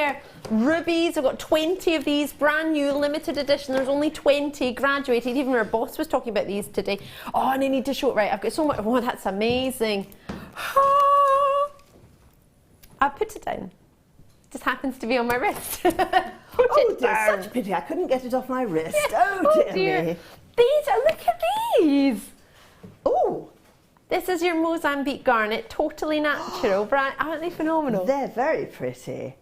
there. Rubies, I've got 20 of these, brand new, limited edition. There's only 20, graduated. Even our boss was talking about these today. Oh, and I need to show it right. I've got so much. Oh, that's amazing. I put it down. Just happens to be on my wrist. Oh dear, such a pity. I couldn't get it off my wrist. Yeah. Oh dear me. These are, look at these. Oh. This is your Mozambique garnet, totally natural. Aren't they phenomenal? They're very pretty.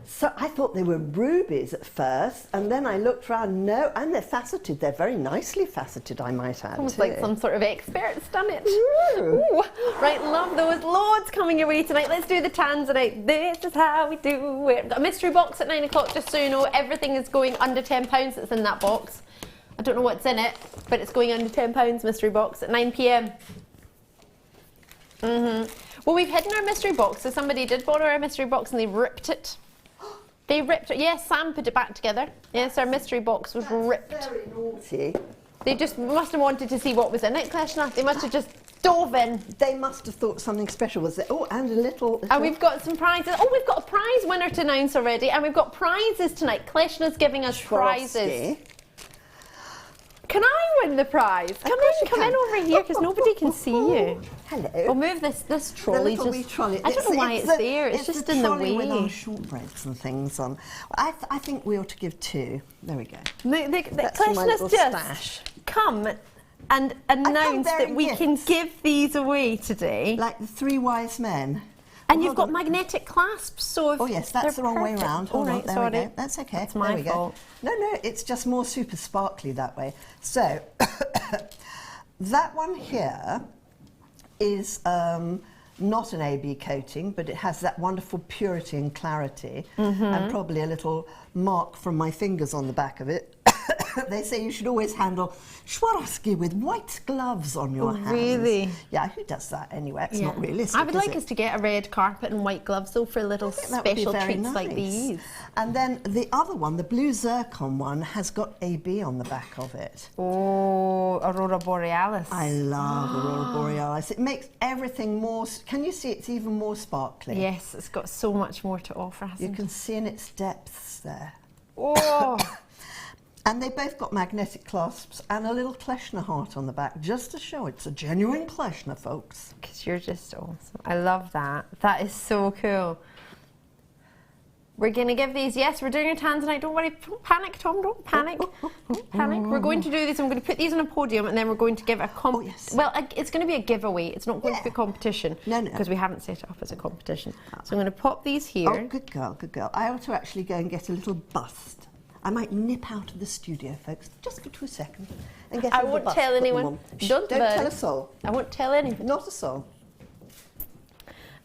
So I thought they were rubies at first, and then I looked around. No, and they're faceted. They're very nicely faceted, I might add. Almost like some sort of expert's done it. Ooh. Right, love those. Loads coming your way tonight. Let's do the Tanzanite. This is how we do it. Got a mystery box at 9 o'clock, just so you know. Everything is going under £10 that's in that box. I don't know what's in it, but it's going under £10 mystery box at 9 p.m. Well, we've hidden our mystery box, so somebody did borrow our mystery box and they ripped it. They ripped it. Yes, Sam put it back together. Yes, our mystery box was ripped. Very naughty. They just must have wanted to see what was in it, Kleshna. They must have just dove in. They must have thought something special was there. Oh, and a little... And we've got some prizes. Oh, we've got a prize winner to announce already, and we've got prizes tonight. Kleshna's giving us prizes. Can I win the prize? Come in over here, because nobody can see you. Hello. We'll move this trolley. The wee trolley. I don't know why it's there. It's just in the way. With our shortbreads and things on. I think we ought to give 2. There we go. Kleshna's just come and announce that we can give these away today. Like the 3 wise men. And you've got magnetic clasps, so... Oh yes, that's the wrong way around. All right, there we go. That's okay. That's my fault. No, it's just more super sparkly that way. So, that one here is not an AB coating, but it has that wonderful purity and clarity, and probably a little mark from my fingers on the back of it. They say you should always handle Swarovski with white gloves on your hands. Really? Yeah, who does that anyway? It's not realistic. I would like us to get a red carpet and white gloves though for little special treats like these. And then the other one, the blue zircon one, has got AB on the back of it. Oh, Aurora Borealis. I love Aurora Borealis. It makes everything more... Can you see it's even more sparkly? Yes, it's got so much more to offer, hasn't it? You can see in its depths there. Oh! And they both got magnetic clasps and a little Kleshna heart on the back, just to show it's a genuine Kleshna, folks. Because you're just awesome. I love that. That is so cool. We're going to give these, yes, we're doing a Tanzanite. Don't worry, don't panic, Tom, don't panic. Don't panic. We're going to do this. I'm going to put these on a podium and then we're going to give a well, it's going to be a giveaway. It's not going to be a competition. No. Because we haven't set it up as a competition. So I'm going to pop these here. Oh, good girl, good girl. I ought to actually go and get a little bust. I might nip out of the studio, folks, just for 2 seconds. And get I won't tell anyone. Don't tell a soul. I won't tell anyone. Not a soul.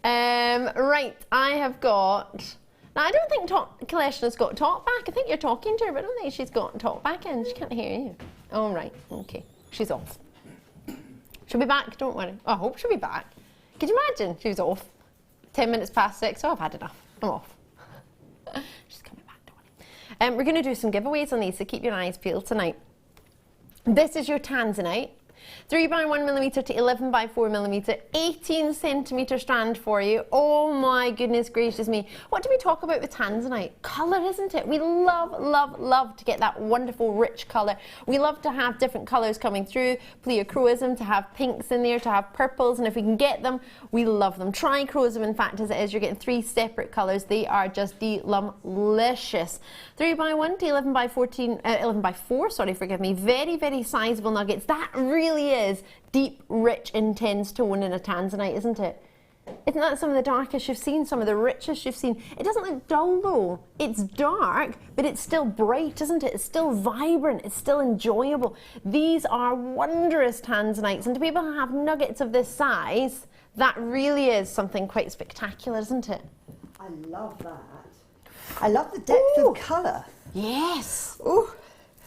Right, I have got... Now, I don't think Kleshna's got talk back. I think you're talking to her, but I don't think she's got talk back in. She can't hear you. Oh, right, okay. She's off. She'll be back, don't worry. I hope she'll be back. Could you imagine? She was off. 10 minutes past 6. Oh, I've had enough. I'm off. She's coming back, don't worry. We're going to do some giveaways on these, so keep your eyes peeled tonight. This is your Tanzanite. 3x1mm to 11x4mm, 18 centimetre strand for you. Oh my goodness gracious me. What do we talk about with Tanzanite? Colour, isn't it? We love, love, love to get that wonderful rich colour. We love to have different colours coming through, pleochroism, to have pinks in there, to have purples, and if we can get them, we love them. Trichroism, in fact, as it is, you're getting 3 separate colours. They are just delicious. 3x1 to 11x4, sorry, forgive me. Very, very sizable nuggets. That really is deep, rich, intense tone in a Tanzanite, isn't it? Isn't that some of the darkest you've seen, some of the richest you've seen? It doesn't look dull though. It's dark, but it's still bright, isn't it? It's still vibrant, it's still enjoyable. These are wondrous Tanzanites, and to be able to have nuggets of this size, that really is something quite spectacular, isn't it? I love that. I love the depth of colour. Yes. Ooh.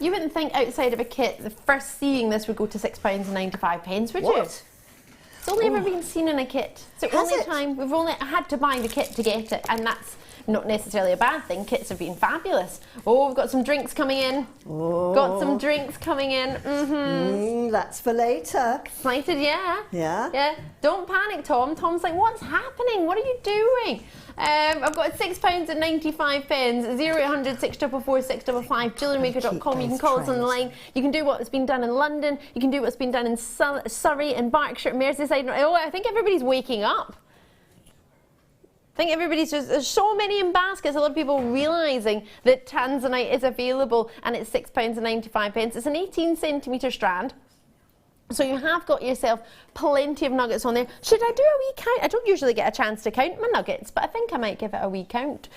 You wouldn't think outside of a kit, the first seeing this would go to £6.95, would you? It's only ever been seen in a kit. It's the only time we've only had to buy the kit to get it, and that's not necessarily a bad thing. Kits have been fabulous. Oh, we've got some drinks coming in. Oh. Got some drinks coming in. That's for later. Excited, yeah. Yeah? Yeah. Don't panic, Tom. Tom's like, what's happening? What are you doing? I've got £6.95, 0800 644 655, JewelleryMaker.com. You can call us on the line. You can do what's been done in London. You can do what's been done in Surrey and Berkshire, Merseyside. Oh, I think everybody's waking up. I think everybody's just, there's so many in baskets, a lot of people realising that Tanzanite is available and it's £6.95. It's an 18cm strand. So you have got yourself plenty of nuggets on there. Should I do a wee count? I don't usually get a chance to count my nuggets, but I think I might give it a wee count.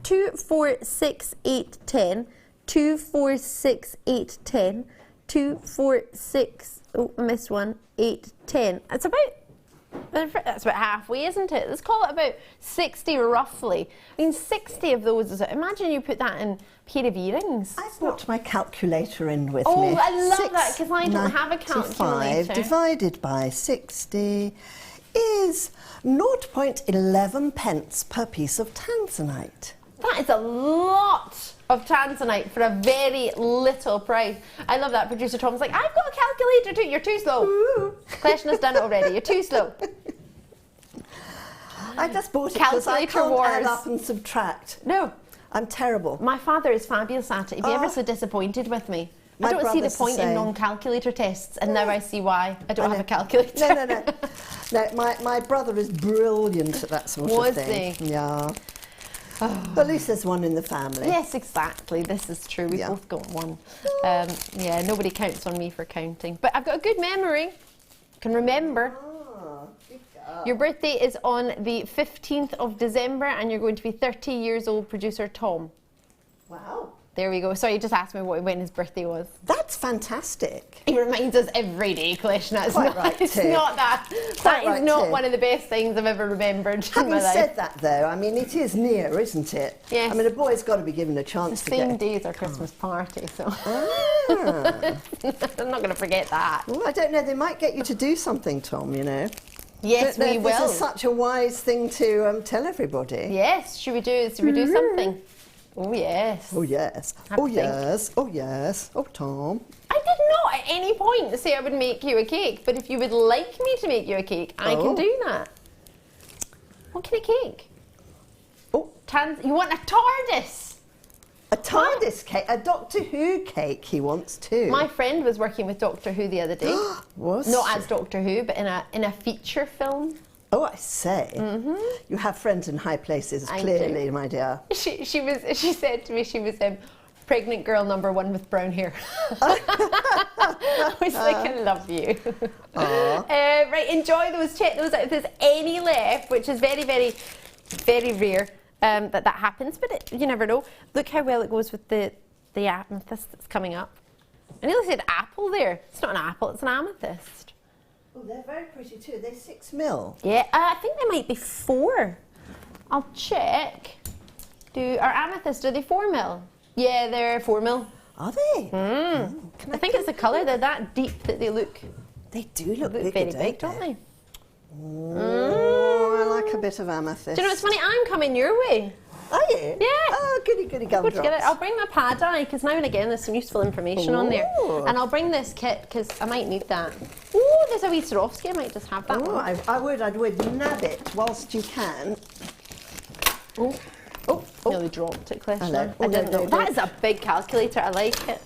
2, 4, 6, 8, 10. 2, 4, 6, 8, 10. 2, 4, 6, oh, I missed one, 8, 10. That's about halfway, isn't it? Let's call it about 60 roughly. I mean, 60 of those, imagine you put that in a pair of earrings. I brought my calculator in with me. Oh, I love that, because I don't have a calculator. Divided by 60 is 0.11 pence per piece of Tanzanite. That is a lot of Tanzanite for a very little price. I love that. Producer Tom's like, I've got a calculator too. You're too slow. Question has done it already. You're too slow. I just bought it because I can't add up and subtract. No. I'm terrible. My father is fabulous at it. He'd be ever so disappointed with me. I don't see the point in non-calculator tests, and now I see why I don't have a calculator. No, my brother is brilliant at that sort of thing. Was he? Yeah. Oh. At least there's one in the family. Yes, exactly. This is true. We've both got one. Yeah, nobody counts on me for counting. But I've got a good memory. Can remember. Your birthday is on the 15th of December and you're going to be 30 years old, producer Tom. Wow. There we go. Sorry, you just asked me when his birthday was. That's fantastic. He reminds us every day, question. That's Quite not, right it's too. not that. Quite That is not one of the best things I've ever remembered in my life. Having said that, though, I mean, it is near, isn't it? Yes. I mean, a boy's got to be given a chance the to get... same day as our Christmas party, so... Ah. I'm not going to forget that. Well, I don't know, they might get you to do something, Tom, you know. Yes, we will. This is such a wise thing to tell everybody. Yes, should we do something? Oh, yes. Oh, yes. Oh, yes. Oh, yes. Oh, Tom. I did not at any point say I would make you a cake, but if you would like me to make you a cake, I can do that. What kind of cake? Oh, you want a TARDIS? A TARDIS cake? A Doctor Who cake he wants too. My friend was working with Doctor Who the other day. Was Not as Doctor Who, but in a feature film. Oh, I say. You have friends in high places, clearly, my dear. She said to me she was pregnant girl #1 with brown hair. I was like, I love you. Right, enjoy those. Check those out if there's any left, which is very, very, very rare that happens, but you never know. Look how well it goes with the amethyst that's coming up. I nearly said apple there. It's not an apple, it's an amethyst. Oh, they're very pretty too. They're 6 mil. Yeah, I think they might be 4. I'll check. Our amethyst, are they 4 mil? Yeah, they're 4 mil. Are they? I think it's the colour. They're that deep that they look. They do look big, very big, don't they? Oh, I like a bit of amethyst. Do you know what's funny? I'm coming your way. Are you? Yeah. Oh, goody, goody gumdrops. I'll bring my pad eye because now and again there's some useful information on there. And I'll bring this kit because I might need that. Oh, there's a wee Swarovski. I might just have that one. I would nab it whilst you can. Oh, nearly dropped it, question. Hello. I didn't know. That is a big calculator. I like it.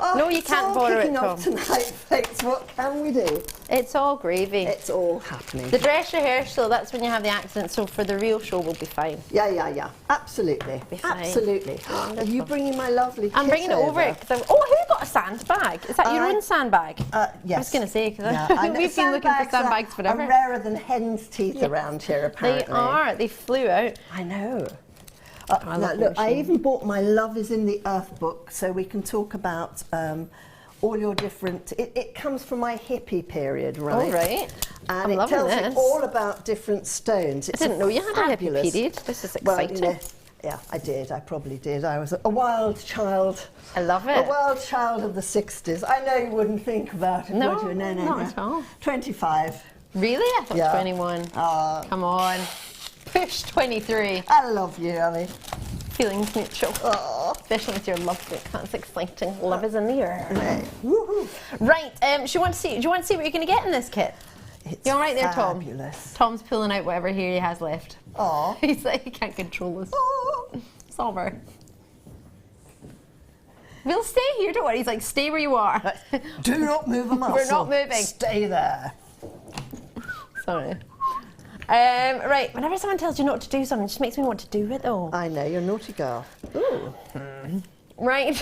Oh, no, you can't borrow it, Tom. Tonight, folks. What can we do? It's all gravy. It's all happening. The dress rehearsal, that's when you have the accident, so for the real show we'll be fine. Yeah. Absolutely. Be fine. Absolutely. Are you bringing my lovely kit I'm bringing it over. Who got a sandbag? Is that your own sandbag? Yes. I was going to say, because yeah, we've been looking for sandbags forever. Are rarer than hen's teeth around here, apparently. They are. They flew out. I know. Now, look, I even bought my Love is in the Earth book so we can talk about all your different... It comes from my hippie period, right? All right. And it tells you all about different stones. I didn't know you had a hippie period. This is exciting. Well, yeah, I did. I probably did. I was a wild child. I love it. A wild child of the 60s. I know you wouldn't think about it, would you? No, not at all. 25. Really? I thought 21. Come on. Push 23. I love you, Ali. Feelings neutral. Oh. Especially with your love book. That's exciting. Love is in the air. Right. Woohoo. Right. Do you want to see what you're going to get in this kit? It's You all right there, Tom? fabulous. Tom's pulling out whatever hair he has left. Oh. He's like, he can't control us. Oh. It's over. We'll stay here, don't worry. He's like, stay where you are. Do not move a muscle. We're not moving. Stay there. Sorry. Right, whenever someone tells you not to do something, it just makes me want to do it though. I know, you're a naughty girl. Ooh. Right.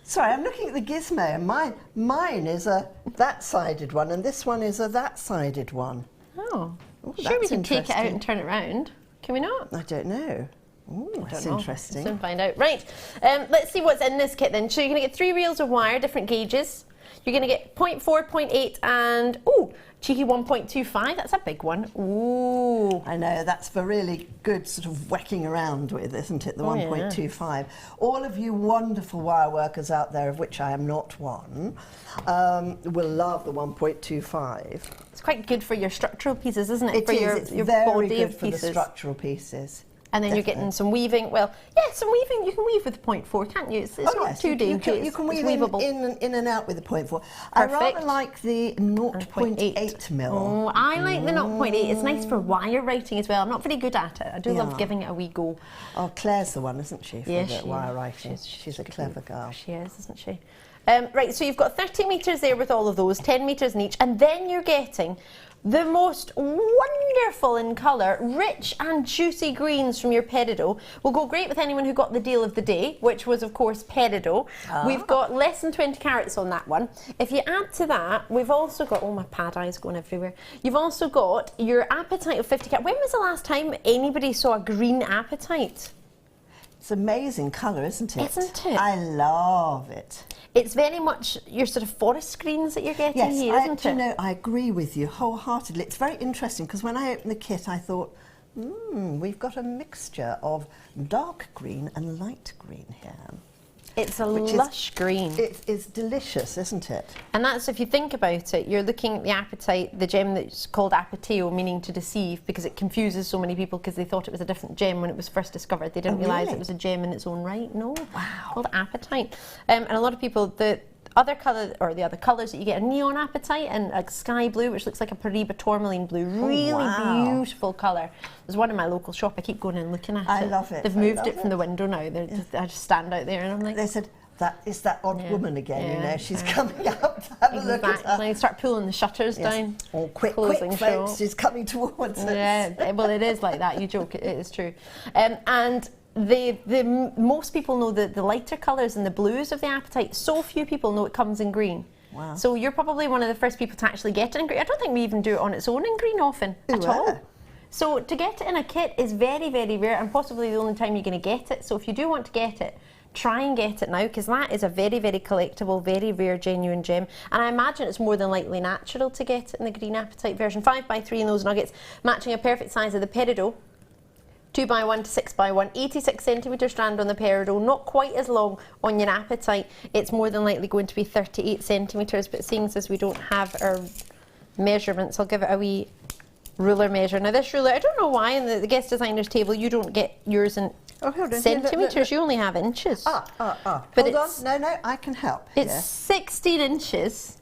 Sorry, I'm looking at the gizmo, and mine is a that-sided one, and this one is a that-sided one. Oh. Ooh, Sure, we that's can take it out interesting. and turn it round. Can we not? I don't know. Ooh, that's interesting. We'll soon find out. Right, let's see what's in this kit then. So you're going to get 3 reels of wire, different gauges. You're going to get 0.4, 0.8 and, ooh, cheeky 1.25. That's a big one. Ooh. I know, that's for really good sort of whacking around with, isn't it, the 1.25. All of you wonderful wire workers out there, of which I am not one, will love the 1.25. It's quite good for your structural pieces, isn't it? It's your very body good of for pieces. the structural pieces. And then you're getting some weaving. Well, yeah, some weaving. You can weave with 0.4, can't you? It's not too dangerous. You can weave it's weavable. in and out with the 0.4. I rather like the 0.8 mil. Oh, I like the 0.8. It's nice for wire writing as well. I'm not very good at it. I do love giving it a wee go. Oh, Claire's the one, isn't she, for the wire writing? She's She's a clever girl. She is, isn't she? Right, so you've got 30 metres there with all of those, 10 metres in each, and then you're getting the most wonderful in colour, rich and juicy greens from your peridot. Will go great with anyone who got the deal of the day, which was of course peridot. We've got less than 20 carats on that one. If you add to that, we've also got, oh my pad eye's going everywhere. You've also got your apatite of 50 carats. When was the last time anybody saw a green apatite? It's amazing colour, isn't it? Isn't it? I love it. It's very much your sort of forest greens that you're getting here, isn't it? You know, I agree with you wholeheartedly. It's very interesting because when I opened the kit, I thought, we've got a mixture of dark green and light green here. It's a lush green. It is delicious, isn't it? And that's, if you think about it, you're looking at the apatite, the gem that's called apateo, meaning to deceive, because it confuses so many people because they thought it was a different gem when it was first discovered. They didn't realise it was a gem in its own right. No, called apatite. And a lot of people, the other colour, or the other colours that you get, are neon apatite and like sky blue, which looks like a Paraiba tourmaline blue. Really beautiful colour. There's one in my local shop. I keep going and looking at it. I love it. They've moved it from the window now. I just stand out there and I'm like, they said, that is that odd woman again, you know, she's coming up to have a look at her. And start pulling the shutters down. Oh, quick, Closing folks, shop. she's coming towards us. Yeah, well, it is like that. You joke, it is true. And most people know the lighter colours and the blues of the apatite. So few people know it comes in green. Wow. So you're probably one of the first people to actually get it in green. I don't think we even do it on its own in green often at all. So to get it in a kit is very, very rare and possibly the only time you're going to get it. So if you do want to get it, try and get it now, because that is a very, very collectible, very rare, genuine gem. And I imagine it's more than likely natural to get it in the green apatite version. 5x3 in those nuggets, matching a perfect size of the peridot. 2x1 to 6x1, 86 centimetre strand on the peridot, not quite as long on your apatite. It's more than likely going to be 38 centimetres, but seeing as we don't have our measurements, I'll give it a wee ruler measure. Now this ruler, I don't know why in the guest designer's table you don't get yours in centimetres, you only have inches. But hold on, no, I can help. It's 16 inches.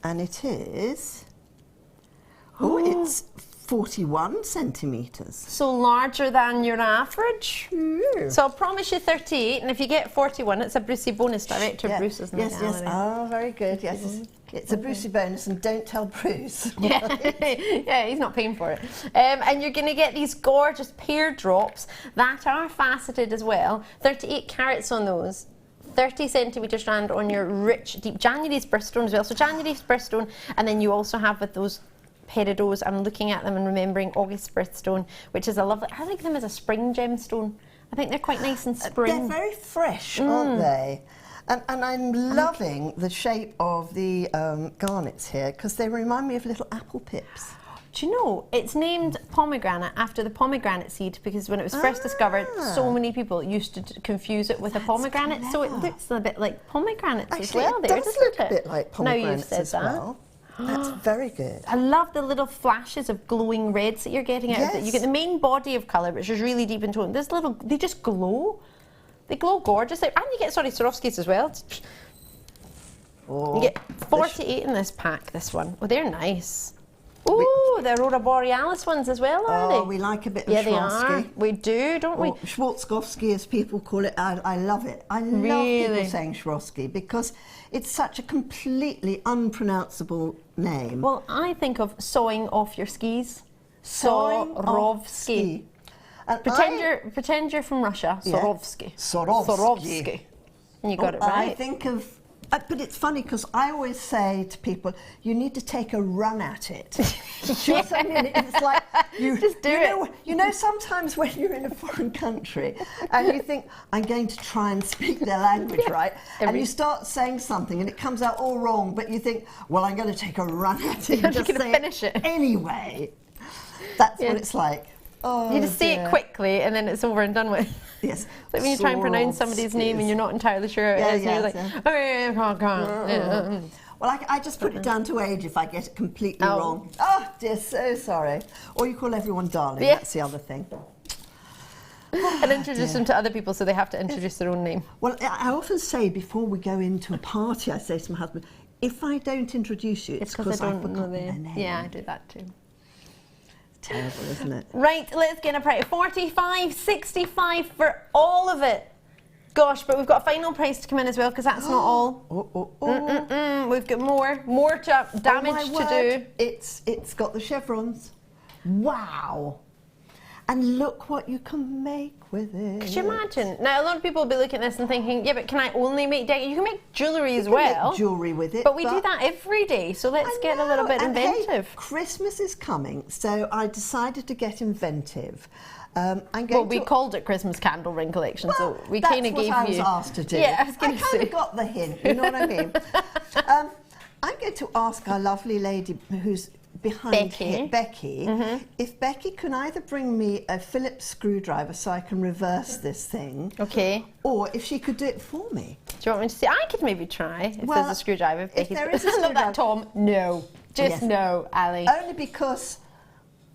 And it is, it's 41 centimetres. So larger than your average. So I'll promise you 38, and if you get 41, it's a Brucey bonus. Director Bruce, isn't it? Yes. Oh, very good. Yes, it's a Brucey bonus, and don't tell Bruce. Yeah, he's not paying for it. And you're going to get these gorgeous pear drops that are faceted as well. 38 carats on those. 30 centimetre strand on your rich, deep January's birthstone as well. So January's birthstone, and then you also have with those peridots, I'm looking at them and remembering August birthstone, which is a lovely, I like them as a spring gemstone. I think they're quite nice and spring. They're very fresh, aren't they? And I'm loving the shape of the garnets here, because they remind me of little apple pips. Do you know, it's named pomegranate after the pomegranate seed, because when it was first discovered, so many people used to confuse it with a pomegranate, clever. so it looks a bit like pomegranates Actually, as well. it does look a bit like pomegranates as well. That's very good. I love the little flashes of glowing reds that you're getting out of it. You get the main body of colour, which is really deep in tone. This little, they just glow. They glow gorgeous. And you get, Swarovskis as well. Oh, you get 48 in this pack, this one. Oh, they're nice. Ooh, the Aurora Borealis ones as well, are they? Oh, we like a bit of Swarovski. They are. We do, don't we? Schwarzkowski, as people call it. I love it. I love people saying Swarovski because it's such a completely unpronounceable name. Well, I think of sawing off your skis. Sawing off Swarovski. ski. Pretend you're from Russia. Yeah. Swarovski. Swarovski. And you got it right. I think of... but it's funny because I always say to people, you need to take a run at it. Do you know what I mean? It's like you just do it. You know, sometimes when you're in a foreign country and you think, I'm going to try and speak their language, right? And you start saying something and it comes out all wrong, but you think, well, I'm going to take a run at it and just say finish it anyway. That's what it's like. Oh, you just say it quickly and then it's over and done with. Yes. It's like when you try and pronounce somebody's name and you're not entirely sure it is, and you're like, well, I just put it down to age if I get it completely wrong. Oh dear, so sorry. Or you call everyone darling, that's the other thing. And introduce them to other people so they have to introduce their own name. Well, I often say before we go into a party, I say to my husband, if I don't introduce you, it's because I don't know their name. Yeah, I do that too. Terrible, isn't it? Right, let's get a price. 45, 65 for all of it. Gosh, but we've got a final price to come in as well because that's not all. We've got more damage to do. It's got the chevrons. Wow. And look what you can make with it. Could you imagine? Now, a lot of people will be looking at this and thinking, yeah, but can I only make You can make jewellery as well. Make jewellery with it. But we do that every day, so let's get a little bit inventive. Hey, Christmas is coming, so I decided to get inventive. We called it Christmas Candle Ring Collection, so we kind of gave you... That's what I was asked to do. Yeah, I was going to say. I kind of got the hint, you know what I mean? I'm going to ask our lovely lady who's behind Becky, if Becky can either bring me a Phillips screwdriver so I can reverse this thing, or if she could do it for me. Do you want me to see? I could maybe try if there's a screwdriver. If there is a screwdriver. Not that, Tom. No. Just no, Ali. Only because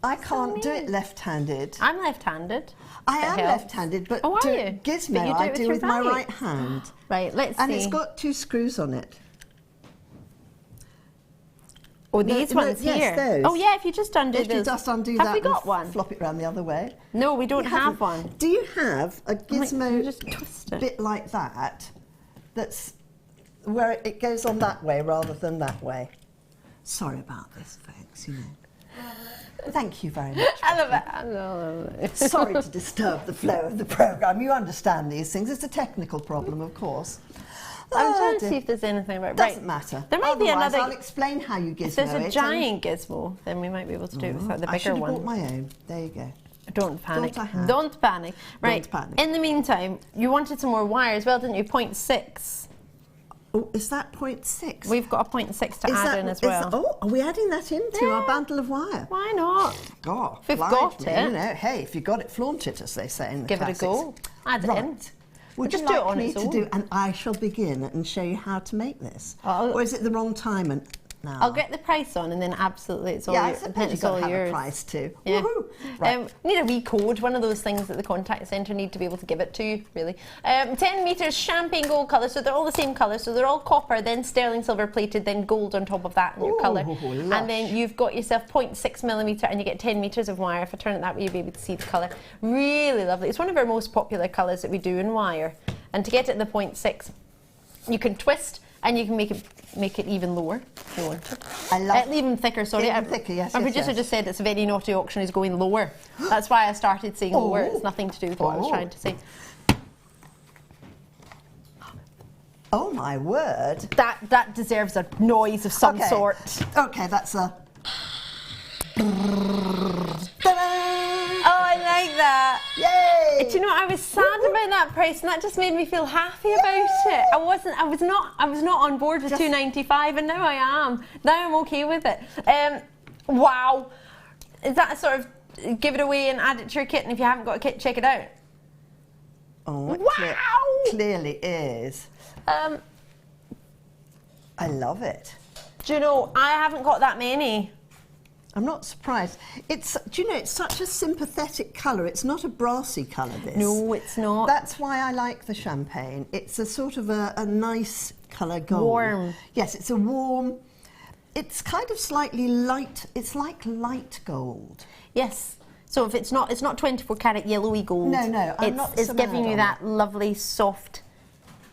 I can't do it left-handed. I'm left-handed. I am left-handed, but Gizmo I do with my right hand. Right, let's see. And it's got 2 screws on it. Oh, these ones here. Yes, those. Oh, yeah, if you just undo those. If you just undo that we got one? Flop it round the other way. No, we don't have one. Do you have a gizmo just twist it. bit like that, that's where it goes on that way rather than that way? Sorry about this, folks, you know. Thank you very much. I love it. Sorry to disturb the flow of the programme. You understand these things. It's a technical problem, of course. I'm trying to see if there's anything about Doesn't matter. There might be another. I'll explain how you gizmo it. If there's a giant gizmo, then we might be able to do it without the bigger one. I should have bought my own. There you go. Don't panic. Don't panic. Right. Don't panic. In the meantime, you wanted some more wire as well, didn't you? 0.6. Oh, is that 0.6? We've got a 0.6 to add in as well. Are we adding that into our bundle of wire? Why not? Oh, if we've got it. You know, hey, if you got it, flaunt it, as they say in the Give classics. it a go. Add it in. Would you like me to do, and I shall begin and show you how to make this? Or is it the wrong time now? I'll get the price on and then absolutely it's all yours. Yeah, I suppose you've got to have a price too. Yeah. Woohoo! Right. Need a wee code, one of those things that the contact centre need to be able to give it to you, really. 10 metres champagne gold colour, so they're all the same colour, so they're all copper, then sterling silver plated, then gold on top of that in your colour. And then you've got yourself 0.6 millimetre and you get 10 metres of wire. If I turn it that way, you'll be able to see the colour. Really lovely. It's one of our most popular colours that we do in wire. And to get it in the 0.6, you can twist and you can make it even lower if you want to. I love even thicker, sorry. Even thicker, yes. Our producer just said it's a very naughty auction is going lower. That's why I started saying lower. It's nothing to do with what I was trying to say. Oh my word. That deserves a noise of some sort. Okay, that's a... Oh, I like that. Yay! Do you know what? I was sad about that price, and that just made me feel happy about it. I was not on board with $2.95, and now I am. Now I'm okay with it. Wow. Is that sort of give it away and add it to your kit? And if you haven't got a kit, check it out. Oh, wow! Clearly is. I love it. Do you know, I haven't got that many. I'm not surprised. It's, do you know, it's such a sympathetic colour. It's not a brassy colour, this. No, it's not. That's why I like the champagne. It's a sort of a nice colour gold. Warm. Yes, it's a warm, it's kind of slightly light, it's like light gold. Yes. So if it's not 24 karat yellowy gold. No, I'm not It's so giving mad you on that lovely, soft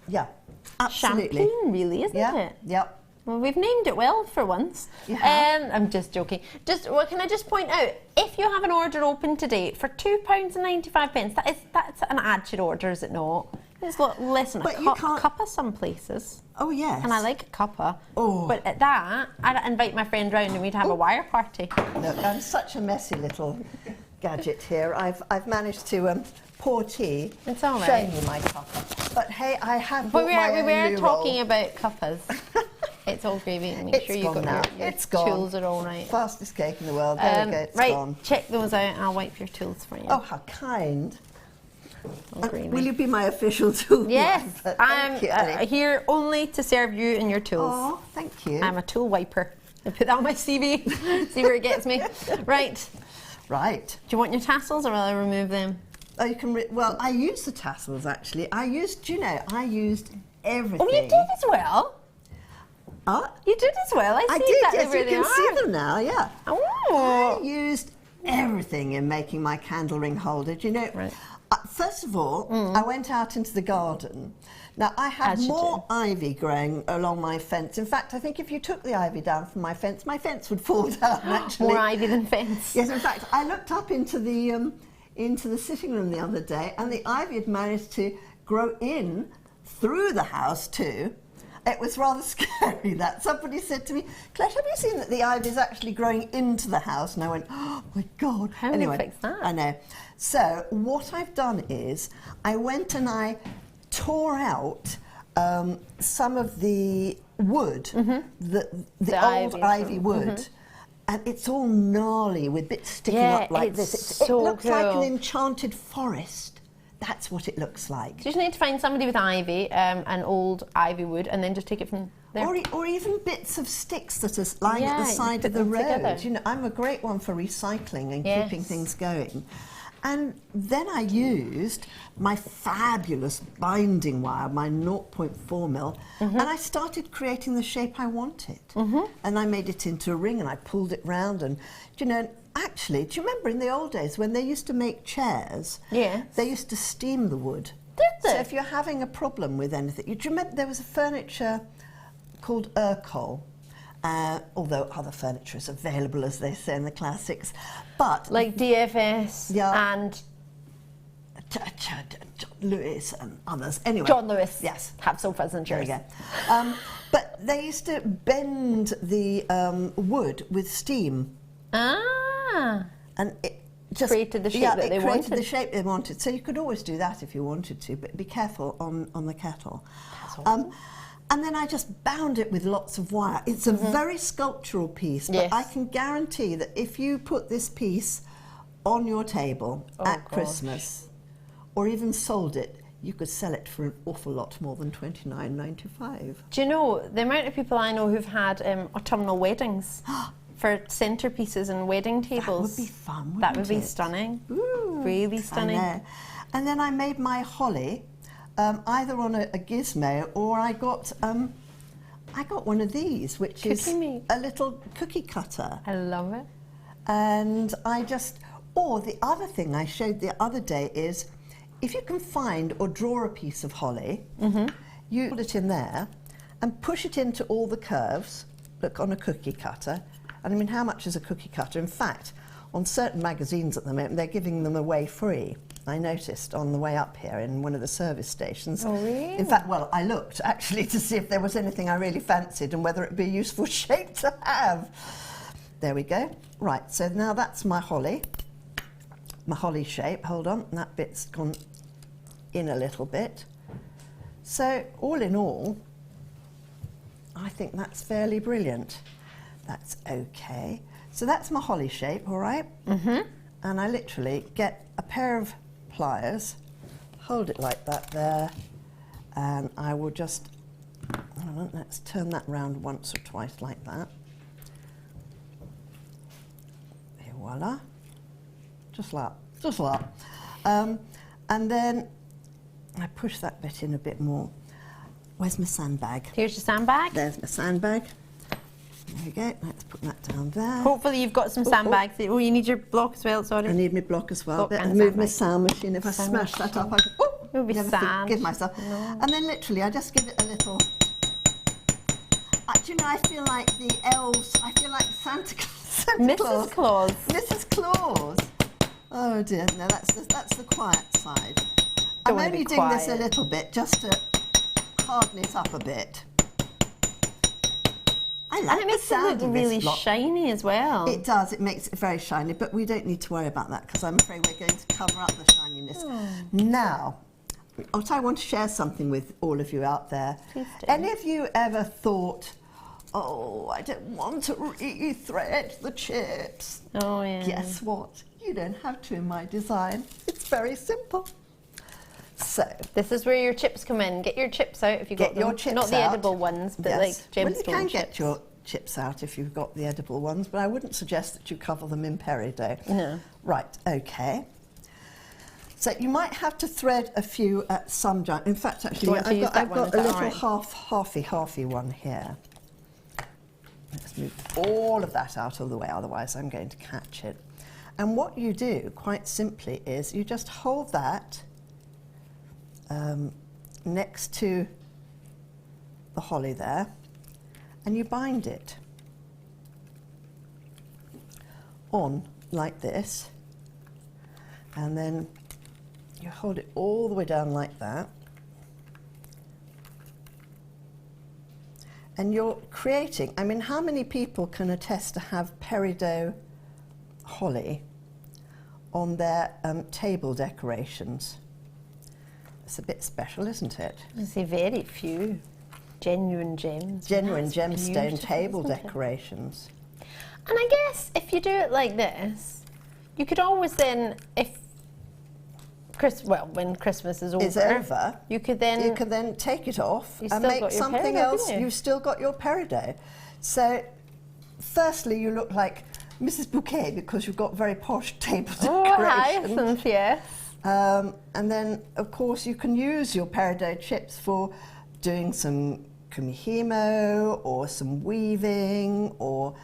Yeah, absolutely. champagne, really, isn't it? Yep. Well, we've named it well for once. You have. I'm just joking. Well, can I just point out, if you have an order open today for £2.95, that's an actual order, is it not? It's got less than a cuppa some places. Oh, yes. And I like a cuppa. Oh. But at that, I'd invite my friend round and we'd have a wire party. Look, I'm such a messy little gadget here. I've managed to pour tea. It's all right. Showing you my cuppa. But hey, I have But bought my own we were new talking roll. about cuppas. It's all gravy, and make It's sure you gone got now. your It's gone. tools are all right. Fastest cake in the world. There we go. It's right, gone. check those out. I'll wipe your tools for you. Oh, how kind. All gravy. Will you be my official tool? Yes, wiper? I'm Thank you, Ellie. here only to serve you and your tools. Oh, thank you. I'm a tool wiper. I put that on my CV. See where it gets me. Right. Right. Do you want your tassels, or will I remove them? Oh, you can. Well, I used the tassels actually. I used everything. Oh, you did as well. You did as well. I see did. exactly Yes, where you they can are. see them now. Yeah. Oh. I used everything in making my candle ring holder. Do you know? Right. First of all, I went out into the garden. Now, I had As you more ivy growing along my fence. In fact, I think if you took the ivy down from my fence would fall down, actually. More ivy than fence. Yes, in fact, I looked up into the sitting room the other day, and the ivy had managed to grow in through the house too. It was rather scary that. Somebody said to me, Clash, have you seen that the ivy is actually growing into the house? And I went, oh my God. How do you fix that? I know. So what I've done is I went and I tore out some of the wood, the old ivy wood. And it's all gnarly with bits sticking up like this. It looks like an enchanted forest. That's what it looks like. So you just need to find somebody with ivy, an old ivy wood, and then just take it from there. Or even bits of sticks that are lying at the side of the road. Together. You know, I'm a great one for recycling and keeping things going. And then I used my fabulous binding wire, my 0.4mm, and I started creating the shape I wanted. And I made it into a ring, and I pulled it round, and you know. Actually, do you remember in the old days when they used to make chairs? Yes. They used to steam the wood. Did they? So if you're having a problem with anything, do you remember there was a furniture called coil, although other furniture is available, as they say in the classics, but like DFS and Lewis and others. Anyway, John Lewis. Yes, have sofas and chairs. There we go. But they used to bend the wood with steam. And it just created the shape that they wanted. It created the shape they wanted. So you could always do that if you wanted to, but be careful on the kettle. And then I just bound it with lots of wire. It's a very sculptural piece, but I can guarantee that if you put this piece on your table at Christmas, or even sold it, you could sell it for an awful lot more than $29.95. Do you know the amount of people I know who've had autumnal weddings? For centerpieces and wedding tables. That would be fun, That would wouldn't be it? stunning. Ooh, really stunning. I know. And then I made my holly either on a gizmo, or I got one of these, which is a little cookie cutter. I love it. And the other thing I showed the other day is, if you can find or draw a piece of holly, you put it in there and push it into all the curves, look, on a cookie cutter. And I mean, how much is a cookie cutter? In fact, on certain magazines at the moment, they're giving them away free. I noticed on the way up here in one of the service stations. Oh, really? In fact, well, I looked actually to see if there was anything I really fancied and whether it would be a useful shape to have. There we go. Right, so now that's my holly shape. Hold on, that bit's gone in a little bit. So, all in all, I think that's fairly brilliant. That's okay. So that's my holly shape, all right? And I literally get a pair of pliers, hold it like that there, and I will just Let's turn that round once or twice like that. Et voila. Just like that. And then I push that bit in a bit more. Where's my sandbag? Here's your sandbag. There's my sandbag. There we go. Let's put that down there. Hopefully you've got some sandbags. Oh, you need your block as well, sorry. I need my block as well. Block And move my sound machine. If I smash that up, I It'll be sand. Give myself. No. And then literally I just give it a little... Do you know, I feel like the elves, I feel like Santa Mrs. Claus. Mrs. Claus. Oh dear, no, that's the quiet side. Don't I'm wanna be only doing this a quiet. little bit just to harden it up a bit. I like And it the makes it sound look of this really block. shiny as well. It does, it makes it very shiny, but we don't need to worry about that because I'm afraid we're going to cover up the shininess. Now, I want to share something with all of you out there. Please do. Any of you ever thought, oh, I don't want to re-thread the chips? Oh, yeah. Guess what? You don't have to in my design. It's very simple. So, This is where your chips come in. Get your chips out if you've got get your them. chips Not the out. edible ones, but Yes. like gemstone Well, you can chips. get your chips out if you've got the edible ones, but I wouldn't suggest that you cover them in peridot. No. Right, okay. So you might have to thread a few at some junction. In fact, actually, want to use that I've one? got Is a that little all right? halfy one here. Let's move all of that out of the way, otherwise I'm going to catch it. And what you do, quite simply, is you just hold that next to the holly there, and you bind it on like this, and then you hold it all the way down like that, and you're creating, I mean, how many people can attest to have peridot holly on their table decorations? It's a bit special, isn't it? I see very few genuine gems. Genuine That's gemstone beautiful, table isn't it? decorations. And I guess if you do it like this, you could always then, if when Christmas is over, you could then you can then take it off You and still make got your something peridot, else. haven't you? You've still got your peridot. So, firstly, you look like Mrs. Bouquet because you've got very posh table oh, decorations. hyacinth, yes. And then, of course, you can use your peridot chips for doing some kumihimo or some weaving or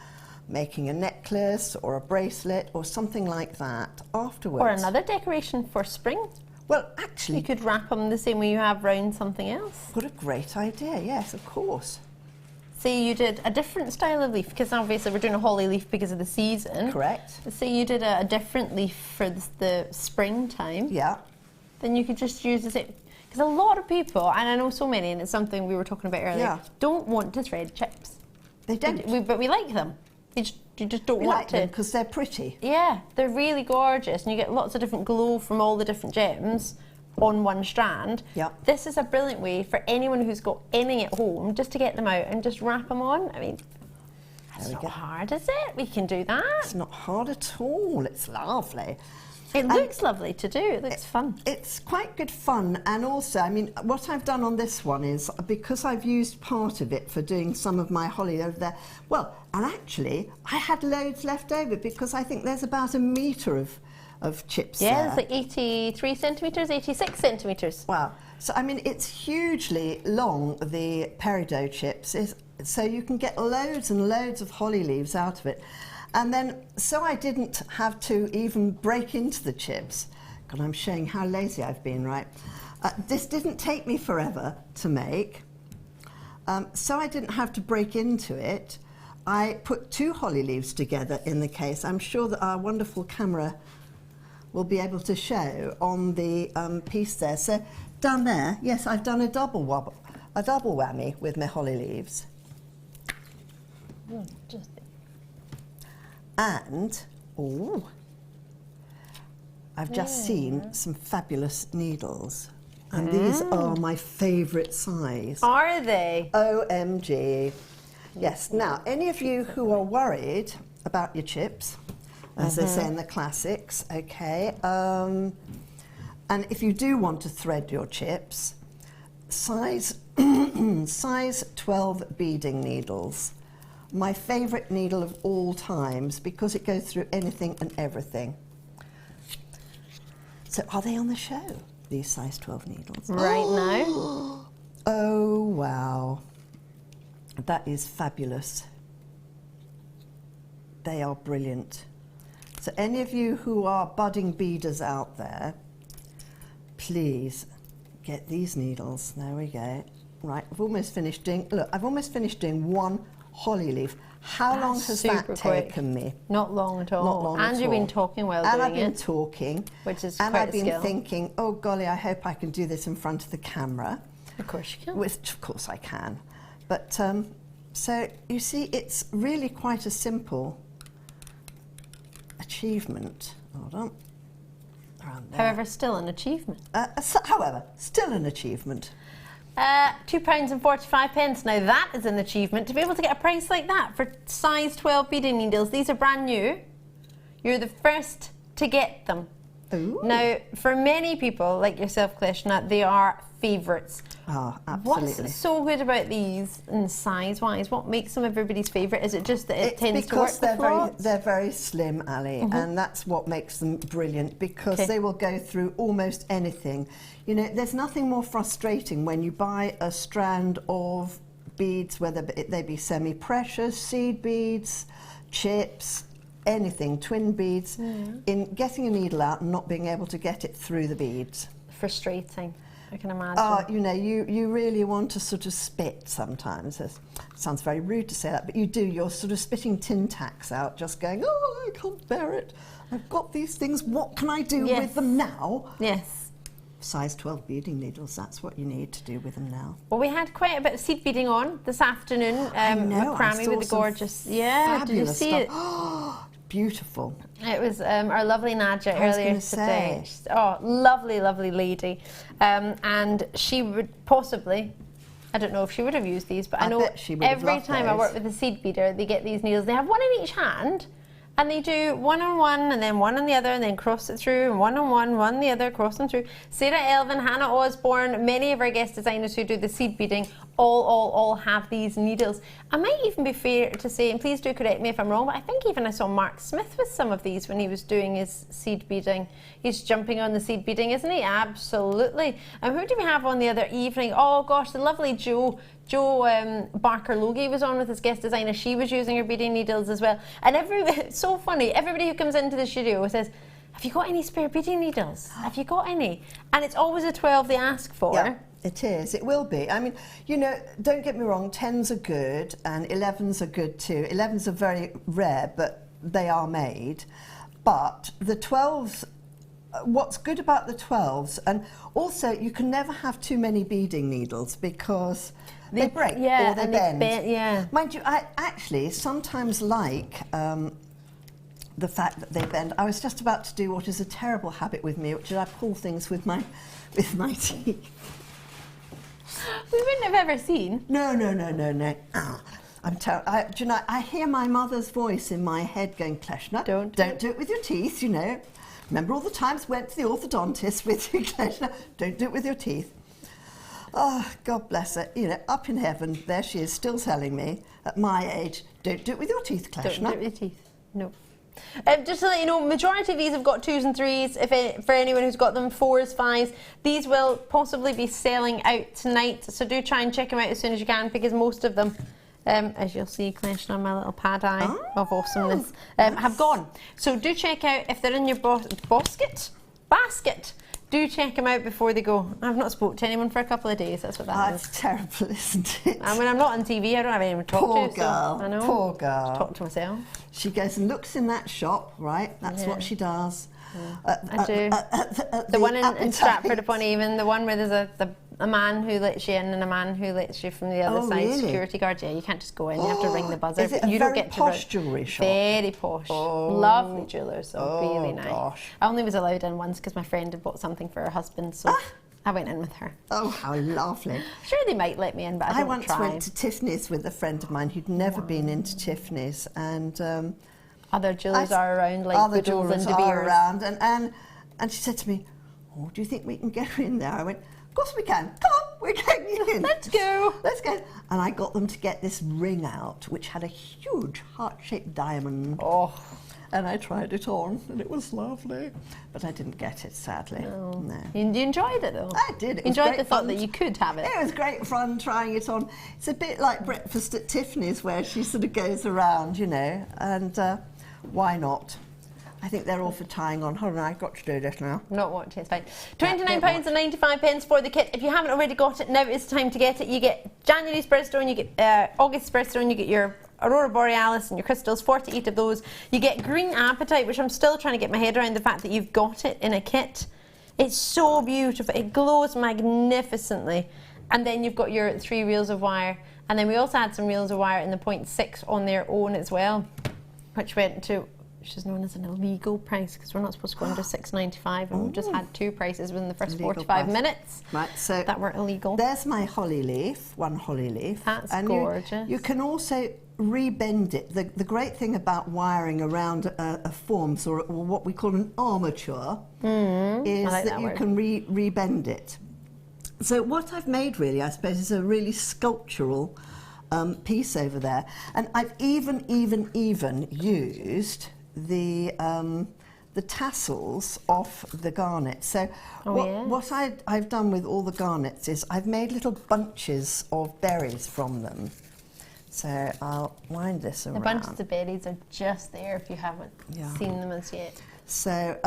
making a necklace or a bracelet or something like that afterwards. Or another decoration for spring. Well, You actually, could wrap them the same way you have round something else. what a great idea. Yes, of course. Say you did a different style of leaf, because obviously we're doing a holly leaf because of the season. Correct. Say you did a different leaf for the springtime. Yeah. Then you could just use the same. Because a lot of people, and I know so many, and it's something we were talking about earlier, Yeah. don't want to thread chips. They don't. But we like them. You just don't We want like to. them because they're pretty. Yeah, they're really gorgeous, and you get lots of different glow from all the different gems on one strand. Yep. This is a brilliant way for anyone who's got any at home just to get them out and just wrap them on. I mean, that's we not go. hard, is it? We can do that. It's not hard at all. It's lovely. It looks lovely to do. It looks fun. It's quite good fun, and also, I mean, what I've done on this one is, because I've used part of it for doing some of my holly over there, well, and actually, I had loads left over because I think there's about a metre of chips Yeah, there. it's like 83 centimetres, 86 centimetres. Wow. So, I mean, it's hugely long, the peridot chips, so you can get loads and loads of holly leaves out of it. And then, so I didn't have to even break into the chips. God, I'm showing how lazy I've been, right? This didn't take me forever to make. So I didn't have to break into it. I put 2 holly leaves together in the case. I'm sure that our wonderful camera will be able to show on the piece there. So down there, yes, I've done a double whammy with my holly leaves. And, I've just seen some fabulous needles. And these are my favourite size. Are they? OMG. Yes, now, any of you who are worried about your chips, as they say in the classics, okay, and if you do want to thread your chips, size, size 12 beading needles. My favourite needle of all times because it goes through anything and everything. So are they on the show, these size 12 needles? Right now. Oh, wow. That is fabulous. They are brilliant. So any of you who are budding beaders out there, please get these needles. There we go. Right, I've almost finished doing, look, I've almost finished doing one holly leaf. How long has that taken me? Not long at all. Not long and at you've all. been talking while and doing I've been it. talking. Which is and quite I've a been skill. thinking, oh golly, I hope I can do this in front of the camera. Of course you can. Which of course I can. But so you see, it's really quite a simple achievement. Hold on. Around there. However, still an achievement. However, still an achievement. £2.45. Now that is an achievement to be able to get a price like that for size 12 beading needles. These are brand new. You're the first to get them. Ooh. Now, for many people like yourself, Kleshna, they are favourites. Oh, absolutely. What's so good about these, and size-wise? What makes them everybody's favourite? Is it just that it tends to work with lots? They're very slim, Ali, and that's what makes them brilliant because they will go through almost anything. You know, there's nothing more frustrating when you buy a strand of beads, whether they be semi-precious, seed beads, chips, anything, twin beads, in getting a needle out and not being able to get it through the beads. Frustrating, I can imagine. Oh, you know, you really want to sort of spit sometimes. It sounds very rude to say that, but you do. You're sort of spitting tin tacks out, just going, oh, I can't bear it. I've got these things. What can I do with them now? Yes. Size 12 beading needles, that's what you need to do with them now. Well, we had quite a bit of seed beading on this afternoon. I know, Macrame with the gorgeous, did you see it? Oh, beautiful. It was our lovely Nadja earlier today. Say. Oh, lovely, lovely lady. And she would possibly, I don't know if she would have used these, but I know bet she would have every loved time I those. work with a seed beader, they get these needles. They have one in each hand. And they do one on one, and then one on the other, and then cross it through, and one on one, one on the other, cross them through. Sarah Elvin, Hannah Osborne, many of our guest designers who do the seed beading, all have these needles. I might even be fair to say, and please do correct me if I'm wrong, but I think even I saw Mark Smith with some of these when he was doing his seed beading. He's jumping on the seed beading, isn't he? Absolutely. And who do we have on the other evening? Oh gosh, the lovely Jo Barker Logie was on with his guest designer. She was using her beading needles as well. And it's so funny. Everybody who comes into the studio says, have you got any spare beading needles? Have you got any? And it's always a 12 they ask for. Yeah, it is. It will be. I mean, you know, don't get me wrong, 10s are good and 11s are good too. 11s are very rare, but they are made. But the 12s, what's good about the 12s, and also you can never have too many beading needles because they break or they bend. Mind you, I actually sometimes like the fact that they bend. I was just about to do what is a terrible habit with me, which is I pull things with my teeth. We wouldn't have ever seen. No. I'm do you know, I hear my mother's voice in my head going, Kleshna, don't do it with your teeth, you know. Remember all the times went to the orthodontist with you, Kleshna, don't do it with your teeth. Oh, God bless her. You know, up in heaven, there she is, still telling me, at my age, don't do it with your teeth, Kleshna. Don't do it with your teeth, no. Just to let you know, majority of these have got 2s and 3s. For anyone who's got them, 4s, 5s. These will possibly be selling out tonight, so do try and check them out as soon as you can, because most of them, as you'll see, Kleshna on my little pad eye of awesomeness, have gone. So do check out if they're in your basket. Do check them out before they go. I've not spoke to anyone for a couple of days. That's what that is. That's terrible, isn't it? I mean, I'm not on TV. I don't have anyone to talk Poor to. Girl. So I know. Poor girl. Talk to myself. She goes and looks in that shop, right? That's what she does. I do. The one in Stratford upon Avon, the one where there's a man who lets you in and a man who lets you from the other side. Really? Security guard. Yeah, you can't just go in. You have to ring the buzzer. Is it you a don't very get posh to jewellery shop? Very posh. Lovely jewellers. So really nice. Gosh. I only was allowed in once because my friend had bought something for her husband, so I went in with her. Oh, how lovely. Sure, they might let me in, but I once try. went to Tiffany's with a friend of mine who'd never been into Tiffany's, and other jewellers are around, like other Goodalls and jewellers De are Beers. around, and she said to me, "Oh, do you think we can go in there?" I went, "Of course we can. Come on." we're going in. Let's go. Let's go. And I got them to get this ring out, which had a huge heart-shaped diamond. Oh. And I tried it on, and it was lovely. But I didn't get it, sadly. No. No. You enjoyed it, though? I did. It was enjoyed great the thought fun. that you could have it. It was great fun trying it on. It's a bit like Breakfast at Tiffany's, where she sort of goes around, you know, and why not? I think they're all for tying on. Hold on, I've got to do this now. Not watching, it's fine. £29.95 for the kit. If you haven't already got it, now is the time to get it. You get January's birthstone, you get August's birthstone, you get your Aurora Borealis and your crystals, 48 of those. You get green apatite, which I'm still trying to get my head around the fact that you've got it in a kit. It's so beautiful. It glows magnificently. And then you've got your 3 reels of wire. And then we also had some reels of wire in the 0.6 on their own as well, which went to, which is known as an illegal price because we're not supposed to go under $6.95, and we've just had 2 prices within the first Illegal 45 price. minutes Right, so that were illegal. there's my holly leaf, one holly leaf. That's and gorgeous. You can also rebend it. The great thing about wiring around a forms or what we call an armature is I like that that you word. can rebend it. So what I've made really, I suppose, is a really sculptural piece over there. And I've even used the tassels off the garnet. So what I've done with all the garnets is I've made little bunches of berries from them. So I'll wind this around. The bunches of berries are just there if you haven't seen them as yet. So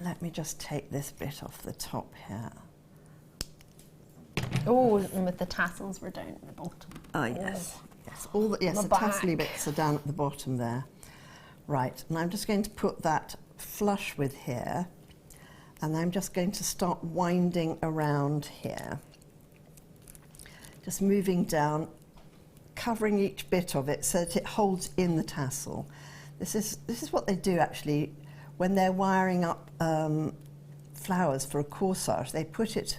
let me just take this bit off the top here. Oh, and with the tassels, we're down at the bottom. Oh yes, yes. All the The tassely back. bits are down at the bottom there. Right, and I'm just going to put that flush with here, and I'm just going to start winding around here. Just moving down, covering each bit of it so that it holds in the tassel. This is what they do actually when they're wiring up flowers for a corsage. They put it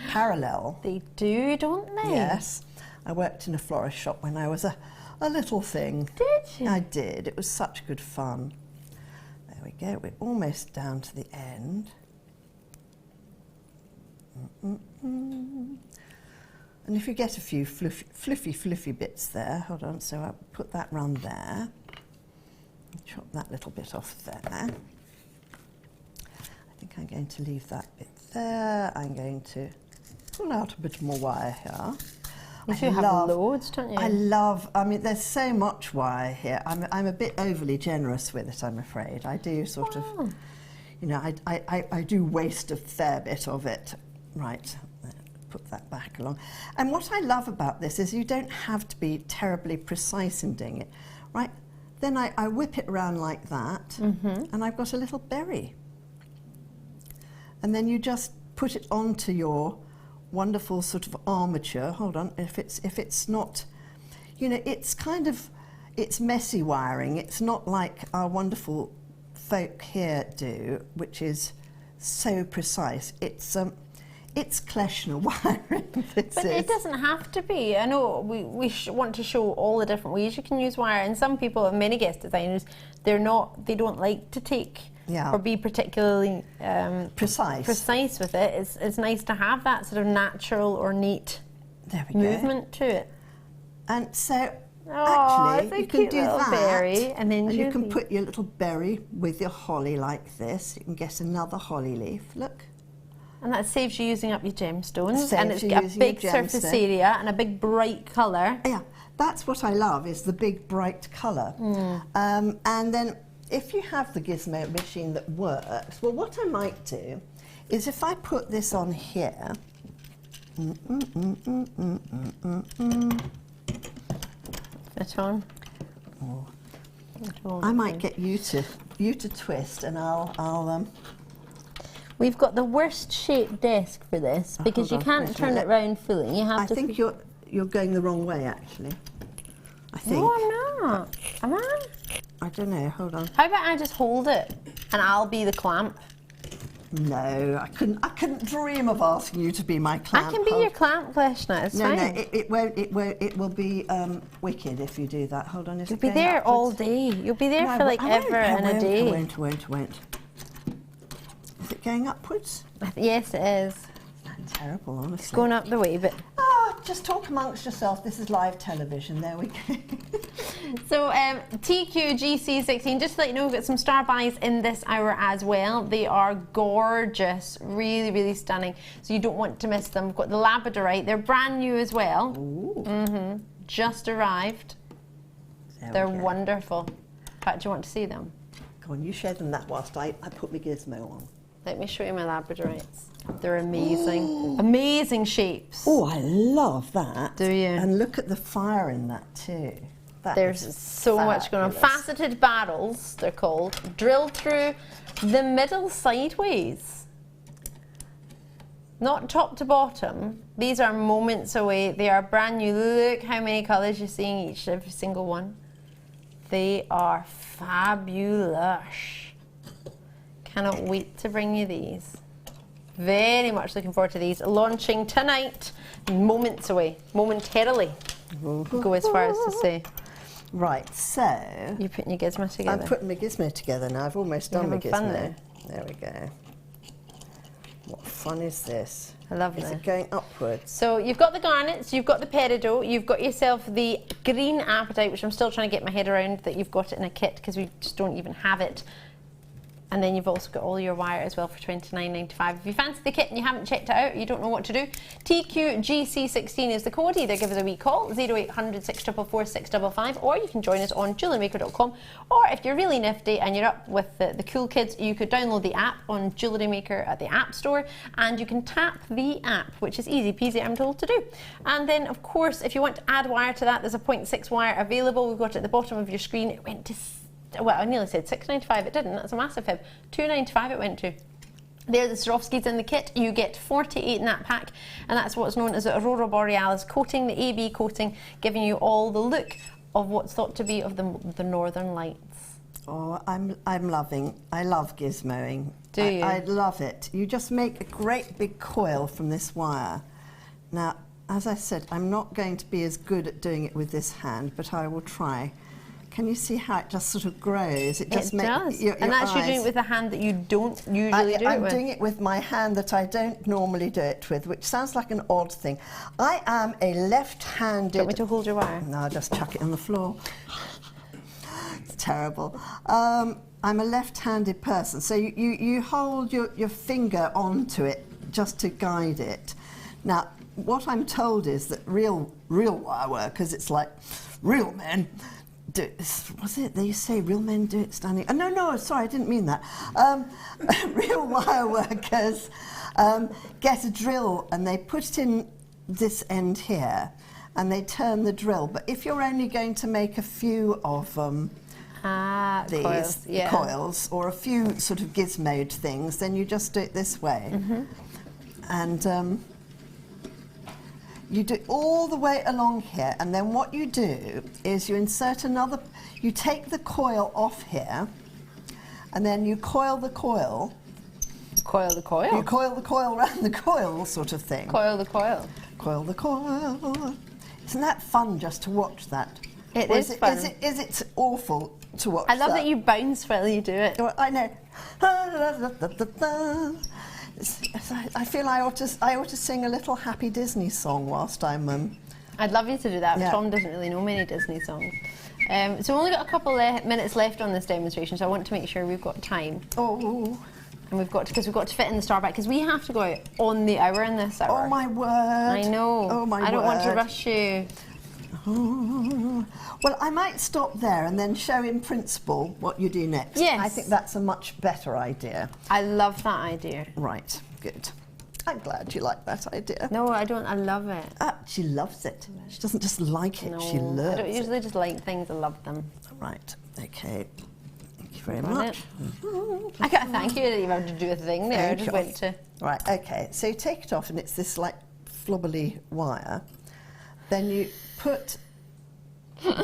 parallel. They do, don't they? Yes. I worked in a florist shop when I was a little thing. Did you? I did. It was such good fun. There we go. We're almost down to the end. And if you get a few fluffy bits there, hold on, so I'll put that round there. Chop that little bit off there. I think I'm going to leave that bit there. I'm going to pull out a bit more wire here. You do have loads, don't you? I mean, there's so much wire here. I'm a bit overly generous with it, I'm afraid. I do sort of, you know, I do waste a fair bit of it. Right, put that back along. And what I love about this is you don't have to be terribly precise in doing it, right? Then I whip it around like that, and I've got a little berry. And then you just put it onto your wonderful sort of armature. Hold on, if it's not, you know, it's kind of, it's messy wiring. It's not like our wonderful folk here do, which is so precise. It's Kleshner wiring. But it doesn't have to be. I know we want to show all the different ways you can use wire, and some people, many guest designers, they don't like to take or be particularly precise with it. It's nice to have that sort of natural or neat movement to it. And so actually you can do that, berry, and then you can put your little berry with your holly like this. You can get another holly leaf. Look. And that saves you using up your gemstones, and it's got a big surface area and a big bright colour. Yeah, that's what I love, is the big bright colour. And then if you have the gizmo machine that works, well, what I might do is if I put this on here, Fit on. I might get you to twist, and I'll We've got the worst shaped desk for this because you can't turn it round fully. You have I to. think you're going the wrong way, actually. I think. No, I'm not. Am I? I don't know. Hold on. How about I just hold it and I'll be the clamp? No, I couldn't dream of asking you to be my clamp. I can be your clamp, Kleshner. It's fine. No, it won't. It will be wicked if you do that. Hold on. You'll be there all day. You'll be there for like ever and a day. I won't. Is it going upwards? Yes, it is. Fantastic. terrible, honestly. It's going up the way, but... Oh, just talk amongst yourself. This is live television. There we go. So TQGC16, just to let you know, we've got some star buys in this hour as well. They are gorgeous, really, really stunning. So you don't want to miss them. We've got the Labradorite. They're brand new as well. Ooh. Just arrived. They're wonderful. In fact, do you want to see them? Go on, you show them that whilst I put my gizmo on. Let me show you my Labradorites. They're amazing. Amazing shapes. Oh, I love that. Do you? And look at the fire in that too. There's so much going on. Faceted barrels, they're called. Drilled through the middle sideways. Not top to bottom. These are moments away. They are brand new. Look how many colours you're seeing each, every single one. They are fabulous. Cannot wait to bring you these. Very much looking forward to these. Launching tonight, moments away, momentarily. Go as far as to say. Right, so... You're putting your gizmo together. I'm putting my gizmo together now. I've almost done my gizmo. Fun there. There we go. What fun is this? I love this. this. Is it going upwards? So you've got the garnets, you've got the peridot, you've got yourself the green apatite, which I'm still trying to get my head around that you've got it in a kit because we just don't even have it. And then you've also got all your wire as well for $29.95. If you fancy the kit and you haven't checked it out, you don't know what to do, TQGC16 is the code. Either give us a wee call, 0800 644 655, or you can join us on JewelleryMaker.com. Or if you're really nifty and you're up with the cool kids, you could download the app on Jewellery Maker at the App Store, and you can tap the app, which is easy peasy, I'm told, to do. And then, of course, if you want to add wire to that, there's a 0.6 wire available. We've got it at the bottom of your screen. It went to... well, I nearly said $6.95, it didn't, that's a massive fib. $2.95 it went to. They're the Swarovskis in the kit. You get 48 in that pack, and that's what's known as the Aurora Borealis coating, the AB coating, giving you all the look of what's thought to be of the Northern Lights. Oh, I'm loving, I love gizmoing. Do you? I love it. You just make a great big coil from this wire. Now, as I said, I'm not going to be as good at doing it with this hand, but I will try. Can you see how it just sort of grows? It just does. Your and that's eyes. you doing it with a hand that you don't usually do it I'm with. doing it with my hand that I don't normally do it with, which sounds like an odd thing. I am a left-handed... Do you want me to hold your wire? No, I'll just chuck it on the floor. It's terrible. I'm a left-handed person, so you hold your finger onto it just to guide it. Now, what I'm told is that real wire workers, it's like real men... was it they say real men do it standing? Oh, no, sorry, I didn't mean that. Real wire workers get a drill and they put it in this end here and they turn the drill. But if you're only going to make a few of these coils or a few sort of gizmoed things, then you just do it this way. And you do it all the way along here, and then what you do is you insert another, you take the coil off here, and then you coil the coil. Coil the coil? You coil the coil around the coil sort of thing. Coil the coil. Coil the coil. Isn't that fun just to watch that? It is fun. Is it awful to watch I love that that you bounce while you do it. I know. I feel I ought to sing a little Happy Disney song whilst I'm... I'd love you to do that, but yeah. Tom doesn't really know many Disney songs. So we've only got a couple minutes left on this demonstration, so I want to make sure we've got time. Oh. And we've got to fit in the star back, because we have to go out on the hour in this hour. Oh my word. I know. Oh my word. I don't want to rush you. Oh. Well, I might stop there and then show in principle what you do next. Yes. I think that's a much better idea. I love that idea. Right, good. I'm glad you like that idea. No, I don't. I love it. She loves it. She doesn't just like it, No, she loves it. I don't usually just like things, I love them. Right, okay. Thank you very much. I can't thank you that you had to do a thing there. I just went to... Right, okay. So you take it off and it's this like flobbly wire. Then you put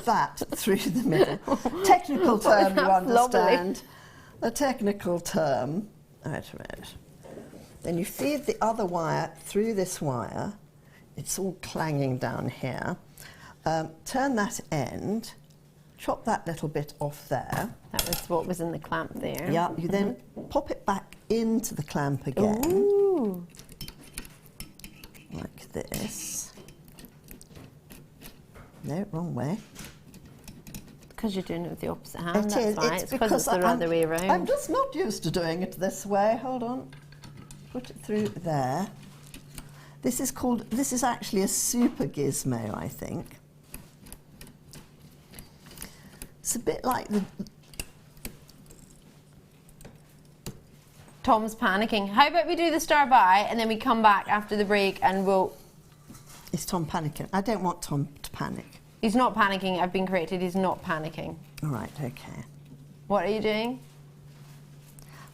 that through the middle. Technical term, you understand. A technical term. Wait a minute. Then you feed the other wire through this wire. It's all clanging down here. Turn that end. Chop that little bit off there. That was what was in the clamp there. Yeah, you then pop it back into the clamp again. Ooh. No, wrong way. Because you're doing it with the opposite hand, It that's is. why. It's because it's the other way around. I'm just not used to doing it this way. Hold on. Put it through there. This is actually a super gizmo, I think. It's a bit like the... Tom's panicking. How about we do the star by and then we come back after the break and we'll... Is Tom panicking? I don't want Tom to panic. He's not panicking. I've been corrected. He's not panicking. All right, okay. What are you doing?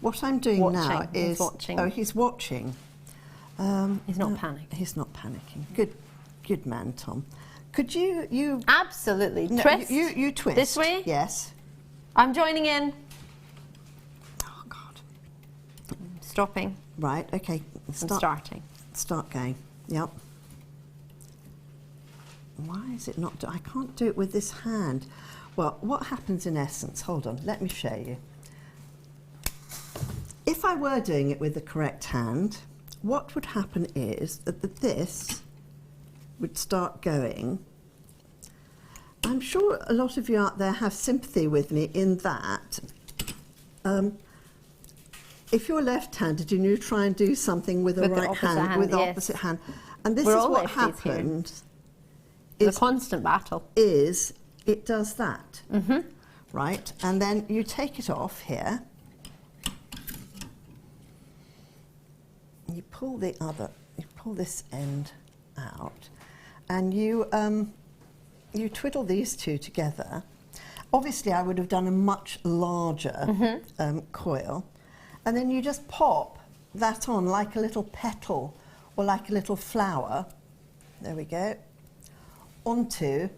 What I'm doing now is... He's watching. Oh, he's watching. He's not panicking. He's not panicking. Good man, Tom. Could you... Absolutely. No, twist. You twist. This way? Yes. I'm joining in. Oh, God. Stopping. Right, okay. I'm starting. Start going. Yep. Why is it not... I can't do it with this hand. Well, what happens in essence... Hold on, let me show you. If I were doing it with the correct hand, what would happen is that this would start going. I'm sure a lot of you out there have sympathy with me in that if you're left-handed and you try and do something with a right hand, with the opposite hand, and this is what happens. It's a constant battle. It does that, right? And then you take it off here. You pull this end out, and you twiddle these two together. Obviously, I would have done a much larger coil, and then you just pop that on like a little petal or like a little flower. There we go. Onto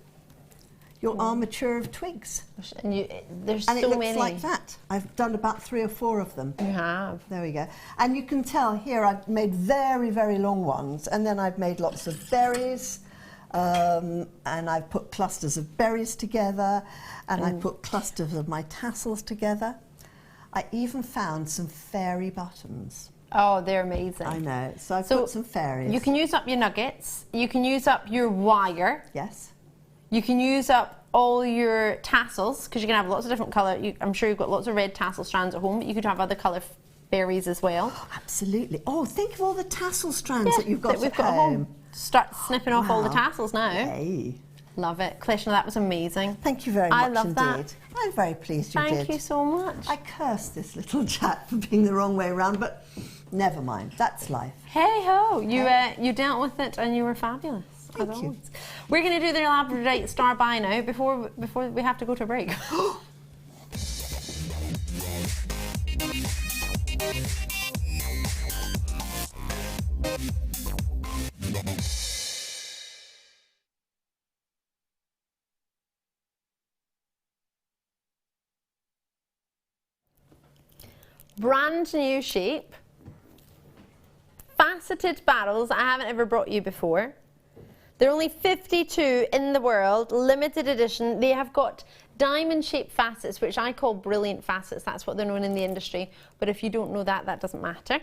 your armature of twigs. And there's and so it looks many. like that. I've done about 3 or 4 of them. You have. There we go. And you can tell here I've made very, very long ones, and then I've made lots of berries, and I've put clusters of berries together, and I put clusters of my tassels together. I even found some fairy buttons. Oh, they're amazing. I know. So I've put some fairies. You can use up your nuggets. You can use up your wire. Yes. You can use up all your tassels, because you can have lots of different colour. I'm sure you've got lots of red tassel strands at home, but you could have other colour berries as well. Absolutely. Oh, think of all the tassel strands that you've got at home. Start snipping off all the Wow. tassels now. Yay. Love it. Kleshna, that was amazing. Thank you very much I love indeed. that. I'm very pleased you did. Thank you so much. I cursed this little chap for being the wrong way around, but never mind. That's life. Hey ho, you dealt with it and you were fabulous. Thank you. We're going to do the Labradorite star by now before we have to go to a break. Brand new shape, faceted barrels I haven't ever brought you before. There are only 52 in the world, limited edition. They have got diamond shaped facets, which I call brilliant facets. That's what they're known in the industry. But if you don't know that, that doesn't matter.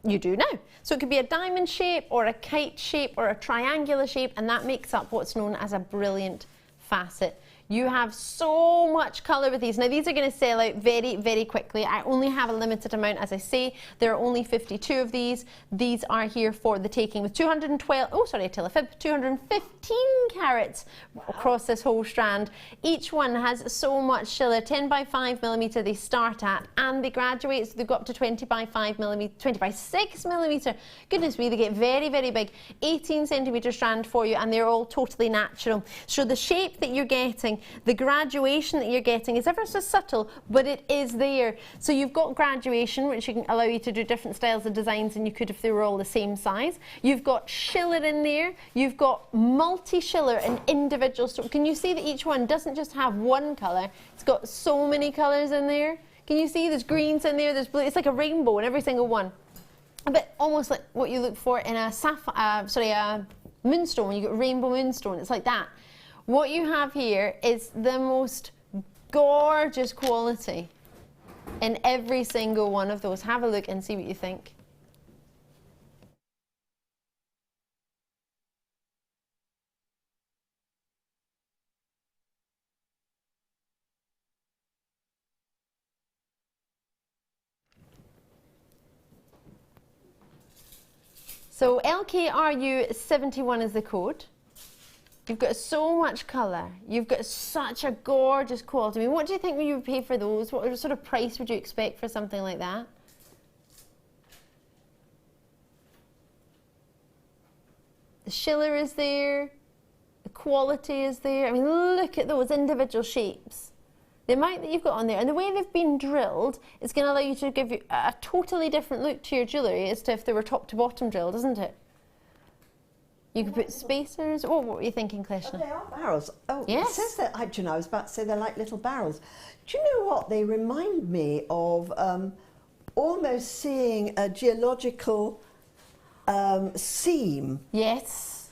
You do now. So it could be a diamond shape or a kite shape or a triangular shape, and that makes up what's known as a brilliant facet. You have so much colour with these. Now these are going to sell out very, very quickly. I only have a limited amount, as I say. There are only 52 of these. These are here for the taking with 212, oh sorry, I tell a fib, 215 carats across this whole strand. Each one has so much shiller, 10 by 5 millimetre they start at, and they graduate, so they've got up to 20 by 5 millimetre, 20 by 6 millimetre. Goodness me, they get very, very big. 18 centimetre strand for you, and they're all totally natural. So the shape that you're getting, the graduation that you're getting is ever so subtle, but it is there. So you've got graduation, which can allow you to do different styles of designs than you could if they were all the same size. You've got shiller in there. You've got multi-shiller and individual. So can you see that each one doesn't just have one colour? It's got so many colours in there. Can you see there's greens in there, there's blue. It's like a rainbow in every single one. A bit almost like what you look for in a a moonstone. You get rainbow moonstone. It's like that. What you have here is the most gorgeous quality in every single one of those. Have a look and see what you think. So LKRU71 is the code. You've got so much colour. You've got such a gorgeous quality. I mean, what do you think you would pay for those? What sort of price would you expect for something like that? The shiller is there. The quality is there. I mean, look at those individual shapes. The amount that you've got on there and the way they've been drilled is going to allow you to give you a totally different look to your jewellery as to if they were top to bottom drilled, isn't it? You could put spacers. Oh, what were you thinking, Kleshna? Oh, they are barrels. Oh, yes. It says that. Do you know, I was about to say they're like little barrels. Do you know what? They remind me of almost seeing a geological seam. Yes.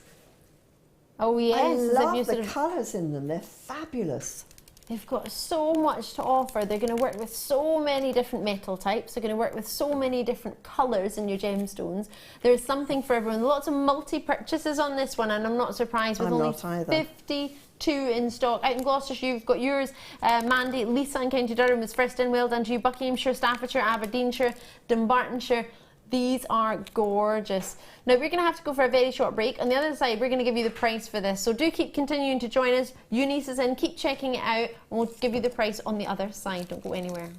Oh, yes. I love if the colours in them. They're fabulous. They've got so much to offer. They're going to work with so many different metal types. They're going to work with so many different colours in your gemstones. There's something for everyone. Lots of multi-purchases on this one, and I'm not surprised with only 52 in stock. Out in Gloucestershire, you've got yours, Mandy. Lisa in County Durham was first in. Well done to you. Buckinghamshire, Staffordshire, Aberdeenshire, Dumbartonshire. These are gorgeous. Now we're going to have to go for a very short break. On the other side, we're going to give you the price for this. So do keep continuing to join us. Eunice is in. Keep checking it out, and we'll give you the price on the other side. Don't go anywhere.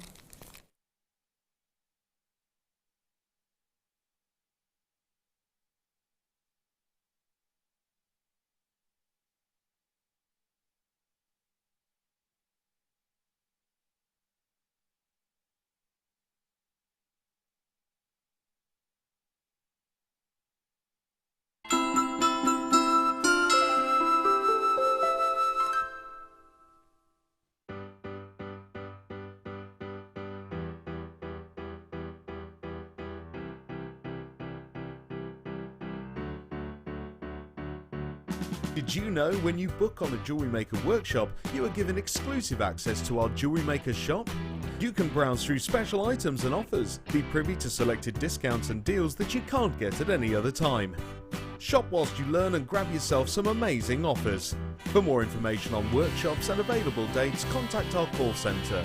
Did you know when you book on a Jewellery Maker workshop, you are given exclusive access to our Jewellery Maker shop? You can browse through special items and offers, be privy to selected discounts and deals that you can't get at any other time. Shop whilst you learn and grab yourself some amazing offers. For more information on workshops and available dates, contact our call centre.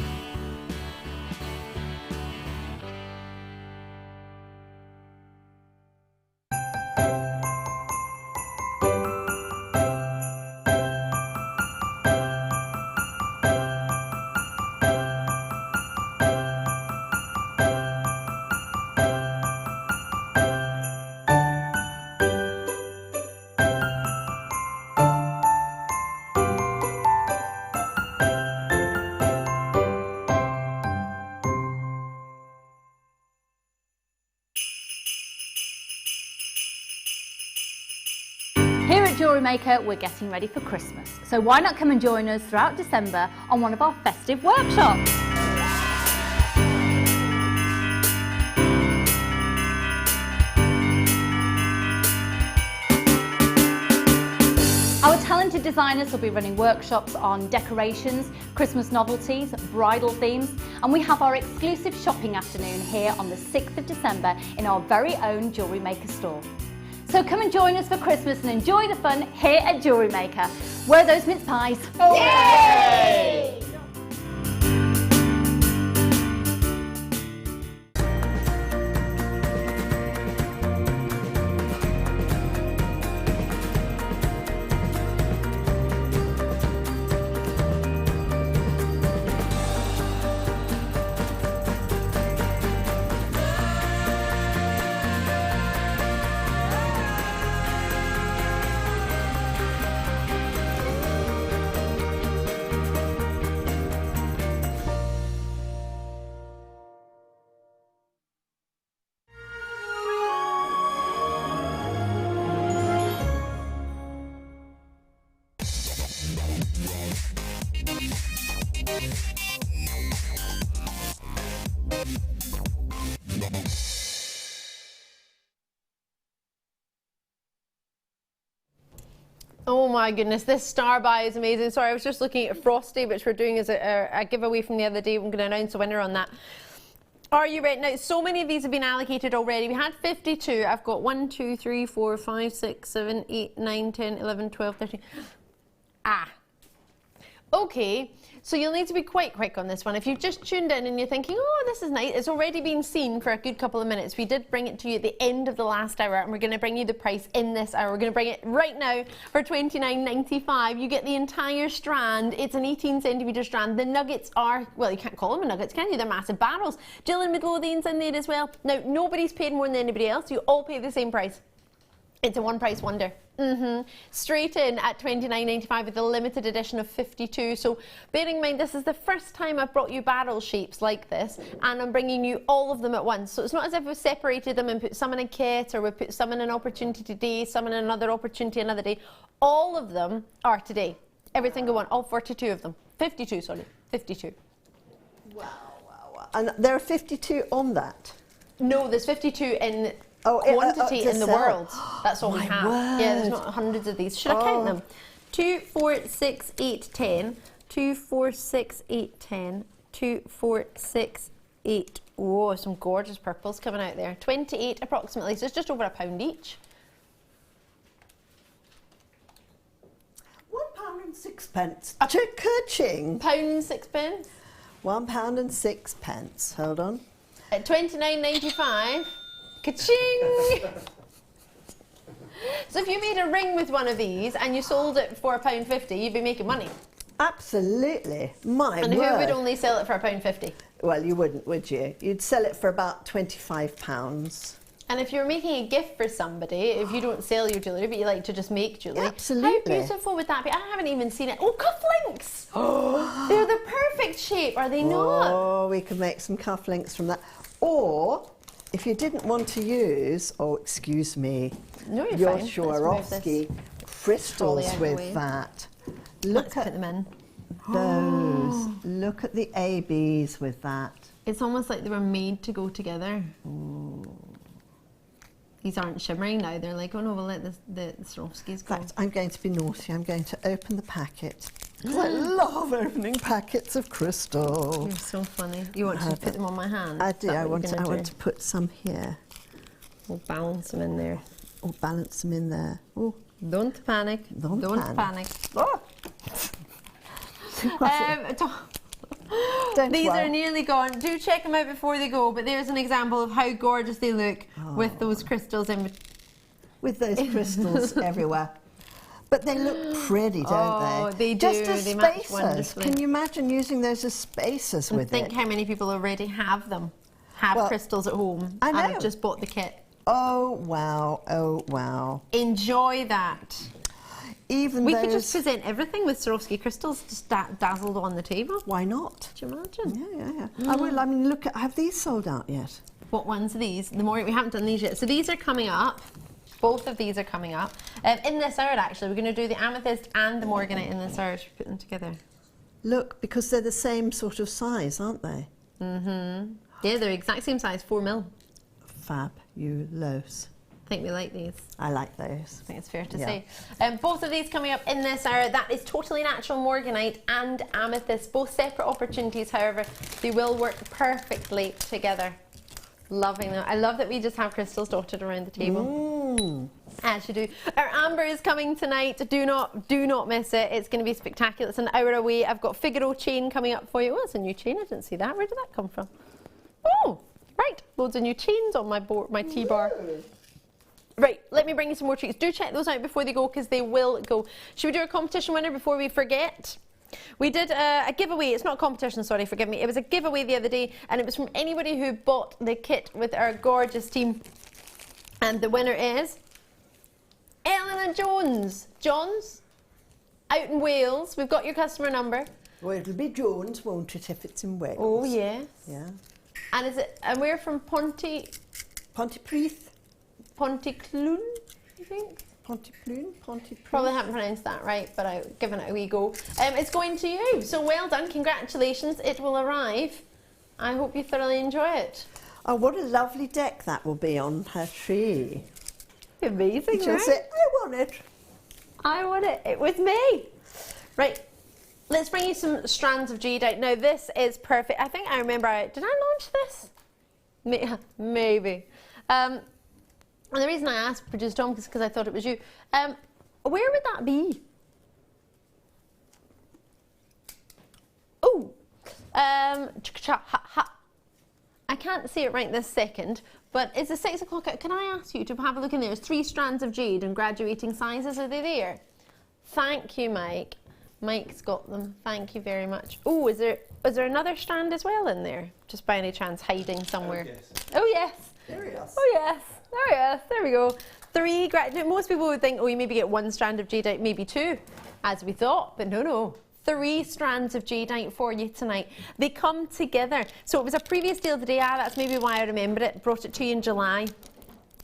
Here at Jewellery Maker, we're getting ready for Christmas. So why not come and join us throughout December on one of our festive workshops? Our talented designers will be running workshops on decorations, Christmas novelties, bridal themes, and we have our exclusive shopping afternoon here on the 6th of December in our very own Jewellery Maker store. So come and join us for Christmas and enjoy the fun here at Jewellery Maker. Where are those mince pies? Oh, yay! Oh my goodness, this star buy is amazing. Sorry, I was just looking at Frosty, which we're doing as a giveaway from the other day. I'm going to announce a winner on that. Are you ready? Now, so many of these have been allocated already. We had 52. I've got 1, 2, 3, 4, 5, 6, 7, 8, 9, 10, 11, 12, 13. Okay, so you'll need to be quite quick on this one. If you've just tuned in and you're thinking, oh, this is nice, it's already been seen for a good couple of minutes. We did bring it to you at the end of the last hour, and we're going to bring you the price in this hour. We're going to bring it right now for $29.95. You get the entire strand. It's an 18cm strand. The nuggets are, well, you can't call them nuggets, can you? They're massive barrels. Jill and Midlothian's in there as well. Now, nobody's paid more than anybody else. You all pay the same price. It's a one price wonder. Straight in at $29.95 with a limited edition of 52. So bearing in mind, this is the first time I've brought you barrel shapes like this, and I'm bringing you all of them at once. So it's not as if we've separated them and put some in a kit, or we put some in an opportunity today, some in another opportunity another day. All of them are today. Every single one, all 42 of them. 52, sorry, 52. Wow, wow, wow. And there are 52 on that? No, there's 52 in quantity in the world. That's all we have. Word. Yeah, there's not hundreds of these. Should I count them? 2, 4, 6, 8, 10. 2, 4, 6, 8, 10. 2, 4, 6, 8. Whoa, some gorgeous purples coming out there. 28 approximately, so it's just over £1 each. £1.06. Cha-ching. £1.06. £1.06. Hold on. At $29.95. Ka-ching! So if you made a ring with one of these and you sold it for £1.50, you'd be making money. Absolutely. My and word. who would only sell it for £1.50? Well, you wouldn't, would you? You'd sell it for about £25. And if you're making a gift for somebody, if you don't sell your jewellery, but you like to just make jewellery, absolutely. How beautiful would that be? I haven't even seen it. Oh, cufflinks! Oh, they're the perfect shape, are they not? Oh, we could make some cufflinks from that. Or, if you didn't want to use, oh, excuse me, no, your Swarovski crystals with that. Let's put them in. Those. Look at the ABs with that. It's almost like they were made to go together. Ooh. These aren't shimmering now. They're like, oh no, we'll let the Swarovskis go. In fact, I'm going to be naughty. I'm going to open the packet. Because I love opening packets of crystal. You're so funny. You want to put them on my hand? I do. I want to put some here. We'll balance them in there. Or balance them in there. Oh, don't panic. Don't panic. Oh. These are nearly gone. Do check them out before they go, but there's an example of how gorgeous they look with those crystals in. With those crystals everywhere. But they look pretty, don't they? Oh, they do. Just as they match spacers. wonderfully. Can you imagine using those as spacers with it? Think how many people already have them. Crystals at home. I know. And have just bought the kit. Oh, wow. Oh, wow. Enjoy that. Even we could just present everything with Swarovski crystals just dazzled on the table. Why not? Do you imagine? Yeah. I will. I mean, look, have these sold out yet? What ones are these? We haven't done these yet. So these are coming up. Both of these are coming up. In this hour, actually, we're going to do the Amethyst and the Morganite in this hour to put them together. Look, because they're the same sort of size, aren't they? Mm-hmm. Yeah, they're exact same size, 4 mil. Fabulous. I think we like these. I like those. I think it's fair to say. Both of these coming up in this hour. That is totally natural Morganite and Amethyst. Both separate opportunities, however, they will work perfectly together. Loving them. I love that we just have crystals dotted around the table. As you do. Our amber is coming tonight. Do not miss it. It's going to be spectacular. It's an hour away. I've got Figaro chain coming up for you. Oh, it's a new chain. I didn't see that. Where did that come from? Oh, right. Loads of new chains on my board, my T-bar. Right, let me bring you some more treats. Do check those out before they go, because they will go. Should we do a competition winner before we forget? We did a giveaway. It's not a competition, sorry, forgive me. It was a giveaway the other day, and it was from anybody who bought the kit with our gorgeous team. And the winner is Eleanor Jones. Johns, out in Wales. We've got your customer number. Well, it'll be Jones, won't it, if it's in Wales? Oh, yes. Yeah. And we're from Pontyclun, I think. Pontyclun. Probably haven't pronounced that right, but I've given it a wee go. It's going to you, so well done, congratulations. It will arrive. I hope you thoroughly enjoy it. Oh, what a lovely deck that will be on her tree. Amazing, She'll right? say, I want it. I want it. It was me. Right, let's bring you some strands of Jadeite. Now, this is perfect. I think I remember, did I launch this? Maybe. And the reason I asked Producer Tom is because I thought it was you. Where would that be? I can't see it right this second, but it's a 6 o'clock. Can I ask you to have a look in there? There's 3 strands of jade and graduating sizes. Are they there? Thank you, Mike. Mike's got them. Thank you very much. Oh, is there another strand as well in there? Just by any chance hiding somewhere? Oh, yes. There he is. Oh, yes. There he is. There we go. 3 most people would think, oh, you maybe get 1 strand of jadeite, maybe 2, as we thought, but no. 3 strands of jadeite for you tonight. They come together. So it was a previous deal of the day. That's maybe why I remember it. Brought it to you in July.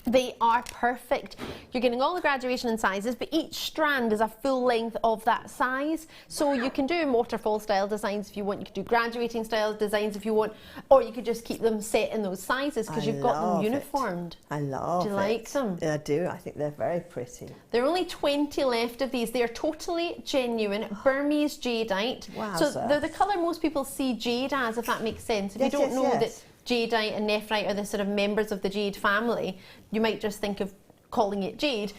They are perfect. You're getting all the graduation and sizes, but each strand is a full length of that size. So you can do waterfall style designs if you want. You could do graduating style designs if you want, or you could just keep them set in those sizes because you've got them uniformed. I love it. Do you like them? Yeah, I do. I think they're very pretty. There are only 20 left of these. They are totally genuine Burmese jadeite. Wowza. So they're the colour most people see jade as, if that makes sense. If you don't know that jadeite and nephrite are the sort of members of the jade family, you might just think of calling it jade.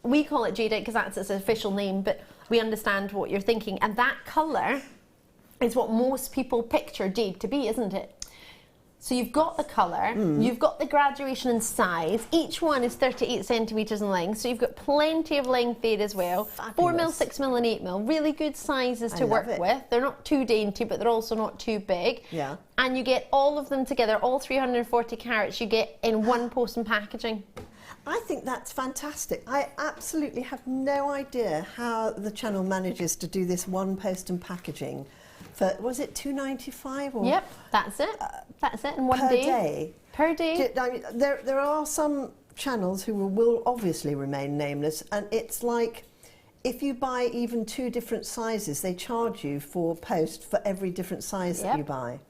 We call it jadeite because that's its official name, but we understand what you're thinking. And that colour is what most people picture jade to be, isn't it? So you've got the colour, you've got the graduation and size. Each one is 38 centimetres in length, so you've got plenty of length there as well. Fabulous. 4mm, 6mm and 8mm, really good sizes to work with. They're not too dainty, but they're also not too big. Yeah. And you get all of them together, all 340 carats you get in one post and packaging. I think that's fantastic. I absolutely have no idea how the channel manages to do this one post and packaging. For, was it $2.95 or? Yep, that's it. That's it in one day. Per day. I mean, there are some channels who will obviously remain nameless, and it's like if you buy even 2 different sizes, they charge you for post for every different size that you buy.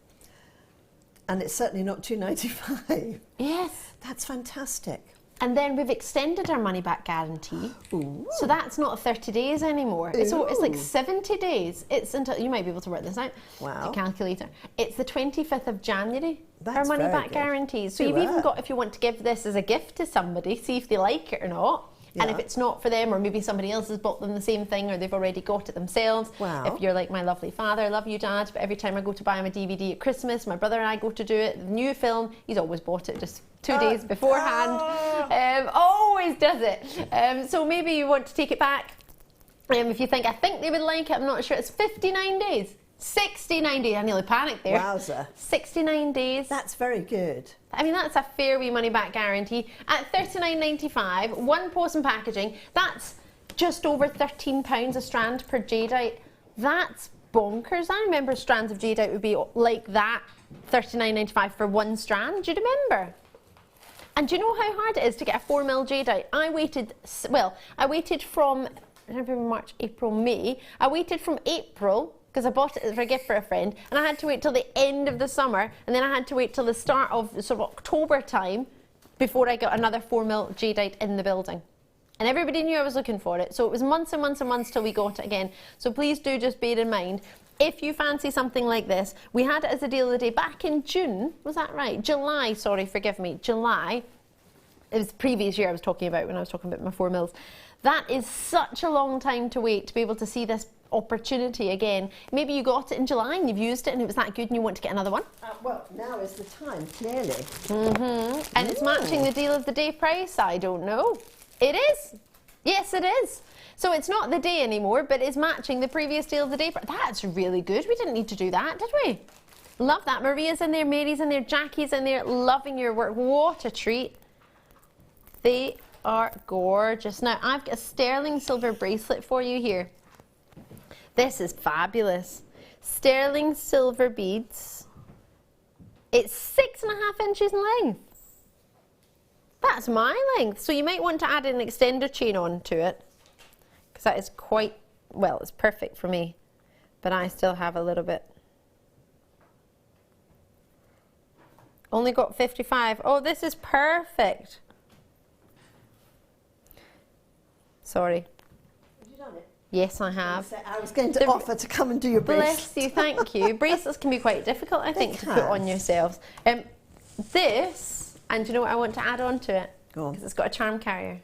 And it's certainly not $2.95. Yes. That's fantastic. And then we've extended our money back guarantee. Ooh. So that's not 30 days anymore. It's like 70 days. It's until, you might be able to work this out. Wow. The calculator. It's the 25th of January. That's our money very back good. guarantees. So you've even got, if you want to give this as a gift to somebody, see if they like it or not. Yeah. And if it's not for them, or maybe somebody else has bought them the same thing, or they've already got it themselves. Wow. If you're like my lovely father, I love you, Dad, but every time I go to buy him a DVD at Christmas, my brother and I go to do it, the new film, he's always bought it just 2 days beforehand. Always does it. So maybe you want to take it back. If you think, I think they would like it, I'm not sure. It's 59 days. 69 days. I nearly panicked there. Wowza. 69 days. That's very good. I mean, that's a fair wee money back guarantee. At $39.95, one post and packaging, that's just over £13 a strand per jadeite. That's bonkers. I remember strands of jadeite would be like that, $39.95 for 1 strand. Do you remember? And do you know how hard it is to get a 4mm jadeite? I waited from February, March, April, May. I waited from April, because I bought it for a gift for a friend, and I had to wait till the end of the summer, and then I had to wait till the start of sort of October time before I got another 4mm jadeite in the building. And everybody knew I was looking for it, so it was months and months and months till we got it again. So please do just bear in mind, if you fancy something like this, we had it as a deal of the day back in June, was that right? July, sorry, forgive me, July. It was the previous year I was talking about when I was talking about my 4mm. That is such a long time to wait to be able to see this opportunity again. Maybe you got it in July and you've used it and it was that good and you want to get another one. Well, now is the time, clearly. And it's matching the deal of the day price. I don't know. It is. Yes, it is. So it's not the day anymore, but it's matching the previous deal of the day price. That's really good. We didn't need to do that, did we? Love that. Maria's in there, Mary's in there, Jackie's in there, loving your work. What a treat. They are gorgeous. Now, I've got a sterling silver bracelet for you here. This is fabulous. Sterling silver beads. It's 6.5 inches in length. That's my length. So you might want to add an extender chain onto it, because that is quite, well, it's perfect for me, but I still have a little bit. Only got 55. Oh, this is perfect. Sorry. Have you done it? Yes, I have. I was going to offer to come and do your bracelet. Bless you, thank you. Bracelets can be quite difficult, I think, to put on yourselves. This, and do you know what I want to add on to it? Go on. Because it's got a charm carrier.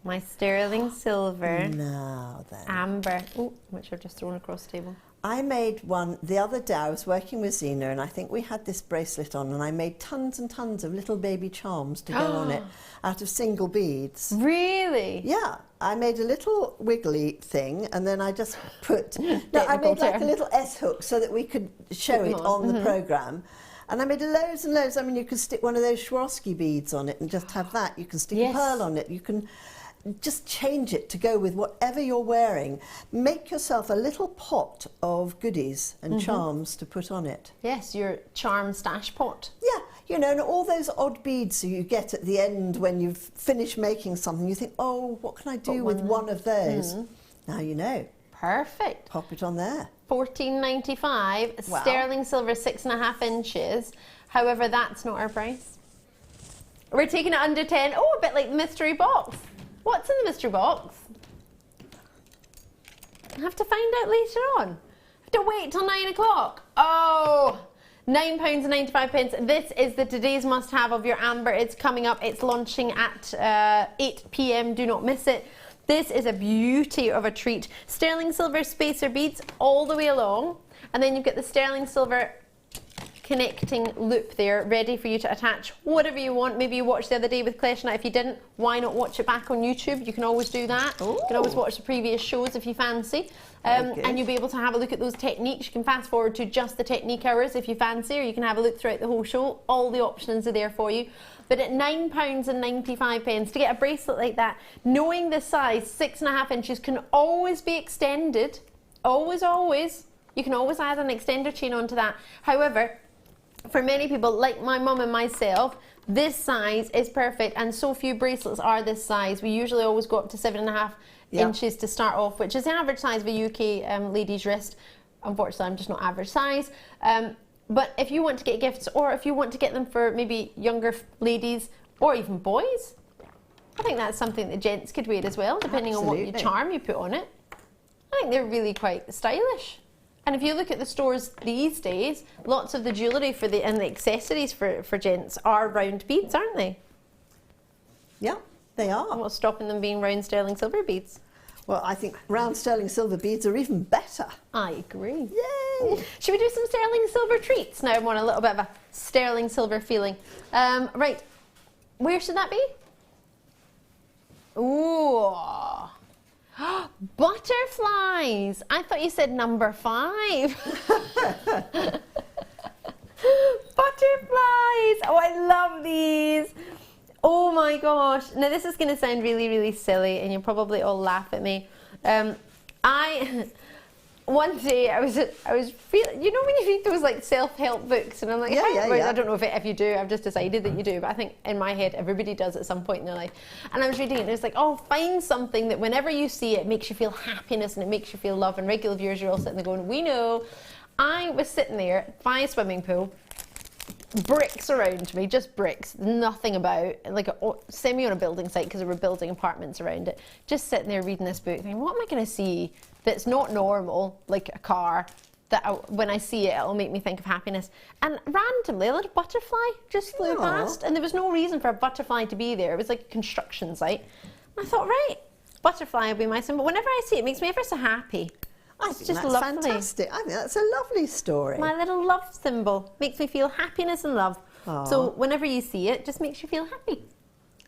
My sterling silver Now then. amber, which I've just thrown across the table. I made one the other day. I was working with Zena, and I think we had this bracelet on, and I made tons and tons of little baby charms to go on it out of single beads. Really? Yeah, I made a little wiggly thing, and then I just put... no, I made like a little S-hook so that we could show it on the programme. And I made loads and loads. I mean, you could stick one of those Swarovski beads on it and just have that. You can stick a pearl on it. You can just change it to go with whatever you're wearing. Make yourself a little pot of goodies and charms to put on it. Yes, your charm stash pot. Yeah, you know, and all those odd beads you get at the end when you've finished making something, you think, oh, what can I do with one of those? Now you know. Perfect. Pop it on there. $14.95, Wow. sterling silver 6.5 inches. However, that's not our price. We're taking it under 10. Oh, a bit like the mystery box. What's in the mystery box? I have to find out later on. I have to wait till 9 o'clock. Oh, £9.95. This is the today's must-have of your amber. It's coming up. It's launching at 8 p.m. Do not miss it. This is a beauty of a treat. Sterling silver spacer beads all the way along. And then you've got the sterling silver connecting loop there, ready for you to attach whatever you want. Maybe you watched the other day with Kleshna. If you didn't, why not watch it back on YouTube? You can always do that. Ooh. You can always watch the previous shows if you fancy. And you'll be able to have a look at those techniques. You can fast forward to just the technique hours if you fancy, or you can have a look throughout the whole show. All the options are there for you. But at £9.95 to get a bracelet like that, knowing the size, 6.5 inches, can always be extended. Always, always. You can always add an extender chain onto that. However, for many people, like my mum and myself, this size is perfect, and so few bracelets are this size. We usually always go up to 7.5 inches to start off, which is the average size of a UK lady's wrist. Unfortunately, I'm just not average size. But if you want to get gifts, or if you want to get them for maybe younger ladies or even boys, I think that's something that gents could wear as well, depending on what you charm you put on it. I think they're really quite stylish. And if you look at the stores these days, lots of the jewellery for and the accessories for gents are round beads, aren't they? Yeah, they are. What's stopping them being round sterling silver beads? Well, I think round sterling silver beads are even better. I agree. Yay! Should we do some sterling silver treats? Now I'm on a little bit of a sterling silver feeling. Right, where should that be? Ooh. Butterflies. I thought you said number 5. Butterflies. Oh, I love these. Oh my gosh. Now this is going to sound really, really silly, and you'll probably all laugh at me. One day I was feeling, you know when you read those like self-help books, and I'm like, I don't know if you do, I've just decided that you do, but I think in my head everybody does at some point in their life. And I was reading it, and it was like, oh, find something that whenever you see it makes you feel happiness and it makes you feel love. And regular viewers are all sitting there going, we know. I was sitting there by a swimming pool, bricks around me, just bricks, nothing about, like semi on a building site because we were building apartments around it, just sitting there reading this book thinking, what am I going to see that's not normal, like a car, that when I see it, it'll make me think of happiness. And randomly, a little butterfly just flew past, and there was no reason for a butterfly to be there. It was like a construction site. And I thought, right, butterfly will be my symbol. Whenever I see it, it makes me ever so happy. I think that's fantastic. I think that's a lovely story. My little love symbol makes me feel happiness and love. Aww. So whenever you see it, just makes you feel happy.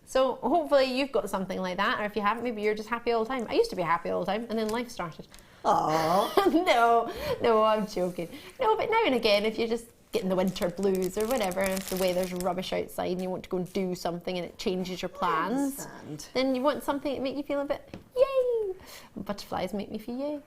So hopefully you've got something like that, or if you haven't, maybe you're just happy all the time. I used to be happy all the time, and then life started. Aww. No, I'm joking. No, but now and again, if you're just getting the winter blues or whatever, and if the weather's rubbish outside and you want to go and do something and it changes your plans, then you want something that make you feel a bit yay. Butterflies make me feel yay. I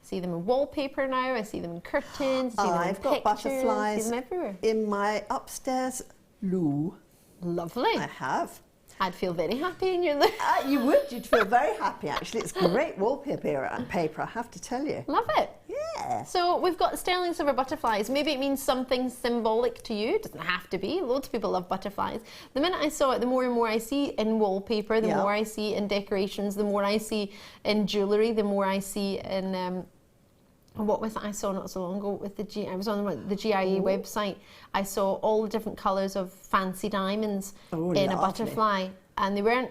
see them in wallpaper now, I see them in curtains, I see them in I've got pictures, butterflies I see them everywhere. in my upstairs loo. Lovely. I have. I'd feel very happy in your loo. You would. You'd feel very happy, actually. It's great wallpaper, I have to tell you. Love it. Yeah. So we've got sterling silver butterflies. Maybe it means something symbolic to you. It doesn't have to be. Loads of people love butterflies. The minute I saw it, the more and more I see in wallpaper, the more I see in decorations, the more I see in jewellery, the more I see in... what was it I saw not so long ago with I was on the GIA website. I saw all the different colours of fancy diamonds in a butterfly, and they weren't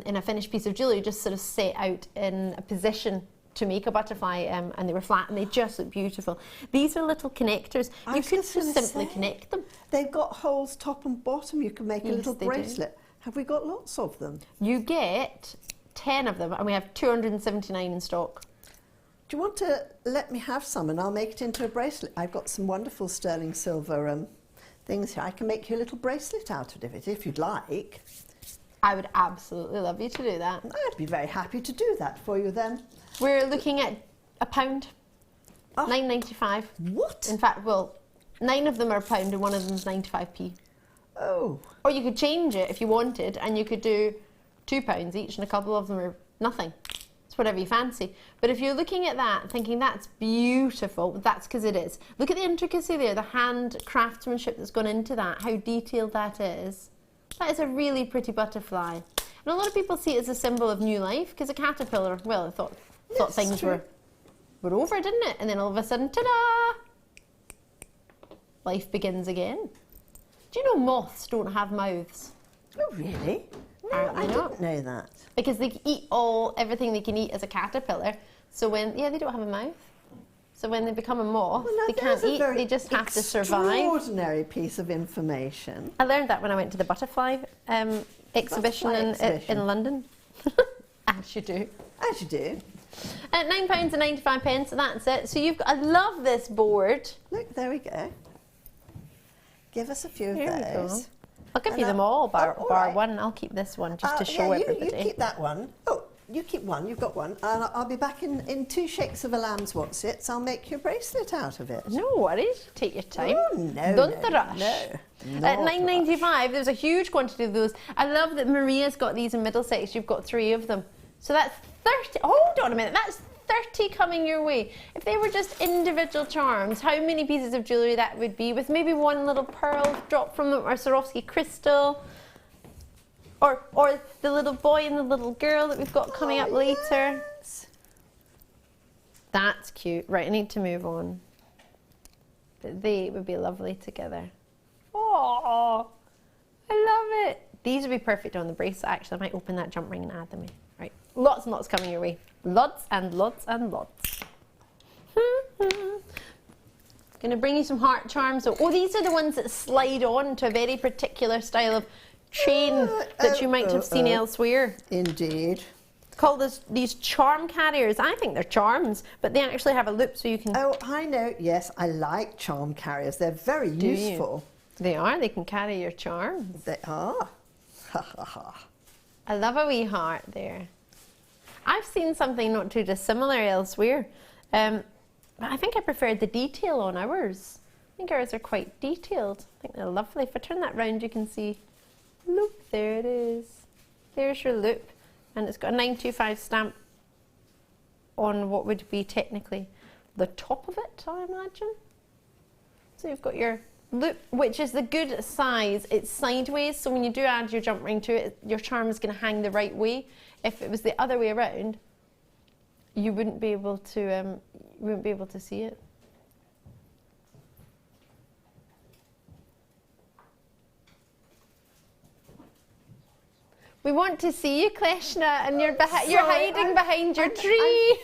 in a finished piece of jewellery, just sort of set out in a position to make a butterfly, and they were flat and they just look beautiful. These are little connectors. You could just simply connect them. They've got holes top and bottom. You can make a little bracelet. Have we got lots of them? You get 10 of them, and we have 279 in stock. Do you want to let me have some and I'll make it into a bracelet? I've got some wonderful sterling silver things here. I can make you a little bracelet out of it if you'd like. I would absolutely love you to do that. I'd be very happy to do that for you then. We're looking at £1, Oh. £9.95. What? In fact, well, 9 of them are £1 and one of them's 95p. Oh. Or you could change it if you wanted, and you could do £2 each, and a couple of them are nothing. It's whatever you fancy. But if you're looking at that, thinking that's beautiful, that's because it is. Look at the intricacy there, the hand craftsmanship that's gone into that, how detailed that is. That is a really pretty butterfly. And a lot of people see it as a symbol of new life, because a caterpillar, well, I thought things were over, didn't it? And then all of a sudden, ta-da! Life begins again. Do you know moths don't have mouths? Oh, really? No, Apparently I not. didn't know that. Because they eat everything they can eat as a caterpillar. So when, they don't have a mouth. So when they become a moth, Well, now they can't eat, they just have to survive. Extraordinary piece of information. I learned that when I went to the butterfly exhibition in London. As you do. As you do. At £9.95, so that's it. So I love this board. Look, there we go. Give us a few of Here we go. those. I'll give And you them all, bar right. one. I'll keep this one just to show everybody. You keep that one. Oh, you keep one. You've got one. And I'll be back in 2 shakes of a lamb's whatsits. I'll make you a bracelet out of it. No worries. Take your time. Oh, no, Don't no, rush. no. At £9.95, there's a huge quantity of those. I love that Maria's got these in Middlesex. You've got 3 of them. So that's 30. Hold on a minute. That's 30 coming your way. If they were just individual charms, how many pieces of jewellery that would be, with maybe one little pearl drop from them, or Swarovski crystal, or the little boy and the little girl that we've got coming up later. Yes. That's cute. Right, I need to move on. But they would be lovely together. Oh, I love it. These would be perfect on the bracelet. Actually, I might open that jump ring and add them in. Right, lots and lots coming your way. Lots and lots and lots. Gonna bring you some heart charms. Oh, these are the ones that slide on to a very particular style of chain that you might have seen elsewhere. Indeed. Called these charm carriers. I think they're charms, but they actually have a loop so you can... Oh, I know. Yes, I like charm carriers. They're very useful. They are. They can carry your charms. They are. Ha ha ha. I love a wee heart there. I've seen something not too dissimilar elsewhere. But I think I preferred the detail on ours. I think ours are quite detailed. I think they're lovely. If I turn that round, you can see, look, there it is. There's your loop. And it's got a 925 stamp on what would be technically the top of it, I imagine. So you've got your loop, which is the good size. It's sideways, so when you do add your jump ring to it, your charm is going to hang the right way. If it was the other way around, you wouldn't be able to see it. We want to see you, Kleshna, and you're hiding behind your tree.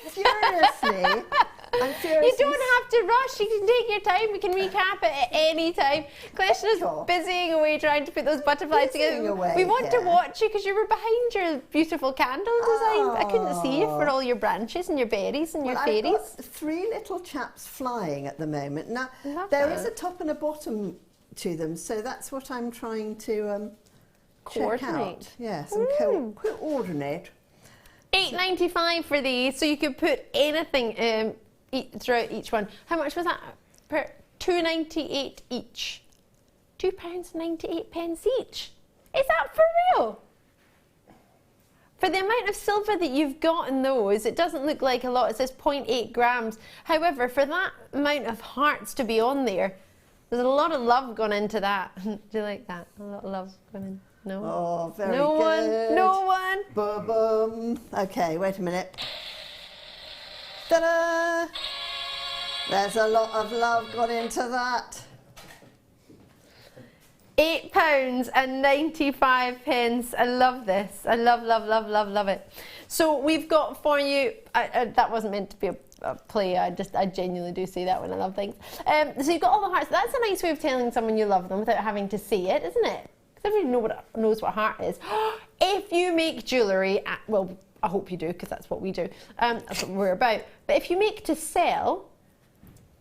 I'm furiously... You don't have to rush. You can take your time. We can recap it at any time. Kleshna's busying away trying to put those butterflies together. We want to watch you because you were behind your beautiful candle design. I couldn't see you for all your branches and your berries and your fairies. I've got 3 little chaps flying at the moment. Now, there is a top and a bottom to them, so that's what I'm trying to coordinate. Check out. Yes, and coordinate. $8.95 for these, so you could put anything throughout each one. How much was that? $2.98 each. £2.98 each. Is that for real? For the amount of silver that you've got in those, it doesn't look like a lot. It says 0.8 grams. However, for that amount of hearts to be on there, there's a lot of love gone into that. Do you like that? A lot of love gone in. No. Oh, very good. No one. Boom. Okay, wait a minute. Ta-da! There's a lot of love gone into that. £8.95. I love this. I love it. So we've got for you, that wasn't meant to be a play, I genuinely do say that when I love things. So you've got all the hearts. That's a nice way of telling someone you love them without having to see it, isn't it? Because everybody knows what a heart is. If you make jewellery, well, I hope you do, because that's what we do. That's what we're about. But if you make to sell,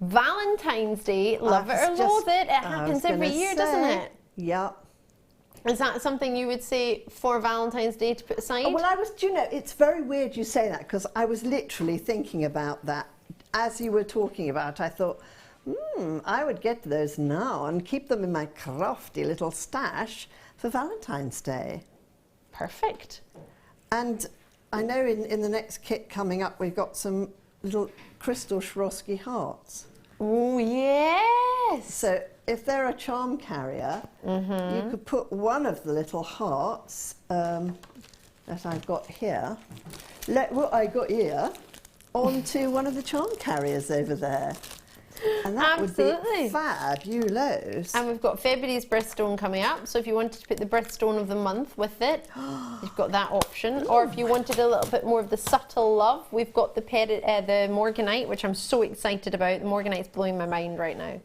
Valentine's Day, love it or loathe it, it happens every year, doesn't it? Yeah. Is that something you would say for Valentine's Day to put aside? Well, do you know, it's very weird you say that, because I was literally thinking about that as you were talking about. I thought, I would get those now and keep them in my crafty little stash for Valentine's Day. Perfect. And I know in the next kit coming up, we've got some little crystal Swarovski hearts. Oh, yes. So if they're a charm carrier, you could put one of the little hearts that I've got here, onto one of the charm carriers over there. And that would be fabulous. And we've got February's birthstone coming up, so if you wanted to put the birthstone of the month with it, you've got that option. Or if you wanted a little bit more of the subtle love, we've got the Morganite, which I'm so excited about. The Morganite's blowing my mind right now.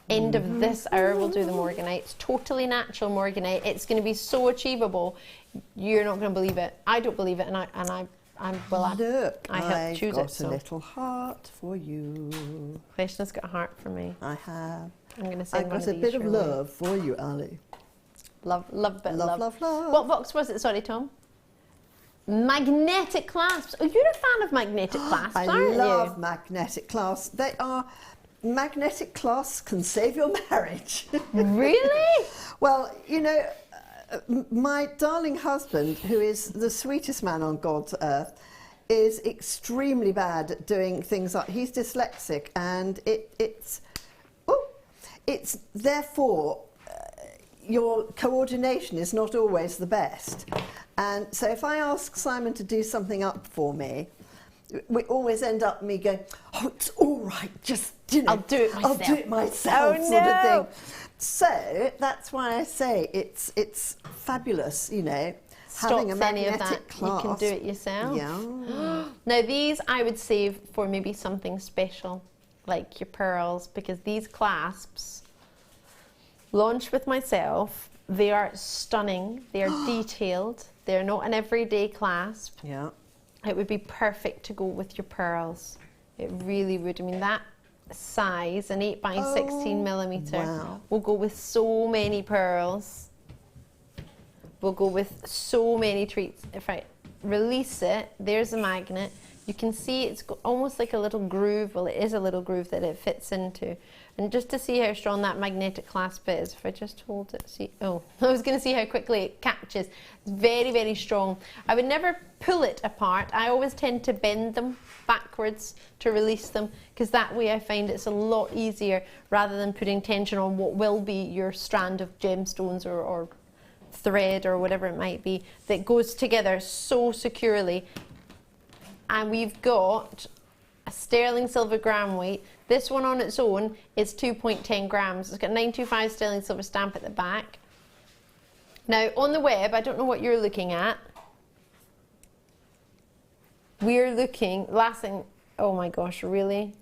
End of this hour, we'll do the Morganite. It's totally natural Morganite. It's going to be so achievable. You're not going to believe it. I don't believe it, and I helped choose it. I've got a little heart for you. Question's got a heart for me. I have. I'm going to send one of these. I've got a bit of love for you, Ali. Love, love. Love. What box was it? Sorry, Tom. Magnetic clasps. Oh, you're a fan of magnetic clasps, aren't you? I love magnetic clasps. Magnetic clasps can save your marriage. Really? Well, you know, my darling husband, who is the sweetest man on God's earth, is extremely bad at doing things like, he's dyslexic, and it's therefore your coordination is not always the best. And so if I ask Simon to do something up for me, we always end up me going, oh, it's all right, just, you know, I'll do it myself. Sort of thing. So that's why I say it's fabulous, you know, having a magnetic clasp. You can do it yourself. Yeah. Now these I would save for maybe something special, like your pearls, because these clasps, launched with myself, they are stunning, they are detailed, they're not an everyday clasp. Yeah. It would be perfect to go with your pearls. It really would. I mean, that size, an 8 by 16 millimeter, will go with so many pearls. Will go with so many treats. If I release it, there's a magnet. You can see it's almost like a little groove. Well, it is a little groove that it fits into. And just to see how strong that magnetic clasp is, if I just hold it, see, I was going to see how quickly it catches. It's very, very strong. I would never pull it apart. I always tend to bend them backwards to release them, because that way I find it's a lot easier rather than putting tension on what will be your strand of gemstones or thread or whatever it might be that goes together so securely. And we've got a sterling silver gram weight. This one on its own is 2.10 grams. It's got 925 sterling silver stamp at the back. Now on the web, I don't know what you're looking at. We're looking, last thing, oh my gosh, really?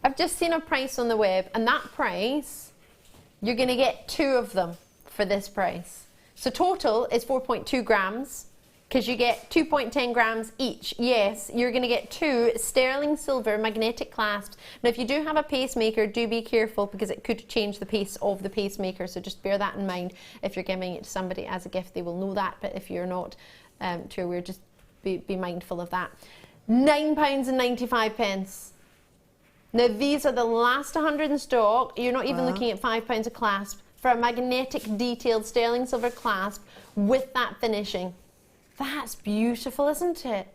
I've just seen a price on the web, and that price, you're gonna get 2 of them for this price. So total is 4.2 grams. Because you get 2.10 grams each. Yes, you're going to get 2 sterling silver magnetic clasps. Now, if you do have a pacemaker, do be careful, because it could change the pace of the pacemaker. So just bear that in mind. If you're giving it to somebody as a gift, they will know that. But if you're not too aware, just be mindful of that. £9.95. Now, these are the last 100 in stock. You're not even looking at £5 a clasp for a magnetic detailed sterling silver clasp with that finishing. That's beautiful, isn't it?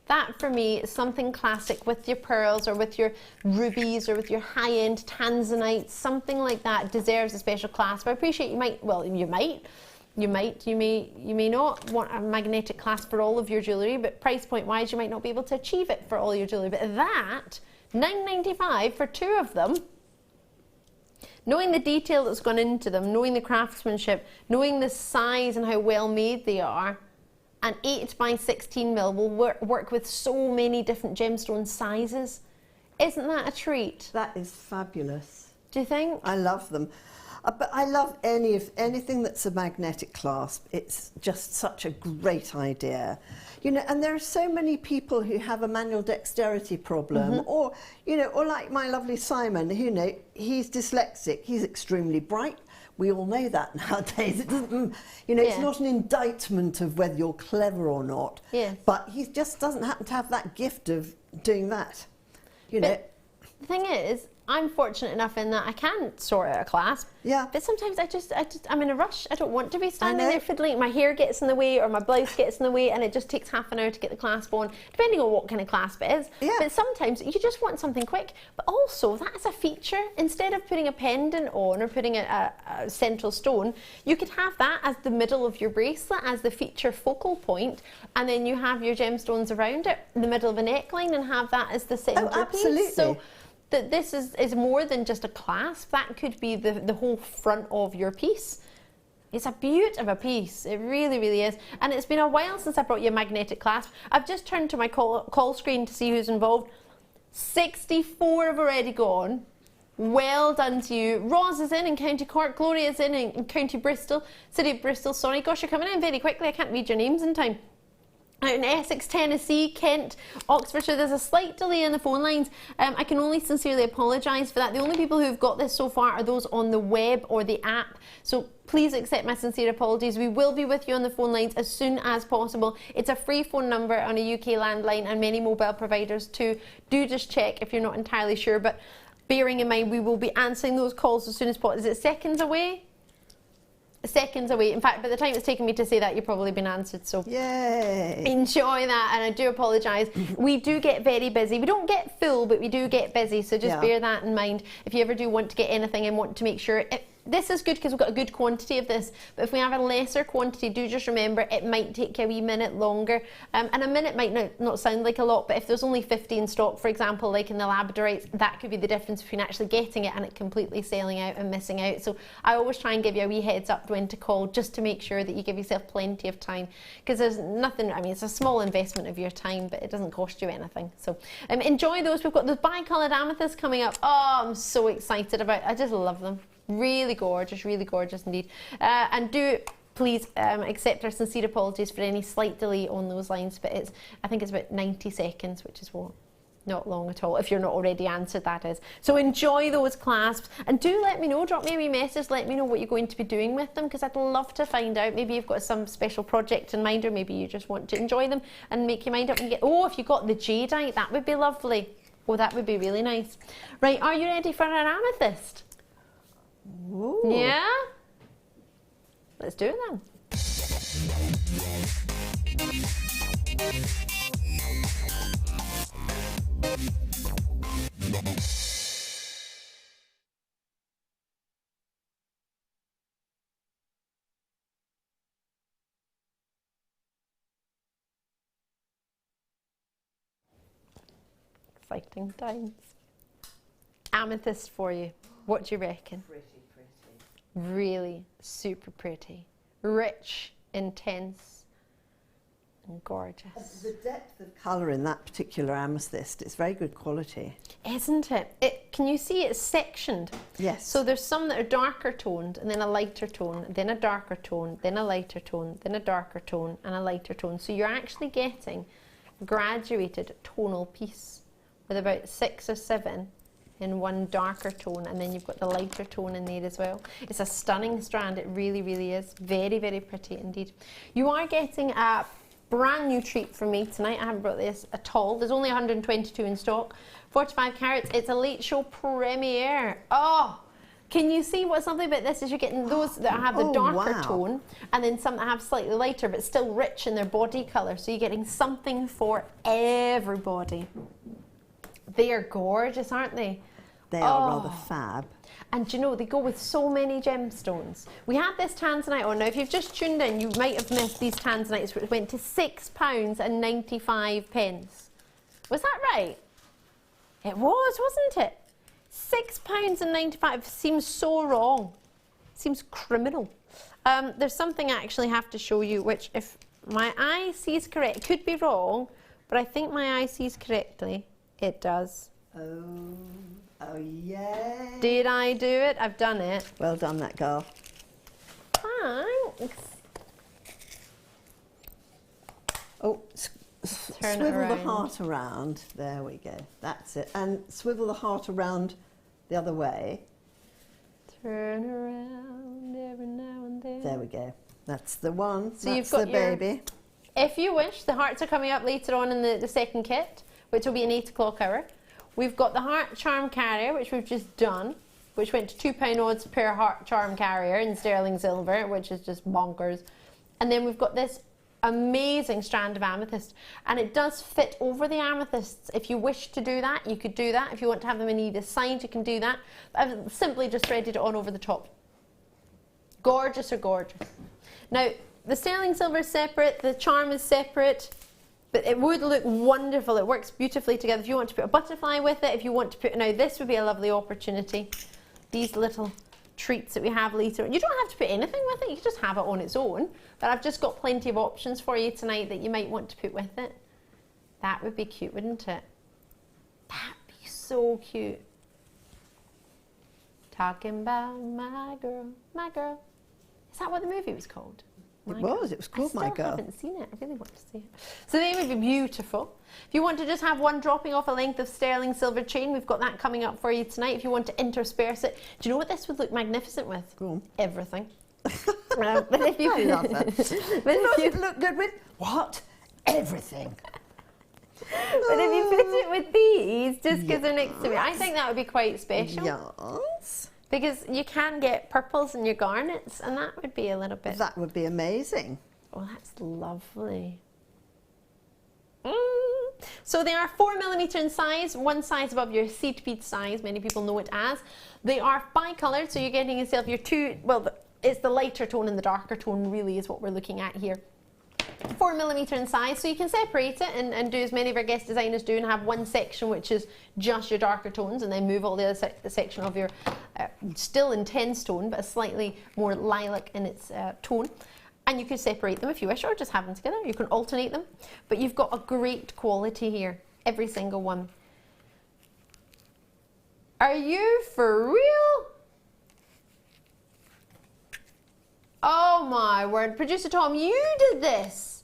That for me is something classic with your pearls or with your rubies or with your high-end Tanzanite. Something like that deserves a special clasp. I appreciate you may not want a magnetic clasp for all of your jewellery, but price point wise you might not be able to achieve it for all your jewellery. But that, £9.95 for 2 of them. knowing the detail that's gone into them, knowing the craftsmanship, knowing the size and how well made they are, an 8 by 16 mil will work with so many different gemstone sizes. Isn't that a treat? That is fabulous. Do you think? I love them. But I love anything that's a magnetic clasp. It's just such a great idea. You know, and there are so many people who have a manual dexterity problem, or, you know, or like my lovely Simon, who, you know, he's dyslexic, he's extremely bright. We all know that nowadays. It doesn't, you know, it's not an indictment of whether you're clever or not. Yeah. But he just doesn't happen to have that gift of doing that. You know. But the thing is, I'm fortunate enough in that I can sort out a clasp. Yeah. But sometimes I'm in a rush. I don't want to be standing there fiddling. My hair gets in the way or my blouse gets in the way, and it just takes half an hour to get the clasp on, depending on what kind of clasp it is. Yeah. But sometimes you just want something quick. But also, that's a feature. Instead of putting a pendant on or putting a central stone, you could have that as the middle of your bracelet, as the feature focal point, and then you have your gemstones around it in the middle of a neckline and have that as the centerpiece. Oh, absolutely. So that this is more than just a clasp. That could be the whole front of your piece. It's a beaut of a piece. It really, really is. And it's been a while since I brought you a magnetic clasp. I've just turned to my call screen to see who's involved. 64 have already gone. Well done to you. Roz is in County Cork. Gloria is in County Bristol. City of Bristol, sorry. Gosh, you're coming in very quickly. I can't read your names in time. Out in Essex, Tennessee, Kent, Oxfordshire, there's a slight delay in the phone lines. I can only sincerely apologise for that. The only people who've got this so far are those on the web or the app. So please accept my sincere apologies. We will be with you on the phone lines as soon as possible. It's a free phone number on a UK landline and many mobile providers too. Do just check if you're not entirely sure, but bearing in mind we will be answering those calls as soon as possible. Is it seconds away? Seconds away. In fact, by the time it's taken me to say that, you've probably been answered, so yay! Enjoy that, and I do apologise. We do get very busy. We don't get full, but we do get busy, so just bear that in mind. If you ever do want to get anything and want to make sure this is good because we've got a good quantity of this, but if we have a lesser quantity, do just remember it might take you a wee minute longer, and a minute might not sound like a lot, but if there's only 50 in stock, for example, like in the Labradorites, that could be the difference between actually getting it and it completely selling out and missing out. So I always try and give you a wee heads up when to call, just to make sure that you give yourself plenty of time, because there's nothing, I mean, it's a small investment of your time, but it doesn't cost you anything. So enjoy those. We've got those bi-coloured amethysts coming up. Oh, I'm so excited about it. I just love them. Really gorgeous indeed. And do please accept our sincere apologies for any slight delay on those lines, but I think it's about 90 seconds, which is what? Not long at all, if you're not already answered, that is. So enjoy those clasps, and do let me know, drop me a wee message, let me know what you're going to be doing with them, because I'd love to find out. Maybe you've got some special project in mind, or maybe you just want to enjoy them and make your mind up and if you got the Jadeite, that would be lovely. Oh, that would be really nice. Right, are you ready for an amethyst? Ooh. Yeah? Let's do it then. Exciting times. Amethyst for you. What do you reckon? Pretty. Really super pretty, rich, intense, and gorgeous. The depth of colour in that particular amethyst, it's very good quality. Isn't it? Can you see it's sectioned? Yes. So there's some that are darker toned, and then a lighter tone, then a darker tone, then a lighter tone, then a darker tone, and a lighter tone. So you're actually getting a graduated tonal piece with about 6 or 7 in one darker tone, and then you've got the lighter tone in there as well. It's a stunning strand, it really, really is. Very, very pretty indeed. You are getting a brand new treat from me tonight. I haven't brought this at all. There's only 122 in stock. 45 carats, it's a late show premiere. Oh, can you see what's lovely about this is you're getting those that have the darker tone, and then some that have slightly lighter but still rich in their body colour. So you're getting something for everybody. They are gorgeous, aren't they? They are rather fab. And you know, they go with so many gemstones. We had this Tanzanite on. Now, if you've just tuned in, you might have missed these Tanzanites, which went to £6.95. Was that right? It was, wasn't it? £6.95 seems so wrong. Seems criminal. There's something I actually have to show you, which if my eye sees correct, it could be wrong, but I think my eye sees correctly. It does. Oh, yay. Did I do it? I've done it. Well done, that girl. Thanks. Oh, Turn it swivel the around. heart around. There we go. That's it. And swivel the heart around the other way. Turn around every now and then. There we go. That's the one. So That's you've got the your- baby. If you wish, the hearts are coming up later on in the second kit, which will be an 8 o'clock hour. We've got the heart charm carrier, which we've just done, which went to £2 odds per heart charm carrier in sterling silver, which is just bonkers. And then we've got this amazing strand of amethyst, and it does fit over the amethysts. If you wish to do that, you could do that. If you want to have them in either side, you can do that. I've simply just threaded it on over the top. Gorgeous or gorgeous. Now, the sterling silver is separate, the charm is separate, but it would look wonderful. It works beautifully together. If you want to put a butterfly with it, if you want to put, now this would be a lovely opportunity. These little treats that we have later. You don't have to put anything with it, you can just have it on its own. But I've just got plenty of options for you tonight that you might want to put with it. That would be cute, wouldn't it? That'd be so cute. Talking about my girl, my girl. Is that what the movie was called? It was called My I Girl. still haven't seen it. I really want to see it. So they would be beautiful. If you want to just have one dropping off a length of sterling silver chain, we've got that coming up for you tonight. If you want to intersperse it, do you know what this would look magnificent with? Go on. Everything. But if you I love that. but What if does it look good with? What? Everything. you put it with these, just because they're next to me, I think that would be quite special. Yes. Because you can get purples in your garnets, and that would be a little bit. That would be amazing. Oh, that's lovely. So they are 4mm in size, one size above your seed bead size, many people know it as. They are bi-coloured, so you're getting yourself your two, well, it's the lighter tone and the darker tone really is what we're looking at here. 4mm in size, so you can separate it and do as many of our guest designers do and have one section which is just your darker tones, and then move all the other section of your still intense tone but a slightly more lilac in its tone. And you can separate them if you wish, or just have them together. You can alternate them, but you've got a great quality here, every single one. Are you for real? Oh my word, Producer Tom, you did this.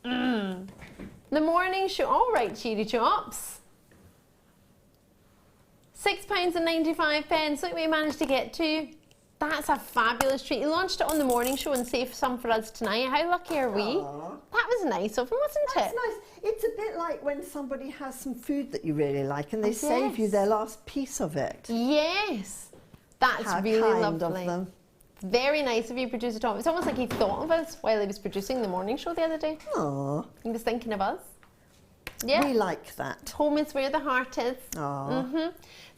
The morning show, all right, Cheery Chops. £6.95. Look what we managed to get to. That's a fabulous treat. You launched it on the morning show and saved some for us tonight. How lucky are we? Aww. That was nice of him, wasn't That's it? nice. It's a bit like when somebody has some food that you really like and they save you yes. their last piece of it. Yes. That's How really kind lovely. of them. Very nice of you, Producer Tom. It's almost like he thought of us while he was producing the morning show the other day. Aww. He was thinking of us. Yeah. We like that. Home is where the heart is. Aww.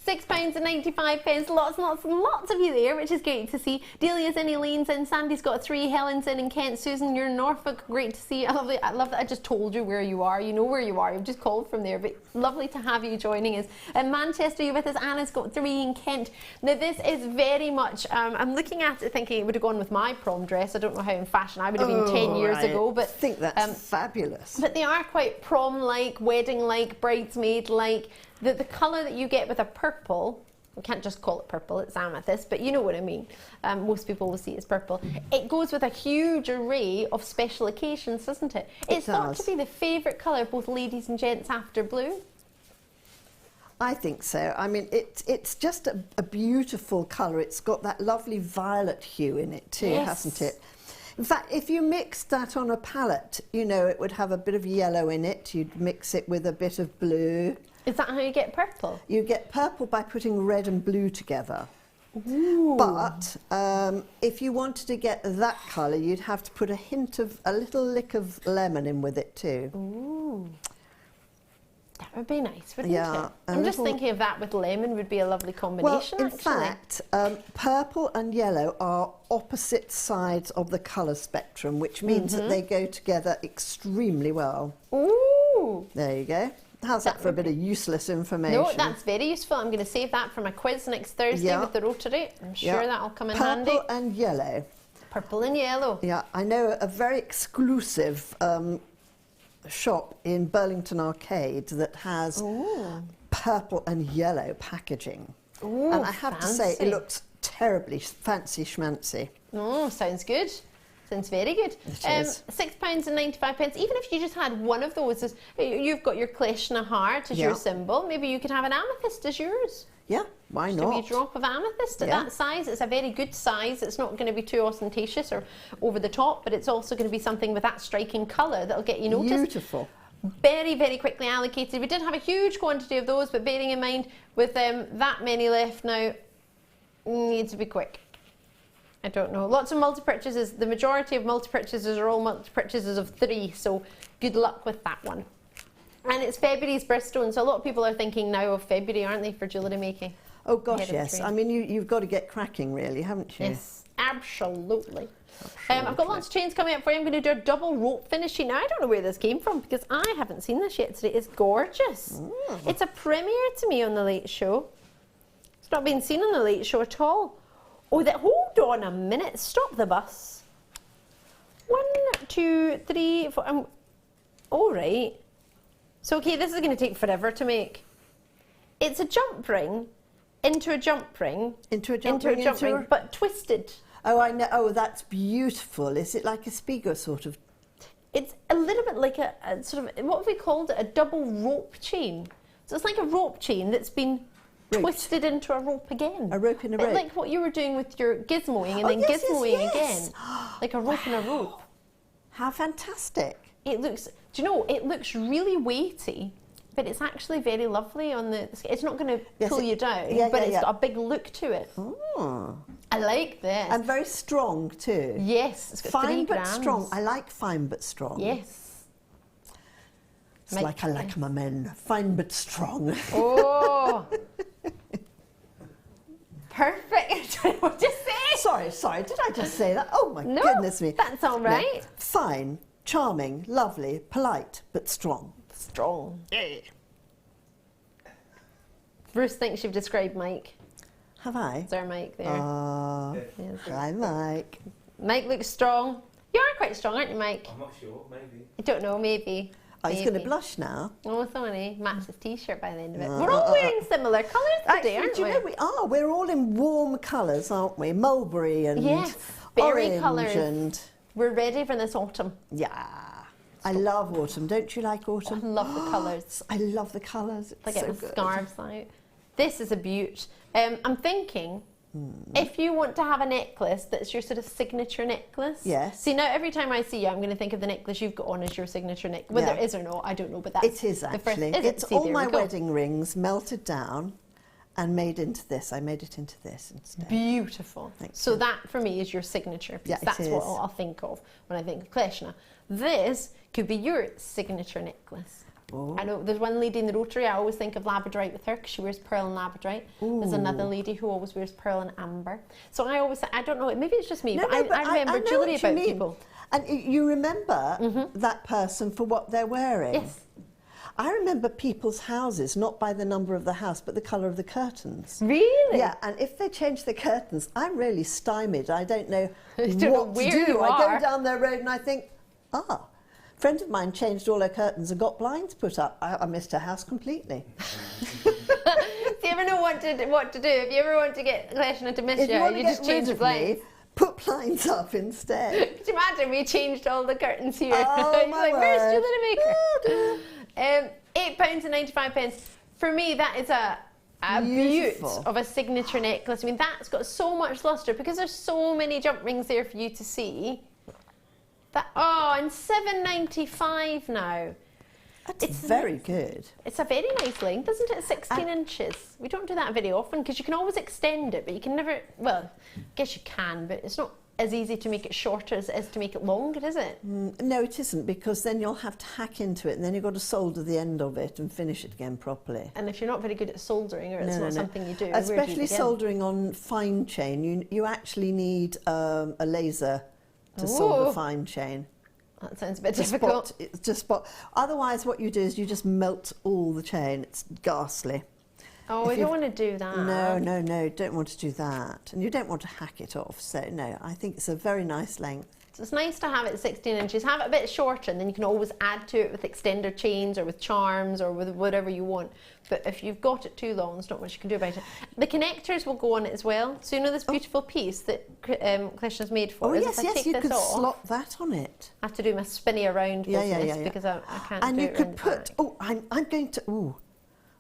£6.95. Lots and lots of you there, which is great to see. Delia's in, Elaine's in, Sandy's got 3, Helen's in Kent, Susan, you're in Norfolk. Great to see you. I love that I just told you where you are. You know where you are. You've just called from there, but lovely to have you joining us. In Manchester, you're with us. Anna's got 3 in Kent. Now this is very much, I'm looking at it thinking it would have gone with my prom dress. I don't know how in fashion I would have been 10 years ago, but I think that's fabulous. but they are quite prom-like, wedding-like, bridesmaid-like. The colour that you get with a purple, we can't just call it purple, it's amethyst, but you know what I mean. Most people will see it as purple. It goes with a huge array of special occasions, doesn't it? It's thought to be the favourite colour of both ladies and gents after blue. I think so. I mean, it's just a beautiful colour. It's got that lovely violet hue in it too, Yes. hasn't it? In fact, if you mixed that on a palette, you know, it would have a bit of yellow in it. You'd mix it with a bit of blue. Is that how you get purple? You get purple by putting red and blue together. Ooh. But if you wanted to get that colour, you'd have to put a little lick of lemon in with it too. Ooh. That would be nice, wouldn't Yeah, it? a I'm just little- thinking of that with lemon would be a lovely combination, Well, in actually. fact, purple and yellow are opposite sides of the colour spectrum, which means that they go together extremely well. Ooh. There you go. How's that for a bit of useless information? No, that's very useful. I'm going to save that for my quiz next Thursday with the rotary. I'm sure that'll come in handy. Purple and yellow. Purple and yellow. Yeah, I know a very exclusive shop in Burlington Arcade that has purple and yellow packaging. Ooh, and I have to say, it looks terribly fancy schmancy. Oh, sounds good. Sounds very good. It is. £6.95. Even if you just had one of those, you've got your Kleshna heart as your symbol. Maybe you could have an amethyst as yours. Yeah, why just not? A wee drop of amethyst at that size. It's a very good size. It's not going to be too ostentatious or over the top, but it's also going to be something with that striking colour that'll get you noticed. Beautiful. Very, very quickly allocated. We did have a huge quantity of those, but bearing in mind with that many left now, need to be quick. I don't know. Lots of multi-purchases. The majority of multi-purchases are all multi-purchases of 3, so good luck with that one. And it's February's birthstone, so a lot of people are thinking now of February, aren't they, for jewellery making? Oh gosh, yes. I mean, you've got to get cracking, really, haven't you? Yes, absolutely. I've got lots of chains coming up for you. I'm going to do a double rope finishing. Now, I don't know where this came from because I haven't seen this yet today. It's gorgeous. It's a premiere to me on The Late Show. It's not been seen on The Late Show at all. Oh, hold on a minute. Stop the bus. 1, 2, 3, 4. All right. So, okay, this is going to take forever to make. It's a jump ring into a jump ring. Into a jump ring, but twisted. Oh, I know. Oh, that's beautiful. Is it like a Spigo sort of? It's a little bit like a sort of, what have we called it? A double rope chain. So it's like a rope chain that's been twisted into a rope again. A rope in a rope. Like what you were doing with your gizmoing and then gizmoing again. Like a rope in a rope. How fantastic. It looks, do you know, it looks really weighty, but it's actually very lovely on the, it's not going to pull you down, but it's got a big look to it. Oh. I like this. And very strong too. Yes, it's got 3 grams. Fine but strong. I like fine but strong. Yes. It's like I like my men. Fine but strong. Oh. Perfect. I don't know what to say. Sorry. Did I just say that? Oh my goodness me. That's all right. No. Fine, charming, lovely, polite, but strong. Strong. Yeah. Bruce thinks you've described Mike. Have I? Is our Mike there? Hi, Mike. Mike looks strong. You are quite strong, aren't you, Mike? I'm not sure, maybe. I don't know, maybe. Oh, he's going to blush now. Oh, sorry. Match his t-shirt by the end of it. We're all wearing similar colours today, aren't we? Do you know we are? We're all in warm colours, aren't we? Mulberry and berry orange colours. And we're ready for this autumn. Yeah. I love autumn. Don't you like autumn? I love the colours. I love the colours. It's like so it with good. scarves out. This is a beaut. I'm thinking, if you want to have a necklace that's your sort of signature necklace. Yes. See, now every time I see you, I'm going to think of the necklace you've got on as your signature necklace. Whether it is or not, I don't know, but that's it is actually. The first, it's all my wedding rings melted down and made into this. I made it into this instead. Beautiful. So that for me is your signature piece. Yeah, that's what I'll think of when I think of Kleshna. This could be your signature necklace. Oh. I know there's one lady in the Rotary, I always think of Labradorite with her because she wears pearl and Labradorite. Ooh. There's another lady who always wears pearl and amber. So I always say, I don't know, maybe it's just me, but I remember jewellery about people. And you remember that person for what they're wearing. Yes. I remember people's houses, not by the number of the house, but the colour of the curtains. Really? Yeah, and if they change the curtains, I'm really stymied. I don't know where to do. I go down their road and I think, a friend of mine changed all her curtains and got blinds put up. I missed her house completely. Do you ever know what to do? If you ever want to get Kleshna to miss you just change the blinds. Put blinds up instead. Could you imagine we changed all the curtains here? Oh, my word. Where's Jewellery Maker? £8.95. For me, that is a beaut of a signature necklace. I mean, that's got so much lustre because there's so many jump rings there for you to see. And £7.95 now. It's very good. It's a very nice length, isn't it? 16 inches. We don't do that very often because you can always extend it, but you can never, well, I guess you can, but it's not as easy to make it shorter as it is to make it longer, is it? No, it isn't, because then you'll have to hack into it and then you've got to solder the end of it and finish it again properly. And if you're not very good at soldering or it's not something you do, especially soldering on fine chain, you actually need a laser to solder fine chain. That sounds a bit difficult. It's just spot. Otherwise, what you do is you just melt all the chain. It's ghastly. Oh, we don't want to do that. No, don't want to do that. And you don't want to hack it off. So, no, I think it's a very nice length. So it's nice to have it 16 inches. Have it a bit shorter, and then you can always add to it with extender chains or with charms or with whatever you want. But if you've got it too long, there's not much you can do about it. The connectors will go on it as well. So you know this beautiful piece that Kleshna's made for us? Yes, yes, you could slot that on it. I have to do my spinny around business because I can't and do it. And you could put, I'm going to,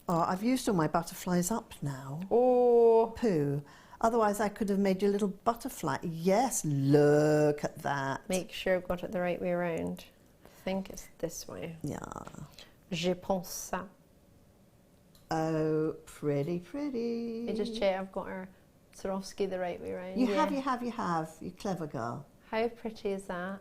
I've used all my butterflies up now. Oh. Pooh. Otherwise, I could have made you a little butterfly. Yes, look at that. Make sure I've got it the right way around. I think it's this way. Yeah. Je pense ça. Oh, pretty, pretty. You just check I've got our Swarovski the right way around. You have. You clever girl. How pretty is that?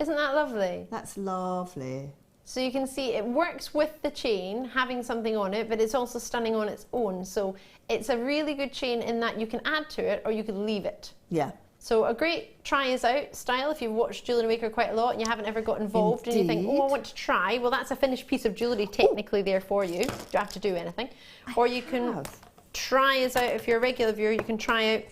Isn't that lovely? That's lovely. So you can see it works with the chain, having something on it, but it's also stunning on its own. So it's a really good chain in that you can add to it or you can leave it. Yeah. So a great try is out style if you've watched Jewellery Maker quite a lot and you haven't ever got involved. Indeed. And you think, I want to try. Well, that's a finished piece of jewellery technically there for you. You don't have to do anything. Or you can try us out. If you're a regular viewer, you can try out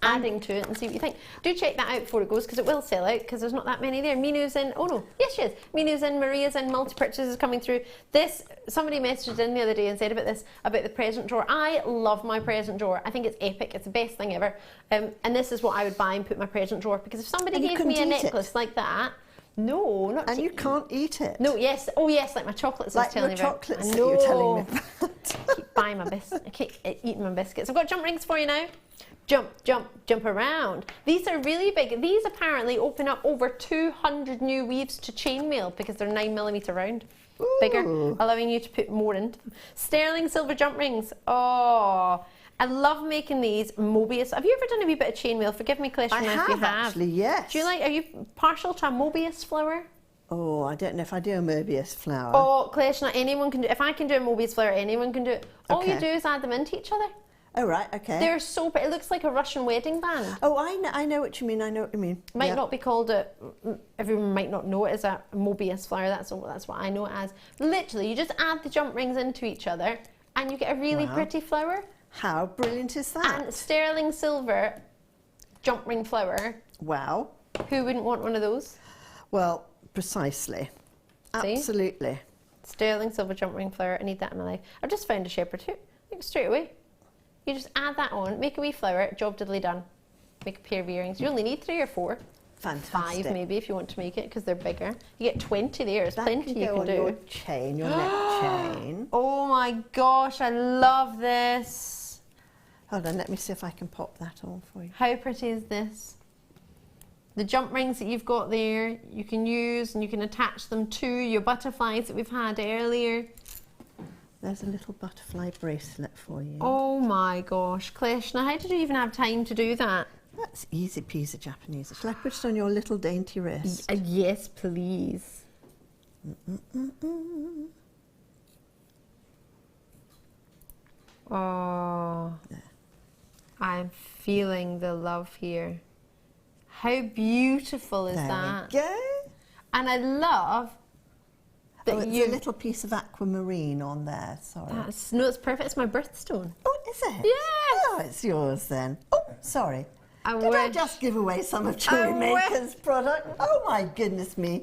adding to it and see what you think. Do check that out before it goes because it will sell out because there's not that many there. Minu's in, oh no, yes she is. Minu's in, Maria's in, multi-purchases is coming through. This, somebody messaged in the other day and said about this, about the present drawer. I love my present drawer. I think it's epic. It's the best thing ever. And this is what I would buy and put in my present drawer because if somebody gave me a necklace like that, no, not and you can't eat it. No, yes, oh yes, like my chocolates. Like I was telling your you about. chocolates that you were telling me about. I keep buying my biscuits. I keep eating my biscuits. I've got jump rings for you now. Jump, jump, jump around. These are really big. These apparently open up over 200 new weaves to chainmail because they're 9mm round. Ooh. Bigger, allowing you to put more into them. Sterling silver jump rings. Oh, I love making these. Mobius. Have you ever done a wee bit of chainmail? Forgive me, Kleshna, if you have. Actually, yes. Do you like? Are you partial to a Mobius flower? Oh, I don't know if I do a Mobius flower. Oh, Kleshna, anyone can do. If I can do a Mobius flower, anyone can do it. All you do is add them into each other. Oh, right, okay. They're so pretty. It looks like a Russian wedding band. Oh, I know what you mean. I know what you mean. Might not be called a, everyone might not know it as a Mobius flower. That's what I know it as. Literally, you just add the jump rings into each other and you get a really pretty flower. How brilliant is that? And sterling silver jump ring flower. Wow. Who wouldn't want one of those? Well, precisely. See? Absolutely. Sterling silver jump ring flower. I need that in my life. I've just found a shepherd too. Like straight away. You just add that on, make a wee flower, job diddly done. Make a pair of earrings. You only need 3 or 4. Fantastic. 5 maybe if you want to make it because they're bigger. You get 20 there. There's plenty you can on do. Your chain, your neck chain. Oh my gosh, I love this. Hold on, let me see if I can pop that on for you. How pretty is this? The jump rings that you've got there, you can use and you can attach them to your butterflies that we've had earlier. There's a little butterfly bracelet for you. Oh my gosh, Kleshna, how did you even have time to do that? That's easy peasy Japanese. Shall I put it on your little dainty wrist? Yes, please. Oh, I'm feeling the love here. How beautiful is that? There we go. And I love that it's a little piece of aquamarine on there, sorry. No, it's perfect. It's my birthstone. Oh, is it? Yes. Oh, it's yours then. Oh, sorry. Did I just give away some of Jewellery Maker's product? Oh my goodness me.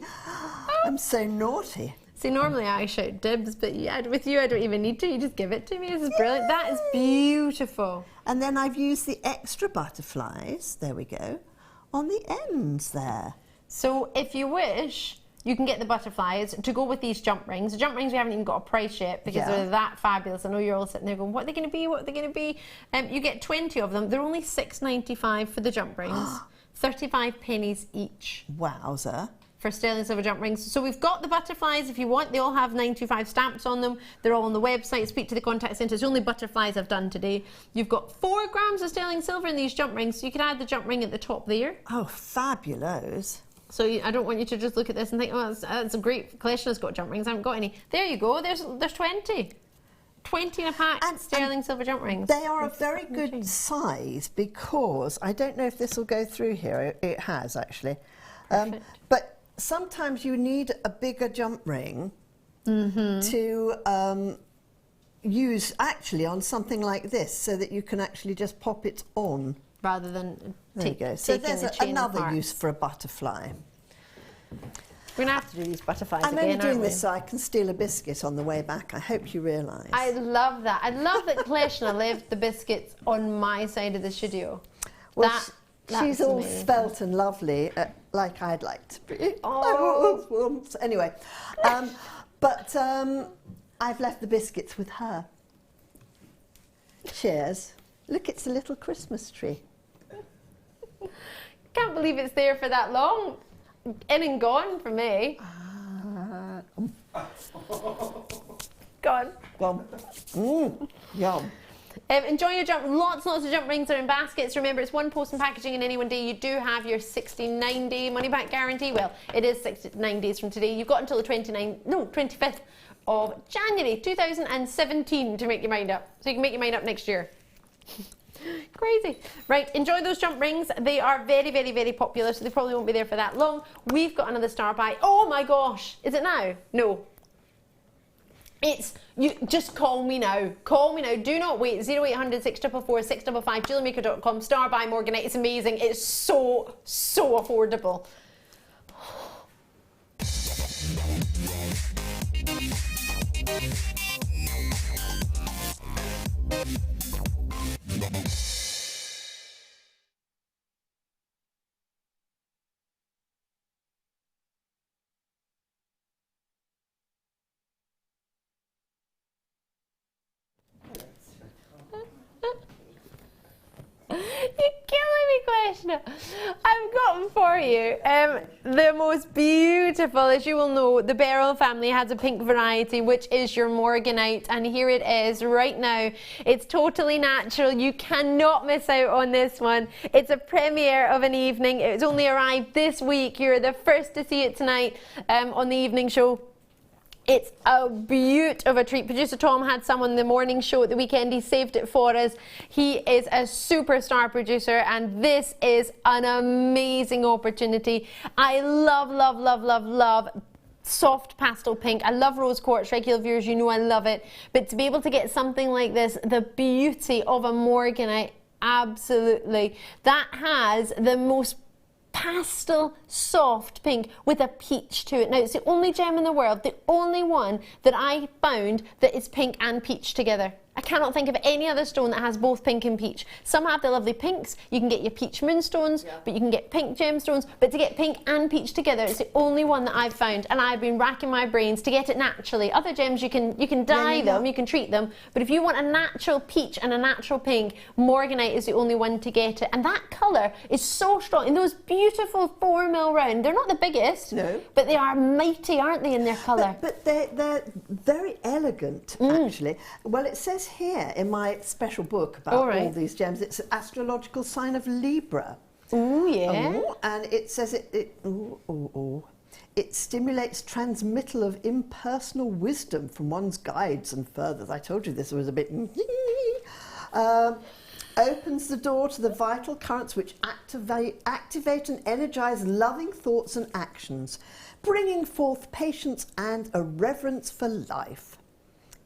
I'm so naughty. See, normally I shout dibs, but with you I don't even need to. You just give it to me. This is brilliant. That is beautiful. And then I've used the extra butterflies, there we go, on the ends there. So if you wish, you can get the butterflies to go with these jump rings. The jump rings we haven't even got a price yet because they're that fabulous. I know you're all sitting there going, what are they going to be? What are they going to be? You get 20 of them. They're only $6.95 for the jump rings. 35 pennies each. Wowza. For sterling silver jump rings. So we've got the butterflies if you want. They all have 925 stamps on them. They're all on the website. Speak to the contact centre. It's only butterflies I've done today. You've got 4 grams of sterling silver in these jump rings. So you can add the jump ring at the top there. Oh, fabulous. So I don't want you to just look at this and think, oh, that's a great, Kleshna's got jump rings, I haven't got any. There you go, there's 20. 20 in a pack, sterling silver jump rings. They are a very good size because, I don't know if this will go through here, it has actually. But sometimes you need a bigger jump ring to use actually on something like this, so that you can actually just pop it on. Rather than There you go. So there's another apart. use for a butterfly. We're going to have to do these butterflies I'm again, only doing aren't we? this so I can steal a biscuit on the way back. I hope you realise. I love that. I love that Kleshna left the biscuits on my side of the studio. Well, That's she's all amazing. svelte and lovely, like I'd like to be. Oh. Anyway, but I've left the biscuits with her. Cheers. Look, it's a little Christmas tree. Can't believe it's there for that long. In and gone for me. Gone. Yum. Enjoy your jump. Lots and lots of jump rings are in baskets. Remember, it's one post and packaging in any one day. You do have your 69-day money-back guarantee. Well, it is 69 days from today. You've got until the 25th of January 2017 to make your mind up. So you can make your mind up next year. Crazy. Right, enjoy those jump rings. They are very, very, very popular, so they probably won't be there for that long. We've got another star buy. Oh my gosh. Is it now? No. It's, you just call me now. Call me now. Do not wait. 0800 644 655 JewelleryMaker.com. Star buy Morganite. It's amazing. It's so, so affordable. You're killing me, Kleshna. I've got for you the most beautiful, as you will know, the Beryl family has a pink variety, which is your Morganite, and here it is right now. It's totally natural. You cannot miss out on this one. It's a premiere of an evening. It's only arrived this week. You're the first to see it tonight on the evening show. It's a beaut of a treat. Producer Tom had some on the morning show at the weekend. He saved it for us. He is a superstar producer, and this is an amazing opportunity. I love, love, love, love, love soft pastel pink. I love rose quartz. Regular viewers, you know I love it. But to be able to get something like this, the beauty of a Morganite, absolutely. That has the most pastel soft pink with a peach to it. Now, it's the only gem in the world, the only one that I found that is pink and peach together. I cannot think of any other stone that has both pink and peach. Some have the lovely pinks. You can get your peach moonstones, but you can get pink gemstones. But to get pink and peach together, it's the only one that I've found, and I've been racking my brains to get it naturally. Other gems, you can dye them, you can treat them, but if you want a natural peach and a natural pink, Morganite is the only one to get it. And that colour is so strong. And those beautiful 4mm round, they're not the biggest, but they are mighty, aren't they, in their colour? But they're very elegant, actually. Well, it says here in my special book about all these gems, it's an astrological sign of Libra. Oh, yeah. And it says it stimulates transmittal of impersonal wisdom from one's guides and furthers. I told you this was a bit... opens the door to the vital currents which activate and energize loving thoughts and actions, bringing forth patience and a reverence for life.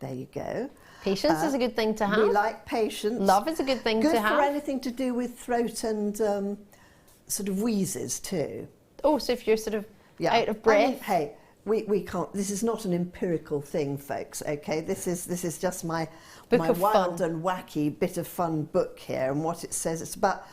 There you go. Patience is a good thing to have. We like patience. Love is a good thing to have. Good for anything to do with throat and sort of wheezes too. Oh, so if you're sort of out of breath. I mean, hey, we can't. This is not an empirical thing, folks. Okay, this is just my wild and wacky bit of fun book here, and what it says. It's about.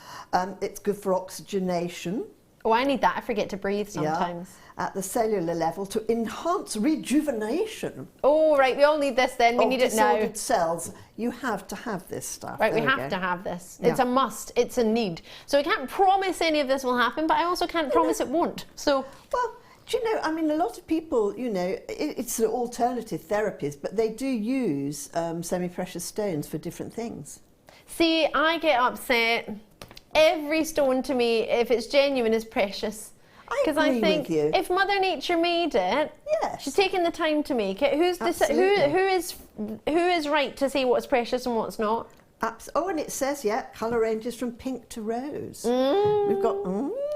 It's good for oxygenation. Oh, I need that. I forget to breathe sometimes. Yeah, at the cellular level to enhance rejuvenation. Oh, right. We all need this then. We need it now. Disordered cells. You have to have this stuff. Right, we have to have this. It's a must. It's a need. So we can't promise any of this will happen, but I also can't promise it won't. So, well, do you know, I mean, a lot of people, you know, it's sort of alternative therapies, but they do use semi-precious stones for different things. See, I get upset. Every stone to me, if it's genuine, is precious. Because I think if Mother Nature made it, she's taken the time to make it. Who is right to say what's precious and what's not? Oh, and it says, colour ranges from pink to rose. We've got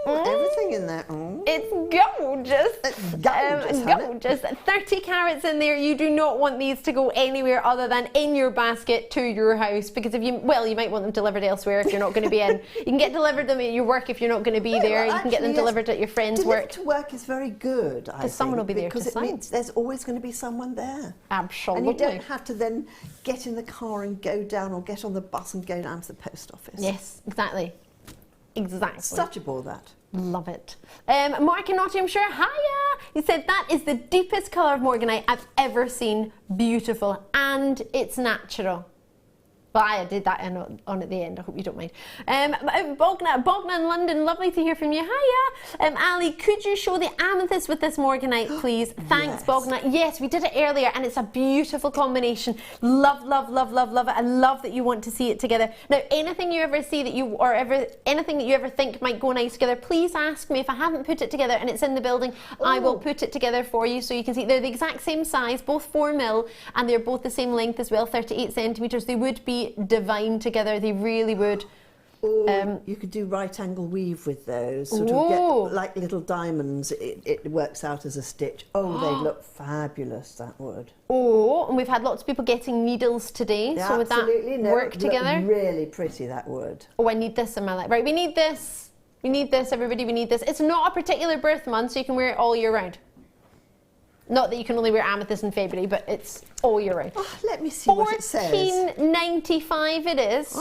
everything in there. It's gorgeous. Gorgeous. 30 carats in there. You do not want these to go anywhere other than in your basket to your house, because if you, well, you might want them delivered elsewhere if you're not going to be in. You can get delivered them at your work if you're not going to be there. You can get them delivered at your friend's work. To work is very good, because someone will be there to sign. Because it means there's always going to be someone there. Absolutely. And you don't have to then get in the car and go down, or get on the bus and go down to the post office. Yes, exactly. Exactly. Such a bore, that. Love it. Mark in Nottinghamshire, hiya! He said, that is the deepest colour of Morganite I've ever seen. Beautiful. And it's natural. Well, I did that on at the end. I hope you don't mind. Bogna in London, lovely to hear from you. Hiya. Ali, could you show the amethyst with this Morganite, please? Thanks, yes. Bogna. Yes, we did it earlier, and it's a beautiful combination. Love, love, love, love, love it. I love that you want to see it together. Now, anything you ever see that anything that you ever think might go nice together, please ask me. If I haven't put it together and it's in the building, I will put it together for you so you can see. They're the exact same size, both 4mm, and they're both the same length as well, 38 centimetres. They would be divine together, they really would. You could do right angle weave with those, sort of get like little diamonds. It works out as a stitch. Oh, they'd look fabulous, that would. Oh, and we've had lots of people getting needles today, yeah, so would that work together? Really pretty, that would. Oh, I need this in my life. Right, we need this. We need this, everybody, we need this. It's not a particular birth month, so you can wear it all year round. Not that you can only wear amethyst in February, but it's all year round. Oh, let me see what it says. $14.95 it is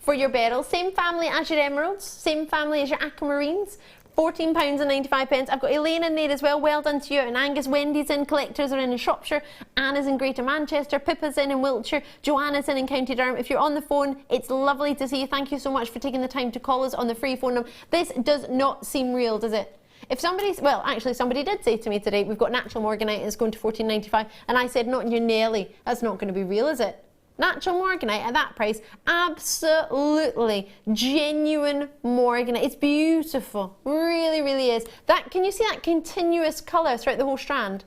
for your beryl. Same family as your emeralds, same family as your aquamarines. £14.95. I've got Elaine in there as well. Well done to you. And Angus, Wendy's in, collectors are in Shropshire, Anna's in Greater Manchester, Pippa's in Wiltshire, Joanna's in County Durham. If you're on the phone, it's lovely to see you. Thank you so much for taking the time to call us on the free phone number. This does not seem real, does it? If somebody's, well, actually somebody did say to me today, we've got natural Morganite and it's going to $14.95, and I said, not in your Nelly, that's not going to be real, is it? Natural Morganite at that price, absolutely genuine Morganite. It's beautiful, really, really is. That, can you see that continuous colour throughout the whole strand?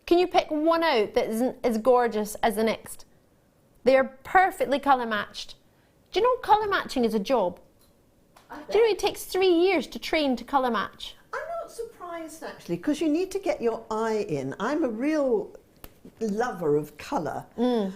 Can you pick one out that isn't as gorgeous as the next? They are perfectly colour matched. Do you know colour matching is a job? Do you know it takes 3 years to train to colour match? I'm not surprised, actually, because you need to get your eye in. I'm a real lover of colour, and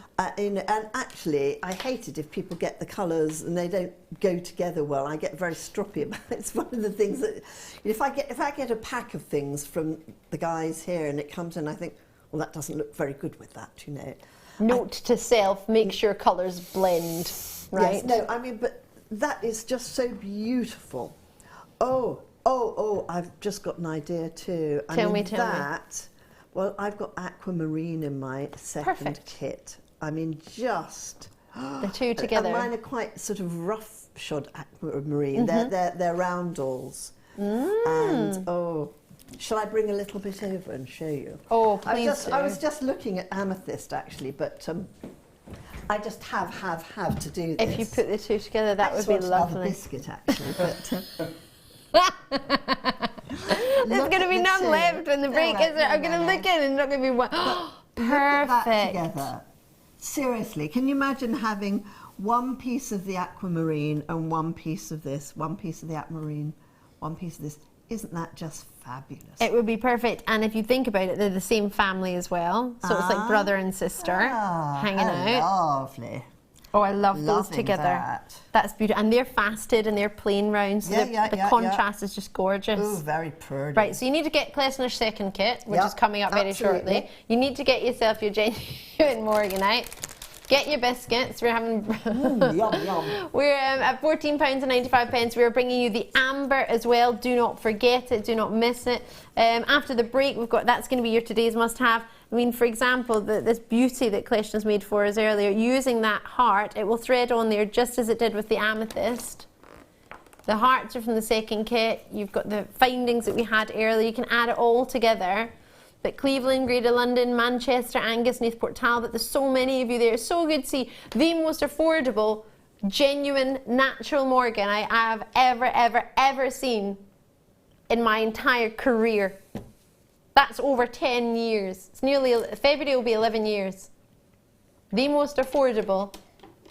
actually I hate it if people get the colours and they don't go together well. I get very stroppy about it. It's one of the things that if I get a pack of things from the guys here and it comes in, I think, well, that doesn't look very good with that, you know. Note to self, make sure colours blend, right? Yes, no, I mean, but that is just so beautiful. Oh, I've just got an idea too. Tell me. Well, I've got aquamarine in my second kit. I mean, just the two together. And mine are quite sort of rough-shod aquamarine. They're roundels. And shall I bring a little bit over and show you? Oh, please. I was just looking at amethyst actually, but I just have to do this. If you put the two together, that would be lovely. A biscuit actually, but. There's going to be none left when the break is there. I'm going to look in and not going to be one. Perfect. Look at that together. Seriously, can you imagine having one piece of the aquamarine and one piece of this, one piece of the aquamarine, one piece of this? Isn't that just fabulous? It would be perfect. And if you think about it, they're the same family as well. So it's like brother and sister hanging out. Lovely. Oh, I love those together. That's beautiful. And they're fasted and they're plain round, so the contrast is just gorgeous. Oh, very pretty. Right, so you need to get Klesner's second kit, which is coming up very shortly. You need to get yourself your genuine Morganite. Get your biscuits. We're having yum. We're at £14.95. We're bringing you the amber as well. Do not forget it. Do not miss it. After the break, we've got that's going to be your today's must-have. I mean, for example, this beauty that Kleshna's made for us earlier, using that heart, it will thread on there just as it did with the amethyst. The hearts are from the second kit. You've got the findings that we had earlier. You can add it all together. But Cleveland, Greater London, Manchester, Angus, Newport Talbot, there's so many of you there. It's so good to see the most affordable, genuine, natural Morganite I have ever seen in my entire career. That's over 10 years. It's nearly, February will be 11 years. The most affordable,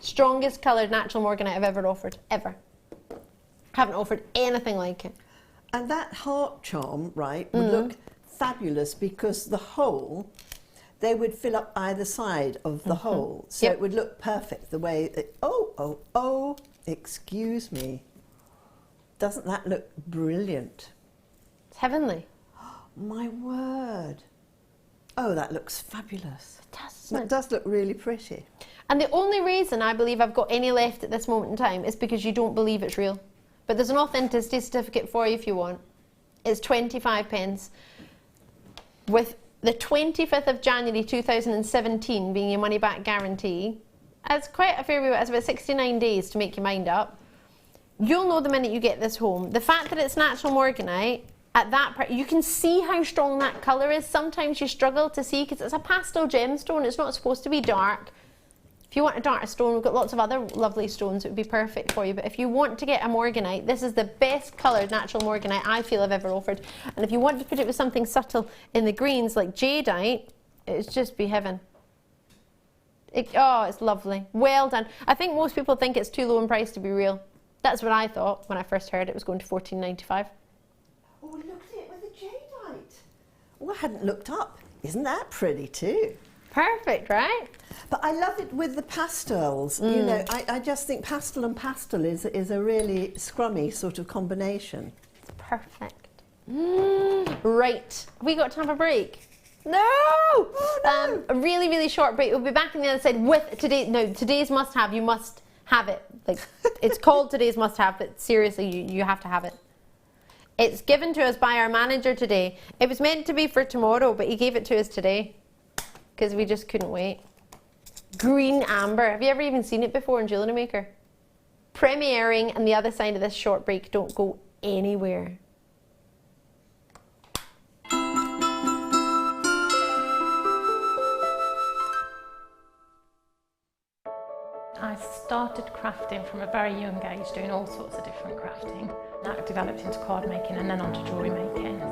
strongest coloured natural Morganite I've ever offered, ever. Haven't offered anything like it. And that heart charm, right, would look fabulous because the hole, they would fill up either side of the hole, so it would look perfect the way it, oh, excuse me. Doesn't that look brilliant? It's heavenly. My word. Oh, that looks fabulous. It does. That does look really pretty. And the only reason I believe I've got any left at this moment in time is because you don't believe it's real. But there's an authenticity certificate for you if you want. It's 25 pence. With the 25th of January 2017 being your money back guarantee, it's quite a fair bit, it's about 69 days to make your mind up. You'll know the minute you get this home. The fact that it's natural Morganite, at that part, you can see how strong that colour is. Sometimes you struggle to see because it's a pastel gemstone, it's not supposed to be dark. If you want a darker stone, we've got lots of other lovely stones that would be perfect for you. But if you want to get a Morganite, this is the best coloured natural Morganite I feel I've ever offered. And if you want to put it with something subtle in the greens like Jadeite, it'd just be heaven. Oh, it's lovely. Well done. I think most people think it's too low in price to be real. That's what I thought when I first heard it was going to $14.95. Oh, look at it with the Jadeite. Oh, I hadn't looked up. Isn't that pretty too? Perfect, right? But I love it with the pastels. You know, I just think pastel and pastel is a really scrummy sort of combination. It's perfect. Right. Have we got to have a break? No! Oh, no! A really, really short break. We'll be back on the other side with today. No, today's must have. You must have it. Like, it's called today's must have, but seriously, you have to have it. It's given to us by our manager today. It was meant to be for tomorrow, but he gave it to us today because we just couldn't wait. Green amber. Have you ever even seen it before in Jewellery Maker? Premiering on the other side of this short break. Don't go anywhere. I started crafting from a very young age, doing all sorts of different crafting. That developed into card making and then onto jewellery making.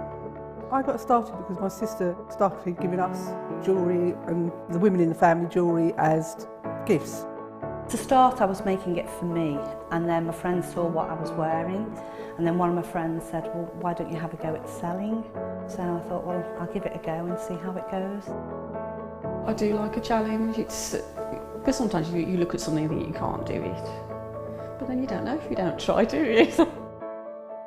I got started because my sister started giving us jewellery and the women in the family jewellery as gifts. To start, I was making it for me, and then my friends saw what I was wearing, and then one of my friends said, well, why don't you have a go at selling? So I thought, well, I'll give it a go and see how it goes. I do like a challenge. It's because sometimes you look at something and think you can't do it, but then you don't know if you don't try, do you?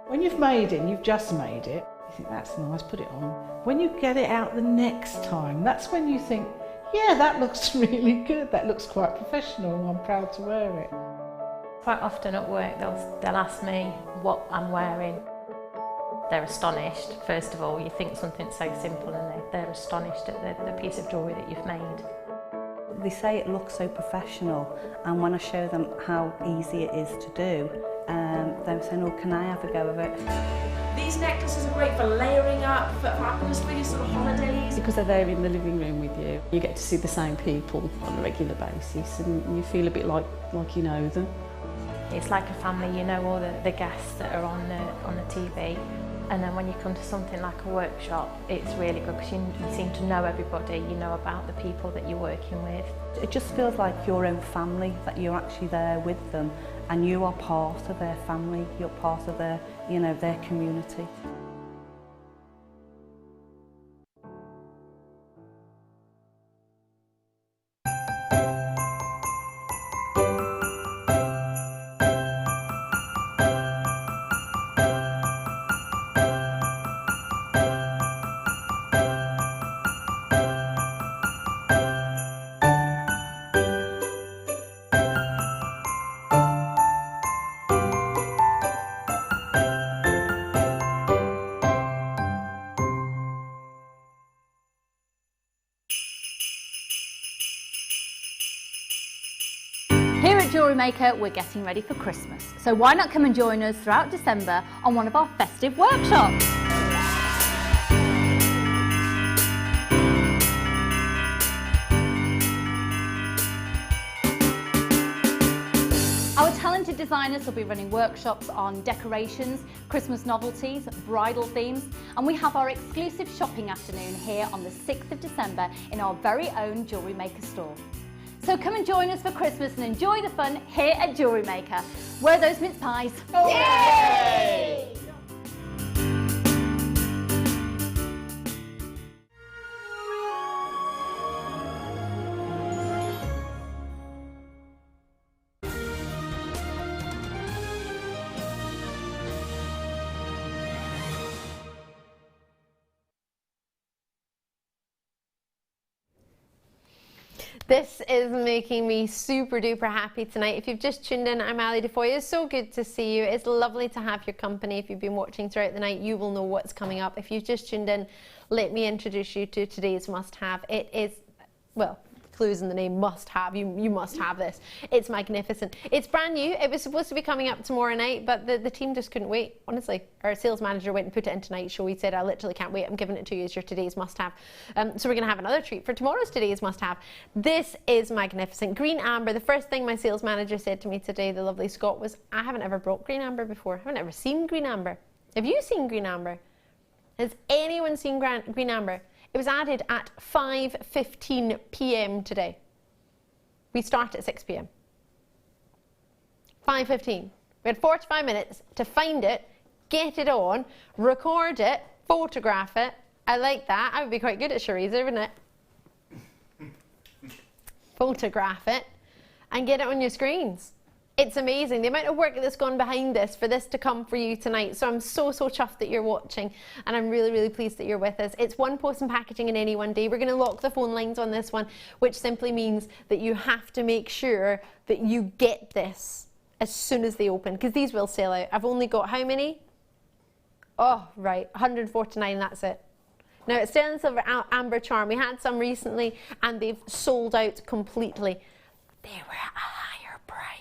When you've made it, and you've just made it, you think that's nice, put it on. When you get it out the next time, that's when you think, yeah, that looks really good, that looks quite professional, I'm proud to wear it. Quite often at work they'll ask me what I'm wearing. They're astonished. First of all, you think something so simple and they're astonished at the piece of jewellery that you've made. They say it looks so professional, and when I show them how easy it is to do, they're saying, oh, can I have a go of it? These necklaces are great for layering up, for atmosphere, sort of holidays. Because they're there in the living room with you. You get to see the same people on a regular basis and you feel a bit like you know them. It's like a family, you know all the guests that are on the TV. And then when you come to something like a workshop, it's really good because you seem to know everybody, you know about the people that you're working with. It just feels like your own family, that you're actually there with them and you are part of their family, you're part of their, you know, their community. Here at Jewellery Maker, we're getting ready for Christmas. So why not come and join us throughout December on one of our festive workshops? Our talented designers will be running workshops on decorations, Christmas novelties, bridal themes, and we have our exclusive shopping afternoon here on the 6th of December in our very own Jewellery Maker store. So come and join us for Christmas and enjoy the fun here at Jewellery Maker. Where are those mince pies? Yay! This is making me super duper happy tonight. If you've just tuned in, I'm Ali Defoy. It's so good to see you. It's lovely to have your company. If you've been watching throughout the night, you will know what's coming up. If you've just tuned in, let me introduce you to today's must-have. It is, well, clues in the name, must have. You must have this. It's magnificent. It's brand new. It was supposed to be coming up tomorrow night, but the team just couldn't wait. Honestly, our sales manager went and put it in tonight's show. He said, I literally can't wait. I'm giving it to you as your today's must-have. So we're going to have another treat for tomorrow's today's must-have. This is magnificent. Green amber. The first thing my sales manager said to me today, the lovely Scott, was, I haven't ever brought green amber before. I haven't ever seen green amber. Have you seen green amber? Has anyone seen green amber? It was added at 5:15 p.m. today. We start at 6 p.m. 5:15. We had 45 minutes to find it, get it on, record it, photograph it. I like that. I would be quite good at Shariza, wouldn't it? Photograph it and get it on your screens. It's amazing the amount of work that's gone behind this for this to come for you tonight. So I'm so chuffed that you're watching, and I'm really pleased that you're with us. It's one post and packaging in any one day. We're going to lock the phone lines on this one, which simply means that you have to make sure that you get this as soon as they open, because these will sell out. I've only got how many? Oh, right, 149, that's it. Now, it's sterling silver amber charm. We had some recently, and they've sold out completely. They were at a higher price.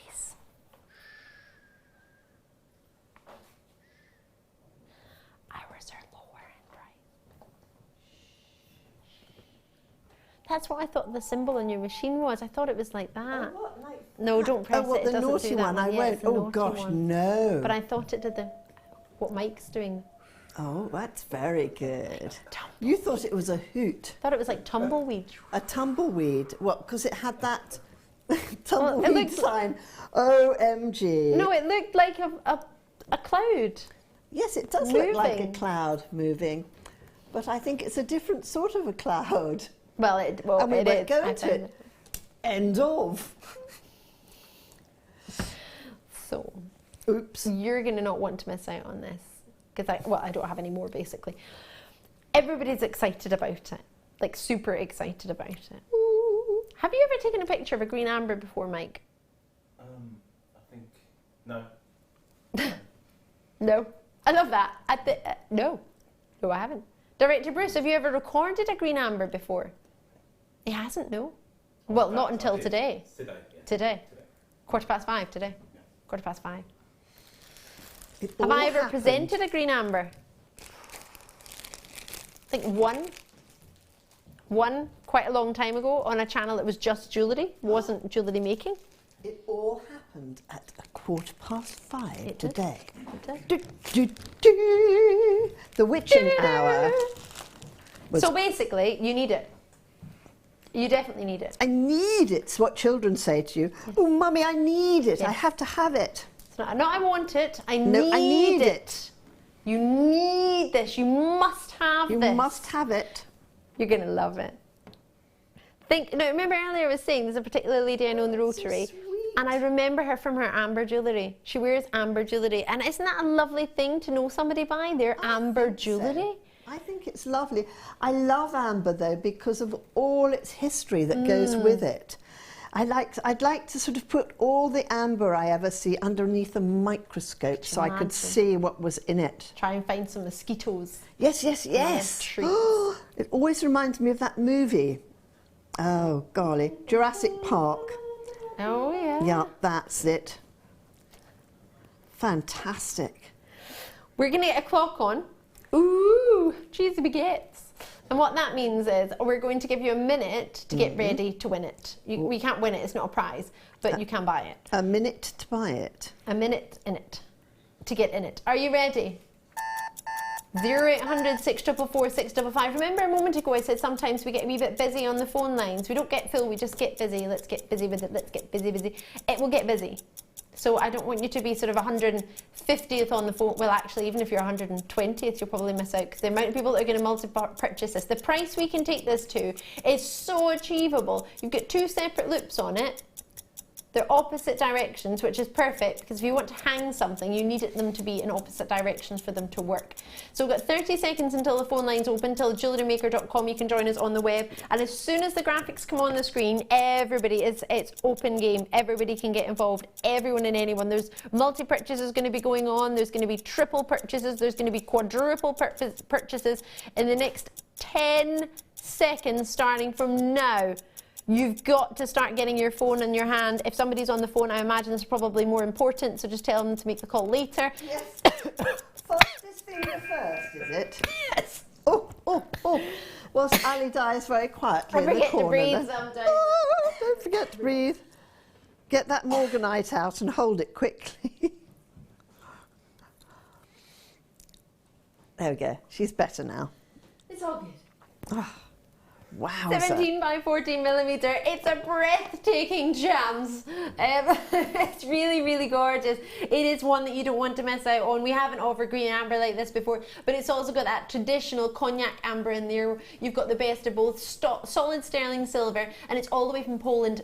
That's what I thought the symbol on your machine was. I thought it was like that. Oh, what, like no, don't press what, it. It the doesn't naughty do that one. I Yeah, won't. Oh gosh, one. no. But I thought it did what Mike's doing. Oh, that's very good. You thought it was a hoot. I thought it was like tumbleweed. A tumbleweed. What? Because it had that tumbleweed sign. OMG. No, it looked like a cloud. Yes, it does look like a cloud moving, but I think it's a different sort of a cloud. Well, and we won't go into it. End of. So, oops. You're going to not want to miss out on this, because I don't have any more, basically. Everybody's excited about it, like super excited about it. Ooh. Have you ever taken a picture of a green amber before, Mike? I think, no. No. I love that. No, I haven't. Director Bruce, have you ever recorded a green amber before? He hasn't, no. Well, not until today. Today, yeah. Today. 5:15 today. Yeah. 5:15. Have I ever presented a green amber? I think one quite a long time ago on a channel that was just jewellery, wasn't jewellery making. It all happened at 5:15 today. The witching hour. So basically, you need it. You definitely need it. I need it. It's what children say to you. Oh, Mummy, I need it. Yes. I have to have it. It's not, I want it. I need it. You need this. You must have this. You must have it. You're going to love it. Now, remember earlier I was saying there's a particular lady I know in the Rotary, and I remember her from her amber jewellery. She wears amber jewellery, and isn't that a lovely thing to know somebody by their amber jewellery? So. I think it's lovely. I love amber though because of all its history that goes with it. I'd like to sort of put all the amber I ever see underneath a microscope so I could see what was in it. Try and find some mosquitoes. Yes. It always reminds me of that movie. Oh, golly. Jurassic Park. Oh, yeah. Yeah, that's it. Fantastic. We're going to get a clock on. Ooh, cheesy baguettes. And what that means is we're going to give you a minute to get ready to win it. We can't win it, it's not a prize, but you can buy it. A minute to buy it. A minute in it, to get in it. Are you ready? 0800 644 655. Remember a moment ago I said sometimes we get a wee bit busy on the phone lines. We don't get full, we just get busy. Let's get busy with it, let's get busy. It will get busy. So I don't want you to be sort of 150th on the phone. Well, actually, even if you're 120th, you'll probably miss out because the amount of people that are going to multi-purchase this. The price we can take this to is so achievable. You've got 2 separate loops on it. They're opposite directions, which is perfect because if you want to hang something, you need them to be in opposite directions for them to work. So we've got 30 seconds until the phone lines open, till JewelleryMaker.com. You can join us on the web. And as soon as the graphics come on the screen, everybody, it's open game. Everybody can get involved, everyone and anyone. There's multi-purchases going to be going on. There's going to be triple purchases. There's going to be quadruple purchases in the next 10 seconds starting from now. You've got to start getting your phone in your hand. If somebody's on the phone, I imagine it's probably more important, so just tell them to make the call later. Yes. Fastest finger first, is it? Yes. Oh, oh, oh. Whilst Ali dies very quietly in the Forget corner. to breathe then. sometimes. Oh, don't forget to breathe. Get that Morganite out and hold it quickly. There we go. She's better now. It's all good. Oh, wow. 17 by 14 millimeter. It's a breathtaking gems. It's really, really gorgeous. It is one that you don't want to miss out on. We haven't offered green amber like this before, but it's also got that traditional cognac amber in there. You've got the best of both, solid sterling silver, and it's all the way from Poland.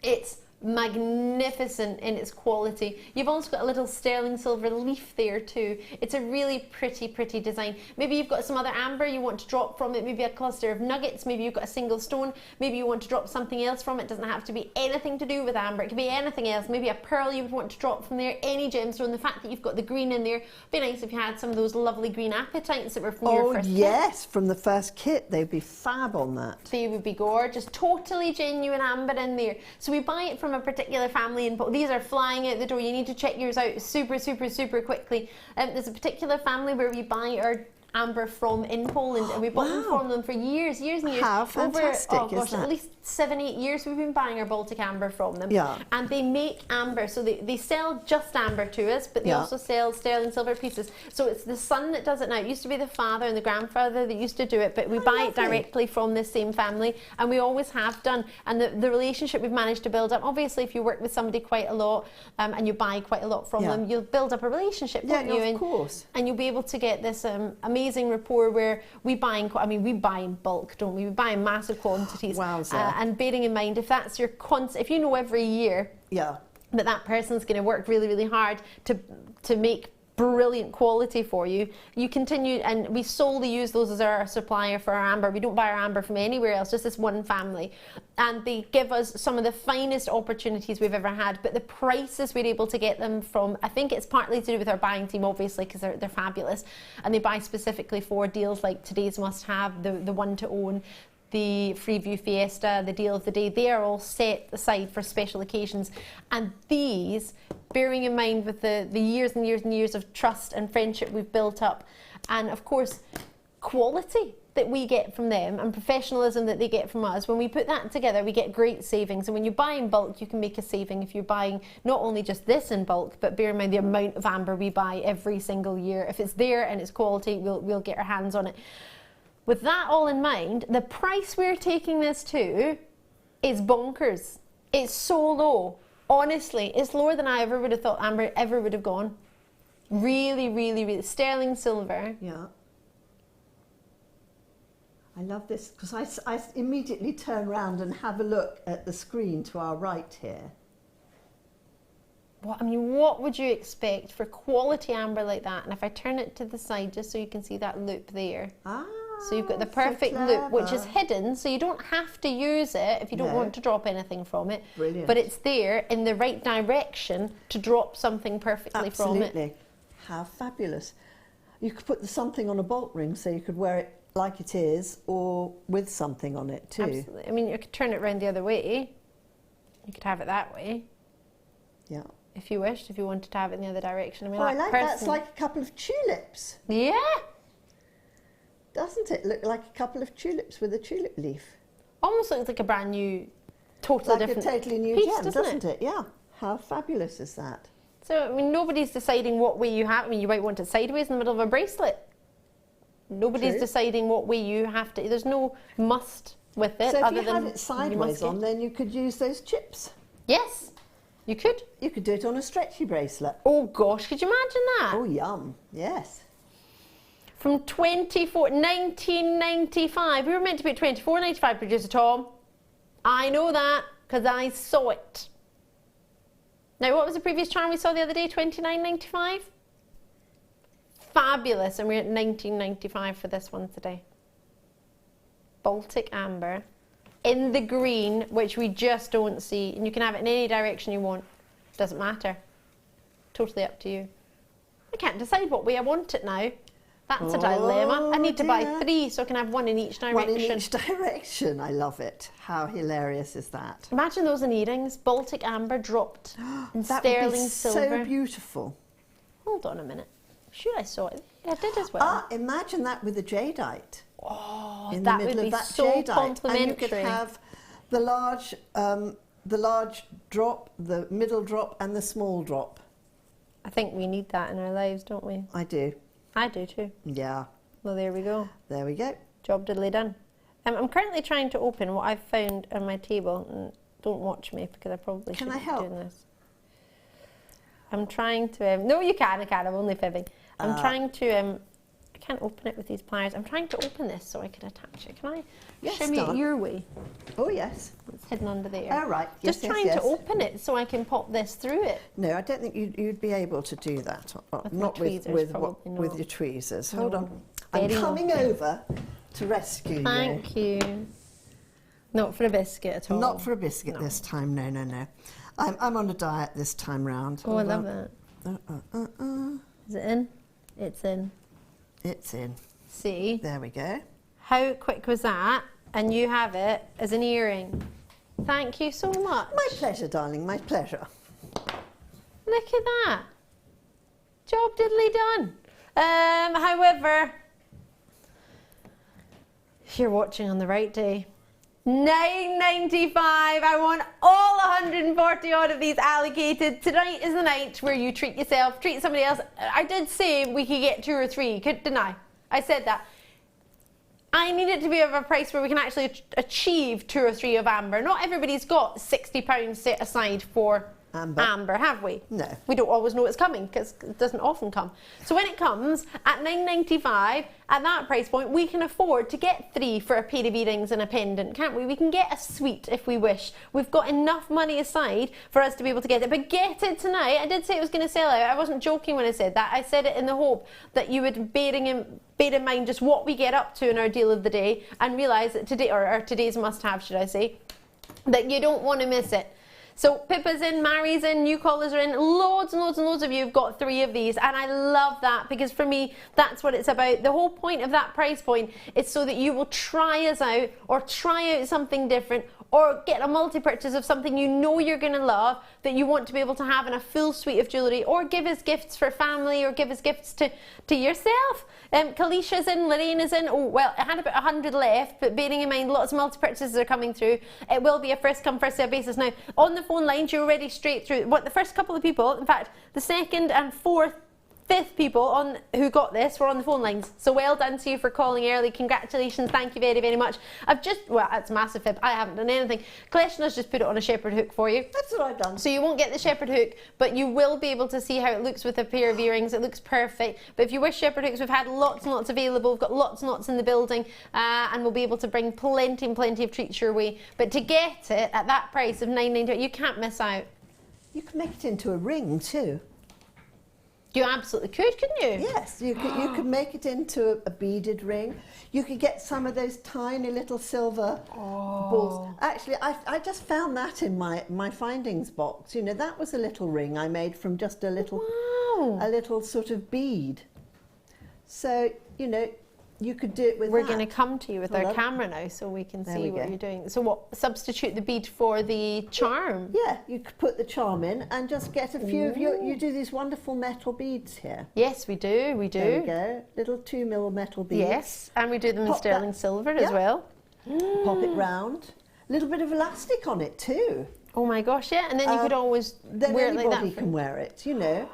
It's magnificent in its quality. You've also got a little sterling silver leaf there too. It's a really pretty design. Maybe you've got some other amber you want to drop from it, maybe a cluster of nuggets, maybe you've got a single stone, maybe you want to drop something else from it. It doesn't have to be anything to do with amber, it could be anything else. Maybe a pearl you would want to drop from there, any gemstone. The fact that you've got the green in there, it'd be nice if you had some of those lovely green apatites that were from your first kit. Yes, from the first kit. They'd be fab on that. They would be gorgeous. Totally genuine amber in there. So we buy it from a particular family, and these are flying out the door. You need to check yours out super quickly. There's a particular family where we buy our amber from in Poland, and we bought them from them for years and years. How fantastic is that? At least 7-8 years we've been buying our Baltic amber from them. Yeah. And they make amber, so they sell just amber to us, but they also sell sterling silver pieces. So it's the son that does it now. It used to be the father and the grandfather that used to do it, but we buy it directly from this same family, and we always have done. And the relationship we've managed to build up, obviously if you work with somebody quite a lot and you buy quite a lot from them, you'll build up a relationship, won't you? Of course. And you'll be able to get this amazing rapport where we buy in bulk, don't we? We buy in massive quantities. And bearing in mind, if that's your if you know every year that person's going to work really hard to make brilliant quality for you, you continue, and we solely use those as our supplier for our amber. We don't buy our amber from anywhere else, just this one family, and they give us some of the finest opportunities we've ever had. But the prices we're able to get them from, I think it's partly to do with our buying team, obviously, because they're fabulous, and they buy specifically for deals like today's must-have, the one to own, the Freeview Fiesta, the deal of the day. They are all set aside for special occasions, and these, bearing in mind with the years and years of trust and friendship we've built up, and of course quality that we get from them and professionalism that they get from us, when we put that together we get great savings. And when you buy in bulk, you can make a saving if you're buying not only just this in bulk, but bear in mind the amount of amber we buy every single year. If it's there and it's quality, we'll get our hands on it. With that all in mind, the price we're taking this to is bonkers. It's so low. Honestly, it's lower than I ever would have thought amber ever would have gone. Really. Sterling silver. Yeah. I love this because I immediately turn around and have a look at the screen to our right here. What would you expect for quality amber like that? And if I turn it to the side just so you can see that loop there. So you've got the perfect loop, which is hidden, so you don't have to use it if you don't want to drop anything from it. Brilliant. But it's there in the right direction to drop something perfectly from it. Absolutely. How fabulous. You could put something on a bolt ring so you could wear it like it is or with something on it too. Absolutely. You could turn it around the other way. You could have it that way. Yeah. If you wished, if you wanted to have it in the other direction. I like that. It's like a couple of tulips. Yeah. Doesn't it look like a couple of tulips with a tulip leaf? Almost looks like a brand new, totally different like a totally new piece, gem, doesn't it? Yeah. How fabulous is that? So, nobody's deciding what way you have. You might want it sideways in the middle of a bracelet. Nobody's deciding what way you have to. There's no must with it. So other if you than had it sideways on, then you could use those chips. Yes, you could. You could do it on a stretchy bracelet. Oh gosh, could you imagine that? Oh yum, yes. From 1995, we were meant to be at 24.95, producer Tom. I know that because I saw it. Now, what was the previous charm we saw the other day? $29.95? Fabulous, and we're at $19.95 for this one today. Baltic amber in the green, which we just don't see, and you can have it in any direction you want. Doesn't matter. Totally up to you. I can't decide what way I want it now. That's a dilemma. I need to buy 3 so I can have one in each direction. One in each direction. I love it. How hilarious is that? Imagine those in earrings, Baltic amber dropped in That sterling would be silver. so beautiful. Hold on a minute. Sure, I saw it. I did as well. Imagine that with a jadeite. Oh, in that the middle would be of that so jadeite. complimentary. And you could have the large drop, the middle drop, and the small drop. I think we need that in our lives, don't we? I do. I do too. Yeah. Well, there we go. There we go. Job diddly done. I'm currently trying to open what I've found on my table. And don't watch me because I probably shouldn't be doing this. I'm trying to... no, you can. I can't. I'm only fibbing. I'm trying to... I can't open it with these pliers. I'm trying to open this so I can attach it. Can I show me it your way? Oh, yes. It's hidden under there. Oh, right. Yes, Just trying to open it so I can pop this through it. No, I don't think you'd be able to do that. Not with your tweezers. Hold on. I'm coming over to rescue you. Thank you. Not for a biscuit at all. Not for a biscuit this time. No, no, no. I'm on a diet this time round. Oh, I love that. Is it in? It's in. It's in. See? There we go. How quick was that? And you have it as an earring. Thank you so much. My pleasure, darling. My pleasure. Look at that. Job diddly done. However, if you're watching on the right day, $9.95. I want all 140 odd of these allocated. Tonight is the night where you treat yourself, treat somebody else. I did say we could get 2 or 3, didn't I? I said that. I need it to be of a price where we can actually achieve 2 or 3 of amber. Not everybody's got £60 set aside for amber, have we? No. We don't always know it's coming because it doesn't often come. So when it comes at $9.95, at that price point, we can afford to get 3 for a pair of earrings and a pendant, can't we? We can get a suite if we wish. We've got enough money aside for us to be able to get it. But get it tonight. I did say it was going to sell out. I wasn't joking when I said that. I said it in the hope that you would bear in mind just what we get up to in our deal of the day and realise that today, or today's must-have, should I say, that you don't want to miss it. So Pippa's in, Mary's in, new callers are in, loads and loads and loads of you have got 3 of these, and I love that because for me that's what it's about. The whole point of that price point is so that you will try us out or try out something different or get a multi-purchase of something you know you're going to love that you want to be able to have in a full suite of jewellery, or give us gifts for family, or give us gifts to yourself. Kalisha's in, Lorraine is in. Oh, well, it had about 100 left, but bearing in mind lots of multi-purchases are coming through, it will be a first come first serve basis. Now, on the phone lines, you're already straight through. What, the first couple of people, in fact, the second and fourth, 5th people who got this were on the phone lines. So well done to you for calling early. Congratulations. Thank you very, very much. Well, that's a massive fib. I haven't done anything. Kleshna's just put it on a shepherd hook for you. That's what I've done. So you won't get the shepherd hook, but you will be able to see how it looks with a pair of earrings. It looks perfect. But if you wish shepherd hooks, we've had lots and lots available. We've got lots and lots in the building, and we'll be able to bring plenty and plenty of treats your way. But to get it at that price of $9.98, you can't miss out. You can make it into a ring too. You absolutely could, couldn't you? Yes, you could make it into a beaded ring. You could get some of those tiny little silver balls. Actually, I just found that in my findings box. You know, that was a little ring I made from just a little sort of bead. So, you know, you could do it with We're going to come to you with our camera now so we can see what you're doing. So what, substitute the bead for the charm? Yeah, you could put the charm in and just get a few of you do these wonderful metal beads here. Yes, we do, we do. There we go, little 2mm metal beads. Yes, and we do them in sterling silver as well. Pop it round. A little bit of elastic on it too. Oh my gosh, yeah, and then you could always wear it like that. Anybody can wear it, you know.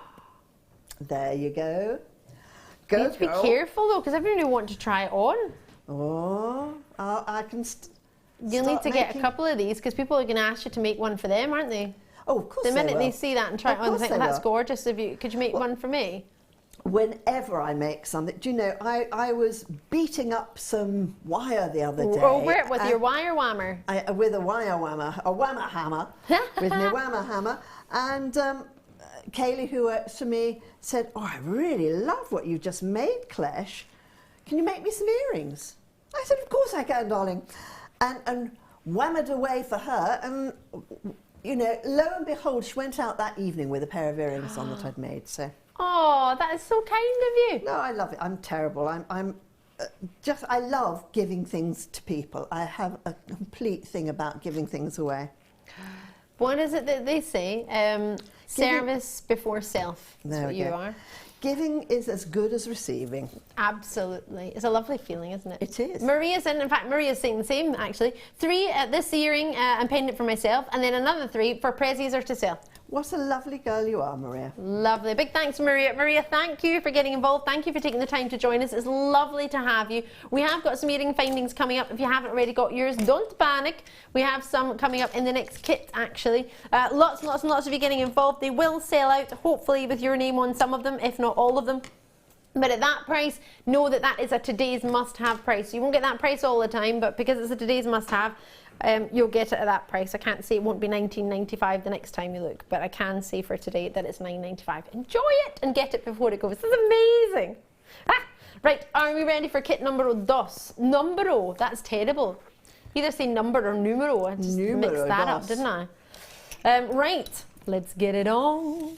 There you go. You need to be careful though, because everyone will want to try it on. I can You'll need to get a couple of these because people are going to ask you to make one for them, aren't they? Oh, of course. The minute they see that and try it on, they think, that's gorgeous. Could you make one for me? whenever I make something, do you know, I was beating up some wire the other day. Oh, where? With your wire whammer? With a wire whammer, a whammer hammer, with my whammer hammer. And Kaylee, who works for me, said, oh, I really love what you just made, Klesh. Can you make me some earrings? I said, of course I can, darling. And whammered away for her. And, you know, lo and behold, she went out that evening with a pair of earrings on that I'd made, so. Oh, that is so kind of you. No, I love it. I'm terrible. I love giving things to people. I have a complete thing about giving things away. What is it that they say? Service before self. That's what you are. Giving is as good as receiving. Absolutely. It's a lovely feeling, isn't it? It is. Maria's in fact, Maria's saying the same, actually. 3 this earring and pendant for myself, and then another 3 for prezzies or to sell. What a lovely girl you are, Maria. Lovely. Big thanks, Maria. Maria, thank you for getting involved. Thank you for taking the time to join us. It's lovely to have you. We have got some earring findings coming up. If you haven't already got yours, don't panic. We have some coming up in the next kit, actually. Lots and lots and lots of you getting involved. They will sell out, hopefully, with your name on some of them, if not all of them. But at that price, know that that is a today's must-have price. You won't get that price all the time, but because it's a today's must-have, you'll get it at that price. I can't say it won't be $19.95 the next time you look, but I can say for today that it's $9.95. Enjoy it and get it before it goes. This is amazing. Right, are we ready for kit numero dos? Numero, that's terrible. Either say number or numero. I just mixed that up, didn't I? Right, let's get it on.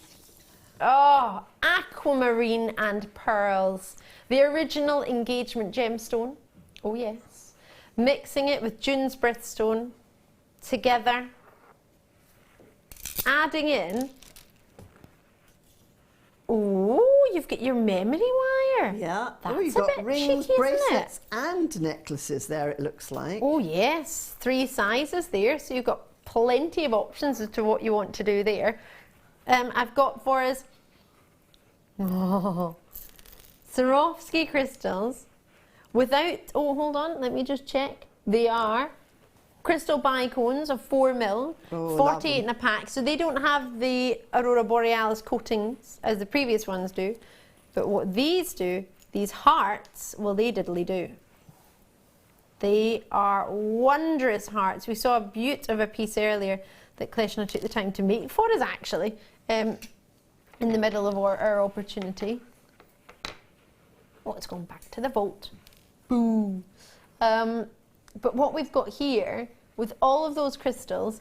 Oh, aquamarine and pearls. The original engagement gemstone. Oh yes. Mixing it with June's birthstone together, adding in, oh, you've got your memory wire. Yeah, that's you've got a bit rings, cheeky, bracelets and necklaces there, it looks like. Oh yes, 3 sizes there, so you've got plenty of options as to what you want to do there. I've got for us Swarovski crystals. Without, oh hold on, let me just check. They are crystal bicones of 4mm, 48 in a pack. So they don't have the Aurora Borealis coatings as the previous ones do. But what these do, these hearts, well they diddly do. They are wondrous hearts. We saw a beaut of a piece earlier that Kleshna took the time to make for us actually, in the middle of our opportunity. Oh, it's gone back to the vault. Boom. But what we've got here, with all of those crystals,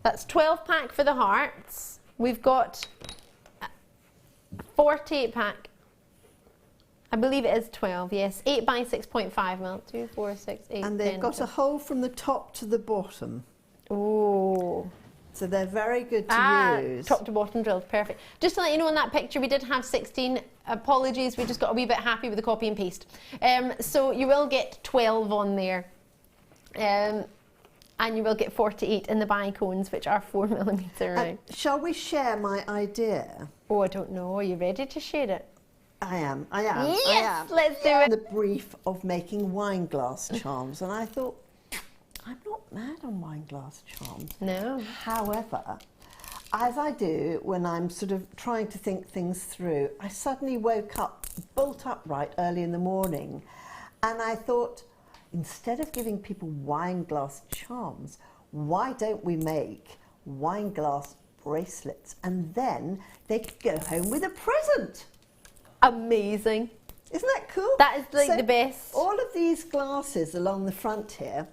that's 12 pack for the hearts. We've got a 48 pack. I believe it is 12, yes. 8 by 6.5 mil. 2, 4, 6, 8, and they've 10, got 12. a hole from the top to the bottom. Oh. So they're very good to use. Top to bottom drilled, perfect. Just to let you know, in that picture we did have 16. Apologies, we just got a wee bit happy with the copy and paste. So you will get 12 on there. And you will get 48 in the bicones, which are 4mm round. Shall we share my idea? Oh, I don't know. Are you ready to share it? I am. Yes, let's do it. The brief of making wine glass charms, and I thought, I'm not mad on wine glass charms. No. However, as I do when I'm sort of trying to think things through, I suddenly woke up bolt upright early in the morning, and I thought, instead of giving people wine glass charms, why don't we make wine glass bracelets, and then they could go home with a present? Amazing. Isn't that cool? That is like the best. All of these glasses along the front here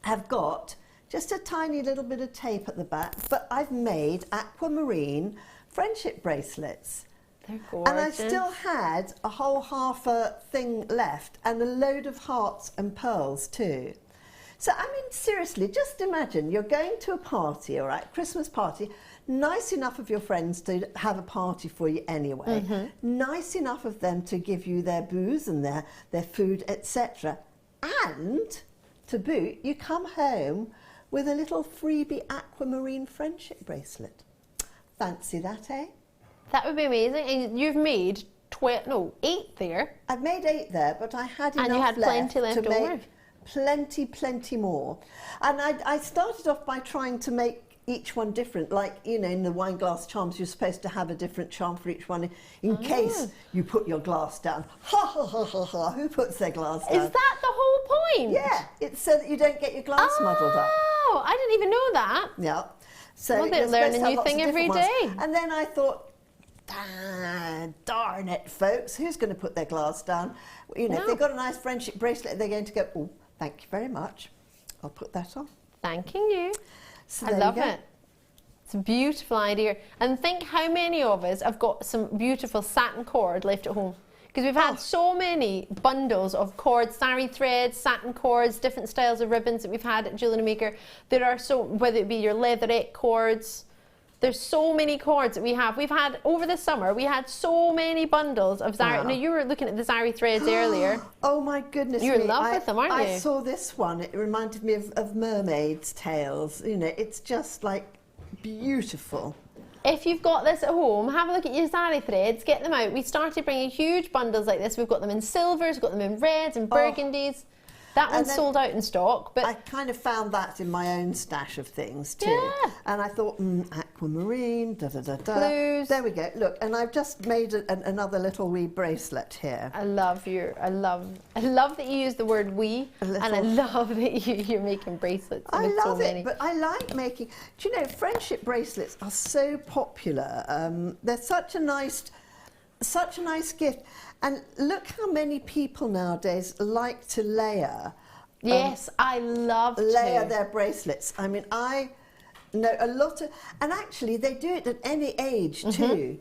have got just a tiny little bit of tape at the back, but I've made aquamarine friendship bracelets. They're gorgeous. And I still had a whole half a thing left and a load of hearts and pearls too. So I mean, seriously, just imagine you're going to a party, all right, Christmas party, nice enough of your friends to have a party for you anyway, nice enough of them to give you their booze and their food, etc. And to boot, you come home with a little freebie aquamarine friendship bracelet. Fancy that, eh? That would be amazing. And you've made 8 there. I've made 8 there, but I had enough and you had plenty left to over. make plenty more. And I started off by trying to make each one different. Like, you know, in the wine glass charms, you're supposed to have a different charm for each one in case you put your glass down. Ha ha ha ha ha, who puts their glass down? Is that the whole point? Yeah, it's so that you don't get your glass muddled up. Oh, I didn't even know that. Yeah. So Well, they you're learn supposed a to have new lots thing of every different day. ones. And then I thought, darn it, folks, who's going to put their glass down? You know, if they've got a nice friendship bracelet, they're going to go, oh, thank you very much. I'll put that on. Thanking you. So I there you love go. it. It's a beautiful idea. And think how many of us have got some beautiful satin cord left at home. Because we've had so many bundles of cords, sari threads, satin cords, different styles of ribbons that we've had at Jewellery Maker. There are so, whether it be your leatherette cords, there's so many cords that we have. We've had, over the summer, we had so many bundles of sari. Now, you were looking at the sari threads earlier. Oh my goodness You're me. in love with them, aren't you? I saw this one. It reminded me of mermaids' tails. You know, it's just like beautiful. If you've got this at home, have a look at your sari threads, get them out. We started bringing huge bundles like this. We've got them in silvers, we've got them in reds and burgundies. That one's sold out in stock, but I kind of found that in my own stash of things too. Yeah. And I thought, aquamarine, da da da da. Blues. There we go. Look, and I've just made another little wee bracelet here. I love that you use the word we, and I love that you're making bracelets. I with so love many. it, but I like making. Do you know, friendship bracelets are so popular. They're such a nice gift. And look how many people nowadays like to layer. Yes, I love layer to. their bracelets. I mean, I know a lot of, and actually they do it at any age too.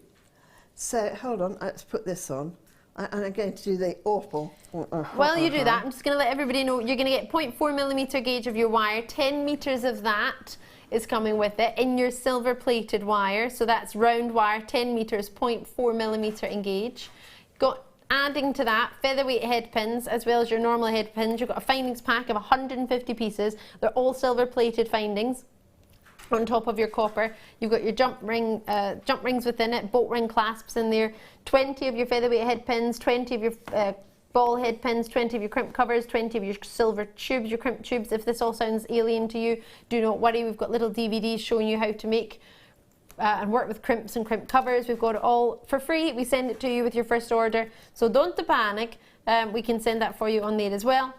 So hold on, let's put this on. And I'm going to do the opal. While you do that, I'm just going to let everybody know you're going to get 0.4mm gauge of your wire. 10 meters of that is coming with it in your silver plated wire. So that's round wire, 10 meters, 0.4mm in gauge. Adding to that, featherweight head pins as well as your normal head pins. You've got a findings pack of 150 pieces. They're all silver plated findings on top of your copper. You've got your jump rings within it, bolt ring clasps in there, 20 of your featherweight head pins, 20 of your ball head pins, 20 of your crimp covers, 20 of your silver tubes, your crimp tubes. If this all sounds alien to you, do not worry. We've got little DVDs showing you how to make and work with crimps and crimp covers. We've got it all for free. We send it to you with your first order, so don't panic. We can send that for you on there as well,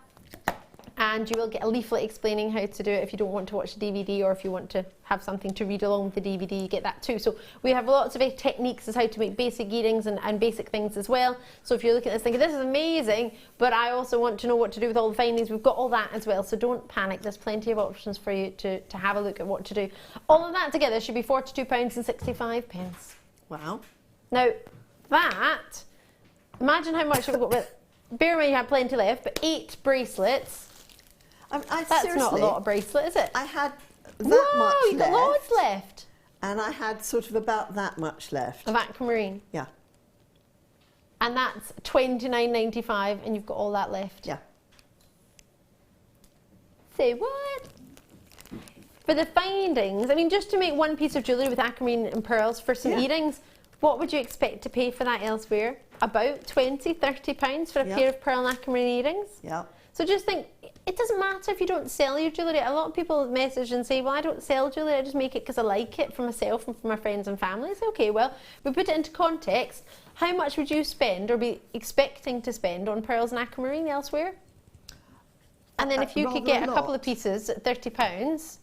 and you will get a leaflet explaining how to do it if you don't want to watch the DVD, or if you want to have something to read along with the DVD, you get that too. So we have lots of techniques as how to make basic earrings and basic things as well. So if you're looking at this thinking, this is amazing, but I also want to know what to do with all the findings, we've got all that as well. So don't panic, there's plenty of options for you to have a look at what to do. All of that together should be £42.65. Wow. Now that, imagine how much we've got with, bear in mind you have plenty left, but 8 bracelets. That's not a lot of bracelet, is it? I had that much left. You've got loads left. And I had sort of about that much left. Of aquamarine. Yeah. And that's £29.95, and you've got all that left. Yeah. Say what? For the findings, I mean, just to make one piece of jewellery with aquamarine and pearls for some earrings, what would you expect to pay for that elsewhere? About £20, £30 for a pair of pearl and aquamarine earrings? Yeah. So just think, it doesn't matter if you don't sell your jewellery. A lot of people message and say, well, I don't sell jewellery, I just make it because I like it for myself and for my friends and family. It's okay, well, we put it into context. How much would you spend or be expecting to spend on pearls and aquamarine elsewhere? And then if you could get a couple of pieces at £30,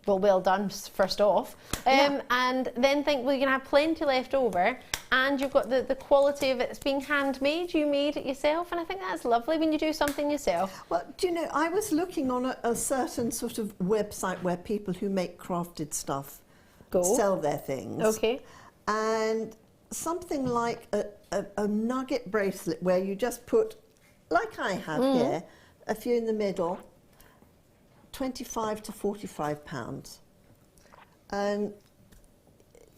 well done first off, and then think, well, you're going to have plenty left over, and you've got the quality of it's being handmade, you made it yourself, and I think that's lovely when you do something yourself. Well, do you know, I was looking on a certain sort of website where people who make crafted stuff sell their things. Okay. And something like a nugget bracelet where you just put, like I have here, a few in the middle, £25 to £45, and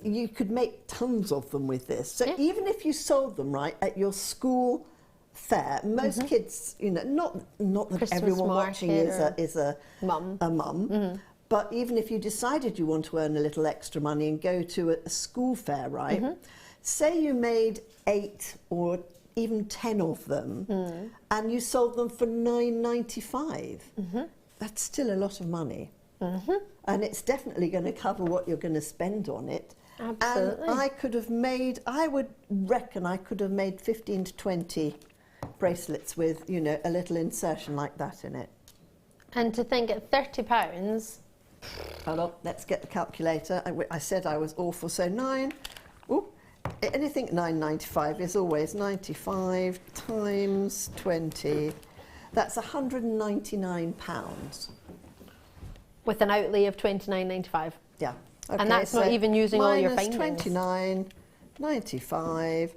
you could make tons of them with this. So even if you sold them at your school fair, most kids, you know, not that Christmas everyone watching is a mum, but even if you decided you want to earn a little extra money and go to a school fair, say you made 8 or even 10 of them, and you sold them for £9.95. That's still a lot of money. And it's definitely going to cover what you're going to spend on it. Absolutely. And I would reckon I could have made 15 to 20 bracelets with, you know, a little insertion like that in it. And to think at £30, Hold on, let's get the calculator. I said I was awful, so anything 9.95 is always 95 times 20. That's £199. with an outlay of £29.95. Yeah. Okay, And that's not even using all your minus findings. £29.95.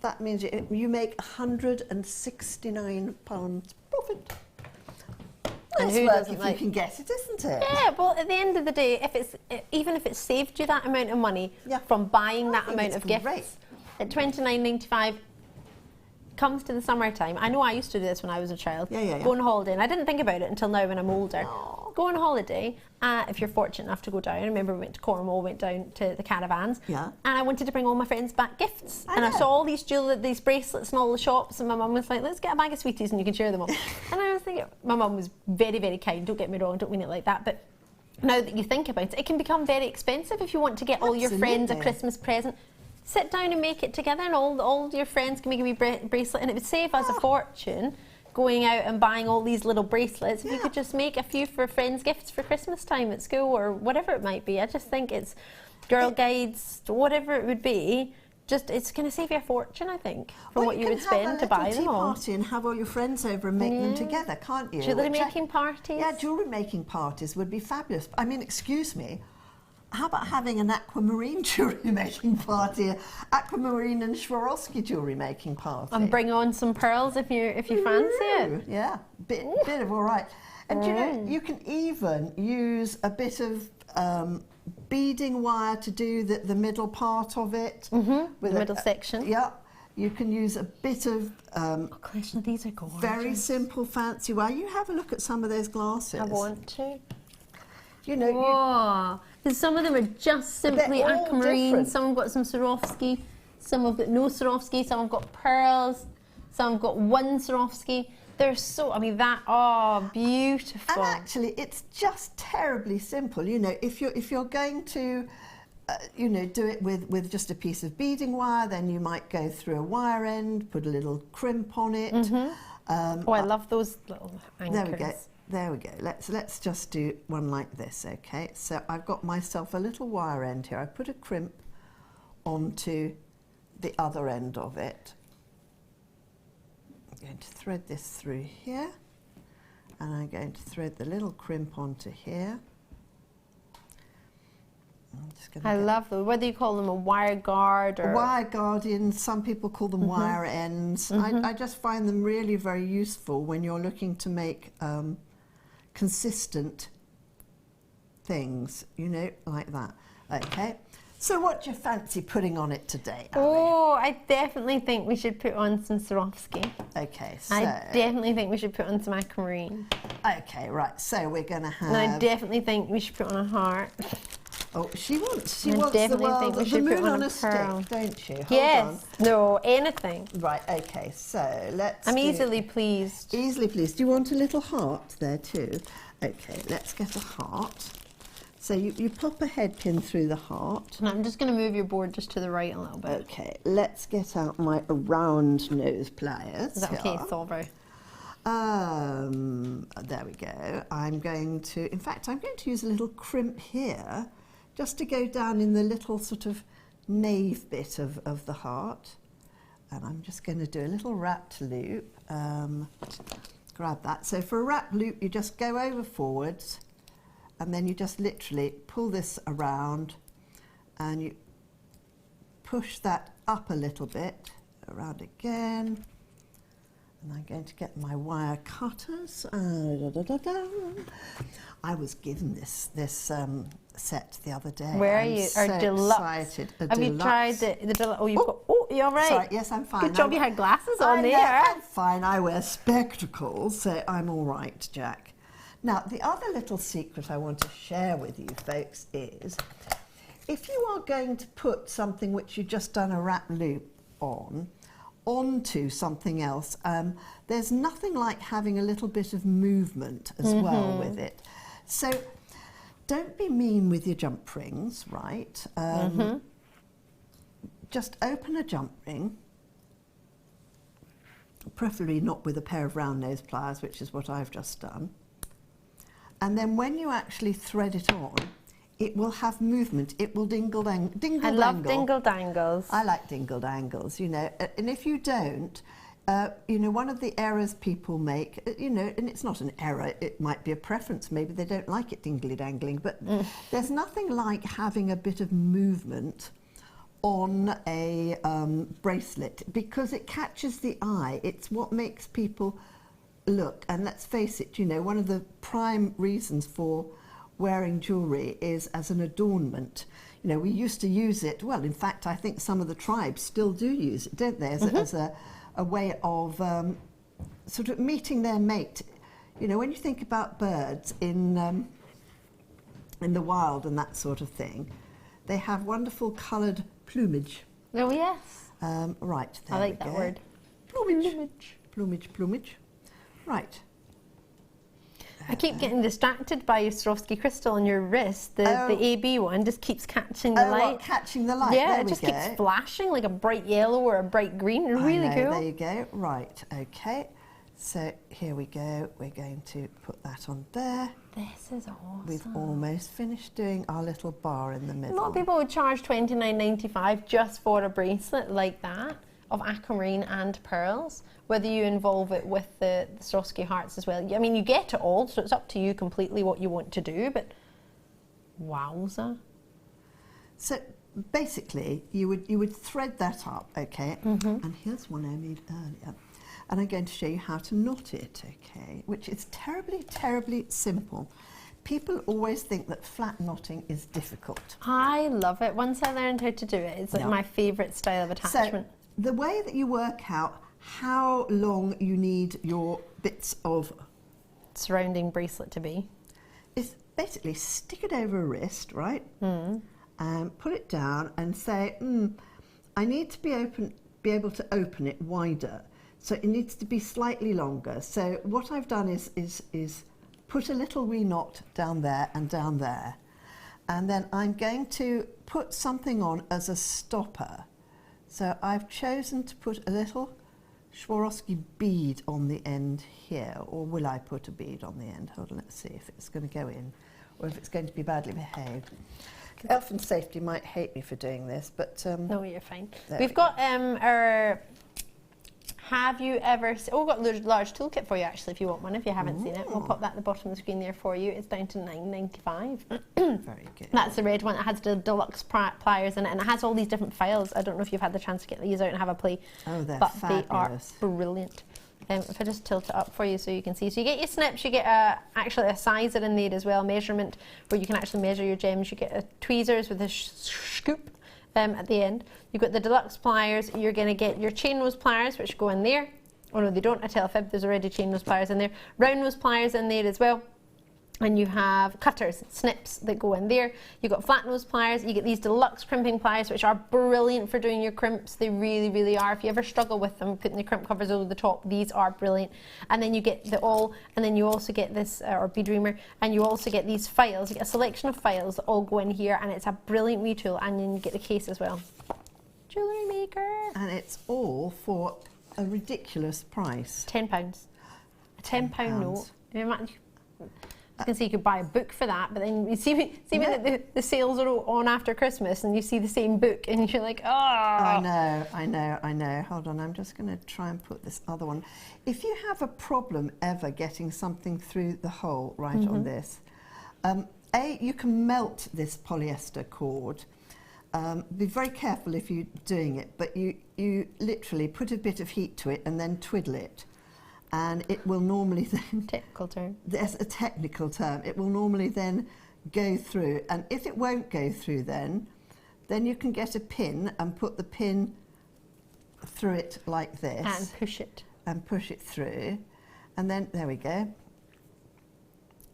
That means you make £169 profit. And Nice who work doesn't if like- you can get it, isn't it? Yeah, well, at the end of the day, even if it saved you that amount of money from buying that think amount it's of great. gifts, at £29.95, comes to the summertime. I know I used to do this when I was a child. Yeah. Go on holiday, and I didn't think about it until now when I'm older. Go on holiday, if you're fortunate enough to go down. I remember we went to Cornwall, went down to the caravans, and I wanted to bring all my friends back gifts. I saw all these these bracelets in all the shops, and my mum was like, let's get a bag of sweeties and you can share them all. And I was thinking, my mum was very, very kind, don't get me wrong, don't mean it like that, but now that you think about it, it can become very expensive if you want to get all your friends a Christmas present. Sit down and make it together, and all your friends can make a wee bracelet, and it would save us a fortune going out and buying all these little bracelets. If you could just make a few for friends' gifts for Christmas time at school or whatever it might be. I just think it's girl guides, whatever it would be. Just it's going to save you a fortune, I think, from what you would spend to buy them all. Party and have all your friends over and make them together, can't you? Jewellery making parties. Yeah, jewellery making parties would be fabulous. I mean, excuse me. How about having an aquamarine jewellery making party, aquamarine and Swarovski jewellery making party? And bring on some pearls if you fancy it. Yeah, bit of all right. And you know, you can even use a bit of beading wire to do the middle part of it. With the middle section. Yeah. You can use a bit of Collection, these are gorgeous. very simple fancy wire. You have a look at some of those glasses. I want to. You know, because some of them are just simply all aquamarine, different. some have got some Swarovski, some have got no Swarovski, some have got pearls, some have got one Swarovski. They're so, I mean, beautiful. And actually, it's just terribly simple. You know, if you're going to, you know, do it with just a piece of beading wire, then you might go through a wire end, put a little crimp on it. I love those little anchors. There we go. There we go. Let's just do one like this, okay? So I've got myself a little wire end here. I put a crimp onto the other end of it. I'm going to thread this through here, and I'm going to thread the little crimp onto here. I love them. Whether you call them a wire guard or... Wire guardians, some people call them wire ends. I just find them really very useful when you're looking to make consistent things, you know, like that. Okay, so what do you fancy putting on it today, Ali? Oh, I definitely think we should put on some Swarovski. Okay, so... I definitely think we should put on some aquamarine. Okay, right, so we're going to have... And I definitely think we should put on a heart. Oh, she wants the definitely world, think we the should moon put on on a a pearl. stick, don't you? Hold Yes, on. no, anything. Right, okay, so let's I'm do- easily pleased. Easily pleased. Do you want a little heart there too? Okay, let's get a heart. So you pop a head pin through the heart. And I'm just going to move your board just to the right a little bit. Okay, let's get out my round nose pliers. Is that okay, here. Thorvald? There we go. I'm going to use a little crimp here, just to go down in the little sort of nave bit of the heart. And I'm just going to do a little wrapped loop. Grab that. So for a wrapped loop, you just go over forwards, and then you just literally pull this around, and you push that up a little bit, around again. And I'm going to get my wire cutters. I was given this set the other day. Where are I'm you? so Our deluxe. excited. A Have you deluxe. tried the deluxe? Oh, you've got. Oh, you're all right. Sorry, yes, I'm fine. Good job you had glasses on there. I'm fine. I wear spectacles, so I'm all right, Jack. Now, the other little secret I want to share with you folks is, if you are going to put something which you've just done a wrap loop onto something else, there's nothing like having a little bit of movement as well with it. So don't be mean with your jump rings, right? Just open a jump ring, preferably not with a pair of round nose pliers, which is what I've just done. And then when you actually thread it on, it will have movement. It will dingle-dangle. I love dingle-dangles. I like dingle-dangles, you know. And if you don't, you know, one of the errors people make, you know, and it's not an error, it might be a preference. Maybe they don't like it dingly-dangling, but there's nothing like having a bit of movement on a bracelet because it catches the eye. It's what makes people look. And let's face it, you know, one of the prime reasons for wearing jewellery is as an adornment. You know, we used to use it, well, in fact, I think some of the tribes still do use it, don't they, as a way of sort of meeting their mate. You know, when you think about birds in the wild and that sort of thing, they have wonderful coloured plumage. Oh, yes. Right, there I like we that go. word. Plumage. Right. I keep getting distracted by your Swarovski crystal on your wrist. The AB one just keeps catching the light. What, catching the light? Yeah, there it just we keeps go. flashing like a bright yellow or a bright green. It's really cool. There you go. Right, okay. So here we go. We're going to put that on there. This is awesome. We've almost finished doing our little bar in the middle. A lot of people would charge $29.95 just for a bracelet like that of aquamarine and pearls, whether you involve it with the Swarovski hearts as well. I mean, you get it all, so it's up to you completely what you want to do, but wowza. So basically, you would thread that up, okay? And here's one I made earlier. And I'm going to show you how to knot it, okay? Which is terribly, terribly simple. People always think that flat knotting is difficult. I love it. Once I learned how to do it, it's like my favourite style of attachment. So the way that you work out how long you need your bits of surrounding bracelet to be is basically stick it over a wrist, right? And put it down and say, I need to be able to open it wider. So it needs to be slightly longer. So what I've done is put a little wee knot down there and down there. And then I'm going to put something on as a stopper. So I've chosen to put a little Swarovski bead on the end here. Or will I put a bead on the end? Hold on, let's see if it's going to go in or if it's going to be badly behaved. Health and safety might hate me for doing this, but... no, you're fine. We've got our... Have you ever... we've got a large toolkit for you, actually, if you want one, if you haven't seen it. We'll pop that at the bottom of the screen there for you. It's down to $9.95. Very good. That's the red one. It has the deluxe pliers in it, and it has all these different files. I don't know if you've had the chance to get these out and have a play. Oh, they're but fabulous. They are brilliant. If I just tilt it up for you so you can see. So you get your snips, you get actually a sizer in there as well, measurement, where you can actually measure your gems. You get tweezers with a scoop. At the end, you've got the deluxe pliers. You're going to get your chain nose pliers, which go in there. Oh no, they don't. I tell a fib. There's already chain nose pliers in there. Round nose pliers in there as well. And you have cutters, snips that go in there. You've got flat nose pliers. You get these deluxe crimping pliers, which are brilliant for doing your crimps. They really, really are. If you ever struggle with them, putting the crimp covers over the top, these are brilliant. And then you get the all, and then you also get this, or bead reamer, and you also get these files. You get a selection of files that all go in here, and it's a brilliant wee tool. And then you get the case as well. Jewellery Maker. And it's all for a ridiculous price. £10. A £10 note. I can see you could buy a book for that, but then you see when the sales are on after Christmas and you see the same book and you're like, oh. I know. Hold on, I'm just going to try and put this other one. If you have a problem ever getting something through the hole on this, you can melt this polyester cord. Be very careful if you're doing it, but you literally put a bit of heat to it and then twiddle it. And it will normally then... Technical term. There's a technical term. It will normally then go through. And if it won't go through then you can get a pin and put the pin through it like this. And push it. And push it through. And then, there we go.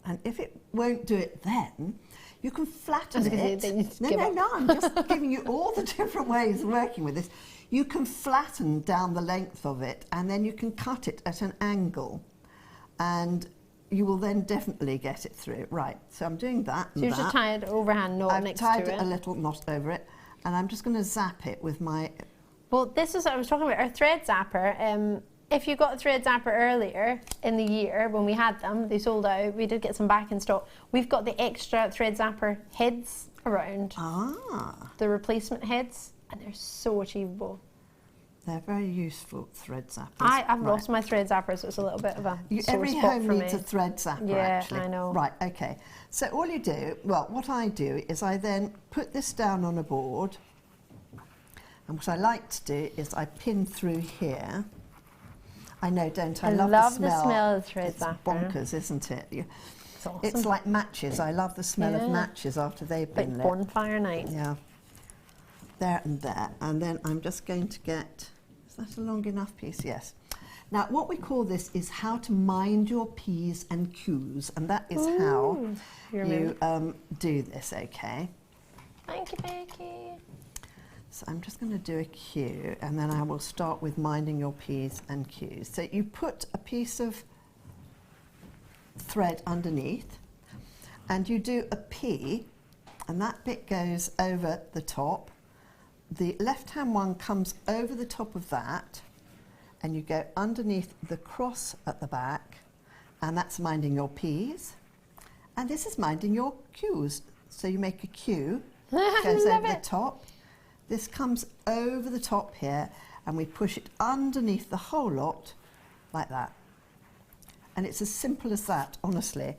And if it won't do it then, you can flatten it. No, I'm just giving you all the different ways of working with this. You can flatten down the length of it and then you can cut it at an angle. And you will then definitely get it through. Right, so I'm doing that and So you that. just tie it overhand knot next to it. I've tied a little knot over it, and I'm just going to zap it with my... Well, this is what I was talking about, our thread zapper. If you got a thread zapper earlier in the year when we had them, they sold out, we did get some back in stock. We've got the extra thread zapper heads around. Ah. The replacement heads, and they're so achievable. They're very useful thread zappers. I've lost my thread zapper, so it's a little bit of a sore every spot home for needs me. a thread zapper, Yeah, actually. I know. Right, okay. So all you do, well, what I do is I then put this down on a board, and what I like to do is I pin through here. I know, don't I? I love the smell of thread it's zapper. bonkers, isn't it? It's awesome. It's like matches. I love the smell of matches after they've been Like lit. bonfire night. Yeah. There and there. And then I'm just going to get... Is that a long enough piece? Yes. Now, what we call this is how to mind your P's and Q's, and that is how you do this, okay? Thank you, Becky. So I'm just going to do a Q, and then I will start with minding your P's and Q's. So you put a piece of thread underneath, and you do a P, and that bit goes over the top. The left-hand one comes over the top of that, and you go underneath the cross at the back, and that's minding your P's. And this is minding your Q's. So you make a Q, goes over the top. This comes over the top here, and we push it underneath the whole lot, like that. And it's as simple as that, honestly.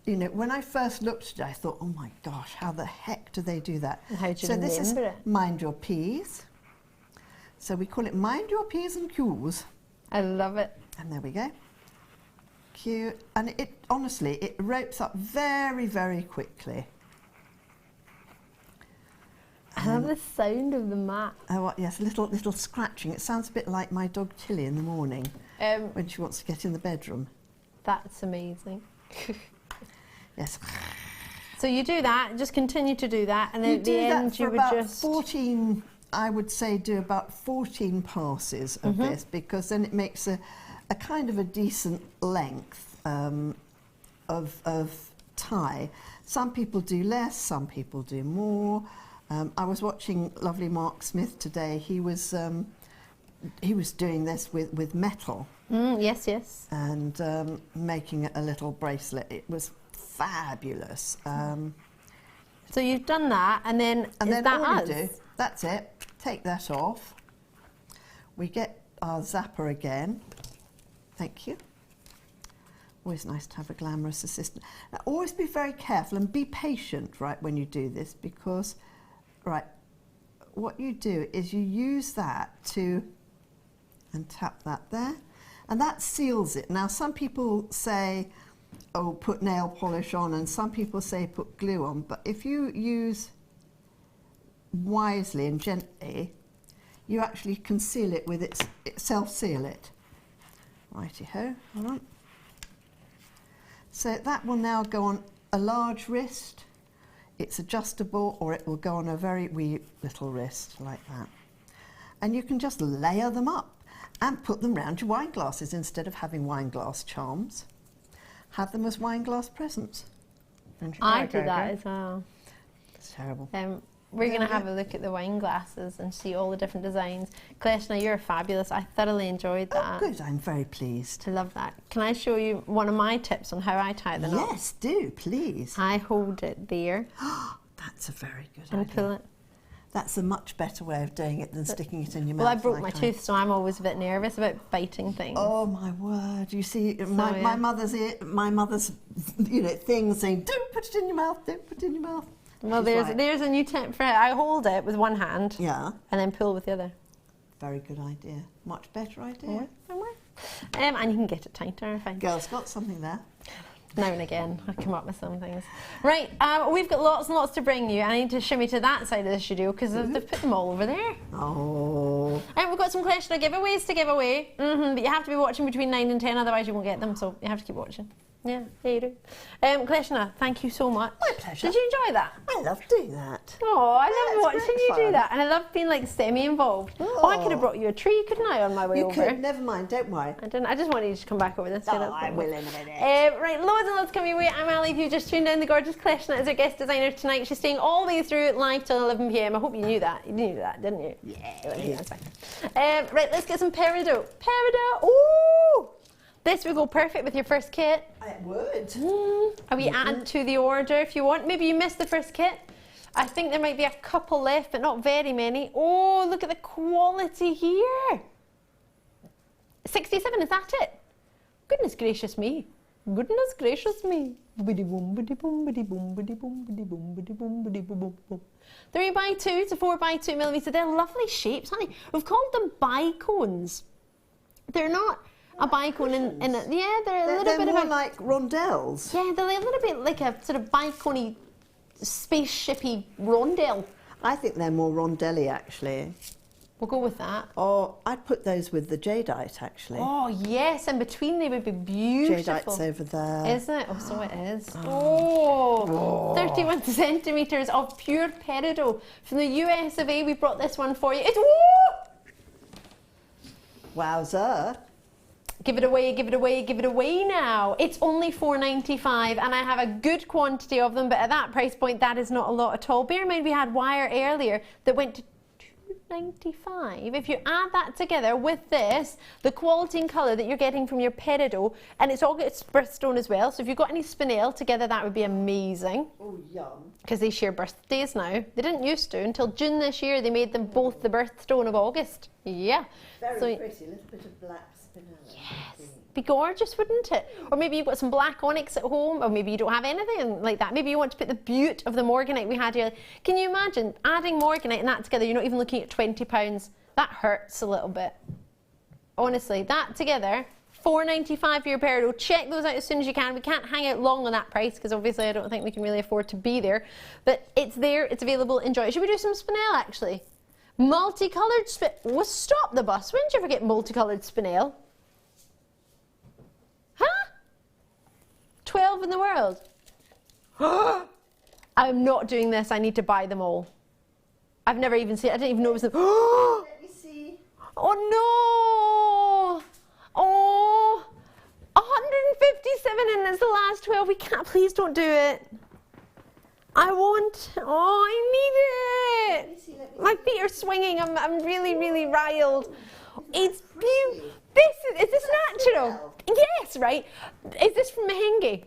You know, when I first looked at it, I thought, oh my gosh, how the heck do they do that? And how do you so this is remember it? mind your P's. So we call it mind your P's and Q's. I love it. And there we go. Q, and it honestly, it ropes up very, very quickly. I love the sound of the mat. Oh, yes, a little scratching. It sounds a bit like my dog Tilly in the morning when she wants to get in the bedroom. That's amazing. Yes. So you do that, just continue to do that, and then at the end you would just... 14, I would say do about 14 passes of this, because then it makes a kind of a decent length of tie. Some people do less, some people do more. I was watching lovely Mark Smith today. He was doing this with metal. Yes, yes. And making a little bracelet. It was fabulous. So you've done that, and then all us? you do, that's it. Take that off. We get our zapper again. Thank you. Always nice to have a glamorous assistant. Now, always be very careful and be patient, right, when you do this, because, right, what you do is you use that and tap that there, and that seals it. Now, some people say, oh, put nail polish on, and some people say put glue on, but if you use wisely and gently, you actually can seal it with it self-seal it. Righty-ho, hold on. So that will now go on a large wrist. It's adjustable, or it will go on a very wee little wrist like that. And you can just layer them up and put them round your wine glasses instead of having wine glass charms. Have them as wine glass presents. I do that as well. It's terrible. We're going to have a look at the wine glasses and see all the different designs. Kleshna, you're fabulous. I thoroughly enjoyed that. Oh, good. I'm very pleased. I love that. Can I show you one of my tips on how I tie the knot? Yes, do, please. I hold it there. That's a very good idea. And pull it. That's a much better way of doing it than sticking it in your Well, mouth. I broke my tooth, so I'm always a bit nervous about biting things. Oh my word! You see, my mother's thing saying, "Don't put it in your mouth. Don't put it in your mouth." Well, there's a new tip for it. I hold it with one hand. Yeah. And then pull with the other. Very good idea. Much better idea. And you can get it tighter if I. Girls got something there. Now and again, I come up with some things. Right, we've got lots and lots to bring you. I need to shimmy to that side of the studio because they've put them all over there. Oh. And we've got some Kleshna giveaways to give away. But you have to be watching between 9 and 10, otherwise you won't get them. So you have to keep watching. Yeah, there you do. Kleshna, thank you so much. My pleasure. Did you enjoy that? I love doing that. Oh, I Yeah, love it's watching great you do fun. that. And I love being like semi-involved. Oh, I could have brought you a tree, couldn't I, on my way You over? could, never mind, don't worry. I didn't. I just wanted you to come back over this. Oh, I will in a minute. Right, loads and loads coming your way. I'm Ali. If you've just tuned in, the gorgeous Kleshna is our guest designer tonight. She's staying all the way through live till 11 p.m. I hope you knew that. You knew that, didn't you? Yeah. That's fine. Right, let's get some peridot. Peridot. Ooh! This would go perfect with your first kit. It would. Are we add to the order if you want? Maybe you missed the first kit. I think there might be a couple left, but not very many. Oh, look at the quality here. 67, is that it? Goodness gracious me. Goodness gracious me. 3x2 to 4x2 millimetres. They're lovely shapes, honey. We've called them bicones. They're not a bicone in a, yeah, they're a little They're bit more of a, like rondelles. yeah, they're a little bit like a sort of bicone-y, spaceshipy rondelle. I think they're more rondelly, actually. We'll go with that. Or I'd put those with the Jadeite, actually. Oh yes, in between they would be beautiful. Jadeite's over there. Is it? Oh, so it is. Oh, 31 centimetres of pure peridot. From the US of A, we brought this one for you. It's, Wowzer. give it away, give it away, give it away now. It's only $4.95 and I have a good quantity of them, but at that price point, that is not a lot at all. Bear in mind, we had wire earlier that went to $2.95. If you add that together with this, the quality and colour that you're getting from your peridot, and it's all got birthstone as well, so if you've got any Spinel together, that would be amazing. Oh, yum. Because they share birthdays now. They didn't used to until June this year. They made them both the birthstone of August. Yeah. Very So- pretty, a little bit of black spinel. Yes. Be gorgeous, wouldn't it? Or maybe you've got some black onyx at home, or maybe you don't have anything like that. Maybe you want to put the beaut of the Morganite we had here. Can you imagine adding Morganite and that together? You're not even looking at £20. That hurts a little bit. Honestly, that together, $4.95 for your peridot. Check those out as soon as you can. We can't hang out long on that price because obviously I don't think we can really afford to be there. But it's there, it's available, enjoy it. Should we do some Spinel actually? Multicoloured Spinel. Well, stop the bus. When did you ever get multicoloured Spinel? Huh? 12 in the world. I'm not doing this. I need to buy them all. I've never even seen it. I didn't even know it was them. Let me see. Oh no! Oh, 157 and it's the last 12. We can't. Please don't do it. I want. Oh, I need it. Let me see. My feet are swinging. I'm really, really riled. It's beautiful. Is this natural? Yes, right. Is this from Mahenge?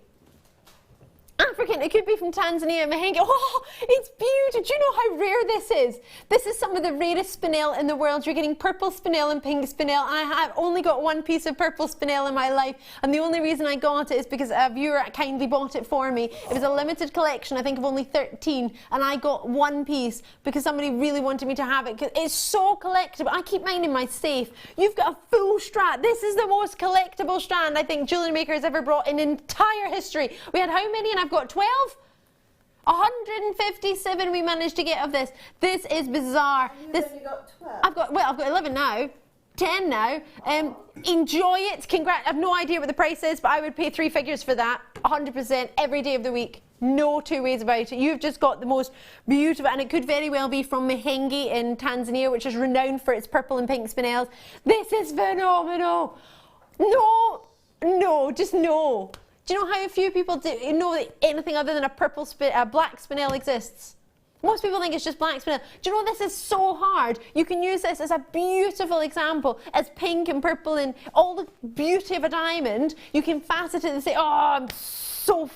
African, it could be from Tanzania, Mahenge. Oh, it's beautiful. Do you know how rare this is? This is some of the rarest Spinel in the world. You're getting purple Spinel and pink Spinel. I have only got one piece of purple Spinel in my life, and the only reason I got it is because a viewer kindly bought it for me. It was a limited collection, I think of only 13, and I got one piece because somebody really wanted me to have it. It's so collectible. I keep mine in my safe. You've got a full strand. This is the most collectible strand I think Jewellery Maker has ever brought in entire history. We had how many? And I've got 12? 157 we managed to get of this. This is bizarre. You've only got 12? I've got 11 now. 10 now. Enjoy it. Congrats. I've no idea what the price is, but I would pay 3 figures for that. 100% every day of the week. No two ways about it. You've just got the most beautiful, and it could very well be from Mahenge in Tanzania, which is renowned for its purple and pink Spinels. This is phenomenal. No, just no. Do you know how few people know that anything other than a black Spinel exists? Most people think it's just black Spinel. Do you know this is so hard? You can use this as a beautiful example, as pink and purple and all the beauty of a diamond. You can facet it and say, oh, I'm so...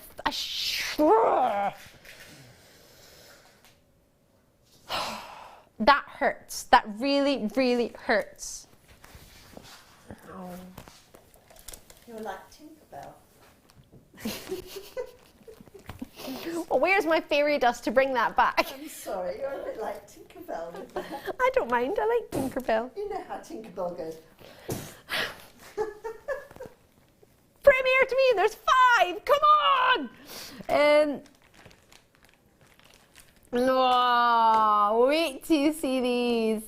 That hurts. That really, really hurts. Oh. You're like Tinkerbell. Well, where's my fairy dust to bring that back? I'm sorry, you're a bit like Tinkerbell with that. I don't mind. I like Tinkerbell. You know how Tinkerbell goes. Premier to me, there's 5. Come on! Oh, wait till you see these.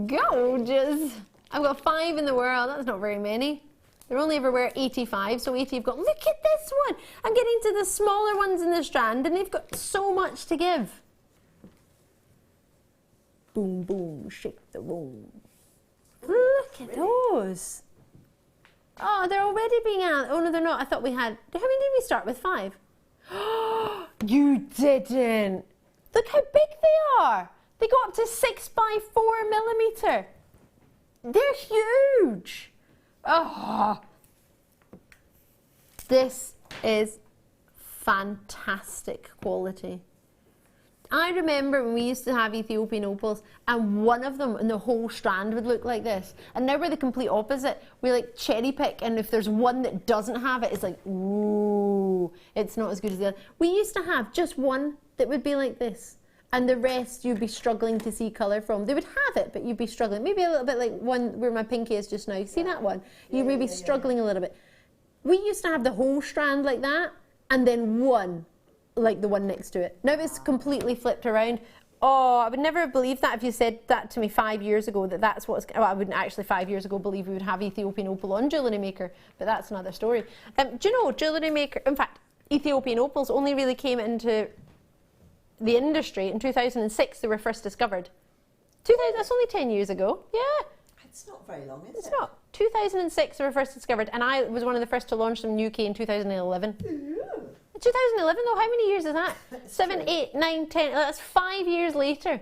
Gorgeous. I've got 5 in the world. That's not very many. They're only ever wear 85, so 80 have got, look at this one. I'm getting to the smaller ones in the strand and they've got so much to give. Boom, boom, shake the room. Look at those. Oh, they're already being out. Oh, no, they're not. I thought we had, how many did we start with? 5? You didn't. Look how big they are. They go up to 6 by 4 millimeter. They're huge. Oh, this is fantastic quality. I remember when we used to have Ethiopian opals and one of them and the whole strand would look like this. And now we're the complete opposite. We like cherry pick, and if there's one that doesn't have it, it's like, ooh, it's not as good as the other. We used to have just one that would be like this. And the rest you'd be struggling to see colour from. They would have it, but you'd be struggling. Maybe a little bit like one where my pinky is just now. See that one? You may be struggling a little bit. We used to have the whole strand like that, and then one like the one next to it. Now it's completely flipped around. Oh, I would never have believed that if you said that to me 5 years ago, that that's what's, well, I wouldn't actually 5 years ago believe we would have Ethiopian opal on Jewellery Maker, but that's another story. Do you know, Jewellery Maker, in fact, Ethiopian opals only really came into the industry in 2006. They were first discovered. 2000, that's only 10 years ago. Yeah. It's not very long, is it? It's not. 2006 they were first discovered, and I was one of the first to launch them in UK in 2011. Ooh. 2011 though, how many years is that? 7, 8, 9, 10, that's 5 years later.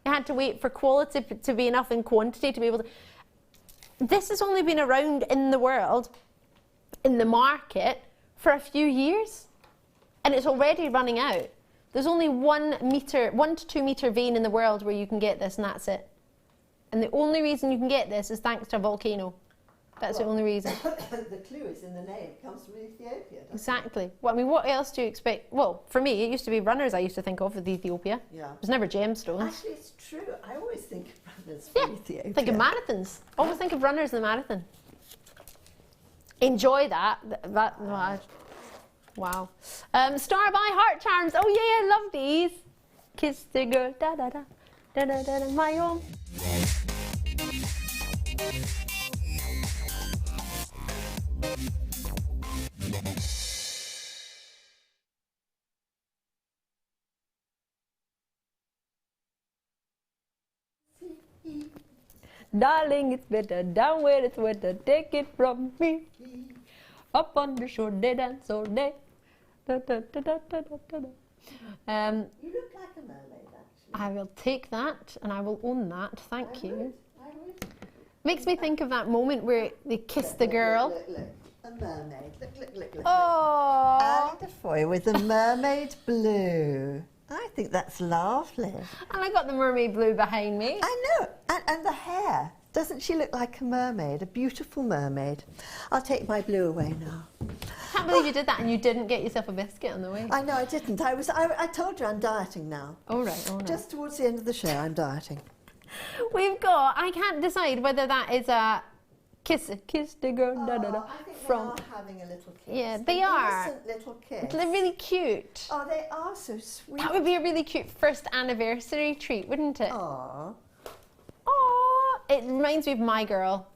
You had to wait for quality to be enough in quantity to be able to... This has only been around in the world, in the market, for a few years, and it's already running out. There's only 1 to 2 meter vein in the world where you can get this, and that's it. And the only reason you can get this is thanks to a volcano. That's the only reason. The clue is in the name. It comes from Ethiopia. Exactly. Well, I mean, what else do you expect? Well, for me, it used to be runners I used to think of with Ethiopia. Yeah. It was never gemstones. Actually, it's true. I always think of runners from Ethiopia. Think of marathons. Always think of runners in the marathon. Enjoy that. Wow. Star by heart charms. Oh yeah, I love these. Kiss the girl. Da da da. Da da da da. My own. Darling, it's better down where it's wetter. Take it from me. Up on the shore, they dance all day. Da, da, da, da, da, da, da. You look like a mermaid, actually. I will take that and I will own that. Thank you. I would. Makes me think of that moment where they kiss the girl. Look. A mermaid. Look. Oh. And a foil with a mermaid blue. I think that's lovely. And I got the mermaid blue behind me. I know. And the hair. Doesn't she look like a mermaid? A beautiful mermaid. I'll take my blue away now. I can't believe you did that and you didn't get yourself a biscuit on the way. I know, I didn't. I told you I'm dieting now. Oh, right. Oh, no. Just towards the end of the show, I'm dieting. We've got, I can't decide whether that is a kiss the girl, da da da. I think from, they are having a little kiss. Yeah, they are. Innocent little kiss. They're really cute. Oh, they are so sweet. That would be a really cute first anniversary treat, wouldn't it? Aww. Aww. It reminds me of My Girl.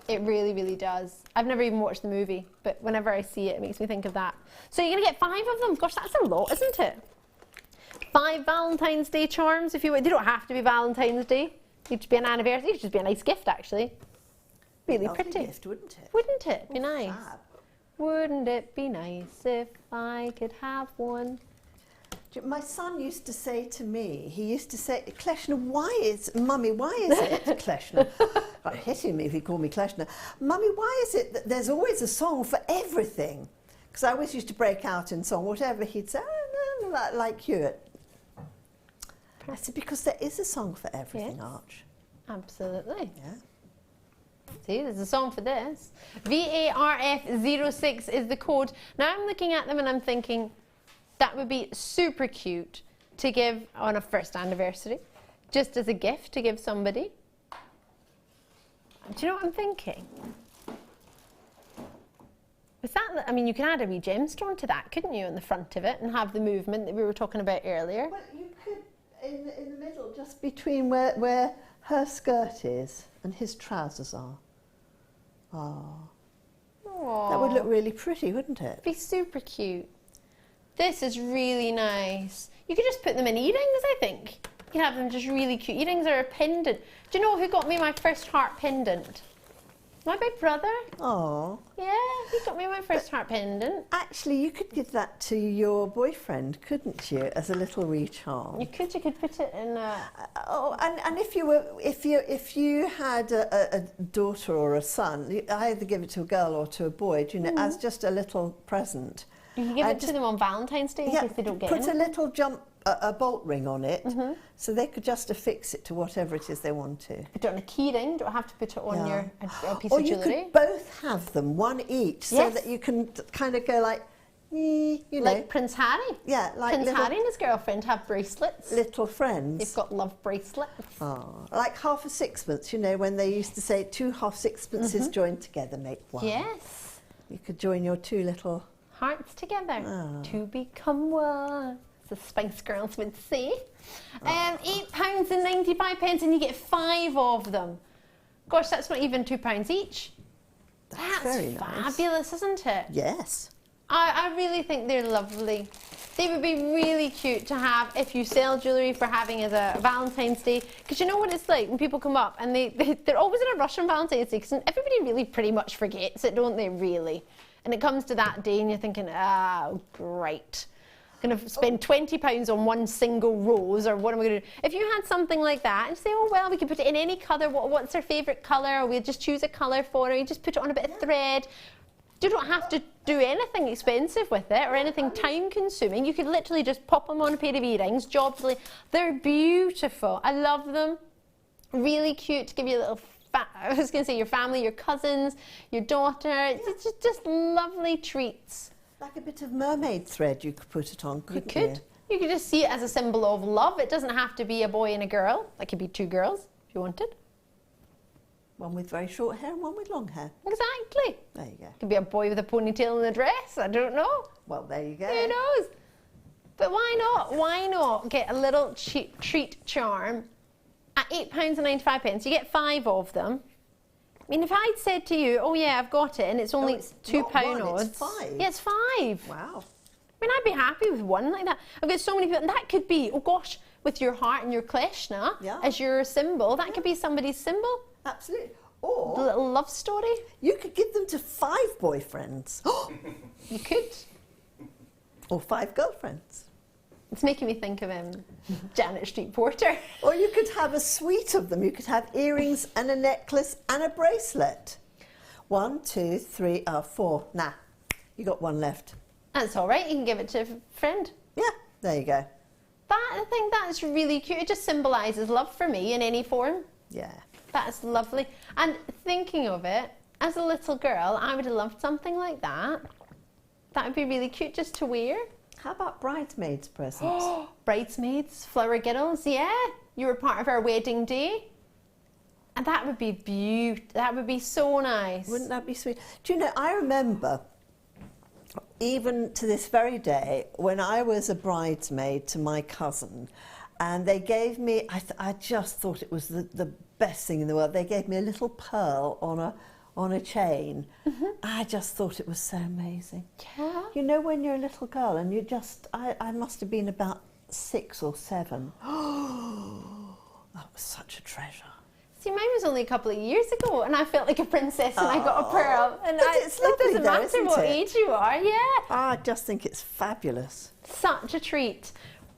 It really, really does. I've never even watched the movie, but whenever I see it, it makes me think of that. So you're going to get 5 of them? Gosh, that's a lot, isn't it? 5 Valentine's Day charms, if you would. They don't have to be Valentine's Day. It should be an anniversary. It should just be a nice gift, actually. Really pretty. Gift, wouldn't it? Wouldn't it be nice? Fab. Wouldn't it be nice if I could have one? My son used to say to me, he used to say, Kleshner, Mummy, why is it, Kleshner? Like hitting me if he called me Kleshner. Mummy, why is it that there's always a song for everything? Because I always used to break out in song, whatever he'd say, oh, no, like Hewitt. I said, because there is a song for everything, yes. Arch. Absolutely. Yeah. See, there's a song for this. VARF06 is the code. Now I'm looking at them and I'm thinking, that would be super cute to give on a first anniversary, just as a gift to give somebody. Do you know what I'm thinking? With that, I mean, you can add a wee gemstone to that, couldn't you, on the front of it, and have the movement that we were talking about earlier? Well, you could, in the middle, just between where her skirt is and his trousers are. Oh. That would look really pretty, wouldn't it? Be super cute. This is really nice. You could just put them in earrings, I think. You can have them just really cute earrings or a pendant. Do you know who got me my first heart pendant? My big brother. Oh. Yeah, he got me my first heart pendant. Actually, you could give that to your boyfriend, couldn't you, as a little wee charm? You could put it in a... Oh, and if you had a daughter or a son, you either give it to a girl or to a boy, you know, as just a little present. You can give it to them on Valentine's Day in case they don't get put it. a little a bolt ring on it, so they could just affix it to whatever it is they want to. Put it on a key ring, don't have to put it on your a piece or of jewellery. Or you could both have them, one each, so that you can kind of go like, you know. Like Prince Harry. Yeah, like Prince Harry and his girlfriend have bracelets. Little friends. They've got love bracelets. Oh, like half a sixpence, you know, when they used to say 2 half sixpences joined together make one. Yes. You could join your 2 little... hearts together to become one, as the Spice Girls would say. £8.95 and you get 5 of them. Gosh, that's not even £2 each. That's very nice. Fabulous, isn't it? Yes. I really think they're lovely. They would be really cute to have if you sell jewellery for having as a Valentine's Day. Because you know what it's like when people come up and they're always in a rush on Valentine's Day because everybody really pretty much forgets it, don't they, really? And it comes to that day and you're thinking, oh, great. I'm going to spend £20 on one single rose, or what am I going to do? If you had something like that and say, oh, well, we could put it in any colour. What's her favourite colour? Or we'll just choose a colour for her. You just put it on a bit of thread. You don't have to do anything expensive with it or anything time-consuming. You could literally just pop them on a pair of earrings. They're beautiful. I love them. Really cute to give you a little... I was going to say your family, your cousins, your daughter. It's just lovely treats. Like a bit of mermaid thread you could put it on, couldn't you? You could just see it as a symbol of love. It doesn't have to be a boy and a girl. It could be 2 girls if you wanted. One with very short hair and one with long hair. Exactly. There you go. It could be a boy with a ponytail and a dress. I don't know. Well, there you go. Who knows? But why not? Why not get a little cheap treat charm at £8.95? You get 5 of them. I mean, if I'd said to you, oh yeah, I've got it, and it's only £2 odds. It's 5. Yeah, it's 5. Wow. I mean, I'd be happy with one like that. I've got so many people, and that could be, oh gosh, with your heart and your kleshna as your symbol, that could be somebody's symbol. Absolutely. Or a little love story. You could give them to 5 boyfriends. You could. Or 5 girlfriends. It's making me think of Janet Street Porter. Or you could have a suite of them. You could have earrings and a necklace and a bracelet. 1, 2, 3, 4. Nah, you got 1 left. That's all right. You can give it to a friend. Yeah, there you go. I think that's really cute. It just symbolises love for me in any form. Yeah. That's lovely. And thinking of it, as a little girl, I would have loved something like that. That would be really cute just to wear. How about bridesmaids' presents? Bridesmaids, flower girdles, yeah. You were part of our wedding day. And that would be beautiful. That would be so nice. Wouldn't that be sweet? Do you know, I remember, even to this very day, when I was a bridesmaid to my cousin, and they gave me, I just thought it was the best thing in the world. They gave me a little pearl on a chain. I just thought it was so amazing. Yeah. You know, when you're a little girl and you just, I must have been about 6 or 7. Oh, that was such a treasure. See, mine was only a couple of years ago, and I felt like a princess, and I got a pearl. And it's lovely, it doesn't matter what age you are, yeah. I just think it's fabulous. Such a treat.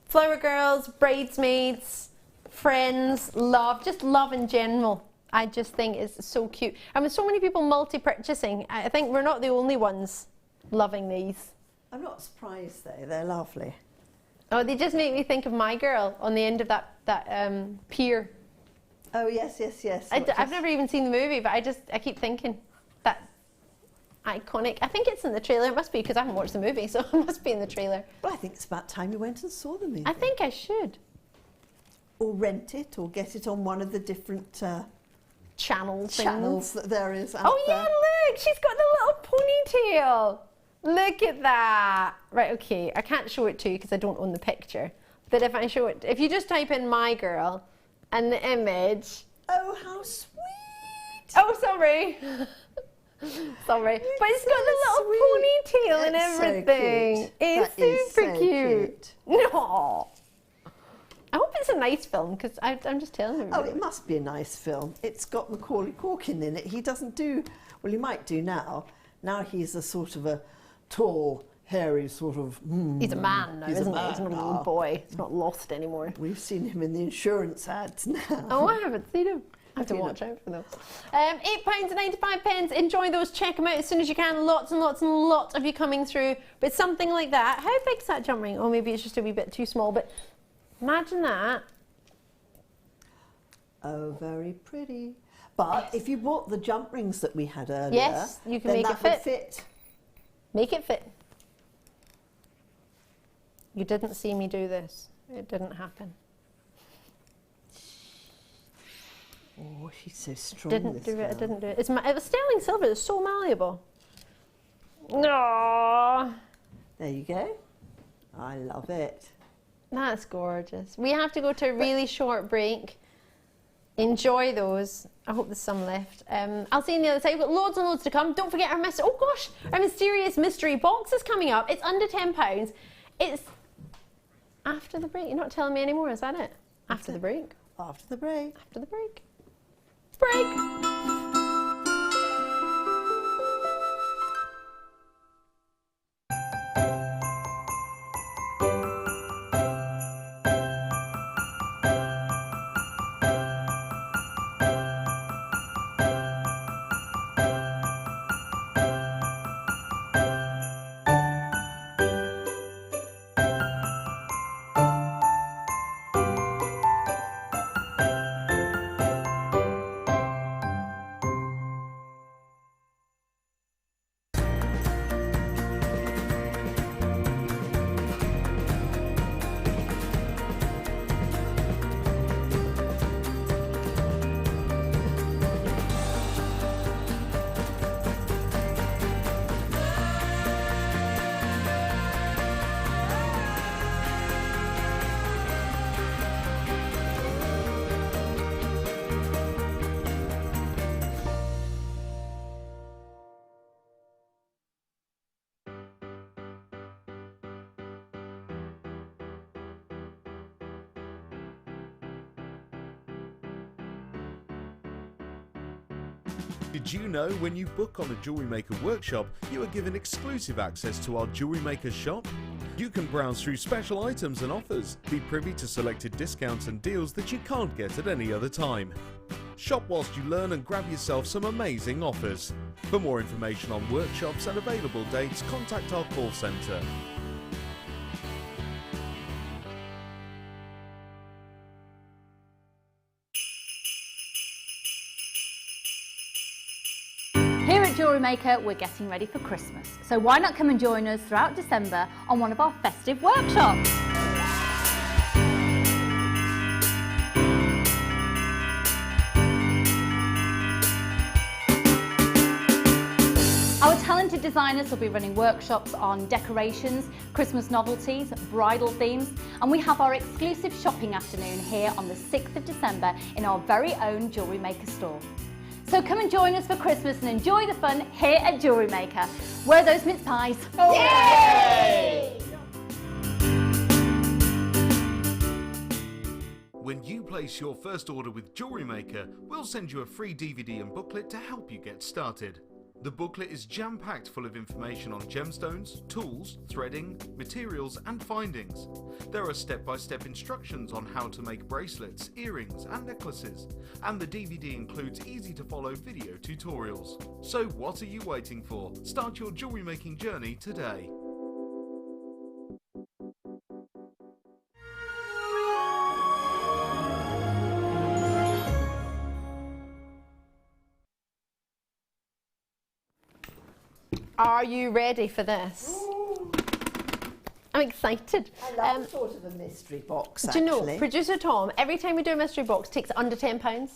Flower girls, bridesmaids, friends, love, just love in general. I just think it's so cute. And with so many people multi-purchasing, I think we're not the only ones loving these. I'm not surprised though, they're lovely. Oh, they just make me think of my girl on the end of that pier. Oh, yes. I've never even seen the movie, but I keep thinking that iconic. I think it's in the trailer. It must be, because I haven't watched the movie, so it must be in the trailer. Well, I think it's about time you went and saw the movie. I think I should. Or rent it, or get it on one of the different channels that there is out Oh, yeah, there. look! She's got the little ponytail. Look at that. Right, okay. I can't show it to you because I don't own the picture. But if I show it, if you just type in my girl and the image. Oh, how sweet! Oh, sorry. Sorry, but it's got the little ponytail and everything. It's super cute. No. I hope it's a nice film, because I'm just telling everybody. Oh, it must be a nice film. It's got Macaulay Culkin in it. He doesn't do, well, he might do now. Now he's a sort of a tall, hairy sort of... he's a man now, isn't he? He's not a little boy. He's not lost anymore. We've seen him in the insurance ads now. Oh, I haven't seen him. I have to watch out for those. £8.95. Enjoy those. Check them out as soon as you can. Lots and lots and lots of you coming through. But something like that. How big's that jump ring? Oh, maybe it's just a wee bit too small, but... Imagine that. Oh, very pretty. But if you bought the jump rings that we had earlier, yes, you can make it fit. Make it fit. You didn't see me do this. It didn't happen. Oh, she's so strong. Didn't do it. I didn't do it. It was sterling silver. It's so malleable. No. There you go. I love it. That's gorgeous. We have to go to a really short break. Enjoy those. I hope there's some left. I'll see you on the other side. We've got loads and loads to come. Don't forget our our mysterious mystery box is coming up. It's under £10. It's after the break. You're not telling me anymore, is that it? After the break. After the break. After the break. Break. Did you know when you book on a Jewellery Maker workshop, you are given exclusive access to our Jewellery Maker shop? You can browse through special items and offers, be privy to selected discounts and deals that you can't get at any other time. Shop whilst you learn and grab yourself some amazing offers. For more information on workshops and available dates, contact our call centre. Here at Jewellery Maker, we're getting ready for Christmas. So why not come and join us throughout December on one of our festive workshops? Our talented designers will be running workshops on decorations, Christmas novelties, bridal themes, and we have our exclusive shopping afternoon here on the 6th of December in our very own Jewellery Maker store. So come and join us for Christmas and enjoy the fun here at Jewellery Maker. Where are those mince pies? Oh. Yay! When you place your first order with Jewellery Maker, we'll send you a free DVD and booklet to help you get started. The booklet is jam-packed full of information on gemstones, tools, threading, materials and findings. There are step-by-step instructions on how to make bracelets, earrings and necklaces, and the DVD includes easy-to-follow video tutorials. So what are you waiting for? Start your jewellery making journey today. Are you ready for this? Ooh. I'm excited. I love sort of a mystery box, actually. Do you know, Producer Tom, every time we do a mystery box, takes under £10.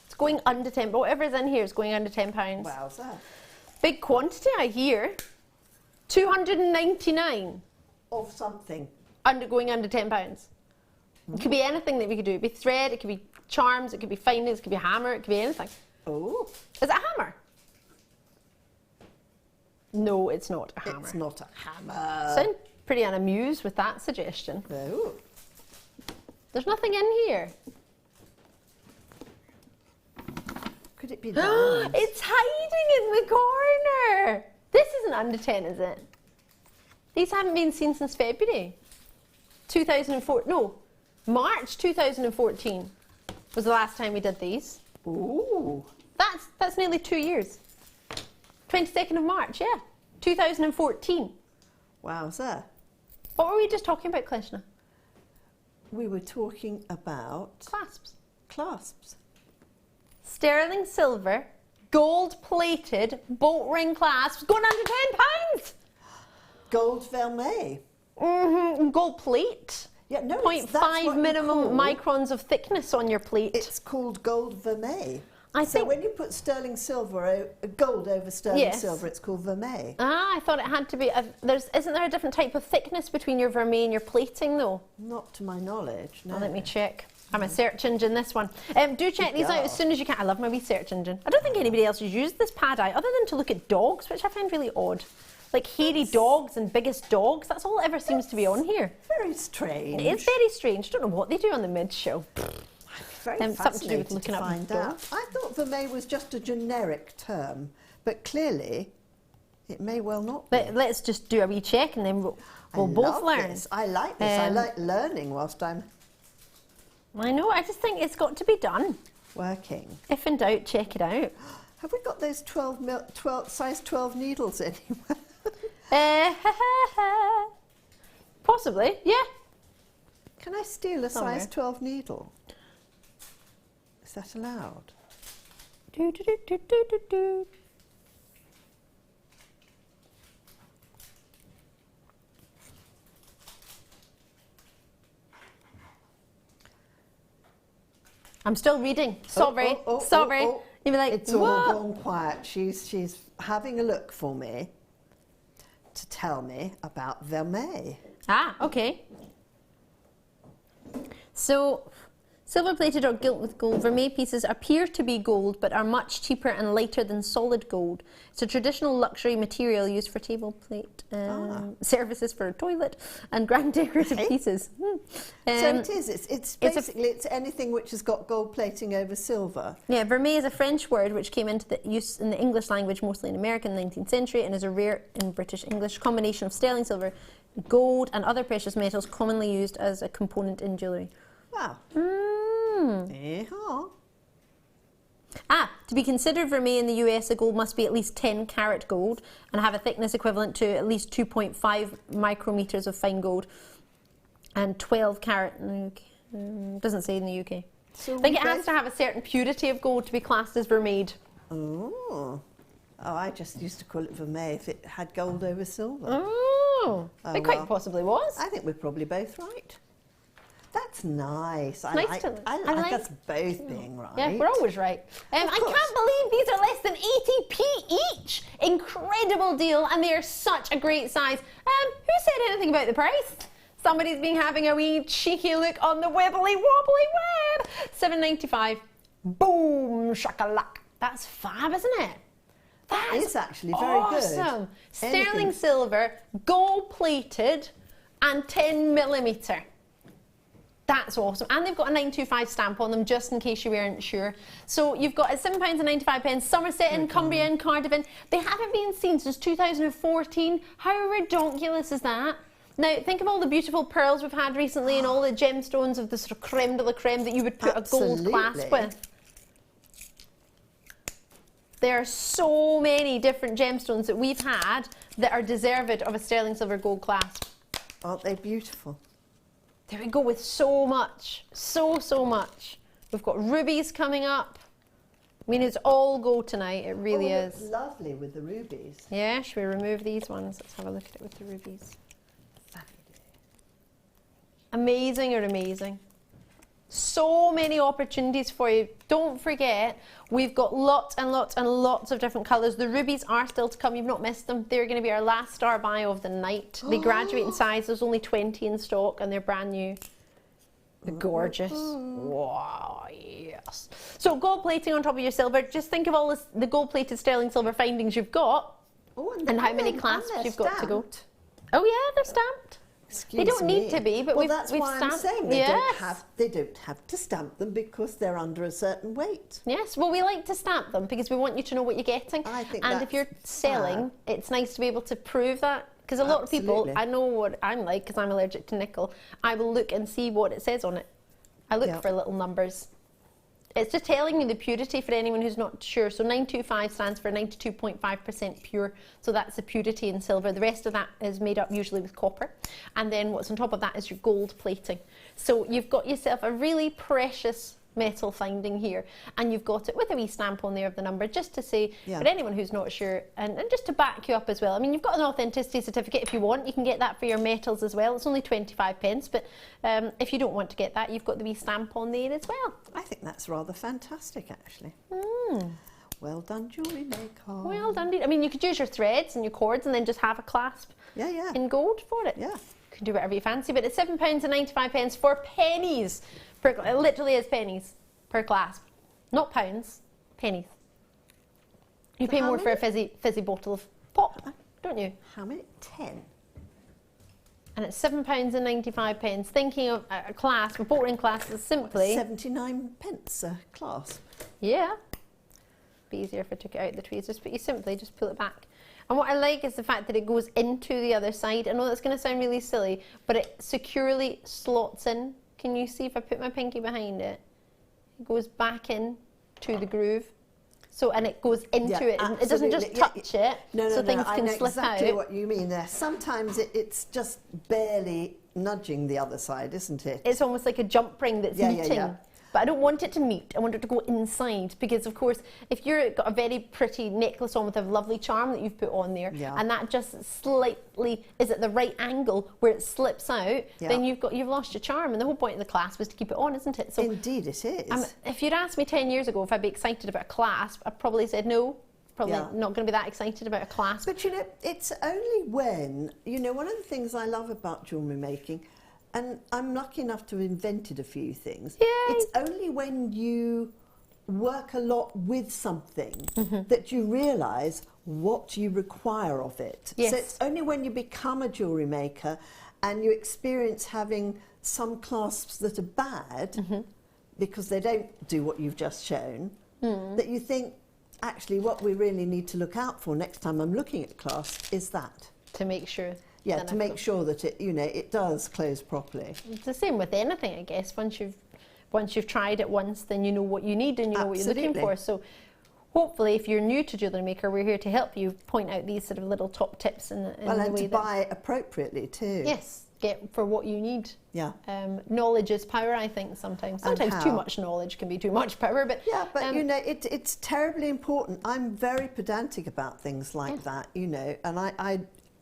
It's going under 10, but whatever is in here is going under £10. Wowza. Big quantity, I hear. 299. Of something. Going under £10. It could be anything that we could do. It could be thread, it could be charms, it could be findings, it could be a hammer, it could be anything. Oh. Is it a hammer? No, it's not a hammer. It's not a hammer. Sound pretty unamused with that suggestion. No. There's nothing in here. Could it be diamonds? It's hiding in the corner. This isn't under 10, is it? These haven't been seen since February 2004. No, March 2014 was the last time we did these. Ooh. That's nearly 2 years. 22nd of March, yeah. 2014. Wowza. What were we just talking about, Kleshna? We were talking about Clasps. clasps. Sterling silver, gold-plated, bolt ring clasps, going under £10. Gold vermeil. Gold plate. Yeah, no, 0.5 minimum microns of thickness on your plate. It's called gold vermeil. I So think. when you put sterling silver, gold over sterling Yes. silver, it's called vermeil. I thought it had to be. Isn't there a different type of thickness between your vermeil and your plating, though? Not to my knowledge, no. Well, let me check. I'm a search engine, this one. Do check these out as soon as you can. I love my wee search engine. I don't think anybody else has used this pad eye other than to look at dogs, which I find really odd. Like hairy dogs and biggest dogs. That's all that ever seems to be on here. Very strange. It is very strange. Don't know what they do on the mid-show. Very something to do with fascinating looking to up find dogs. out. I thought vermeil was just a generic term, but clearly it may well not be. Let's just do a wee check and then we'll both love learn. This. I like this. I like learning whilst I'm I know, I just think it's got to be done. working. If in doubt, check it out. Have we got those size 12 needles anywhere? Possibly, yeah. Can I steal a Somewhere. size 12 needle? Is that allowed? Do, do, do, do, do, do, do. I'm still reading. Sorry, sorry. oh. You'd be like, It's all what? gone quiet. She's having a look for me to tell me about vermeil. Ah, okay. So, silver-plated or gilt with gold vermeil pieces appear to be gold but are much cheaper and lighter than solid gold. It's a traditional luxury material used for table plate services for a toilet and grand decorative pieces. So it is. It's basically it's anything which has got gold plating over silver. Yeah, vermeil is a French word which came into the use in the English language mostly in America in the 19th century and is a rare in British English combination of sterling silver, gold and other precious metals commonly used as a component in jewellery. Wow. To be considered vermeil in the US, the gold must be at least 10 carat gold and have a thickness equivalent to at least 2.5 micrometers of fine gold and 12 carat in the UK. Doesn't say in the UK. So I think it has to have a certain purity of gold to be classed as vermeil. Oh, I just used to call it vermeil if it had gold over silver. Oh, it quite well. possibly was. I think we're probably both right. That's nice. I Nice like, to- I I like like- us both being right. Yeah, we're always right. I course. can't believe these are less than 80p each. Incredible deal, and they are such a great size. Who said anything about the price? Somebody's been having a wee cheeky look on the wibbly wobbly web. $7.95. Boom, shakalak. That's fab, isn't it? That is actually very good. Awesome. Anything- Sterling silver, gold plated, and 10mm. That's awesome. And they've got a 925 stamp on them, just in case you weren't sure. So you've got a £7.95, Somerset in, Cumbria in, Cardiff in. They haven't been seen since 2014. How ridiculous is that? Now, think of all the beautiful pearls we've had recently and all the gemstones of the sort of creme de la creme that you would put a gold clasp Absolutely. with. There are so many different gemstones that we've had that are deserved of a sterling silver gold clasp. Aren't they beautiful? There we go with so much, so much. We've got rubies coming up. I mean, it's all gold tonight, it really Oh, is. it's lovely with the rubies. Yeah, should we remove these ones? Let's have a look at it with the rubies. Amazing or amazing. So many opportunities for you. Don't forget, we've got lots and lots and lots of different colours. The rubies are still to come. You've not missed them. They're going to be our last star buy of the night. They graduate in size. There's only 20 in stock and they're brand new. They're gorgeous. Wow, yes. So gold plating on top of your silver. Just think of all the gold plated sterling silver findings you've got. Oh, and how many clasps you've got to go. Oh yeah, they're stamped. Excuse they don't me. need to be, but well, we've why stamped I'm saying they don't have to stamp them because they're under a certain weight. Yes, well, we like to stamp them because we want you to know what you're getting. I think and if you're selling, it's nice to be able to prove that. Because a lot of people, I know what I'm like because I'm allergic to nickel, I will look and see what it says on it. I look for little numbers. It's just telling you the purity for anyone who's not sure. So 925 stands for 92.5% pure. So that's the purity in silver. The rest of that is made up usually with copper. And then what's on top of that is your gold plating. So you've got yourself a really precious metal finding here, and you've got it with a wee stamp on there of the number, just to say for anyone who's not sure, and just to back you up as well. I mean, you've got an authenticity certificate if you want. You can get that for your metals as well. It's only 25 pence, but if you don't want to get that, you've got the wee stamp on there as well. I think that's rather fantastic, actually. Well done, Jewellery Maker. Well done. I mean, you could use your threads and your cords and then just have a clasp in gold for it. Yeah. You can do whatever you fancy, but it's £7.95 for pennies. It literally is pennies per clasp, not pounds, pennies. You pay more for a fizzy bottle of pop, don't you? How many? 10. And it's £7.95. Thinking of a clasp, a bought-in clasp is simply 79 pence a clasp. Yeah. Be easier if I took it out the tweezers, but you simply just pull it back. And what I like is the fact that it goes into the other side. I know that's going to sound really silly, but it securely slots in. Can you see if I put my pinky behind it? It goes back in to the groove. So, and it goes into it. Absolutely. It doesn't just touch it, so things can I know slip exactly out. what you mean there. Sometimes it's just barely nudging the other side, isn't it? It's almost like a jump ring that's meeting. But I don't want it to meet, I want it to go inside, because of course if you've got a very pretty necklace on with a lovely charm that you've put on there, and that just slightly is at the right angle where it slips out, then you've lost your charm, and the whole point of the clasp is to keep it on, isn't it? So indeed it is. If you'd asked me 10 years ago if I'd be excited about a clasp, I'd probably said no. Probably not going to be that excited about a clasp. But you know, it's only when, you know, one of the things I love about jewellery making, and I'm lucky enough to have invented a few things. Yay. It's only when you work a lot with something that you realise what you require of it. Yes. So it's only when you become a jewellery maker and you experience having some clasps that are bad because they don't do what you've just shown, that you think, actually, what we really need to look out for next time I'm looking at clasps is that. To make sure. Yeah, to make sure that it, you know, it does close properly. It's the same with anything, I guess. Once you've tried it once, then you know what you need and you know what you're looking for. So hopefully, if you're new to Jewellery Maker, we're here to help you point out these sort of little top tips in the way and to buy appropriately too. Yes, get for what you need. Yeah. Knowledge is power, I think, sometimes. Sometimes too much knowledge can be too much power, but... Yeah, but you know, it's terribly important. I'm very pedantic about things like that, you know, and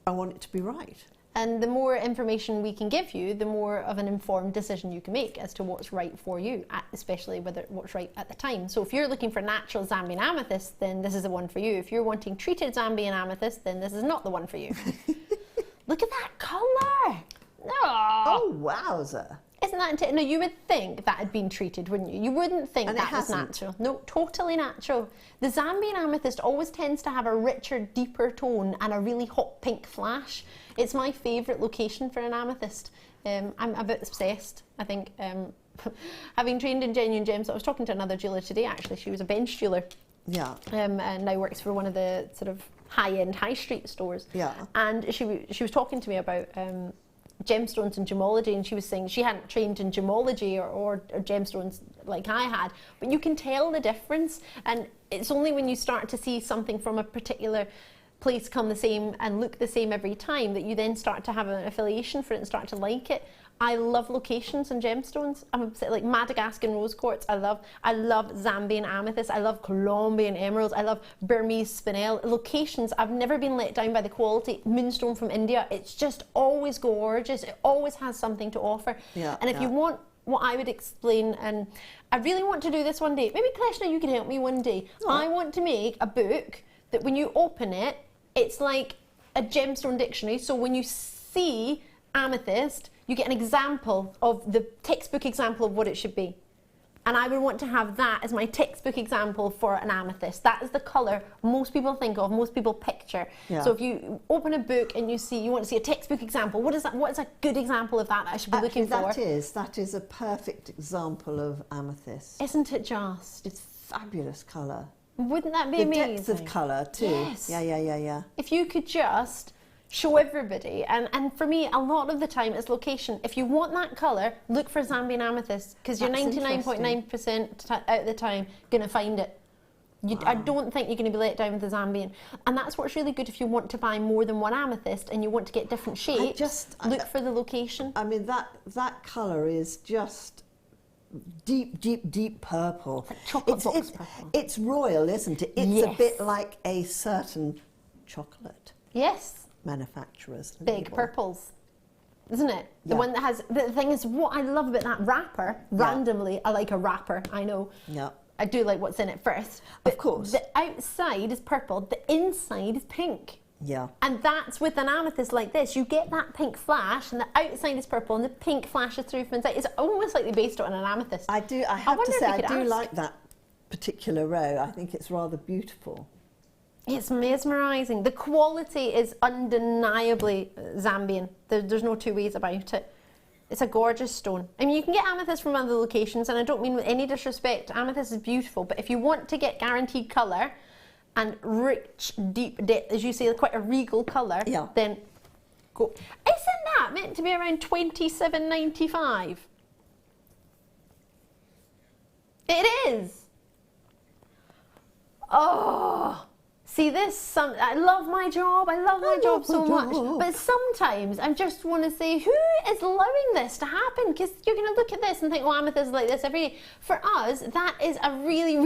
I want it to be right. And the more information we can give you, the more of an informed decision you can make as to what's right for you, especially what's right at the time. So if you're looking for natural Zambian amethyst, then this is the one for you. If you're wanting treated Zambian amethyst, then this is not the one for you. Look at that colour! Oh, wowza. Isn't that no, you would think that had been treated, wouldn't you? You wouldn't think that was natural. No, totally natural. The Zambian amethyst always tends to have a richer, deeper tone and a really hot pink flash. It's my favourite location for an amethyst. I'm a bit obsessed, I think. Having trained in genuine gems, I was talking to another jeweller today, actually. She was a bench jeweller. Yeah. And now works for one of the sort of high-end high street stores. Yeah. And she was talking to me about gemstones and gemology, and she was saying she hadn't trained in gemology or gemstones like I had, but you can tell the difference, and it's only when you start to see something from a particular place come the same and look the same every time that you then start to have an affiliation for it and start to like it. I love locations and gemstones. I'm obsessed, like Madagascan rose quartz. I love Zambian amethyst. I love Colombian emeralds. I love Burmese spinel. Locations, I've never been let down by the quality. Moonstone from India, it's just always gorgeous. It always has something to offer. Yeah, and if you want what I would explain, and I really want to do this one day. Maybe Kleshna, you can help me one day. I want to make a book that when you open it, it's like a gemstone dictionary. So when you see amethyst, you get an example of the textbook example of what it should be. And I would want to have that as my textbook example for an amethyst. That is the colour most people think of, most people picture. Yeah. So if you open a book and you want to see a textbook example, what is a good example of that I should be looking for? That is a perfect example of amethyst. Isn't it just? It's fabulous colour. Wouldn't that be amazing? The depth of colour too. Yes. Yeah. If you could just show everybody, and for me, a lot of the time it's location. If you want that colour, look for Zambian amethyst, because you're 99.9% out of the time going to find it. I don't think you're going to be let down with the Zambian. And that's what's really good if you want to buy more than one amethyst and you want to get different shapes, look for the location. I mean, that colour is just deep purple. It's like chocolate box purple. It's royal, isn't it? It's a bit like a certain chocolate. Yes. Manufacturers. Big purples, isn't it? The one that has, the thing is, what I love about that wrapper, randomly, I like a wrapper, I know. Yeah. I do like what's in it first. Of course. The outside is purple, the inside is pink. Yeah. And that's with an amethyst like this. You get that pink flash, and the outside is purple, and the pink flashes through from inside. It's almost like they based it on an amethyst. I have to say, I do like that particular row. I think it's rather beautiful. It's mesmerising. The quality is undeniably Zambian. There's no two ways about it. It's a gorgeous stone. I mean, you can get amethyst from other locations, and I don't mean with any disrespect. Amethyst is beautiful, but if you want to get guaranteed colour and rich, deep depth, as you say, quite a regal colour, then go. Isn't that meant to be around $27.95? It is. Oh. See this, I love my job, so much, but sometimes I just want to say, who is allowing this to happen? Because you're going to look at this and think, oh, amethyst is like this every day. For us, that is a really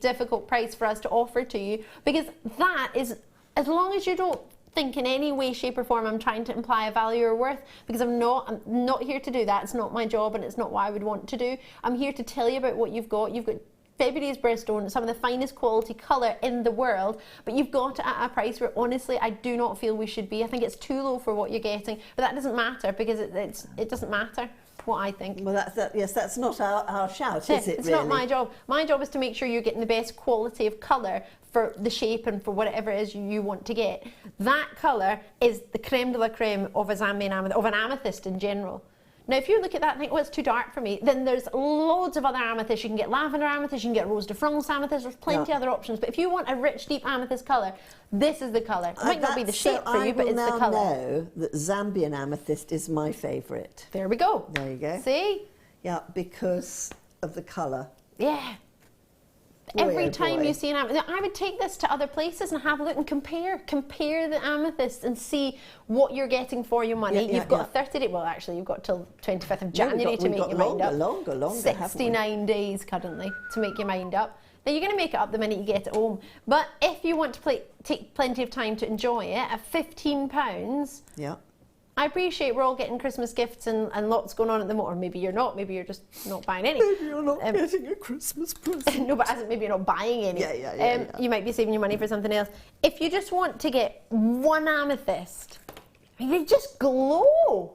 difficult price for us to offer to you, because that is, as long as you don't think in any way, shape or form I'm trying to imply a value or worth, because I'm not here to do that. It's not my job and it's not what I would want to do. I'm here to tell you about what you've got. You've got February's birthstone, some of the finest quality colour in the world, but you've got it at a price where honestly I do not feel we should be. I think it's too low for what you're getting, but that doesn't matter, because it doesn't matter what I think. Well, that's not our shout, is it? It's really? not my job. My job is to make sure you're getting the best quality of colour for the shape and for whatever it is you want to get. That colour is the creme de la creme of a Zambian amethyst, of an amethyst in general. Now, if you look at that and think, oh, it's too dark for me, then there's loads of other amethysts. You can get lavender amethyst, you can get rose de France amethyst, there's plenty of other options. But if you want a rich, deep amethyst colour, this is the colour. It might not be the shape for you, but it's the colour. I know that Zambian amethyst is my favourite. There we go. There you go. See? Yeah, because of the colour. Yeah. Every time you see an amethyst, I would take this to other places and have a look and compare the amethyst and see what you're getting for your money. You've got a 30-day, well actually you've got till 25th of January to make your mind up. Longer, 69 days currently to make your mind up. Now you're going to make it up the minute you get it home, but if you want to take plenty of time to enjoy it, at £15, I appreciate we're all getting Christmas gifts and lots going on at the moment. Or maybe you're not. Maybe you're just not buying any. Maybe you're not getting a Christmas present. No, but maybe you're not buying any. You might be saving your money for something else. If you just want to get one amethyst, I mean, they just glow.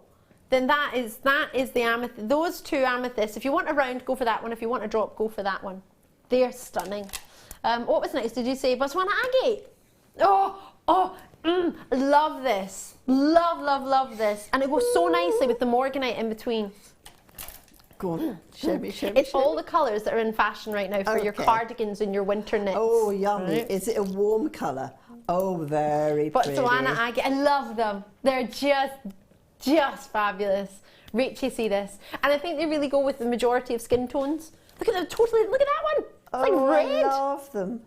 Then that is the amethyst. Those two amethysts. If you want a round, go for that one. If you want a drop, go for that one. They're stunning. What was next? Did you say Botswana agate? Love this. Love this. And it goes so nicely with the Morganite in between. Go on, show me. It's all the colours that are in fashion right now for your cardigans and your winter knits. Oh, yummy. Right. Is it a warm colour? Oh, very pretty. Botswana agate, I love them. They're just fabulous. Rachel, see this. And I think they really go with the majority of skin tones. Look at them, look at that one. It's like red. I love them.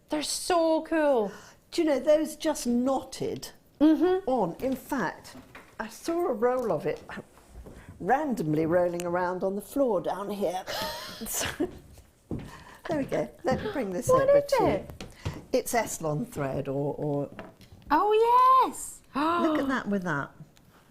They're so cool. Do you know, those just knotted on. In fact, I saw a roll of it randomly rolling around on the floor down here. So, there we go. Let me bring this over to you. It's Eslon thread or... Oh, yes. Look at that with that.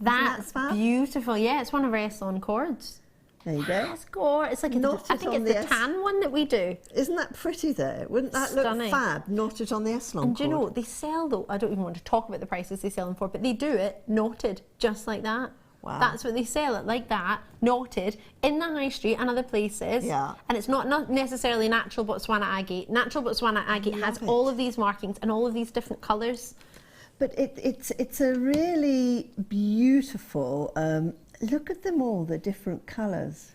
That's beautiful. Yeah, it's one of our Eslon cords. There you go. That's gorgeous. It's like I think it's the tan one that we do. Isn't that pretty though? Wouldn't that look fab? Knotted on the Eslon cord. And do you know, they sell though, I don't even want to talk about the prices they sell them for, but they do it knotted just like that. Wow. That's what they sell it, like that, knotted, in the high street and other places. Yeah. And it's not necessarily natural Botswana agate. Natural Botswana agate has all of these markings and all of these different colours. But it's a really beautiful, look at them all, the different colours.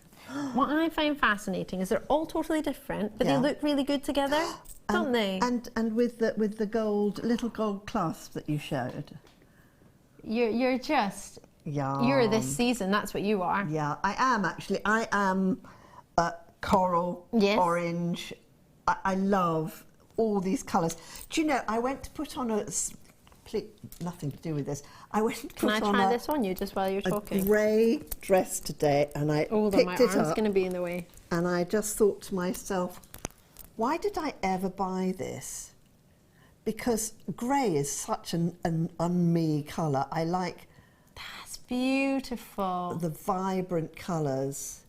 What I find fascinating is they're all totally different, but they look really good together, don't they? And with the gold, little gold clasp that you showed. You're just... Yeah. You're this season, that's what you are. Yeah, I am actually. I am coral, orange. I love all these colours. Do you know, I went to put on nothing to do with this. I went to put on Can I try this on you just while you're talking? A grey dress today, and I Hold on, my picked it arm's up. going to be in the way. And I just thought to myself, why did I ever buy this? Because grey is such an un-me colour. I like... That's beautiful. The vibrant colours.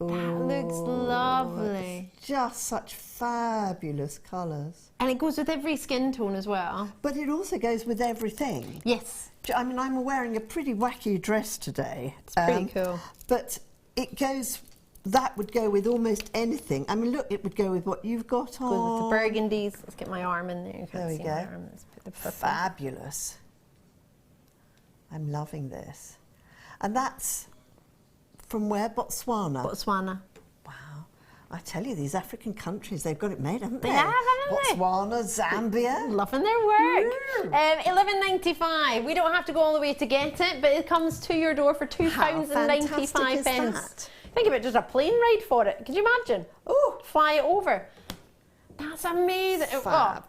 That looks lovely. It's just such fabulous colours. And it goes with every skin tone as well. But it also goes with everything. Yes. I mean, I'm wearing a pretty wacky dress today. It's pretty cool. But it goes... That would go with almost anything. I mean, look, it would go with what you've got on. Goes with the burgundies. Let's get my arm in there. You can't There we see go. my arm. Let's put the purple. Fabulous. I'm loving this. And that's from where? Botswana? Botswana. Wow. I tell you, these African countries, they've got it made, haven't they? They have, haven't they? Botswana, Zambia. Loving their work. £11.95. We don't have to go all the way to get it, but it comes to your door for £2.95. Think about just a plane ride for it. Could you imagine? Oh, fly it over. That's amazing. Fab.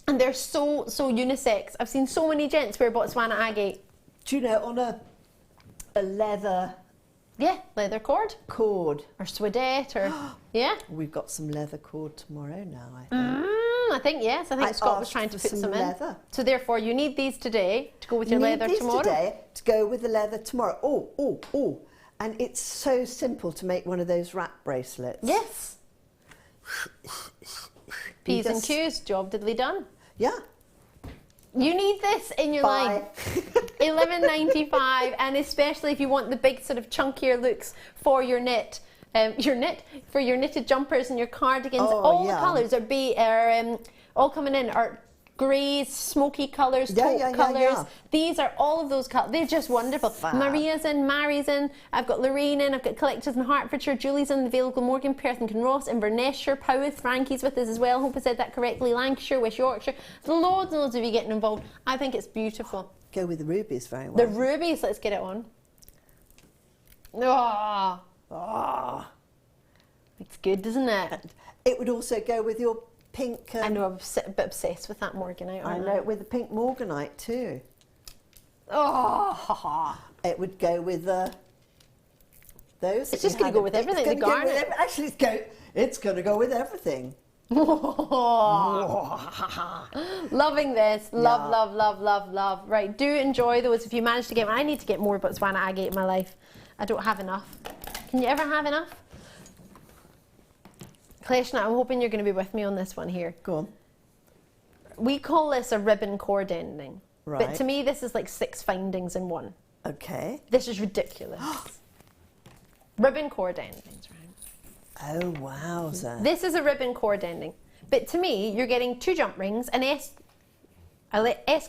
And they're so unisex. I've seen so many gents wear Botswana agate. Do you know, on a leather... Yeah, leather cord. Cord. Or suedette, or... yeah. We've got some leather cord tomorrow now, I think. Yes. I think Scott was trying to put some leather. in. So therefore, you need these today to go with your leather tomorrow. Today to go with the leather tomorrow. Oh. And it's so simple to make one of those wrap bracelets. Yes. P's and Q's, job diddly done. Yeah. You need this in your life. £11.95, and especially if you want the big sort of chunkier looks for your knit. For your knitted jumpers and your cardigans. All the colours are all coming in are greys, smoky colours, taupe colours. Yeah. These are all of those colours. They're just wonderful. Fab. Maria's in, Mary's in, I've got Lorraine in, I've got Collectors in Hertfordshire, Julie's in, the Vale Glamorgan, Perth and Kinross, Inverness-shire, Powys, Frankie's with us as well. Hope I said that correctly. Lancashire, West Yorkshire. Loads and loads of you getting involved. I think it's beautiful. Go with the rubies very well. The rubies, let's get it on. It's good, isn't it? And it would also go with your pink... I know, I'm a bit obsessed with that Morganite. I know, with the pink Morganite too. It would go with those. It's just going to go with everything. The garnet. Actually, it's going to go with everything. Loving this. Love. Right, do enjoy those if you manage to get them. I need to get more Botswana agate in my life. I don't have enough. Can you ever have enough? Kleshna, I'm hoping you're going to be with me on this one here. Go on. We call this a ribbon cord ending. Right. But to me, this is like 6 findings in one. Okay. This is ridiculous. Ribbon cord endings, right? Oh, wowza. This is a ribbon cord ending. But to me, you're getting 2 jump rings, an S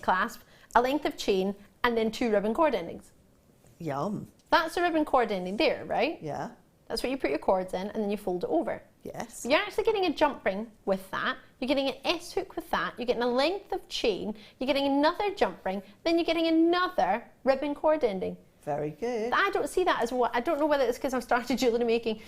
clasp, a length of chain, and then 2 ribbon cord endings. Yum. That's a ribbon cord ending there, right? Yeah. That's where you put your cords in, and then you fold it over. Yes. You're actually getting a jump ring with that. You're getting an S hook with that. You're getting a length of chain. You're getting another jump ring. Then you're getting another ribbon cord ending. Very good. I don't see that as what, I don't know whether it's because I've started jewellery making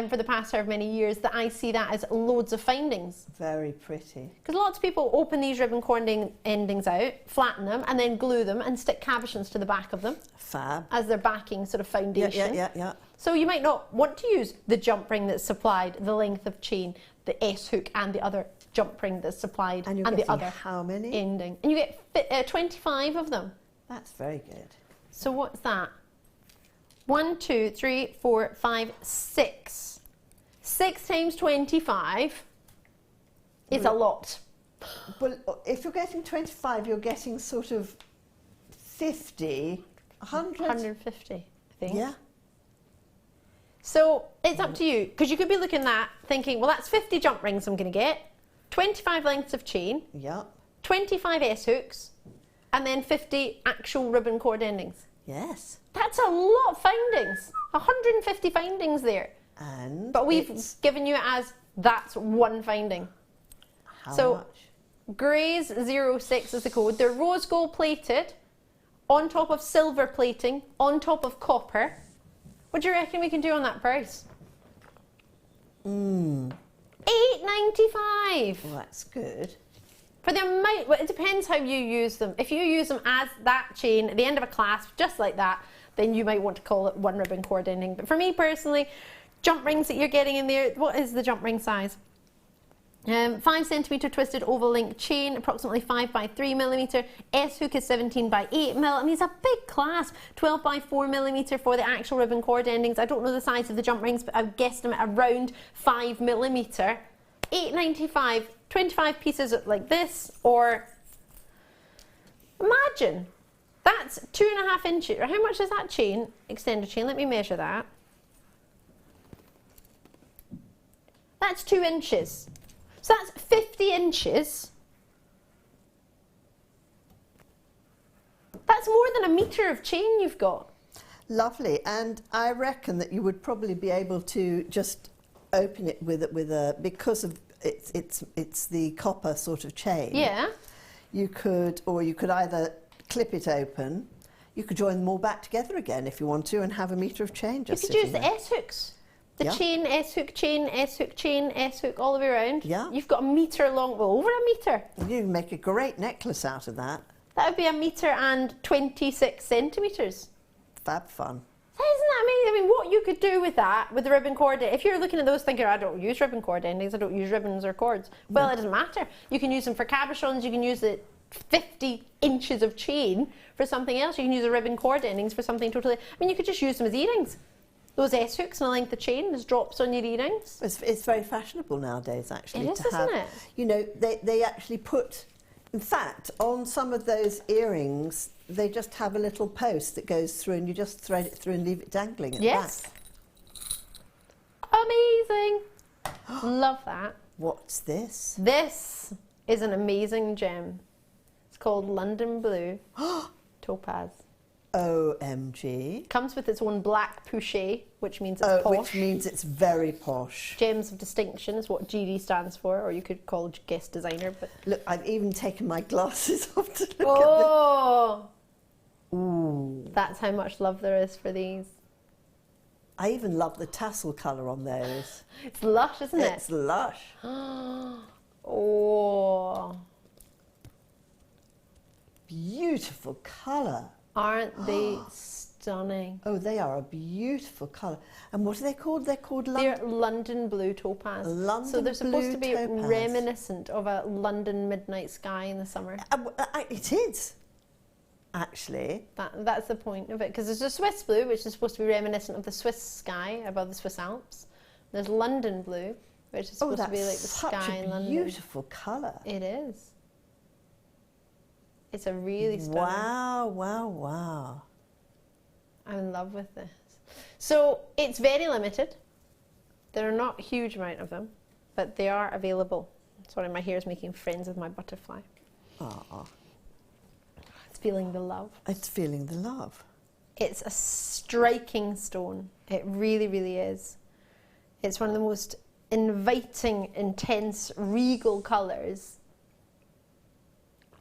for the past however many years that I see that as loads of findings. Very pretty. Because lots of people open these ribbon cord endings out, flatten them, and then glue them and stick cabochons to the back of them. Fab. As their backing sort of foundation. Yeah. So you might not want to use the jump ring that's supplied, the length of chain, the S hook, and the other jump ring that's supplied, and the other how many? Ending. And you get 25 of them. That's very good. So what's that? 1, 2, 3, 4, 5, 6. 6 times 25 is a lot. Well, if you're getting 25, you're getting sort of 50, 100. 150. I think. Yeah. So it's up to you, because you could be looking at that, thinking, well, that's 50 jump rings I'm going to get, 25 lengths of chain, Yeah. 25 S-hooks, and then 50 actual ribbon cord endings. Yes. That's a lot of findings. 150 findings there. And But we've it's given you it as that's one finding. how So much? Grays 06 is the code. They're rose gold plated, on top of silver plating, on top of copper. What do you reckon we can do on that price? $8.95. Well, that's good. For the amount, well, it depends how you use them. If you use them as that chain at the end of a clasp, just like that, then you might want to call it one ribbon cord ending. But for me personally, jump rings that you're getting in there, what is the jump ring size? 5 centimetre twisted oval link chain, approximately 5 by 3 millimetre. S-hook is 17 by 8 mil, and these are big clasp, 12 by 4 millimetre for the actual ribbon cord endings. I don't know the size of the jump rings, but I've guessed them at around 5 millimetre. $8.95, 25 pieces like this, or imagine, that's 2.5 inches. How much is that chain, extended chain? Let me measure that. That's 2 inches. So that's 50 inches. That's more than a metre of chain you've got. Lovely. And I reckon that you would probably be able to just open it with a because of it's the copper sort of chain. Yeah. You could either clip it open. You could join them all back together again if you want to, and have a metre of chain just You could use sitting the there. S-hooks. The Yeah. chain, S-hook, chain, S-hook, chain, S-hook, all the way around. Yeah. You've got a metre long, well, over a metre. You can make a great necklace out of that. That would be a metre and 26 centimetres. Fab fun. Isn't that amazing? I mean, what you could do with that, with the ribbon cord, if you're looking at those thinking, I don't use ribbon cord endings, I don't use ribbons or cords. Well, it doesn't matter. You can use them for cabochons, you can use the 50 inches of chain for something else. You can use the ribbon cord endings for something totally, I mean, you could just use them as earrings. Those S-hooks and a length of chain, there's drops on your earrings. It's very fashionable nowadays, actually. It is, to have, isn't it? You know, they actually put, in fact, on some of those earrings, they just have a little post that goes through, and you just thread it through and leave it dangling at the Yes. back. Amazing. Love that. What's this? This is an amazing gem. It's called London Blue Topaz. OMG. Comes with its own black poché, which means it's posh. Which means it's very posh. Gems of distinction is what GD stands for, or you could call guest designer. But look, I've even taken my glasses off to look oh, at them. Ooh. That's how much love there is for these. I even love the tassel colour on those. It's lush, isn't it? It's lush. Oh. Beautiful colour. Aren't they stunning? Oh, they are a beautiful colour. And what are they called? They're called They're London Blue Topaz. London so they're supposed to be Blue Topaz. reminiscent of a London midnight sky in the summer. It is, actually. That's the point of it, because there's a Swiss blue, which is supposed to be reminiscent of the Swiss sky above the Swiss Alps. There's London blue, which is supposed to be like the sky in London. Beautiful colour. It is. It's a really stunning. Wow, wow, wow. I'm in love with this. So it's very limited. There are not a huge amount of them, but they are available. Sorry, my hair is making friends with my butterfly. Ah, It's feeling the love. it's feeling the love. It's a striking stone. It really, really is. It's one of the most inviting, intense, regal colours.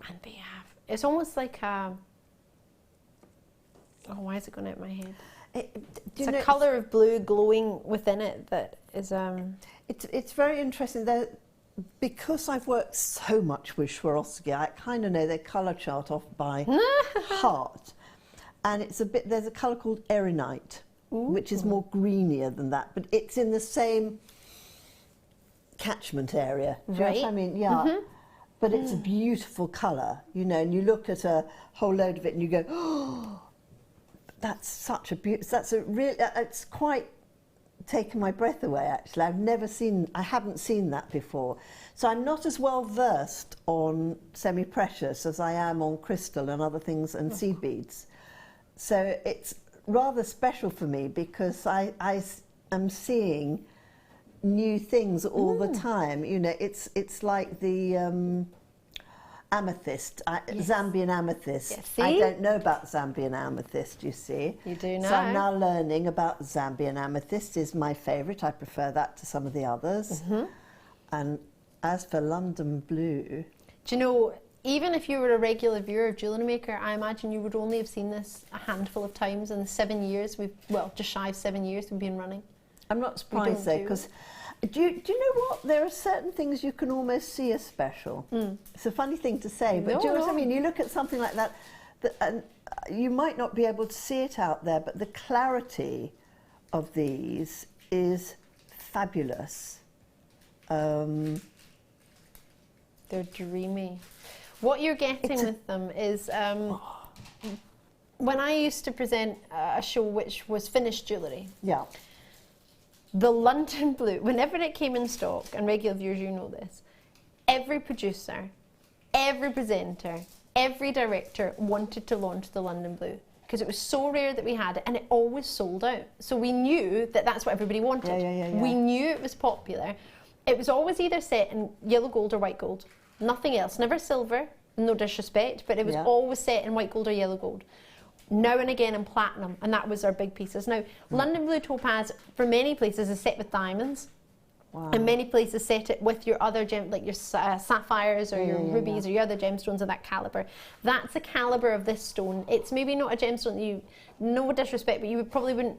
And they have, it's almost like a, oh, why is it going out my head? It's a colour of blue glowing within it that is... It's very interesting that because I've worked so much with Swarovski, I kind of know their colour chart off by heart. And it's a bit, there's a colour called Erinite, which is more greenier than that, but it's in the same catchment area. Do you know what I mean? Yeah. Mm-hmm. But it's a beautiful colour, you know, and you look at a whole load of it and you go, oh, that's such a beautiful, that's a real, it's quite taken my breath away, actually. I haven't seen that before. So I'm not as well versed on semi-precious as I am on crystal and other things and seed beads. So it's rather special for me because I am seeing new things all the time. You know, it's like the amethyst, Zambian amethyst. Yes, see? I don't know about Zambian amethyst, you see. You do know. So I'm now learning about Zambian amethyst is my favourite. I prefer that to some of the others. And as for London blue... Do you know, even if you were a regular viewer of Jewellery Maker, I imagine you would only have seen this a handful of times in the 7 years just shy of 7 years we've been running. I'm not surprised though, because do you know what? There are certain things you can almost see as special. It's a funny thing to say, but do you know what I mean? You look at something like that, and you might not be able to see it out there, but the clarity of these is fabulous. They're dreamy. What you're getting with them is, when I used to present a show which was finished jewellery, the London blue, whenever it came in stock, and regular viewers, you know this, every producer, every presenter, every director wanted to launch the London blue because it was so rare that we had it, and it always sold out. So we knew that that's what everybody wanted. We knew it was popular. It was always either set in yellow gold or white gold. Nothing else. Never silver, no disrespect, but it was always set in white gold or yellow gold. Now and again in platinum, and that was our big pieces. Now, London blue topaz, for many places, is set with diamonds. And many places set it with your other gem, like your sapphires or your rubies or your other gemstones of that calibre. That's the calibre of this stone. It's maybe not a gemstone that you, no disrespect, but you probably wouldn't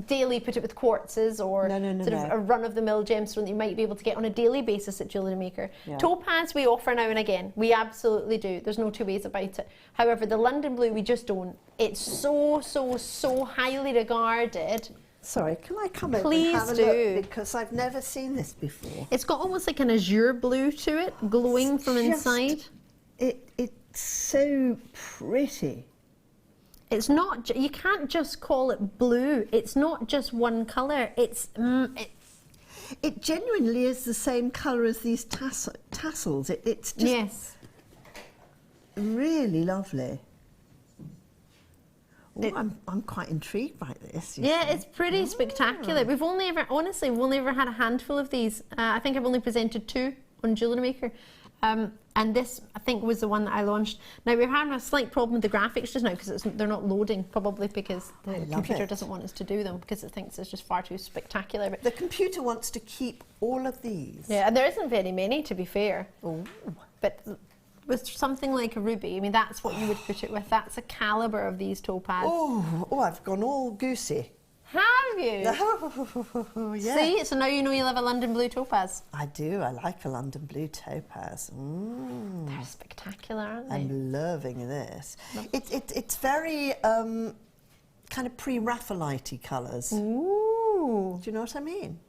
daily put it with quartzes or sort of a run-of-the-mill gemstone that you might be able to get on a daily basis at Jewellery Maker. Topaz we offer now and again. We absolutely do. There's no two ways about it. However, the London blue we just don't. It's so, so, so highly regarded. Sorry, can I come over Please and have a look? Because I've never seen this before. It's got almost like an azure blue to it, glowing from inside. It's so pretty. It's not, you can't just call it blue. It's not just one colour. It's, it genuinely is the same colour as these tassels. It's just really lovely. Oh, I'm quite intrigued by this. Yeah, it's pretty spectacular. We've only ever, honestly, we've only ever had a handful of these. I think I've only presented 2 on Jewellery Maker. And this, I think, was the one that I launched. Now, we're having a slight problem with the graphics just now because they're not loading, probably because the computer doesn't want us to do them because it thinks it's just far too spectacular. But the computer wants to keep all of these. Yeah, and there isn't very many, to be fair. But with something like a ruby, I mean, that's what you would put it with. That's a calibre of these topaz. Oh, I've gone all goosey. Have you? Oh, yeah. See, so now you know you love a London blue topaz. I do. I like a London blue topaz. They're spectacular, aren't they? I'm loving this. It's very kind of pre-Raphaelite-y colours. Ooh. Do you know what I mean?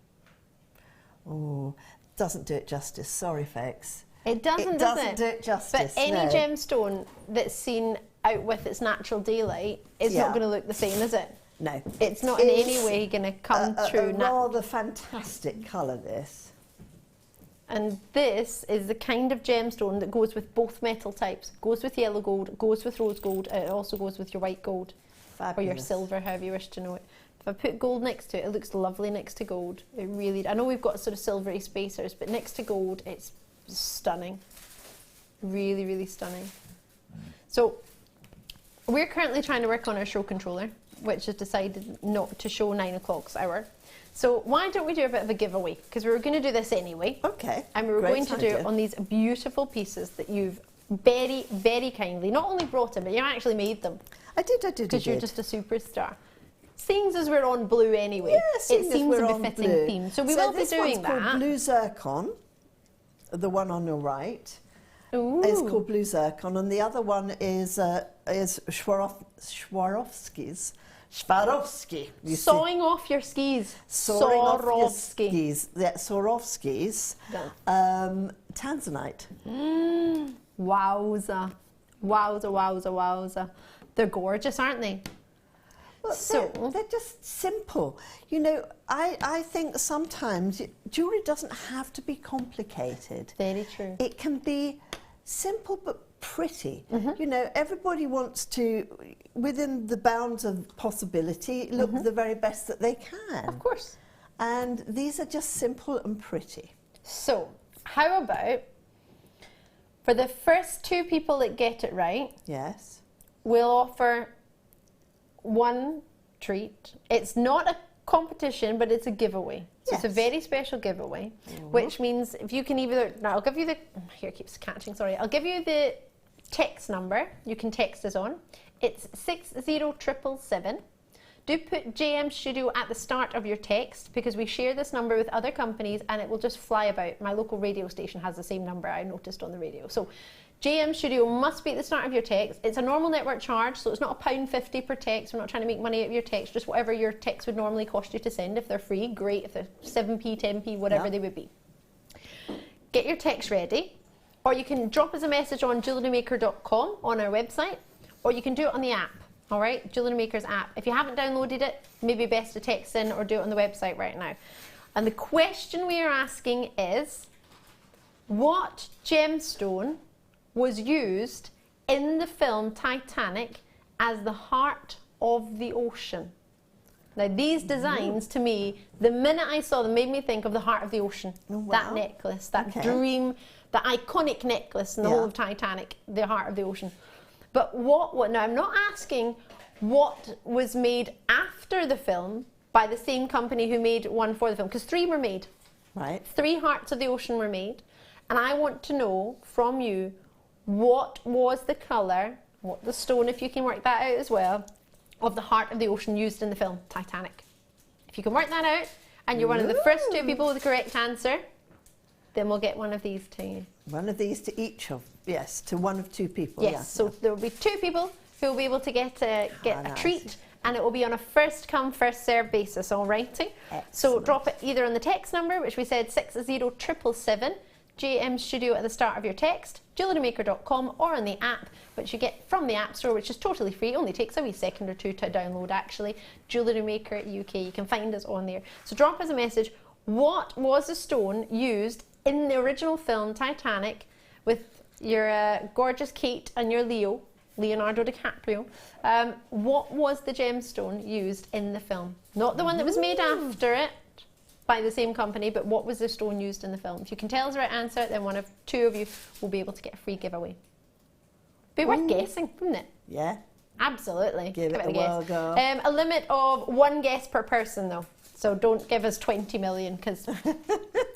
Oh, doesn't do it justice. Sorry, folks. It doesn't, does it? Do it justice. But any gemstone that's seen out with its natural daylight is not going to look the same, is it? No. It's not in any way going to come through. A rather fantastic colour, this. And this is the kind of gemstone that goes with both metal types. Goes with yellow gold, goes with rose gold, and it also goes with your white gold. Fabulous. Or your silver, however you wish to know it. If I put gold next to it, it looks lovely next to gold. It really, I know we've got sort of silvery spacers, but next to gold, it's stunning. Really, really stunning. So, we're currently trying to work on our show controller, which has decided not to show 9 o'clock's hour. So why don't we do a bit of a giveaway? Because we were going to do this anyway. Okay. And we were going to do it on these beautiful pieces that you've very, very kindly not only brought in, but you actually made them. I did. Because you're just a superstar. Seeing as we're on blue anyway, it seems a befitting theme. So we will be doing that. This one's called Blue Zircon, the one on your right. Is called Blue Zircon, and the other one is Swarovski. Sawing off your skis. Swarovskis. Yeah, Swarovskis. Tanzanite. Wowza. Wowza, wowza, wowza. They're gorgeous, aren't they? Well, they're just simple. You know, I think sometimes jewellery doesn't have to be complicated. Very true. It can be simple but pretty. You know, everybody wants to, within the bounds of possibility, look the very best that they can. Of course. And these are just simple and pretty. So, how about, for the first 2 people that get it right, yes, we'll offer one treat. It's not a competition, but it's a giveaway. So it's a very special giveaway, which means if you can either, now I'll give you the, here it keeps catching, sorry. I'll give you the text number you can text us on. It's 60777. Do put JM Studio at the start of your text because we share this number with other companies and it will just fly about. My local radio station has the same number I noticed on the radio. So JM Studio must be at the start of your text. It's a normal network charge, so it's not £1.50 per text. We're not trying to make money out of your text, just whatever your text would normally cost you to send. If they're free, great. If they're 7p, 10p, whatever they would be. Get your text ready, or you can drop us a message on JewelleryMaker.com on our website, or you can do it on the app. All right, Jewellery Maker's app. If you haven't downloaded it, maybe best to text in or do it on the website right now. And the question we are asking is, what gemstone was used in the film Titanic as the heart of the ocean? Now these designs, to me, the minute I saw them, made me think of the heart of the ocean. That necklace, that dream, the iconic necklace in the whole of Titanic, the heart of the ocean. But what, now I'm not asking what was made after the film by the same company who made one for the film, because 3 were made. Right. 3 hearts of the ocean were made. And I want to know from you, what was the colour, what the stone, if you can work that out as well, of the heart of the ocean used in the film Titanic. If you can work that out, and you're one of the first 2 people with the correct answer, then we'll get one of these to you. One of these to each of, yes, to one of 2 people. Yes, so there will be 2 people who will be able to get a treat, and it will be on a first come, first served basis, all righty? So drop it either on the text number, which we said 60777, JM Studio at the start of your text, JewelleryMaker.com, or on the app, which you get from the App Store, which is totally free. Only takes a wee second or 2 to download, actually. Jewellery Maker UK, you can find us on there. So drop us a message. What was the stone used in the original film Titanic with your gorgeous Kate and your Leonardo DiCaprio? What was the gemstone used in the film? Not the one that was made after it by the same company, but what was the stone used in the film? If you can tell us the right answer, then one of 2 of you will be able to get a free giveaway. Be worth guessing, wouldn't it? Yeah. Absolutely. Give it a whirl, girl. A limit of 1 guess per person, though. So don't give us 20 million, because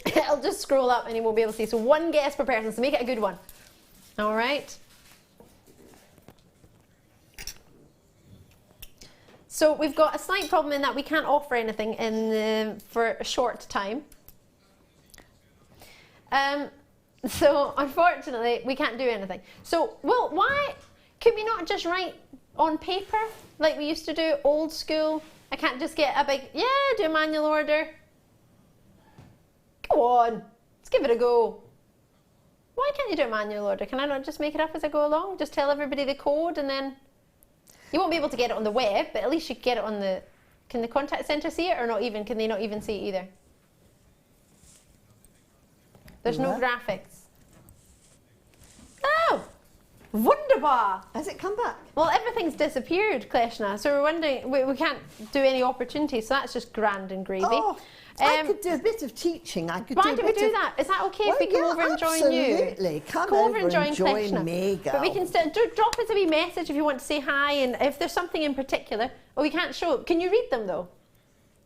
it'll just scroll up and you won't be able to see. So 1 guess per person, so make it a good one. All right. So we've got a slight problem in that we can't offer anything for a short time. So unfortunately, we can't do anything. So, well, why could we not just write on paper like we used to do, old school? I can't just get a big, do a manual order. Go on, let's give it a go. Why can't you do a manual order? Can I not just make it up as I go along? Just tell everybody the code and then... You won't be able to get it on the web, but at least you can get it on the... Can the contact centre see it or not even? Can they not even see it either? There's no graphics. Oh! Wunderbar! Has it come back? Well, everything's disappeared, Kleshna, so we're wondering, we can't do any opportunities, so that's just grand and gravy. Oh, I could do a bit of teaching. I could why don't we do that? Is that okay if we come over and join you? Absolutely. Come over and join me, girl. But we can still drop us a wee message if you want to say hi, and if there's something in particular. Oh, we can't show. Can you read them though?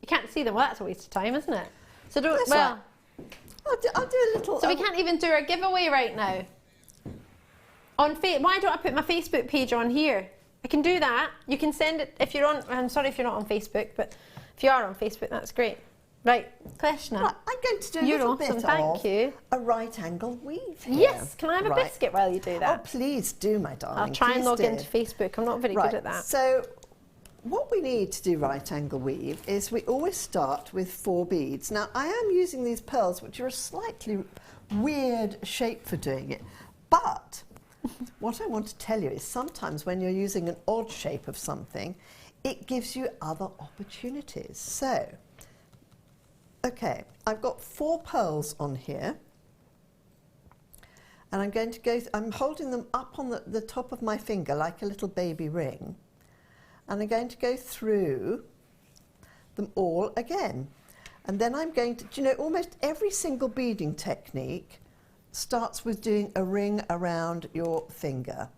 You can't see them. Well, that's a waste of time, isn't it? So don't. That's well, I'll do a little. So we can't even do our giveaway right now. On why don't I put my Facebook page on here? I can do that. You can send it if you're on. I'm sorry if you're not on Facebook, but if you are on Facebook, that's great. Right, Kleshna. Right, I'm going to do a little bit thank you. A right angle weave here. Yes, can I have a biscuit while you do that? Oh, please do, my darling. I'll try and log into Facebook. I'm not very good at that. So, what we need to do right angle weave is we always start with 4 beads. Now, I am using these pearls, which are a slightly weird shape for doing it, but what I want to tell you is sometimes when you're using an odd shape of something, it gives you other opportunities. So, okay, I've got 4 pearls on here, And I'm going to go, I'm holding them up on the top of my finger like a little baby ring. And I'm going to go through them all again. And then I'm going to, do you know, almost every single beading technique starts with doing a ring around your finger.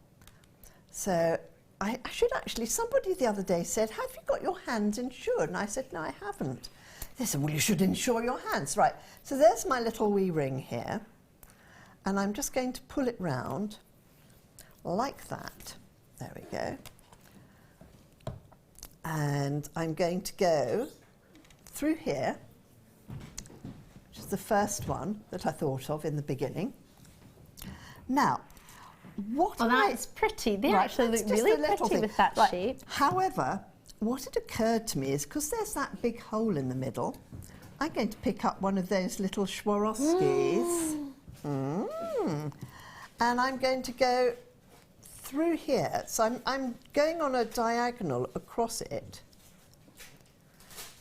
So I should actually, somebody the other day said, have you got your hands insured? And I said, no, I haven't. They said, well, you should insure your hands. Right, so there's my little wee ring here. And I'm just going to pull it round like that. There we go. And I'm going to go through here, which is the first one that I thought of in the beginning. Now, what that's pretty. They actually look really pretty with that shape. However, what had occurred to me is, because there's that big hole in the middle, I'm going to pick up one of those little Swarovskis. And I'm going to go through here. So I'm going on a diagonal across it.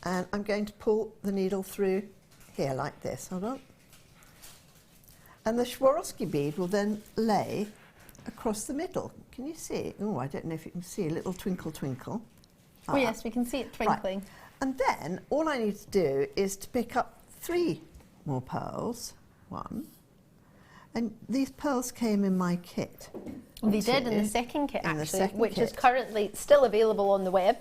And I'm going to pull the needle through here like this. Hold on. And the Swarovski bead will then lay across the middle. Can you see? Oh, I don't know if you can see a little twinkle, twinkle. Oh, yes, we can see it twinkling. Right. And then all I need to do is to pick up 3 more pearls. 1. And these pearls came in my kit. They did in the second kit, actually, which kit. is currently still available on the web.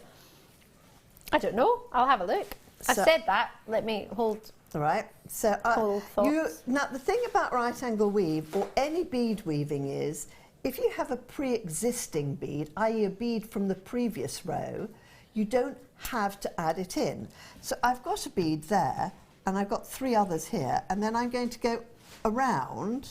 I don't know. I'll have a look. I said that. Let me hold. All right. So now the thing about right angle weave or any bead weaving is, if you have a pre-existing bead, i.e. a bead from the previous row, you don't have to add it in. So I've got a bead there, and I've got 3 others here, and then I'm going to go around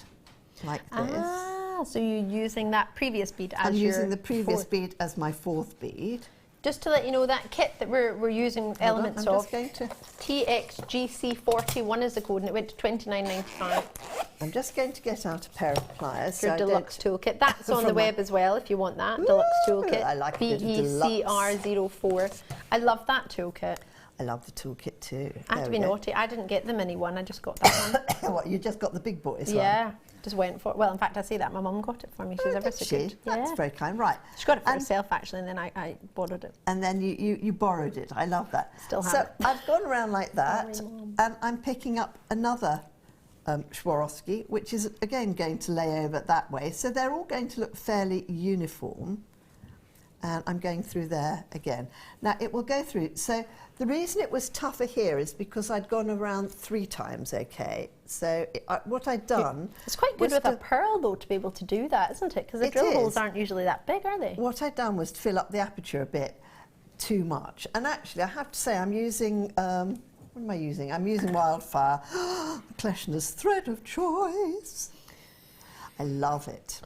like this. Ah, so you're using that previous bead as I'm using the previous bead as my 4th bead. Just to let you know, that kit that we're using elements of, just going to TXGC41 is the code, and it went to $29.95. I'm just going to get out a pair of pliers. Your deluxe toolkit. That's on the web as well if you want that. Deluxe toolkit. I like it. BECR04. I love that toolkit. I love the toolkit too. I had to be naughty. I didn't get the mini one. I just got that one. What, you just got the big boys one? Yeah. Just went for it. Well, in fact, I say that. My mum got it for me. She's ever so good. That's very kind. Right. She got it for herself, actually, and then I borrowed it. And then you borrowed it. I love that. Still have so it. I've gone around like that, and I'm picking up another Swarovski, which is, again, going to lay over that way. So they're all going to look fairly uniform. And I'm going through there again. Now, it will go through. So the reason it was tougher here is because I'd gone around 3 times, okay? So what I'd done... It's quite good with a pearl, though, to be able to do that, isn't it? Because the drill holes aren't usually that big, are they? What I'd done was to fill up the aperture a bit too much. And actually, I have to say, I'm using... what am I using? I'm using Wildfire. Kleshner's thread of choice. I love it.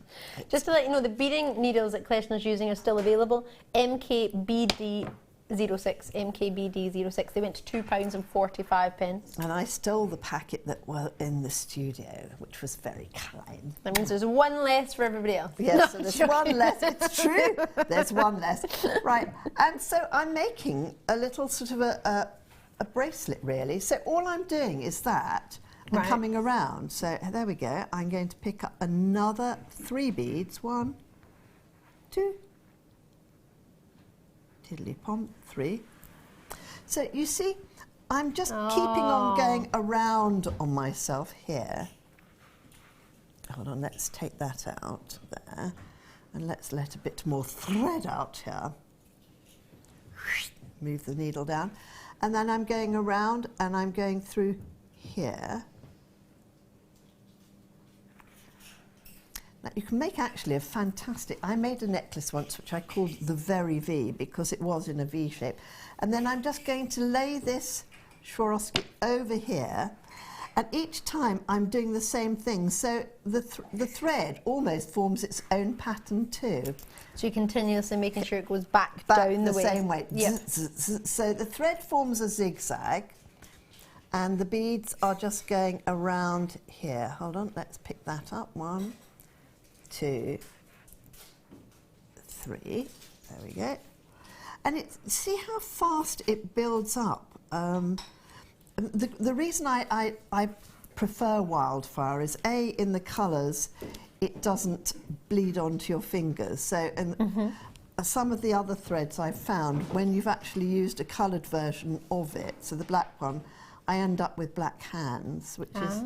Just to let you know, the beading needles that Kleshner's using are still available. MKBD06, MKBD06. They went to £2.45. And I stole the packet that were in the studio, which was very kind. That means there's one less for everybody else. Yes, no, so there's one less. It's true. There's one less. Right. And so I'm making a little sort of a bracelet, really. So all I'm doing is that. And coming around. So there we go. I'm going to pick up another 3 beads. 1, 2, tiddly-pom, 3. So you see, I'm just keeping on going around on myself here. Hold on, let's take that out there. And let's let a bit more thread out here. Move the needle down. And then I'm going around and I'm going through here. Now, you can make actually a fantastic... I made a necklace once which I called the Very V because it was in a V shape. And then I'm just going to lay this Swarovski over here. And each time I'm doing the same thing. So the thread almost forms its own pattern too. So you're continuously making sure it goes back down the way. Same way. Yep. So the thread forms a zigzag. And the beads are just going around here. Hold on, let's pick that up. 1, 2, 3. There we go. And see how fast it builds up. The reason I prefer Wildfire is A, in the colours, it doesn't bleed onto your fingers. So, and some of the other threads I've found, when you've actually used a coloured version of it, so the black one, I end up with black hands, which is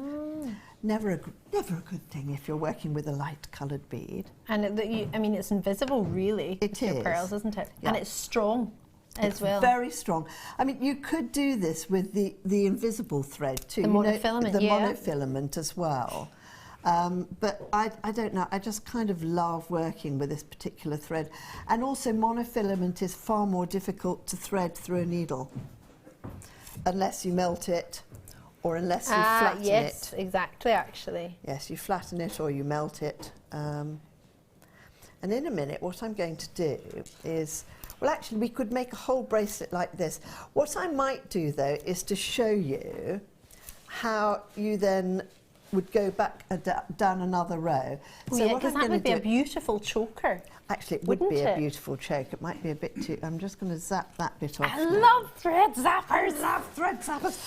never a good thing if you're working with a light coloured bead. And I mean, it's invisible, really. It your is. pearls, isn't it? Yeah. And it's strong as well. Very strong. I mean, you could do this with the invisible thread too. The monofilament, the yeah. monofilament as well. But I don't know, I just kind of love working with this particular thread. And also monofilament is far more difficult to thread through a needle, unless you melt it or unless you flatten yes, it. exactly, actually. Yes, you flatten it or you melt it. And in a minute, what I'm going to do is, well, actually, we could make a whole bracelet like this. What I might do, though, is to show you how you then would go back down another row. So yeah, because that would be a beautiful choker. Actually, it would be a beautiful choke. It might be a bit too... I'm just going to zap that bit off. I love thread zappers. I love thread zappers.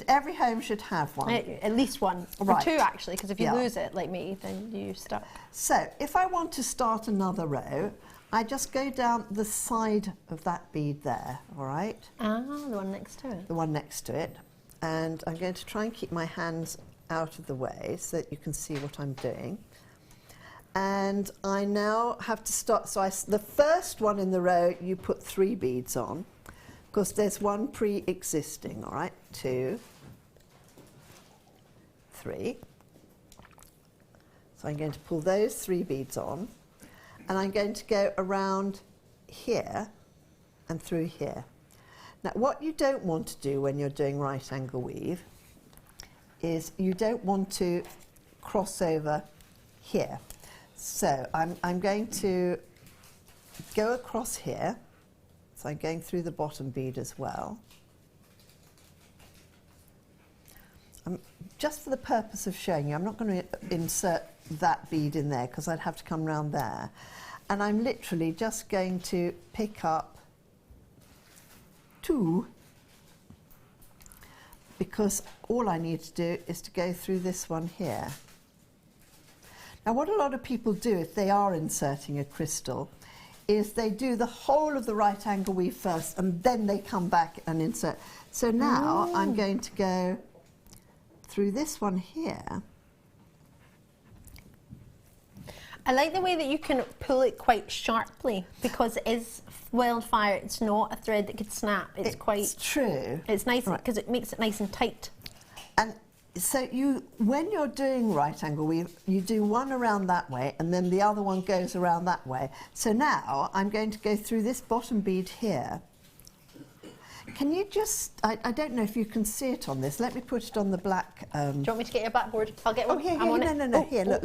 Every home should have one. At least one. Right. Or two, actually, because if you lose it, like me, then you're stuck. So, if I want to start another row, I just go down the side of that bead there, all right? Ah, the one next to it. The one next to it. And I'm going to try and keep my hands out of the way so that you can see what I'm doing. And I now have to start, so the first one in the row you put 3 beads on, because there's one pre-existing, all right? 2, 3. So I'm going to pull those 3 beads on, and I'm going to go around here and through here. Now, what you don't want to do when you're doing right angle weave is you don't want to cross over here. So I'm going to go across here. So I'm going through the bottom bead as well. Just for the purpose of showing you, I'm not going to insert that bead in there because I'd have to come round there. And I'm literally just going to pick up 2, because all I need to do is to go through this one here. Now, what a lot of people do if they are inserting a crystal is they do the whole of the right angle weave first and then they come back and insert. So now I'm going to go through this one here. I like the way that you can pull it quite sharply because it is wildfire. It's not a thread that could snap. It's quite true. It's nice because it makes it nice and tight. And so when you're doing right angle weave, you do one around that way and then the other one goes around that way. So now I'm going to go through this bottom bead here. Can you just, I don't know if you can see it on this. Let me put it on the black. Do you want me to get your backboard? I'll get one. Oh, here, I'm on no. it. Here, look.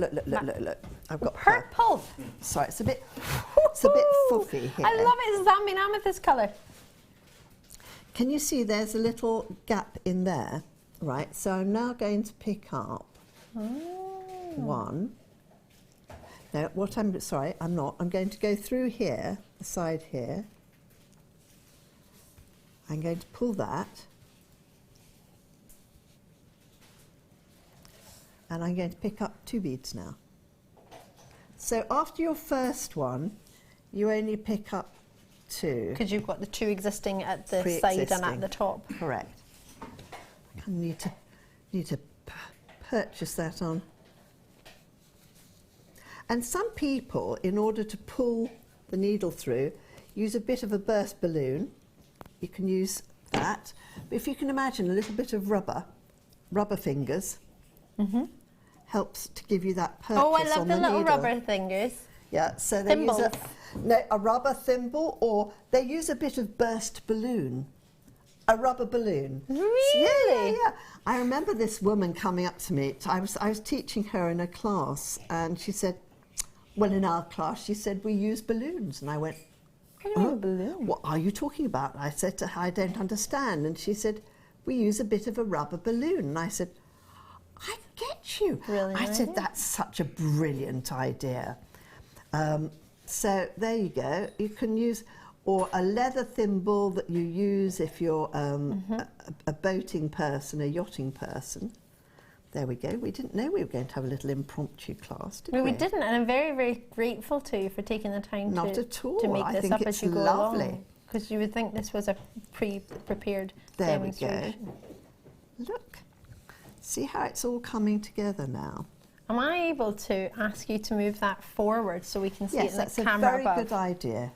I've got purple. Sorry, it's a bit foofy here. I love it. It's that amethyst colour. Can you see there's a little gap in there? Right, so I'm now going to pick up 1. No, I'm not. I'm going to go through here, the side here. I'm going to pull that. And I'm going to pick up 2 beads now. So after your first one, you only pick up 2. Because you've got the 2 existing at the side and at the top. Correct. I need to purchase that on. And some people, in order to pull the needle through, use a bit of a burst balloon. You can use that. But if you can imagine a little bit of rubber fingers, helps to give you that purchase on the needle. Oh, I love the little rubber fingers. Yeah, so they use a rubber thimble, or they use a bit of burst balloon. A rubber balloon. Really? Yeah. I remember this woman coming up to me. I was teaching her in a class, and she said, well, in our class, she said, we use balloons. And I went, balloon. What are you talking about? I said to her, I don't understand. And she said, we use a bit of a rubber balloon. And I said, I get you. Really? I said, that's such a brilliant idea. So there you go. You can use... or a leather thimble that you use if you're a boating person, a yachting person. There we go. We didn't know we were going to have a little impromptu class, did we? No, we didn't, and I'm very, very grateful to you for taking the time Not at all. to make I this think up it's as you go lovely. along. Because you would think this was a pre-prepared There we demonstration. go. Look. See how it's all coming together now. Am I able to ask you to move that forward so we can see it in that's the a camera very above? good idea.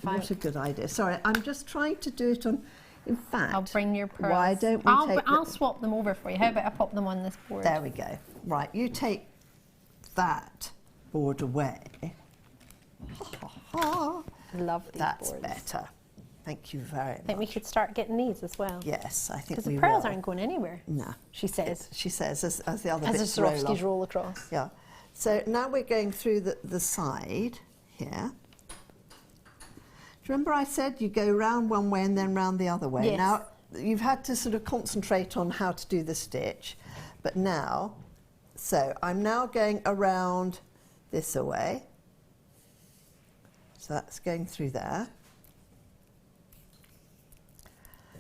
What a good idea. Sorry, I'm just trying to do it on, in fact. I'll bring your pearls. Why don't we I'll swap them over for you. How about I pop them on this board? There we go. Right, you take that board away. Love these That's boards. better. Thank you very much. I think we should start getting these as well. Yes, I think Because we the pearls will. aren't going anywhere. No. She says. She says as the other As bits the roll Swarovskis off. roll across. Yeah. So now we're going through the side here. Do you remember I said you go round one way and then round the other way? Yes. Now, you've had to sort of concentrate on how to do the stitch, but now, so I'm now going around this away. So that's going through there.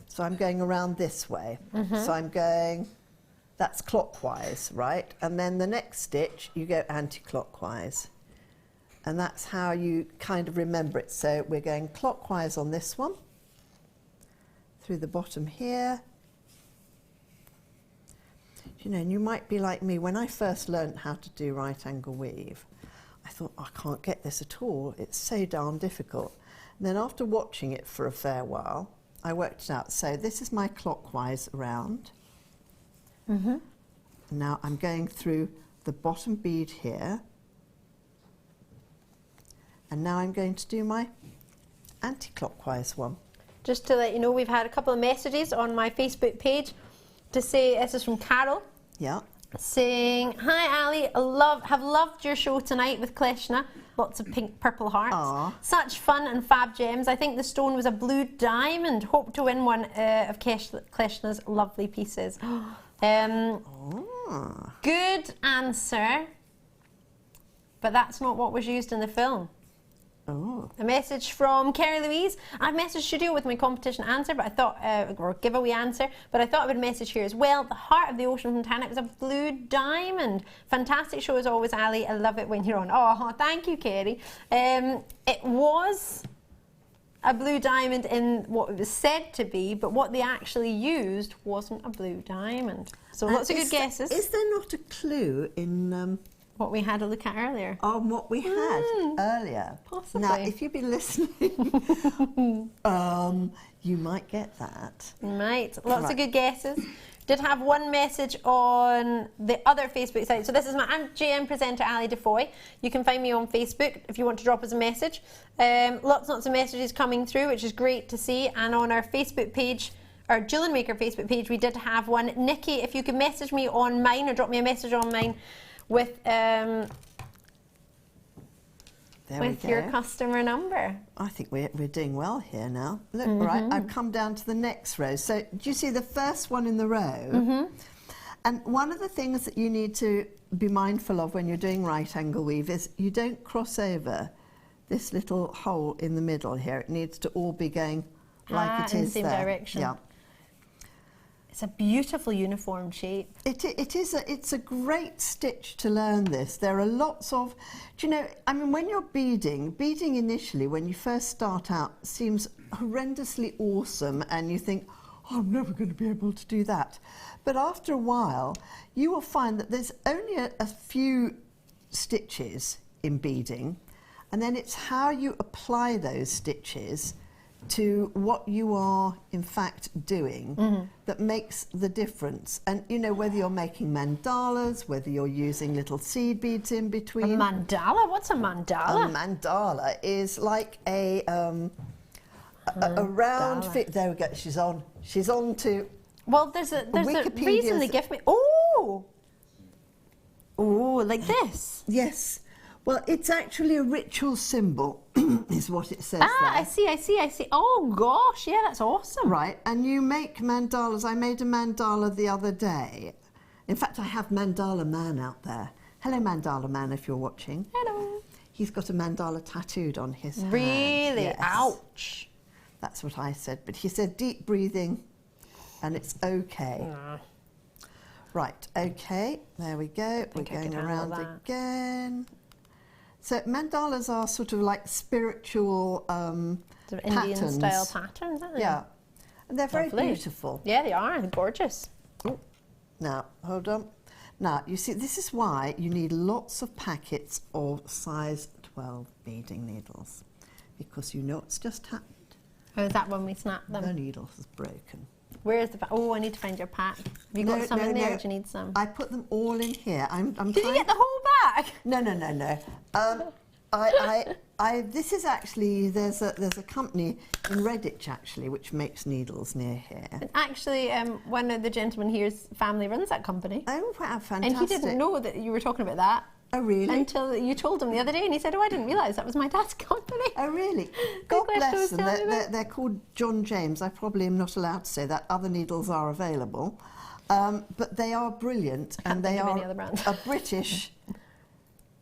So I'm going around this way. So I'm going, that's clockwise, right? And then the next stitch, you go anti-clockwise. And that's how you kind of remember it. So we're going clockwise on this one, through the bottom here. You know, and you might be like me. When I first learned how to do right angle weave, I thought, I can't get this at all. It's so darn difficult. And then after watching it for a fair while, I worked it out. So this is my clockwise round. Now I'm going through the bottom bead here. And now I'm going to do my anti-clockwise one. Just to let you know, we've had a couple of messages on my Facebook page to say, this is from Carol. Yeah. Saying, hi Ali, have loved your show tonight with Kleshna. Lots of pink, purple hearts. Aww. Such fun and fab gems. I think the stone was a blue diamond. Hope to win one of Kleshna's lovely pieces. Good answer, but that's not what was used in the film. Oh. A message from Kerry Louise. I've messaged Studio with my competition answer, but I thought, or giveaway answer, but I thought I would message here as well. The heart of the ocean from Tanzanite was a blue diamond. Fantastic show as always, Ali. I love it when you're on. Oh, thank you, Kerry. It was a blue diamond in what it was said to be, but what they actually used wasn't a blue diamond. So lots of good guesses. Is there not a clue in... what we had a look at earlier. On what we had earlier. Possibly. Now, if you've been listening, you might get that. Right, lots of good guesses. Did have one message on the other Facebook site. So this is my GM presenter, Ali Defoy. You can find me on Facebook if you want to drop us a message. Lots of messages coming through, which is great to see. And on our Facebook page, our Jewellery Maker Facebook page, we did have one. Nikki, if you could message me on mine or drop me a message on mine with your customer number. I think we're doing well here now. Look, right, I've come down to the next row. So do you see the first one in the row? And one of the things that you need to be mindful of when you're doing right angle weave is you don't cross over this little hole in the middle here. It needs to all be going like it in is the same there. direction. Yeah. It's a beautiful uniform shape. It's a great stitch to learn this. There are lots of, do you know, I mean, when you're beading initially, when you first start out, seems horrendously awesome and you think, oh, I'm never going to be able to do that. But after a while, you will find that there's only a few stitches in beading, and then it's how you apply those stitches to what you are in fact doing that makes the difference. And you know, whether you're making mandalas, whether you're using little seed beads in between. A mandala? What's a mandala? A mandala is like a round fit. There we go. She's on to. Well, there's a reason they give me. Oh, like this. Yes. Well, it's actually a ritual symbol, is what it says there. I see. Oh, gosh, yeah, that's awesome. Right, and you make mandalas. I made a mandala the other day. In fact, I have Mandala Man out there. Hello, Mandala Man, if you're watching. Hello. He's got a mandala tattooed on his hand. Really? Yes. Ouch. That's what I said. But he said deep breathing, and it's okay. Right, okay, there we go. We're going around again. So mandalas are sort of like spiritual sort of Indian style patterns, aren't they? Yeah, and they're very beautiful. Yeah, they are. They're gorgeous. Oh, now, hold on. Now, you see, this is why you need lots of packets of size 12 beading needles, because you know what's just happened. Oh, is that when we snap them? The needle is broken. Where is the pack? Oh, I need to find your pack. Have you got some in there, or do you need some? I put them all in here. Did you get the whole bag? No. This is actually, there's a company in Redditch actually which makes needles near here. And actually, one of the gentlemen here's family runs that company. Oh, wow, fantastic. And he didn't know that you were talking about that. Oh, really? Until you told him the other day, and he said, oh, I didn't realise that was my dad's company. Oh, really? God bless them. They're called John James. I probably am not allowed to say that. Other needles are available. But they are brilliant, and they are a British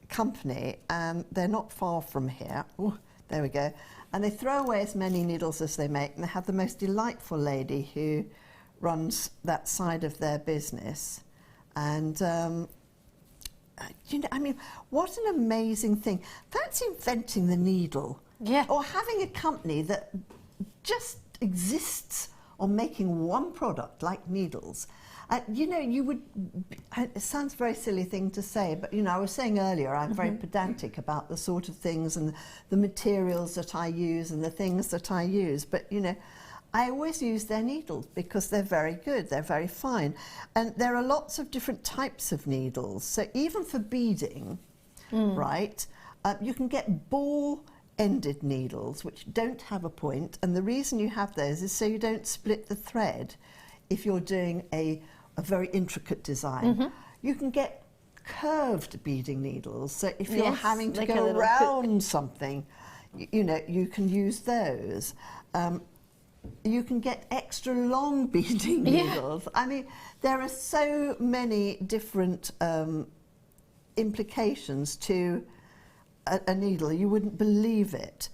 company, and they're not far from here. Ooh, there we go. And they throw away as many needles as they make, and they have the most delightful lady who runs that side of their business. And you know, I mean, what an amazing thing. That's inventing the needle. Yeah. Or having a company that just exists on making one product like needles. You know, you would, it sounds a very silly thing to say, but, you know, I was saying earlier, I'm very pedantic about the sort of things and the materials that I use and the things that I use. But, you know, I always use their needles because they're very good, they're very fine. And there are lots of different types of needles. So even for beading, right, you can get ball-ended needles which don't have a point. And the reason you have those is so you don't split the thread if you're doing a very intricate design. You can get curved beading needles. So if you're having to go around something, you know, you can use those. You can get extra long beading needles. I mean, there are so many different implications to a needle. You wouldn't believe it.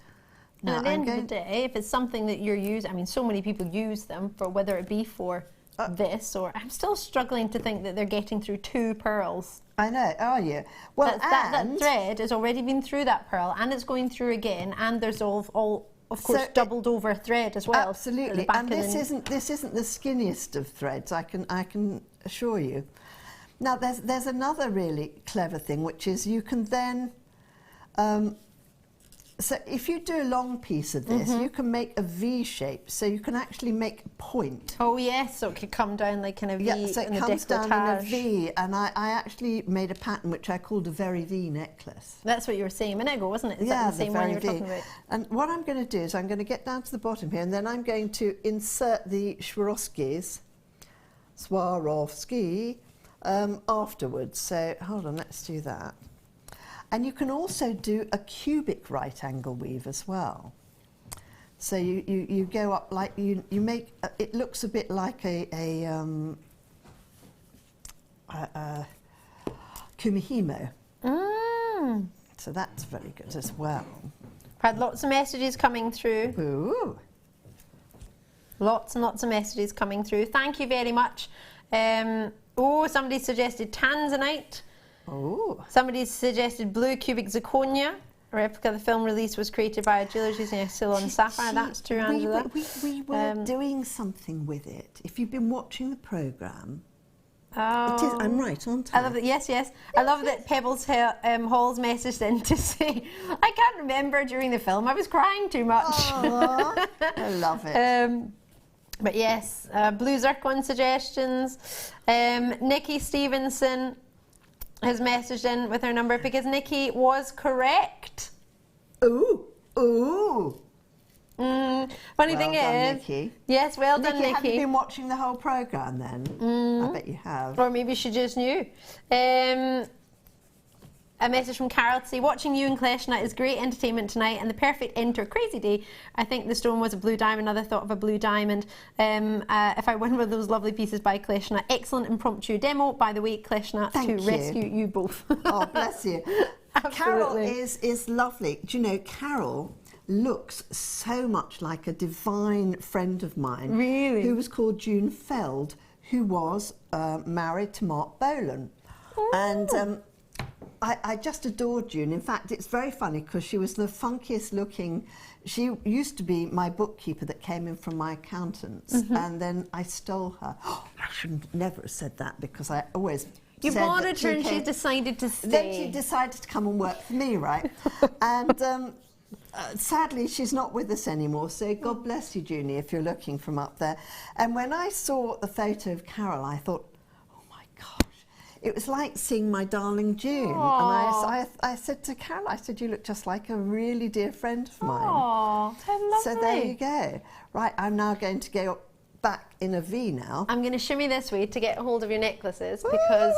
And at the end of the day, if it's something that you're using, I mean, so many people use them for whether it be for this or... I'm still struggling to think that they're getting through 2 pearls. I know, are you? Well, that thread has already been through that pearl, and it's going through again, and there's all of course, doubled over thread as well. Absolutely, and this isn't the skinniest of threads. I can assure you. Now, there's another really clever thing, which is you can then. So if you do a long piece of this, you can make a V shape, so you can actually make a point. Oh yes, so it could come down like in a V. Yeah, so it comes down in a V, and I actually made a pattern which I called a very V necklace. That's what you were saying a minute ago, wasn't it? Is that the same one you were talking about? And what I'm going to do is I'm going to get down to the bottom here, and then I'm going to insert the Swarovski afterwards. So hold on, let's do that. And you can also do a cubic right angle weave as well. So you go up like you make it looks a bit like a kumihimo. So that's very good as well. I've had lots of messages coming through. Ooh. Lots and lots of messages coming through. Thank you very much. Oh, somebody suggested Tanzanite. Oh. Somebody suggested blue cubic zirconia. A replica of the film release was created by a jeweller using a Ceylon sapphire. That's true, Angela. We were doing something with it. If you've been watching the programme, oh. It is, I'm right, aren't I? I love that. Yes. I love that Pebbles Hall's messaged in to say, I can't remember during the film. I was crying too much. Aww, I love it. But yes, blue zircon suggestions. Nikki Stevenson has messaged in with her number because Nikki was correct. Ooh. Funny thing is, Nikki. Yes, well done, Nikki. Have you been watching the whole programme then? I bet you have. Or maybe she just knew. A message from Carol to say, watching you and Kleshna is great entertainment tonight and the perfect end to a crazy day. I think the stone was a blue diamond. Another thought of a blue diamond. If I win one of those lovely pieces by Kleshna. Excellent impromptu demo, by the way, Kleshna, to rescue you both. Oh, bless you. Carol is lovely. Do you know, Carol looks so much like a divine friend of mine. Really? Who was called June Feld, who was married to Mark Bolan. And I just adored June. In fact, it's very funny because she was the funkiest looking. She used to be my bookkeeper that came in from my accountants, and then I stole her. Oh, I shouldn't never have said that because I always You said borrowed that her and she came, decided to stay. Then she decided to come and work for me, right? And sadly, she's not with us anymore, so God bless you, Junie, if you're looking from up there. And when I saw the photo of Carol, I thought, oh my gosh, it was like seeing my darling June. Aww. And I said to Carol, I said, you look just like a really dear friend of mine. Aww, how lovely. So there you go. Right, I'm now going to go back in a V now. I'm going to shimmy this way to get a hold of your necklaces because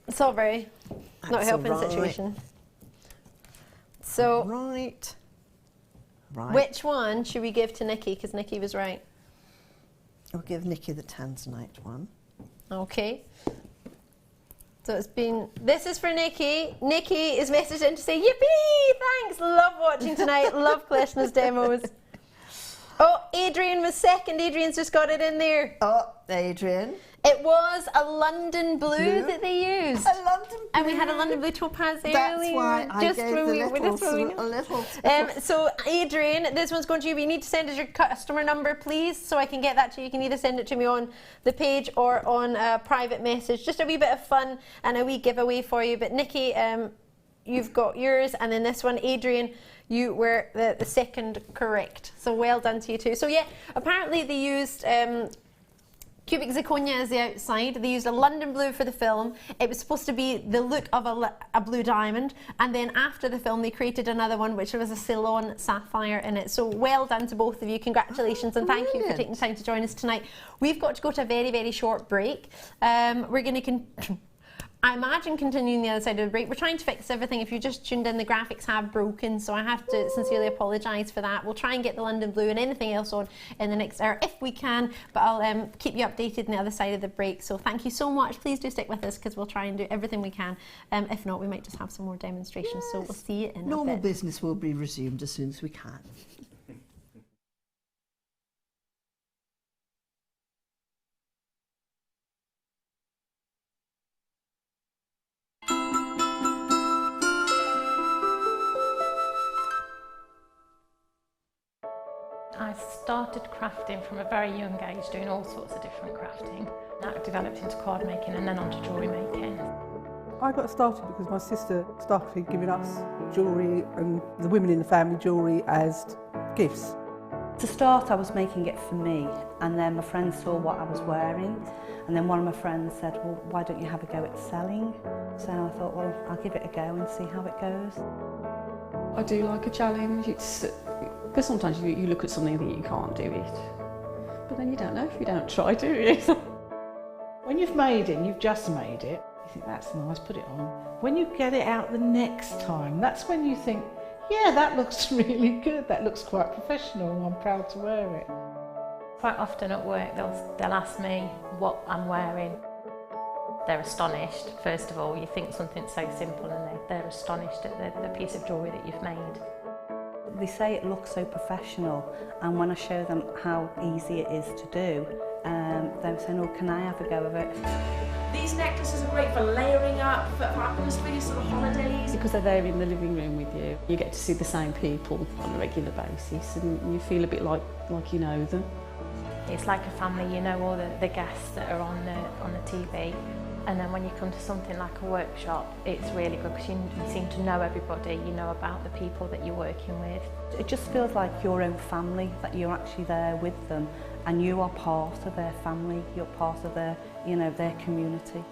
it's all very not helping the situation. So, right. Which one should we give to Nikki? Because Nikki was right. I'll give Nikki the Tanzanite one. Okay. So it's been, this is for Nikki. Nikki is messaged in to say, yippee, thanks, love watching tonight, love Kleshna's demos. Oh, Adrian was second. Adrian's just got it in there. Oh, Adrian. It was a London blue that they used. A London blue. And we had a London blue topaz earlier. That's why I gave the little. So, Adrian, this one's going to you. You need to send us your customer number, please, so I can get that to you. You can either send it to me on the page or on a private message. Just a wee bit of fun and a wee giveaway for you. But, Nikki, you've got yours. And then this one, Adrian, you were the second correct. So, well done to you too. So, yeah, apparently they used... cubic zirconia is the outside. They used a London blue for the film. It was supposed to be the look of a blue diamond. And then after the film, they created another one, which was a Ceylon sapphire in it. So well done to both of you. Congratulations. And thank you for taking time to join us tonight. We've got to go to a very, very short break. We're going to... I imagine continuing the other side of the break. We're trying to fix everything. If you just tuned in, the graphics have broken, so I have to sincerely apologise for that. We'll try and get the London blue and anything else on in the next hour if we can, but I'll keep you updated on the other side of the break. So thank you so much. Please do stick with us because we'll try and do everything we can. If not, we might just have some more demonstrations. Yes. So we'll see you in a bit. Normal business will be resumed as soon as we can. I started crafting from a very young age, doing all sorts of different crafting. That developed into card making and then onto jewellery making. I got started because my sister started giving us jewellery and the women in the family jewellery as gifts. To start, I was making it for me, and then my friends saw what I was wearing, and then one of my friends said, well, why don't you have a go at selling? So I thought, well, I'll give it a go and see how it goes. I do like a challenge. Because sometimes you look at something and think you can't do it, but then you don't know if you don't try, do you? When you've made it and you've just made it, you think that's nice, put it on. When you get it out the next time, that's when you think, yeah, that looks really good, that looks quite professional, and I'm proud to wear it. Quite often at work they'll ask me what I'm wearing. They're astonished. First of all, you think something so simple and they're astonished at the piece of jewellery that you've made. They say it looks so professional, and when I show them how easy it is to do, they're saying, oh, can I have a go of it? These necklaces are great for layering up, for really sort of holidays. Because they're there in the living room with you. You get to see the same people on a regular basis and you feel a bit like you know them. It's like a family, you know all the guests that are on the TV. And then when you come to something like a workshop, it's really good because you seem to know everybody, you know about the people that you're working with. It just feels like your own family, that you're actually there with them and you are part of their family, you're part of their, you know, their community.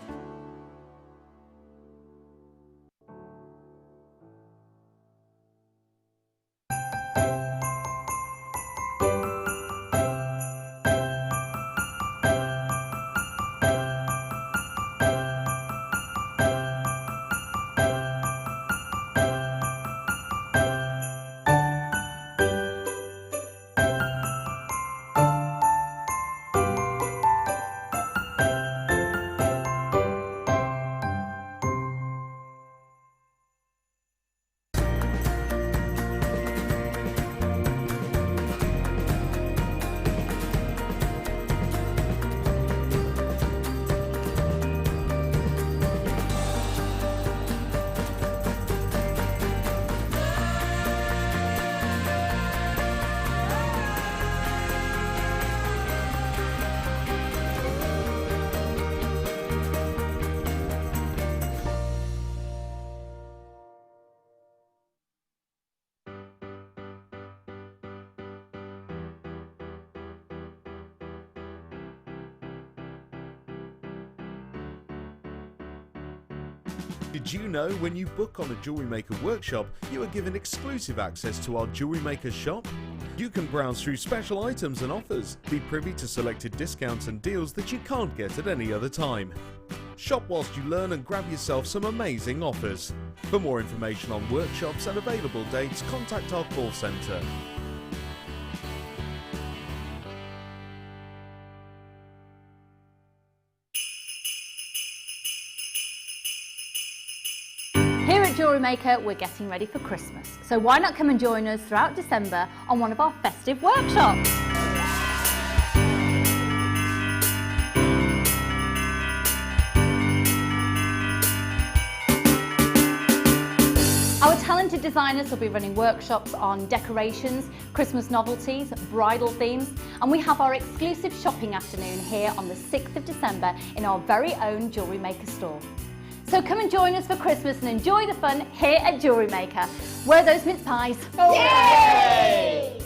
Did you know when you book on a Jewellery Maker workshop, you are given exclusive access to our Jewellery Maker shop? You can browse through special items and offers, be privy to selected discounts and deals that you can't get at any other time. Shop whilst you learn and grab yourself some amazing offers. For more information on workshops and available dates, contact our call centre. Here at Jewellery Maker, we're getting ready for Christmas. So why not come and join us throughout December on one of our festive workshops? Our talented designers will be running workshops on decorations, Christmas novelties, bridal themes, and we have our exclusive shopping afternoon here on the 6th of December in our very own Jewellery Maker store. So come and join us for Christmas and enjoy the fun here at Jewellery Maker. Where are those mince pies? Yay!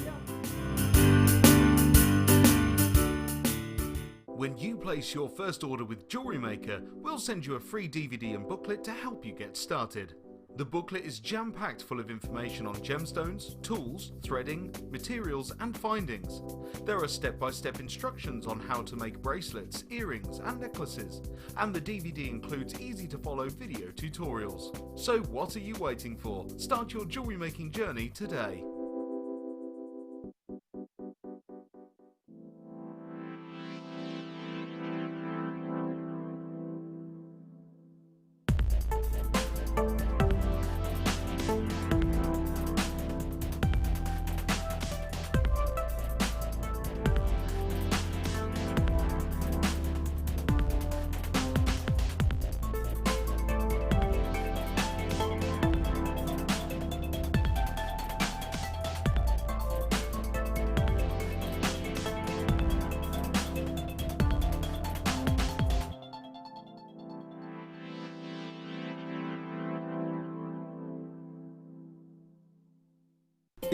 When you place your first order with Jewellery Maker, we'll send you a free DVD and booklet to help you get started. The booklet is jam-packed full of information on gemstones, tools, threading, materials and findings. There are step-by-step instructions on how to make bracelets, earrings and necklaces, and the DVD includes easy-to-follow video tutorials. So what are you waiting for? Start your jewellery making journey today.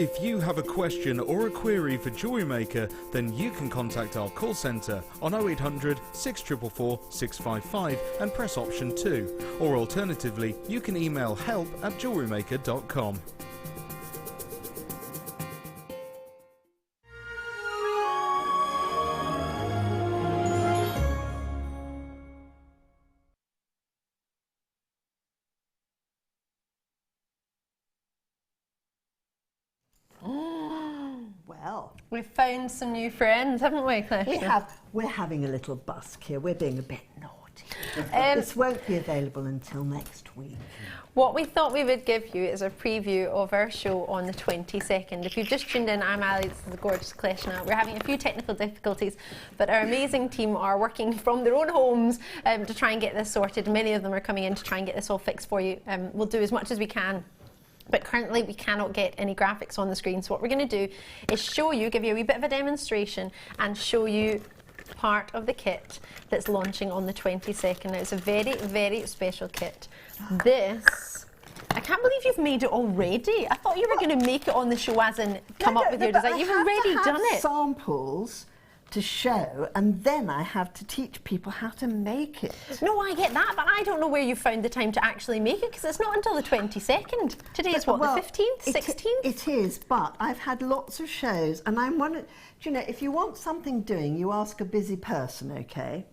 If you have a question or a query for Jewellery Maker, then you can contact our call centre on 0800 644 655 and press option 2, or alternatively you can email help@jewellerymaker.com. Well, we've found some new friends, haven't we, Kleshna? We're having a little busk here. We're being a bit naughty. This won't be available until next week. What we thought we would give you is a preview of our show on the 22nd. If you've just tuned in, I'm Ali, this is the gorgeous Kleshna. We're having a few technical difficulties, but our amazing team are working from their own homes to try and get this sorted. Many of them are coming in to try and get this all fixed for you. We'll do as much as we can. But currently we cannot get any graphics on the screen. So what we're going to do is show you, give you a wee bit of a demonstration and show you part of the kit that's launching on the 22nd. Now it's a very, very special kit. This, I can't believe you've made it already. I thought you were going to make it on the show as in come up with your design. You've already done it. Samples to show, and then I have to teach people how to make it. No, I get that, but I don't know where you found the time to actually make it, because it's not until the 22nd. Today is what, the 15th, 16th? It is, but I've had lots of shows, and I'm wondering, do you know, if you want something doing, you ask a busy person, okay?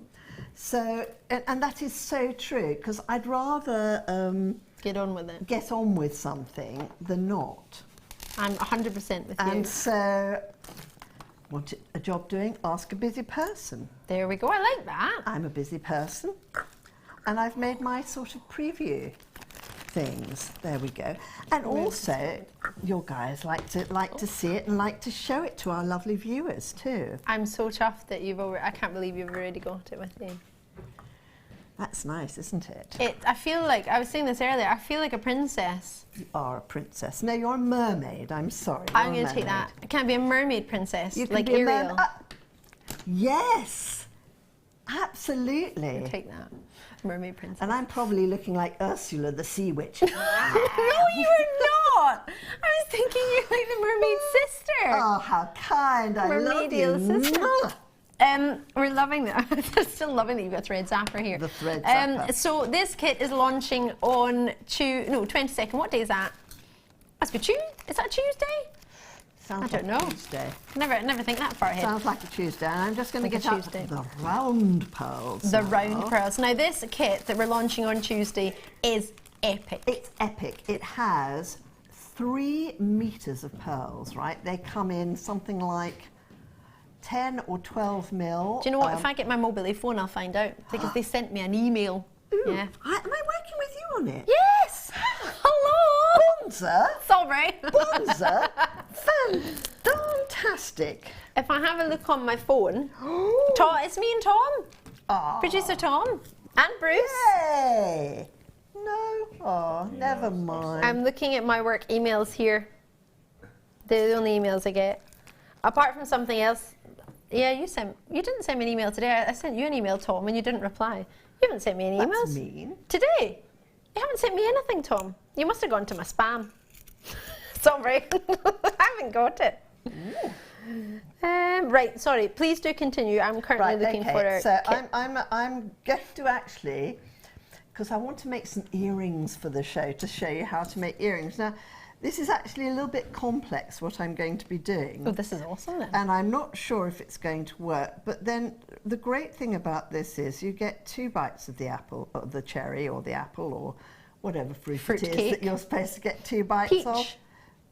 So, and that is so true, because I'd rather get on with it. Get on with something than not. I'm 100% with you. And so, want a job doing? Ask a busy person. There we go, I like that. I'm a busy person, and I've made my sort of preview things. There we go. And also, your guys like to see it and like to show it to our lovely viewers too. I'm so chuffed that you've already, I can't believe you've already got it with you. That's nice, isn't it? I feel like, I was saying this earlier, I feel like a princess. You are a princess. No, you're a mermaid, I'm sorry. I'm going to take that. I can't be a mermaid princess, you like can be Ariel. Yes, absolutely. I'll take that. Mermaid princess. And I'm probably looking like Ursula the Sea Witch. No, you're not. I was thinking you're like the mermaid sister. Oh, how kind. I love you. Mermaidial sister. We're loving that. Still loving that you've got a thread zapper here. The thread zapper. So this kit is launching on 22nd. What day is that? Must be Tuesday. Is that Tuesday? Sounds I don't like know. Tuesday. Never think that far ahead. Sounds like a Tuesday. And I'm just going to Like get a out Tuesday. the round pearls. The now. round pearls. Now this kit that we're launching on Tuesday is epic. It's epic. It has 3 meters of pearls, right? They come in something like 10 or 12 mil. Do you know what? If I get my mobile phone, I'll find out because they sent me an email. Ooh, Yeah. am I working with you on it? Yes. Hello. Bonza. Sorry. Bonza. Fantastic. If I have a look on my phone, Tom, it's me and Tom, Oh. producer Tom, and Bruce. Yay. No. Oh, never mind. I'm looking at my work emails here. They're the only emails I get. Apart from something else. Yeah, you didn't send me an email today. I sent you an email, Tom, and you didn't reply. You haven't sent me any emails. That's mean. Today. You haven't sent me anything, Tom. You must have gone to my spam. Sorry. I haven't got it. Right, sorry. Please do continue. I'm currently looking for a So kit. I'm going to actually, because I want to make some earrings for the show to show you how to make earrings. Now, this is actually a little bit complex what I'm going to be doing. Oh, this is awesome then. And I'm not sure if it's going to work. But then the great thing about this is you get 2 bites of the apple, or the cherry, or the apple, or whatever fruit it is cake. that you're supposed to get 2 bites Peach. of.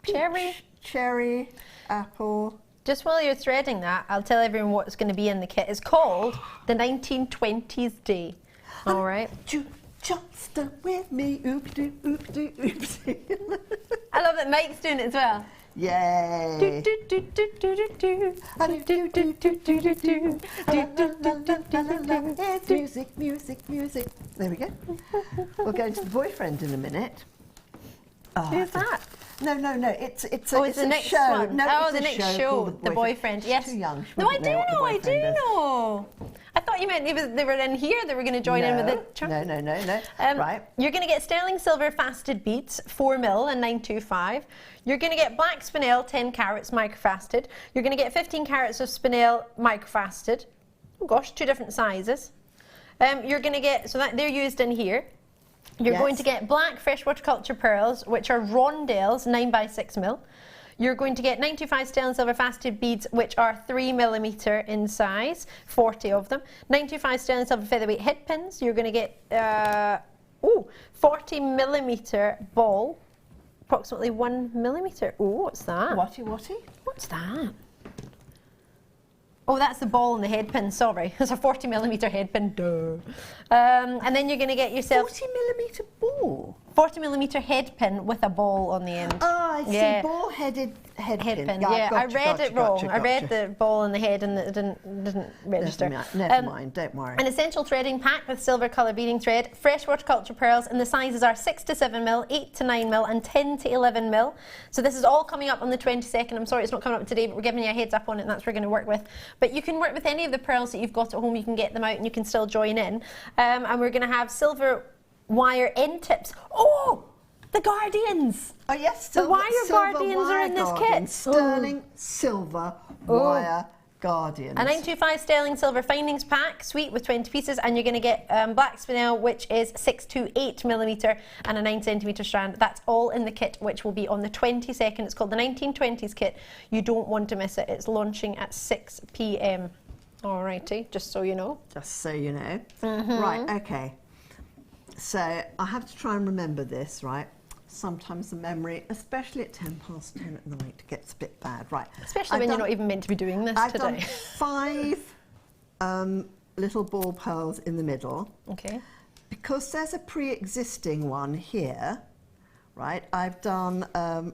Cherry. Cherry, apple. Just while you're threading that, I'll tell everyone what's going to be in the kit. It's called the 1920s Day. All right. Just with me, oop-doo, oop-doo, oop-doo. I love that Mike's doing it as well. Yay! It's music, music, music. There we go. We'll go into the boyfriend in a minute. Oh, Who's that? No. It's the a next show. one. No, Oh, it's the a next show show. called The boyfriend. Yes. She's too young. She No, I wouldn't do know what the know. I boyfriend do is. know. I thought you meant they were in here. They were going to join in with the. No. Right. You're going to get sterling silver faceted beads, 4 mil and 925. You're going to get black spinel, 10 carats microfaceted. You're going to get 15 carats of spinel microfaceted. Oh gosh, 2 different sizes. You're going to get, so that they're used in here. You're going to get black freshwater culture pearls, which are rondelles, 9 by 6 mil. You're going to get 95 sterling silver faceted beads, which are 3 millimeter in size, 40 of them. 95 sterling silver featherweight head pins. You're going to get 40 millimeter ball, approximately 1 millimeter. Oh, what's that? Watty? What's that? Oh, that's the ball and the head pin, sorry. It's a 40 millimeter head pin, duh. And then you're going to get yourself 40 millimeter ball. 40 millimeter head pin with a ball on the end. Oh, I see. Yeah. Ball-headed head pin. Yeah, I read it wrong. Gotcha. I read the ball in the head and it didn't register. Never mind, don't worry. An essential threading pack with silver colour beading thread, freshwater culture pearls, and the sizes are 6 to 7 mil, 8 to 9 mil, and 10 to 11 mil. So this is all coming up on the 22nd. I'm sorry it's not coming up today, but we're giving you a heads up on it, and that's what we're going to work with. But you can work with any of the pearls that you've got at home. You can get them out, and you can still join in. And we're going to have silver wire end tips. Oh! The Guardians! Oh yes, the wire Guardians are in this kit. Sterling silver wire Guardians. A 925 sterling silver findings pack, sweet with 20 pieces, and you're going to get black spinel, which is 6 to 8 millimeter, and a 9 centimeter strand. That's all in the kit, which will be on the 22nd. It's called the 1920s kit. You don't want to miss it. It's launching at 6 p.m. Alrighty, just so you know. Just so you know. Right, okay. So I have to try and remember this, right? Sometimes the memory, especially at 10 past 10 at night, gets a bit bad. Right. Especially when you're not even meant to be doing this today. I've done 5 little ball pearls in the middle. Okay. Because there's a pre-existing one here, right? I've done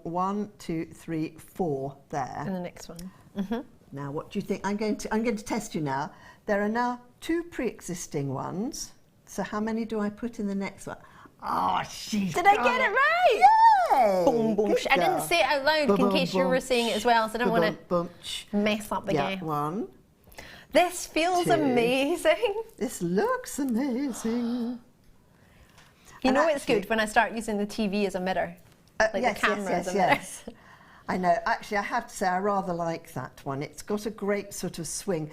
1, 2, 3, 4 there. And the next one. Now, what do you think? I'm going to test you now. There are now 2 pre-existing ones. So how many do I put in the next one? Oh, she's Did I get it right? Yay! Boom, boom. I didn't say it out loud Boom, in case you were saying it as well, so I don't want to mess up the game. 1. This feels 2. amazing. This looks amazing. You know it's good when I start using the TV as a mirror. Like yes, the camera as a mirror. I know. Actually, I have to say, I rather like that one. It's got a great sort of swing.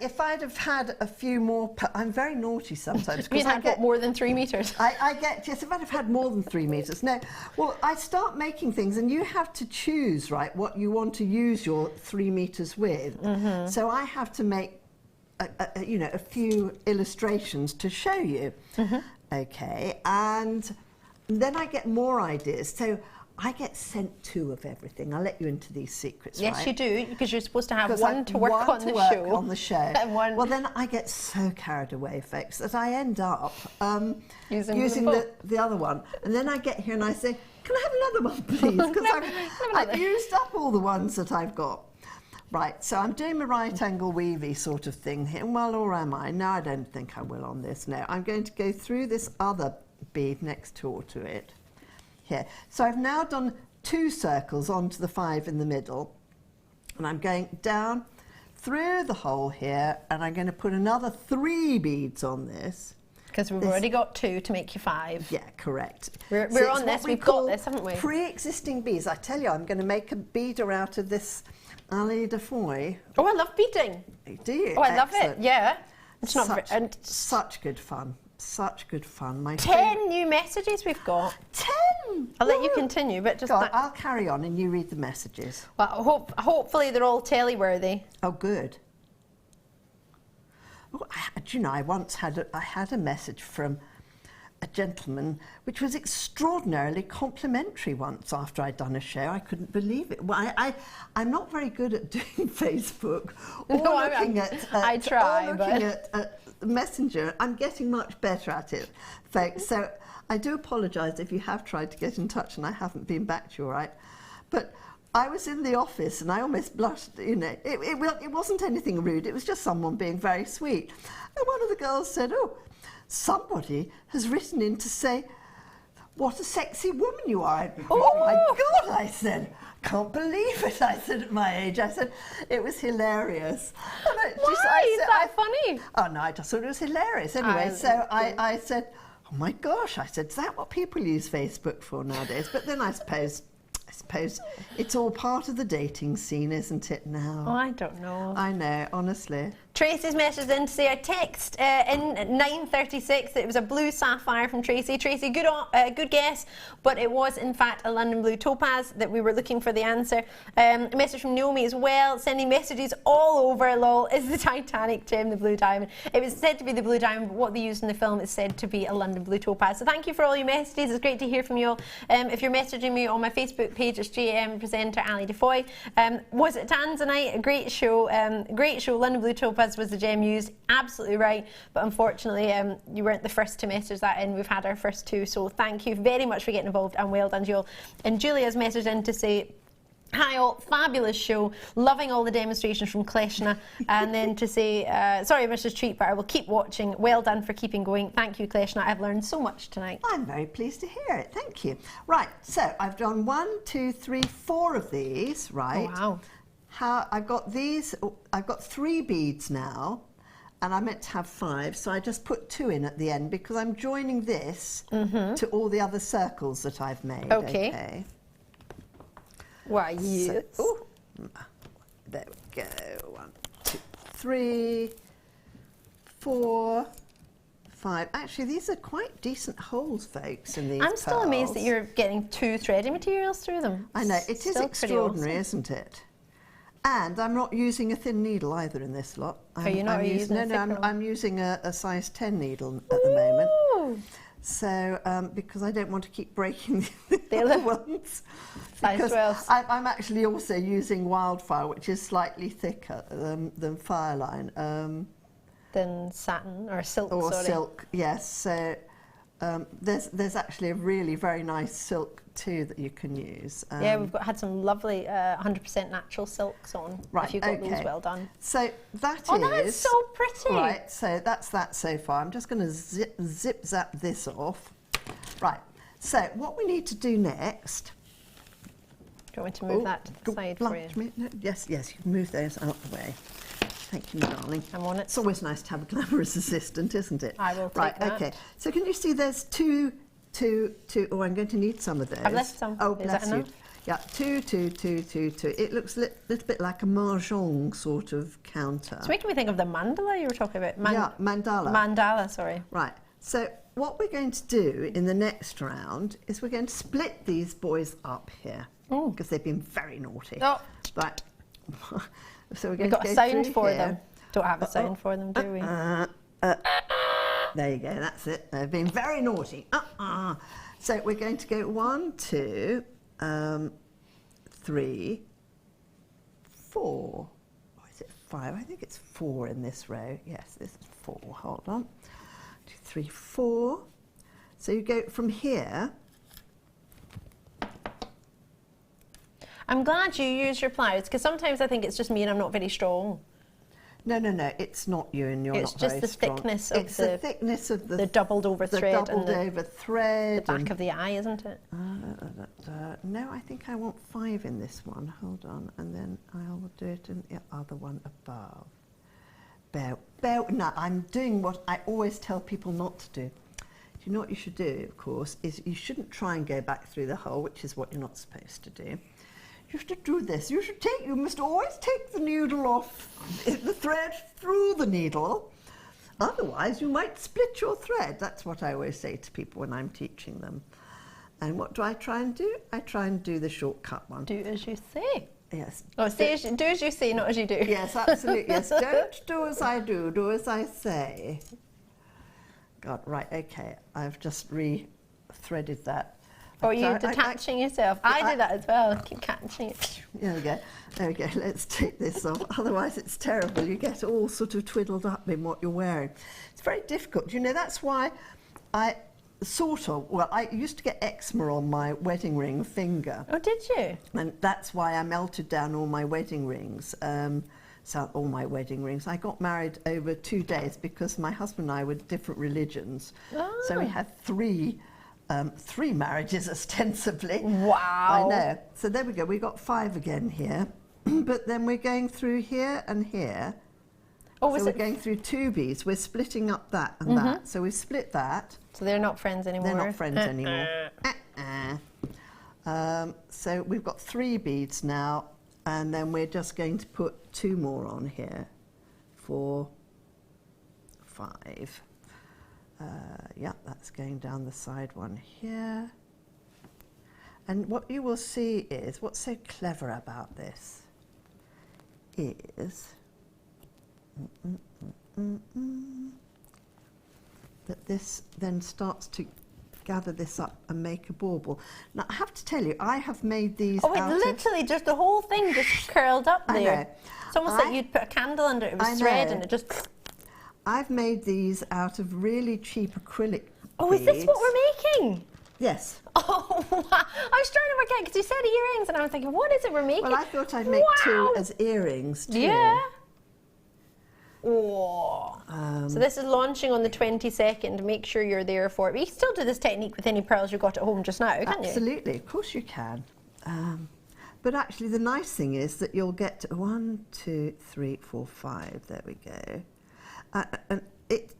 If I'd have had a few more, I'm very naughty sometimes. You'd have got more than 3 metres. Yes, if I'd have had more than 3 metres. No, well, I start making things and you have to choose, right, what you want to use your 3 metres with. Mm-hmm. So I have to make, a few illustrations to show you. Mm-hmm. Okay, and then I get more ideas. So I get sent 2 of everything. I'll let you into these secrets, yes, right? you do, because you're supposed to have one to work on the show. And one... Well, then I get so carried away, folks, that I end up using the other one. And then I get here and I say, can I have another one, please? Because I've used up all the ones that I've got. Right, so I'm doing my right angle weavy sort of thing here. Well, or am I? No, I don't think I will on this. No, I'm going to go through this other bead next door to it. Here. So I've now done 2 circles onto the 5 in the middle, and I'm going down through the hole here, and I'm going to put another 3 beads on this. Because we've already got 2 to make you 5. Yeah, correct. We're on this, we've got this, haven't we? Pre-existing beads. I tell you, I'm going to make a beader out of this allée de foil. Oh, I love beading. Do you? Oh, I love it, yeah. It's such good fun. Such good fun. 10 new messages we've got. 10! I'll let you continue, but just... I'll carry on and you read the messages. Well, hopefully they're all telly-worthy. Oh, good. Oh, do you know, I once had a message from a gentleman which was extraordinarily complimentary once after I'd done a show. I couldn't believe it. Well, I'm not very good at doing Facebook or looking at Messenger. I'm getting much better at it, folks. So I do apologise if you have tried to get in touch and I haven't been back to you, all right? But I was in the office and I almost blushed, you know. It wasn't anything rude, it was just someone being very sweet. And one of the girls said, oh, somebody has written in to say, what a sexy woman you are. Oh my God, I said. Can't believe it, I said at my age. I said, it was hilarious. Why is that funny? Oh no, I just thought it was hilarious. Anyway, I said, oh my gosh, I said, is that what people use Facebook for nowadays? But then I suppose it's all part of the dating scene, isn't it now? Oh, I don't know. I know, honestly. Tracy's messaged in to say, I text in at 9:36 that it was a blue sapphire from Tracy. Tracy, good guess, but it was in fact a London blue topaz that we were looking for the answer. A message from Naomi as well, sending messages all over. Lol, is the Titanic gem the blue diamond? It was said to be the blue diamond, but what they used in the film is said to be a London blue topaz. So thank you for all your messages. It's great to hear from you all. If you're messaging me on my Facebook page, it's JM presenter Ali Defoy. Was it Tanzanite? A great show. London blue topaz was the gem used, absolutely right, but unfortunately you weren't the first to message that in. We've had our first 2, so thank you very much for getting involved and well done, Jewel. And Julia's messaged in to say, hi all, fabulous show, loving all the demonstrations from Kleshna, and then to say, sorry I missed a treat, but I will keep watching, well done for keeping going. Thank you, Kleshna, I've learned so much tonight. I'm very pleased to hear it, thank you. Right, so I've done 1, 2, 3, 4 of these, right? Oh, wow. I've got these, I've got 3 beads now, and I meant to have 5, so I just put 2 in at the end because I'm joining this to all the other circles that I've made. Okay. Why, yes. So, there we go. 1, 2, 3, 4, 5. Actually, these are quite decent holes, folks, in these I'm still amazed that you're getting 2 threading materials through them. I know, it is extraordinary, isn't it? And I'm not using a thin needle either in this lot. Are you not using a thicker one? I'm using a size 10 needle at the moment. So, because I don't want to keep breaking the other ones. Size 12. I'm actually also using Wildfire, which is slightly thicker than Fireline. Than satin, or silk, or silk, yes. So there's actually a really very nice silk too that you can use. Yeah, we've had some lovely 100% natural silks on. Right, if you've got those well done. So that that's so pretty. Right, so that's that so far. I'm just going to zip zap this off. Right, so what we need to do next. Do you want me to move that to the side for you? No, yes, you can move those out the way. Thank you, my darling. I'm on it. It's always nice to have a glamorous assistant, isn't it? I will take that. Okay. So can you see there's two, oh, I'm going to need some of those. I've left some. Oh, Is bless that you. enough? Yeah, 2, 2, 2, 2, 2. It looks a little bit like a mahjong sort of counter. It's making me think of the mandala you were talking about. Yeah, mandala. Mandala, sorry. Right. So what we're going to do in the next round is we're going to split these boys up here because they've been very naughty. Oh. Right. So we're going We've got to a go sound through for here. them. Don't have a sound for them, do we? There you go, that's it. They've been very naughty. So we're going to go 1, 2, 3, 4. Or is it 5? I think it's 4 in this row. Yes, this is 4. Hold on. 2, 3, 4. So you go from here. I'm glad you use your pliers because sometimes I think it's just me and I'm not very strong. No, no, no, it's not you and you're It's not just very the strong. thickness of it's the thickness of the doubled over thread the doubled and over thread. the back of the eye, isn't it? No, I think I want 5 in this one. Hold on, and then I'll do it in the other one above. No, I'm doing what I always tell people not to do. You know what you should do, of course, is you shouldn't try and go back through the hole, which is what you're not supposed to do. You should do this. You must always take the needle off, the thread through the needle. Otherwise, you might split your thread. That's what I always say to people when I'm teaching them. And what do I try and do? I try and do the shortcut one. Do as you say. Yes. Oh, do as you say, not as you do. Yes, absolutely. Yes. Don't do as I do as I say. God, right, okay. I've just re-threaded that. Or are you detaching yourself? I do that as well. Keep catching it. There we go. There we go. Let's take this off. Otherwise, it's terrible. You get all sort of twiddled up in what you're wearing. It's very difficult. You know, that's why I used to get eczema on my wedding ring finger. Oh, did you? And that's why I melted down all my wedding rings. All my wedding rings. I got married over 2 days because my husband and I were different religions. Oh. So we had 3 marriages ostensibly. Wow. I know. So there we go. We got 5 again here. But then we're going through here and here. Oh, so we're going through 2 beads. We're splitting up that and that. So we split that. So they're not friends anymore. They're not friends anymore. So we've got 3 beads now, and then we're just going to put 2 more on here. 4, 5. Yeah, that's going down the side one here. And what you will see is, what's so clever about this is that this then starts to gather this up and make a bauble. Now, I have to tell you, I have made these literally just the whole thing just curled up there. I know. It's almost like you'd put a candle under it. It was thread and it just... I've made these out of really cheap acrylic Oh, beads. is this what we're making? Yes. Oh, wow. I was trying to work out, because you said earrings, and I was thinking, what is it we're making? Well, I thought I'd make 2 as earrings, too. Yeah. Oh. So this is launching on the 22nd. Make sure you're there for it. But you can still do this technique with any pearls you got at home just now, can't you? Absolutely. Of course you can. But actually, the nice thing is that you'll get 1, 2, 3, 4, 5. There we go. And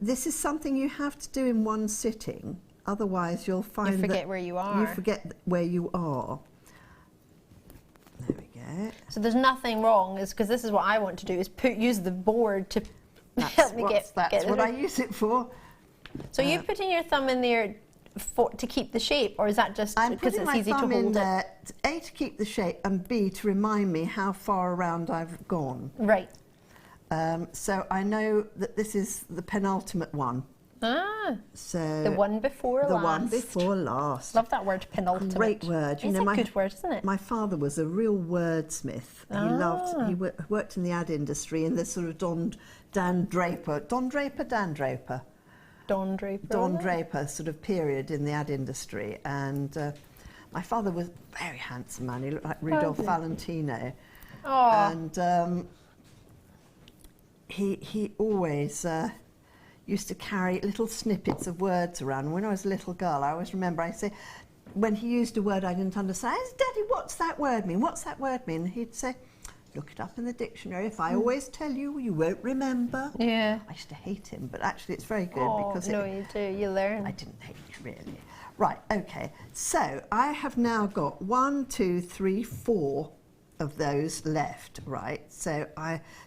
this is something you have to do in one sitting. Otherwise, you'll find you forget where you are. You forget where you are. There we go. So there's nothing wrong, because this is what I want to do: is use the board to help me get. That's what I use it for. So you putting your thumb in there to keep the shape, or is that just because it's easy to hold in there, A, to keep the shape, and B, to remind me how far around I've gone. Right. So I know that this is the penultimate one. Ah, so the one before last. The one before last. Love that word, penultimate. Great word. It's a good word, isn't it? My father was a real wordsmith. He worked in the ad industry in this sort of Don Draper sort of period in the ad industry. And my father was a very handsome man. He looked like Rudolph Valentino. Oh. And he always used to carry little snippets of words around. When I was a little girl, I always remember I say, when he used a word I didn't understand, I said, Daddy, what's that word mean? What's that word mean? And he'd say, look it up in the dictionary. If I always tell you, you won't remember. Yeah. I used to hate him, but actually it's very good. Oh, because no, you do. You learn. I didn't hate you, really. Right, okay. So I have now got 1, 2, 3, 4 of those left, right? So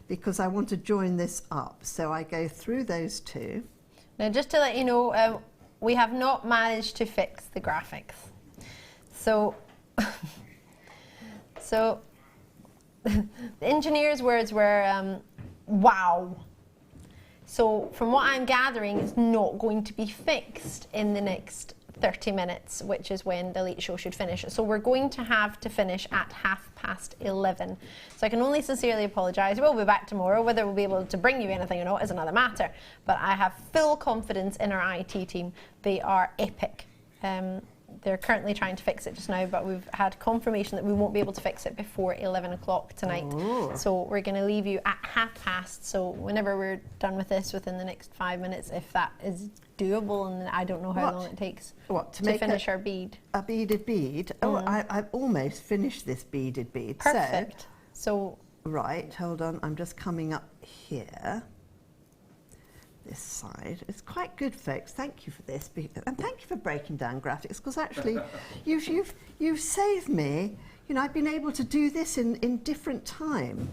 because I want to join this up, so I go through those 2. Now, just to let you know, we have not managed to fix the graphics. So, so the engineer's words were, wow. So from what I'm gathering, it's not going to be fixed in the next 30 minutes, which is when the late show should finish. So we're going to have to finish at 11:30. So I can only sincerely apologise. We'll be back tomorrow. Whether we'll be able to bring you anything or not is another matter. But I have full confidence in our IT team. They are epic. They're currently trying to fix it just now, but we've had confirmation that we won't be able to fix it before 11 o'clock tonight. Oh. So we're going to leave you at 12:30. So whenever we're done with this, within the next 5 minutes, if that is doable, and I don't know how long it takes to finish our bead. A beaded bead? Oh, I've almost finished this beaded bead. Perfect. So right, hold on, I'm just coming up here. This side. It's quite good, folks. Thank you for this, and thank you for breaking down graphics, because actually you've saved me. You know, I've been able to do this in different time.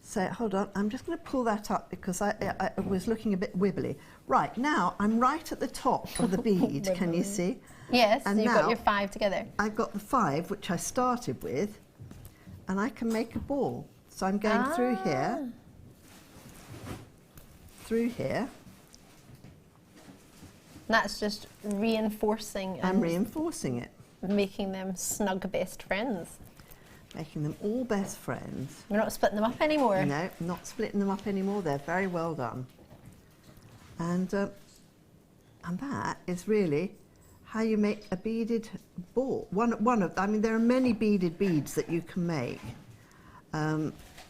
So hold on, I'm just going to pull that up because I was looking a bit wibbly. Right, now I'm right at the top of the bead. Can you see? Yes, and you've got your 5 together. I've got the 5 which I started with, and I can make a ball. So I'm going through here. Through here. That's just reinforcing. I'm reinforcing it. Making them snug best friends. Making them all best friends. We're not splitting them up anymore. No, not splitting them up anymore. They're very well done. And that is really how you make a beaded ball. I mean, there are many beaded beads that you can make,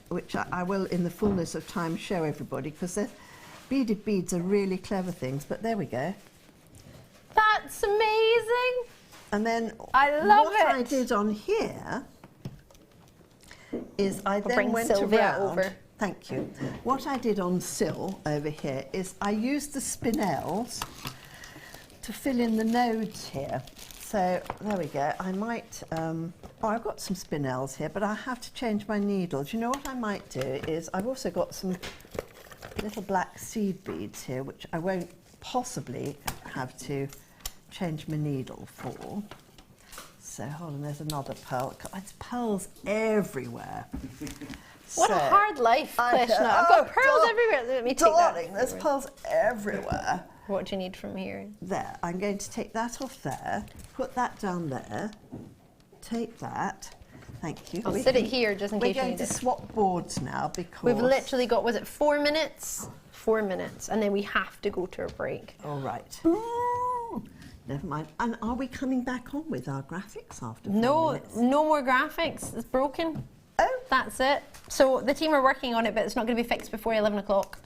which I will, in the fullness of time, show everybody, because beaded beads are really clever things. But there we go. That's amazing. And then I love what I did on here is I then went around. Over. Thank you. What I did on Sil over here is I used the spinels to fill in the nodes here. So there we go. I might, I've got some spinels here, but I have to change my needles. You know what I might do is I've also got some little black seed beads here, which I won't possibly have to change my needle for. So hold on, there's another pearl. There's pearls everywhere. What a hard life, Krishna. I've got pearls everywhere. Let me take that. Darling, there's pearls everywhere. What do you need from here? There. I'm going to take that off there, put that down there, take that. Thank you. I'll sit it here just in case you need it. We're going to swap boards now because... We've literally got, was it 4 minutes? 4 minutes, and then we have to go to a break. All right. Ooh, never mind. And are we coming back on with our graphics after 4 minutes? No more graphics. It's broken. Oh. That's it. So the team are working on it, but it's not going to be fixed before 11 o'clock.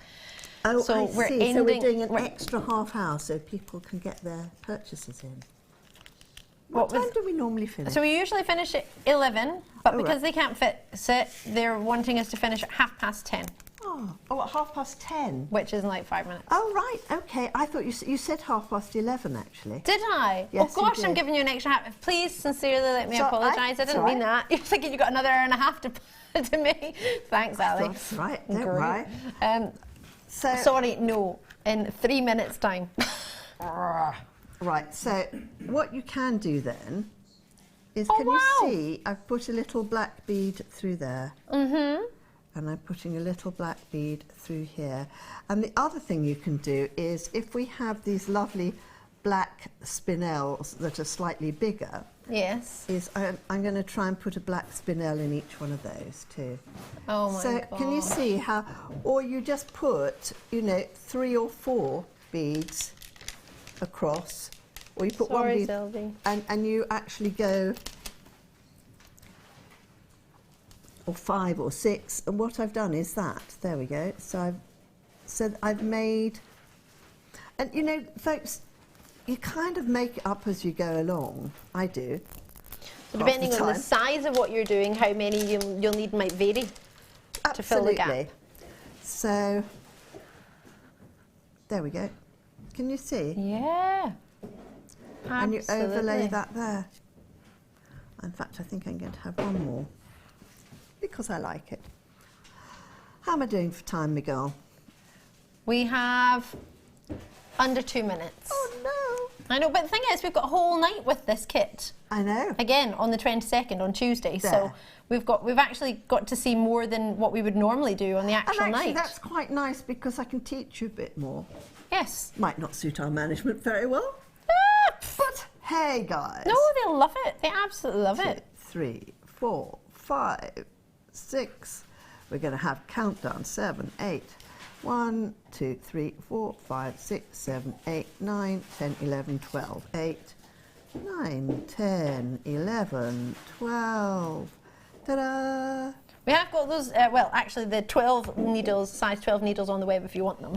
Oh, so I see. So we're doing an extra half hour so people can get their purchases in. What time do we normally finish? So we usually finish at 11, but because they can't fix it, they're wanting us to finish at 10:30. Oh, at 10:30? Which is in like 5 minutes. Oh, right, okay. I thought you said 11:30, actually. Did I? Yes, oh, gosh, I'm giving you an extra half. Please, sincerely, let me apologise. I didn't mean that. You're thinking you've got another hour and a half to me. Thanks, Ali. That's right, don't worry. Sorry, no, in 3 minutes' time. Right, so what you can do then is, can you see I've put a little black bead through there? Mm-hmm. And I'm putting a little black bead through here. And the other thing you can do is, if we have these lovely black spinels that are slightly bigger, yes, is I'm going to try and put a black spinel in each one of those too. Oh my God. So can you see how, or you just put, 3 or 4 beads across, or you put one bead, and you actually go, or 5 or 6, and what I've done is that. There we go. So I've made, and folks, you kind of make it up as you go along. I do. So depending on the size of what you're doing, how many you'll need might vary to fill the gap. So there we go. Can you see? Yeah. And you overlay Absolutely. that there. In fact, I think I'm going to have one more because I like it. How am I doing for time, Miguel? We have under 2 minutes. Oh no! I know, but the thing is, we've got a whole night with this kit. I know. Again, on the 22nd, on Tuesday. There. So we've actually got to see more than what we would normally do on the actual And actually, night. that's quite nice because I can teach you a bit more. Yes. Might not suit our management very well, but hey, guys. No, they love it. They absolutely love 2, it. 3, 4, 5, 6. We're going to have countdown 7, 8. 1, 2, 3, 4, 5, 6, 7, 8, 9, 10, 11, 12. 8, 9, 10, 11, 12. Ta-da! We have got those, well, actually the 12 needles, size 12 needles on the web if you want them.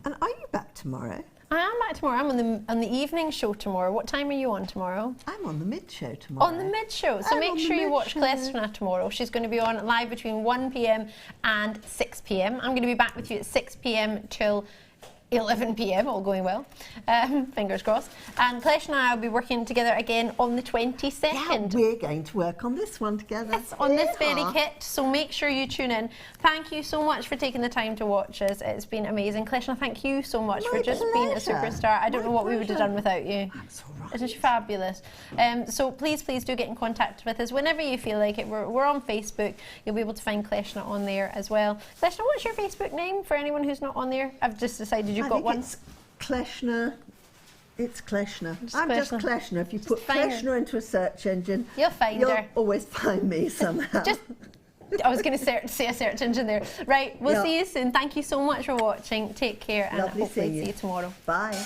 And are you back tomorrow? I am back tomorrow. I'm on the evening show tomorrow. What time are you on tomorrow? I'm on the mid show tomorrow. On the mid show. So I'm make on sure the you watch mid-show. Klesna tomorrow. She's going to be on live between 1 p.m. and 6 p.m. I'm going to be back with you at 6 p.m. till 11 p.m, all going well. Fingers crossed. And Klesh and I will be working together again on the 22nd. Yeah, we're going to work on this one together. Yes, on this very Yeah. kit, so make sure you tune in. Thank you so much for taking the time to watch us. It's been amazing. Kleshna, thank you so much My for just being a pleasure. superstar. I don't My know what we would have pleasure. done without you. That's all right. Isn't she fabulous? So please do get in contact with us whenever you feel like it. We're on Facebook. You'll be able to find Kleshna on there as well. Kleshna, what's your Facebook name for anyone who's not on there? I've just decided you've I got think one. It's Kleshna. It's Kleshna. Just I'm just Kleshna. Kleshna. If you put find her. Kleshna into a search engine, You'll find you'll her. always find me somehow. Just, I was going to say a search engine there. Right, we'll Yeah. see you soon. Thank you so much for watching. Take care and Lovely hopefully seeing you. see you tomorrow. Bye.